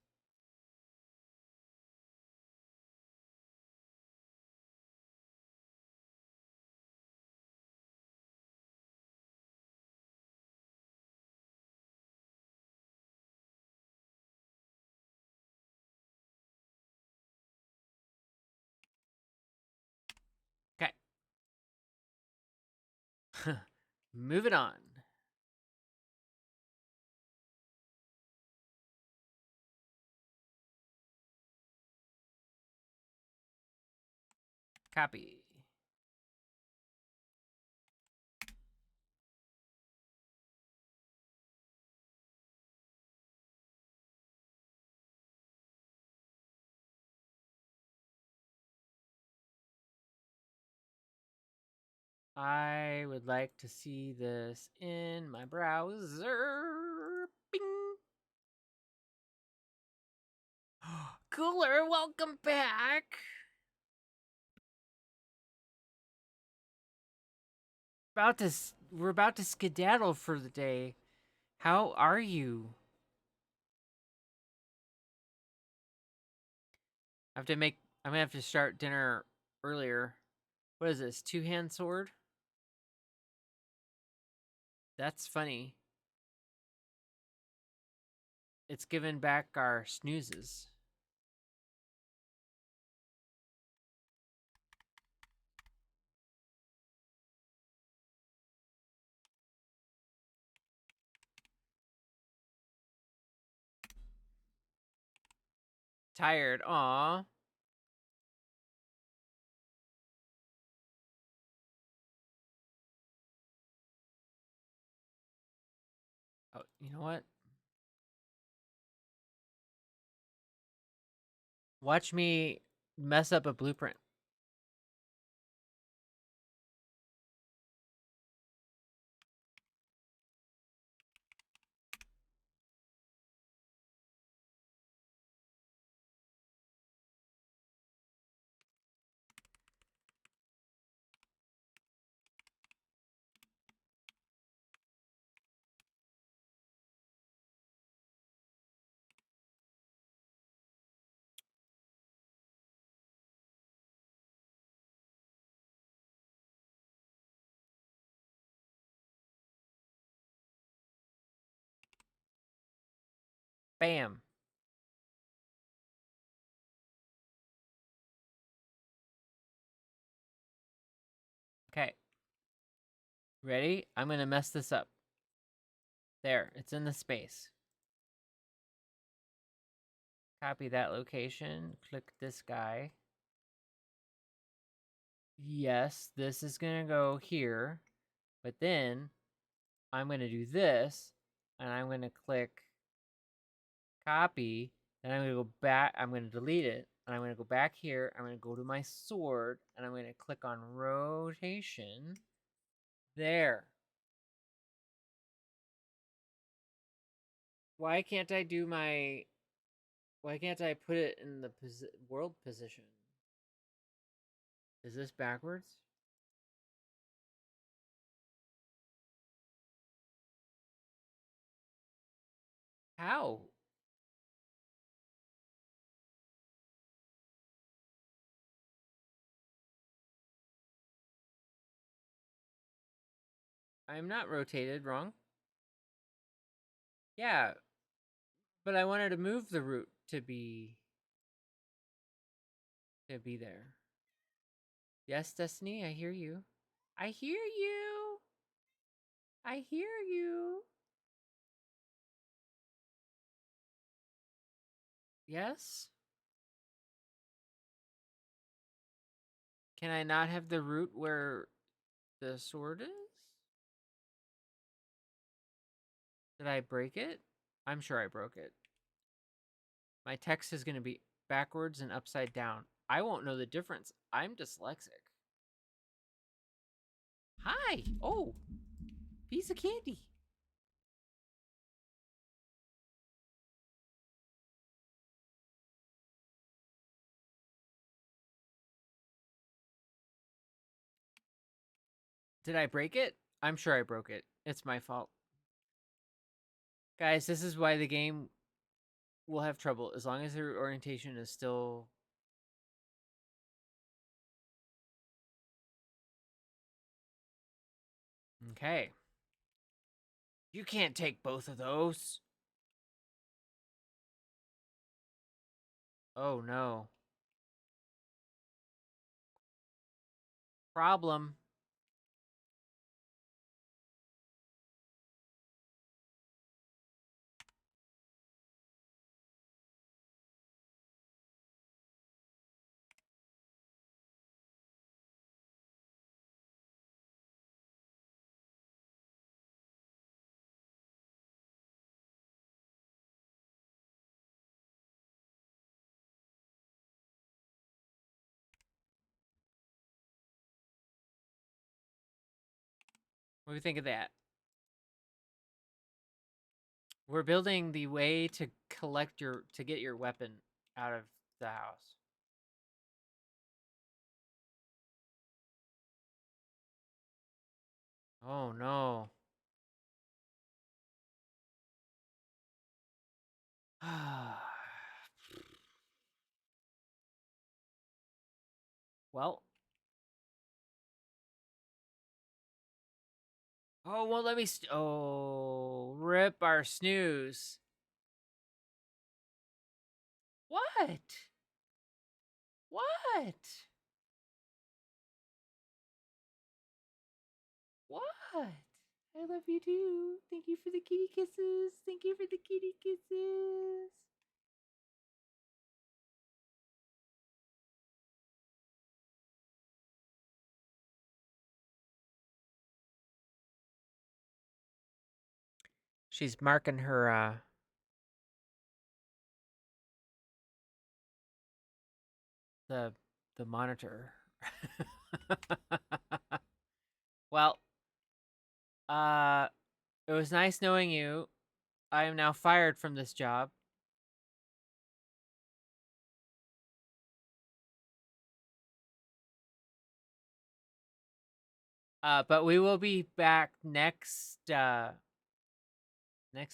Okay. Moving on. Copy. I would like to see this in my browser. Bing. Cooler, welcome back. We're about to skedaddle for the day. How are you? I'm gonna have to start dinner earlier. What is this? Two-hand sword? That's funny. It's given back our snoozes. Tired. Aw. Oh, you know what? Watch me mess up a blueprint. Bam. Okay. Ready? I'm going to mess this up. There, it's in the space. Copy that location. Click this guy. Yes, this is going to go here. But then I'm going to do this. And I'm going to click copy. Then I'm going to go back. I'm going to delete it. And I'm going to go back here. I'm going to go to my sword. And I'm going to click on rotation. There. Why can't I do my... Why can't I put it in the world position? Is this backwards? How? I'm not rotated, wrong? Yeah, but I wanted to move the root to be there. Yes, Destiny, I hear you. I hear you. I hear you. Yes? Can I not have the root where the sword is? Did I break it? I'm sure I broke it. My text is going to be backwards and upside down. I won't know the difference. I'm dyslexic. Hi. Oh, piece of candy. Did I break it? I'm sure I broke it. It's my fault. Guys, this is why the game will have trouble. As long as their orientation is still... Okay. You can't take both of those. Oh, no. Problem. What do you think of that? We're building the way to get your weapon out of the house. Oh, no. Well. Oh, well, let me... oh, rip our snooze. What? What? What? I love you too. Thank you for the kitty kisses. Thank you for the kitty kisses. She's marking her the monitor. Well, it was nice knowing you. I am now fired from this job. But we will be back next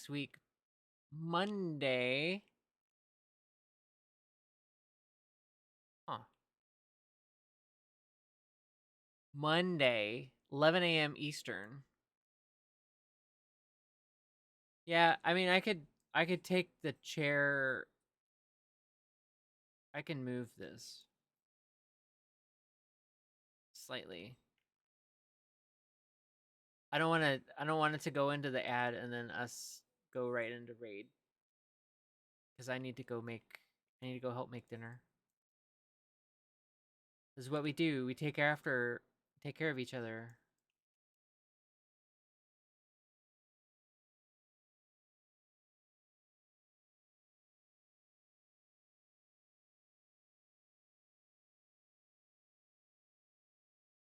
week, Monday. Huh. Monday, 11 a.m. Eastern. Yeah, I mean, I could I could take the chair. I can move this slightly. I don't want it to go into the ad and then us go right into raid. Cuz I need to go help make dinner. This is what we do. We take care of each other.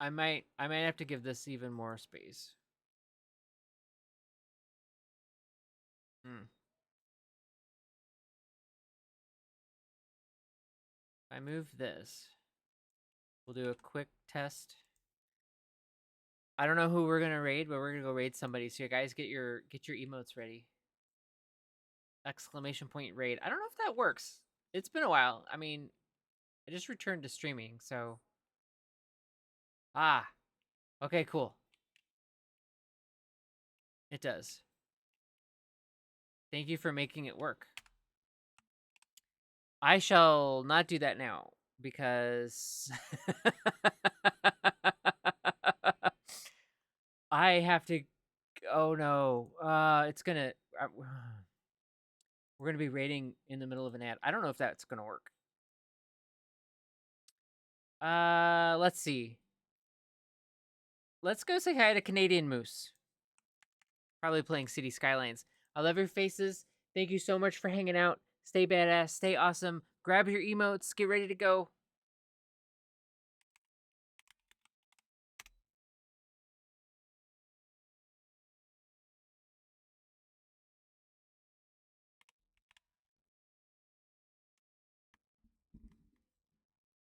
I might have to give this even more space. If I move this, we'll do a quick test. I don't know who we're gonna raid, but we're gonna go raid somebody. So you guys get your emotes ready. Exclamation point raid. I don't know if that works. It's been a while. I mean, I just returned to streaming, so okay, cool. It does. Thank you for making it work. I shall not do that now because I have to. Oh no! It's gonna. We're gonna be raiding in the middle of an ad. I don't know if that's gonna work. Let's see. Let's go say hi to Canadian Moose. Probably playing City Skylines. I love your faces. Thank you so much for hanging out. Stay badass. Stay awesome. Grab your emotes. Get ready to go.